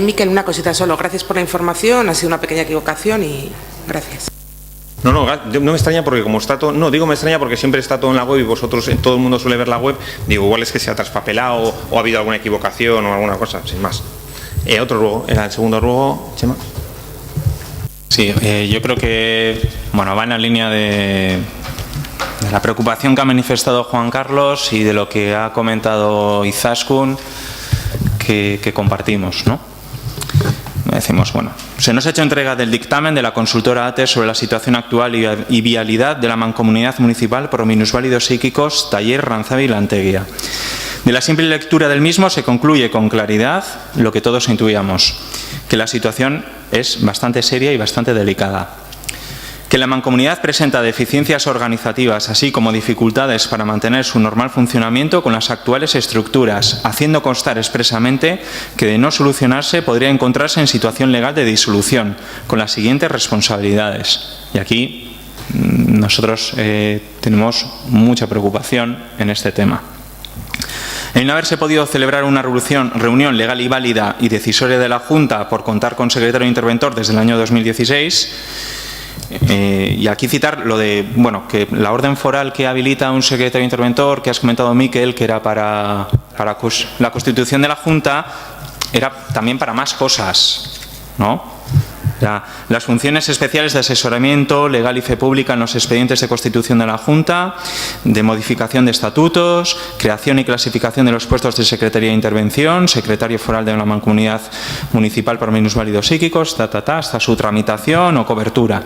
Miquel, una cosita solo. Gracias por la información, ha sido una pequeña equivocación y gracias. No me extraña porque como está todo... No, digo me extraña porque siempre está todo en la web y vosotros, todo el mundo suele ver la web. Digo, igual es que se ha traspapelado o ha habido alguna equivocación o alguna cosa, sin más. Otro ruego, era el segundo ruego, Chema. Sí, yo creo que, bueno, va en la línea de la preocupación que ha manifestado Juan Carlos y de lo que ha comentado Izaskun, que compartimos, ¿no? Decimos, bueno, se nos ha hecho entrega del dictamen de la consultora ATE sobre la situación actual y vialidad de la Mancomunidad Municipal por Minusválidos Psíquicos Taller Ranzavi y Lanteguía. De la simple lectura del mismo se concluye con claridad lo que todos intuíamos, que la situación es bastante seria y bastante delicada. Que la mancomunidad presenta deficiencias organizativas, así como dificultades para mantener su normal funcionamiento con las actuales estructuras, haciendo constar expresamente que de no solucionarse podría encontrarse en situación legal de disolución, con las siguientes responsabilidades. Y aquí nosotros tenemos mucha preocupación en este tema. El no haberse podido celebrar una reunión legal y válida y decisoria de la Junta por contar con secretario interventor desde el año 2016, y aquí citar lo de, bueno, que la orden foral que habilita un secretario interventor, que has comentado, Miquel, que era para la constitución de la Junta, era también para más cosas, ¿no? Las funciones especiales de asesoramiento legal y fe pública en los expedientes de constitución de la Junta, de modificación de estatutos, creación y clasificación de los puestos de Secretaría de Intervención, secretario foral de la Mancomunidad Municipal por Minusválidos Psíquicos, hasta su tramitación o cobertura.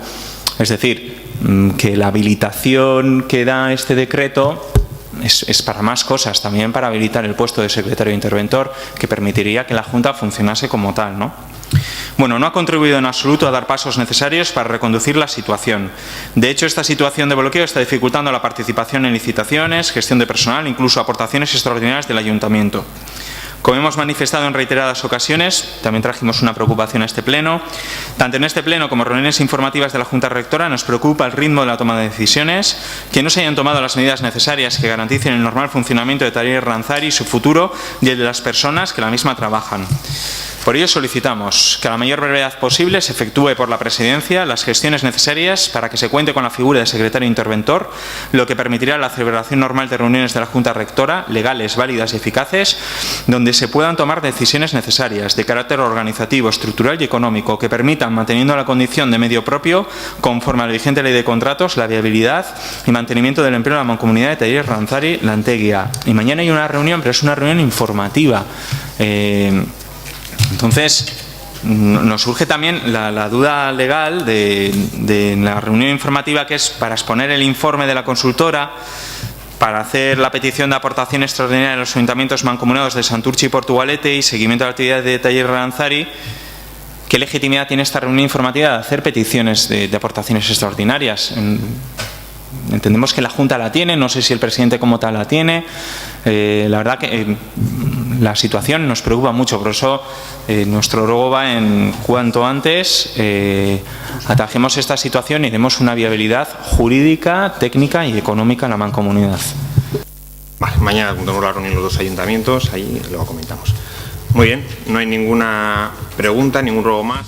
Es decir, que la habilitación que da este decreto es para más cosas, también para habilitar el puesto de secretario interventor, que permitiría que la Junta funcionase como tal, ¿no? Bueno, no ha contribuido en absoluto a dar pasos necesarios para reconducir la situación. De hecho, esta situación de bloqueo está dificultando la participación en licitaciones, gestión de personal, incluso aportaciones extraordinarias del Ayuntamiento. Como hemos manifestado en reiteradas ocasiones, también trajimos una preocupación a este pleno. Tanto en este pleno como en reuniones informativas de la Junta Rectora nos preocupa el ritmo de la toma de decisiones, que no se hayan tomado las medidas necesarias que garanticen el normal funcionamiento de Taller Ranzavi y su futuro y el de las personas que la misma trabajan. Por ello solicitamos que a la mayor brevedad posible se efectúe por la Presidencia las gestiones necesarias para que se cuente con la figura de secretario interventor, lo que permitirá la celebración normal de reuniones de la Junta Rectora, legales, válidas y eficaces, donde se puedan tomar decisiones necesarias de carácter organizativo, estructural y económico que permitan, manteniendo la condición de medio propio, conforme a la vigente ley de contratos, la viabilidad y mantenimiento del empleo en la mancomunidad de Taller Ranzavi Lanteguía. Y mañana hay una reunión, pero es una reunión informativa. Entonces, nos surge también la duda legal de la reunión informativa, que es para exponer el informe de la consultora, para hacer la petición de aportación extraordinaria de los ayuntamientos mancomunados de Santurtzi y Portugalete y seguimiento de la actividad de Taller Ranzavi. ¿Qué legitimidad tiene esta reunión informativa de hacer peticiones de aportaciones extraordinarias? Entendemos que la Junta la tiene, no sé si el presidente como tal la tiene. La verdad que la situación nos preocupa mucho, por eso nuestro ruego va en cuanto antes atajemos esta situación y demos una viabilidad jurídica, técnica y económica en la mancomunidad. Vale, mañana tenemos la reunión los dos ayuntamientos, ahí lo comentamos. Muy bien, no hay ninguna pregunta, ningún ruego más.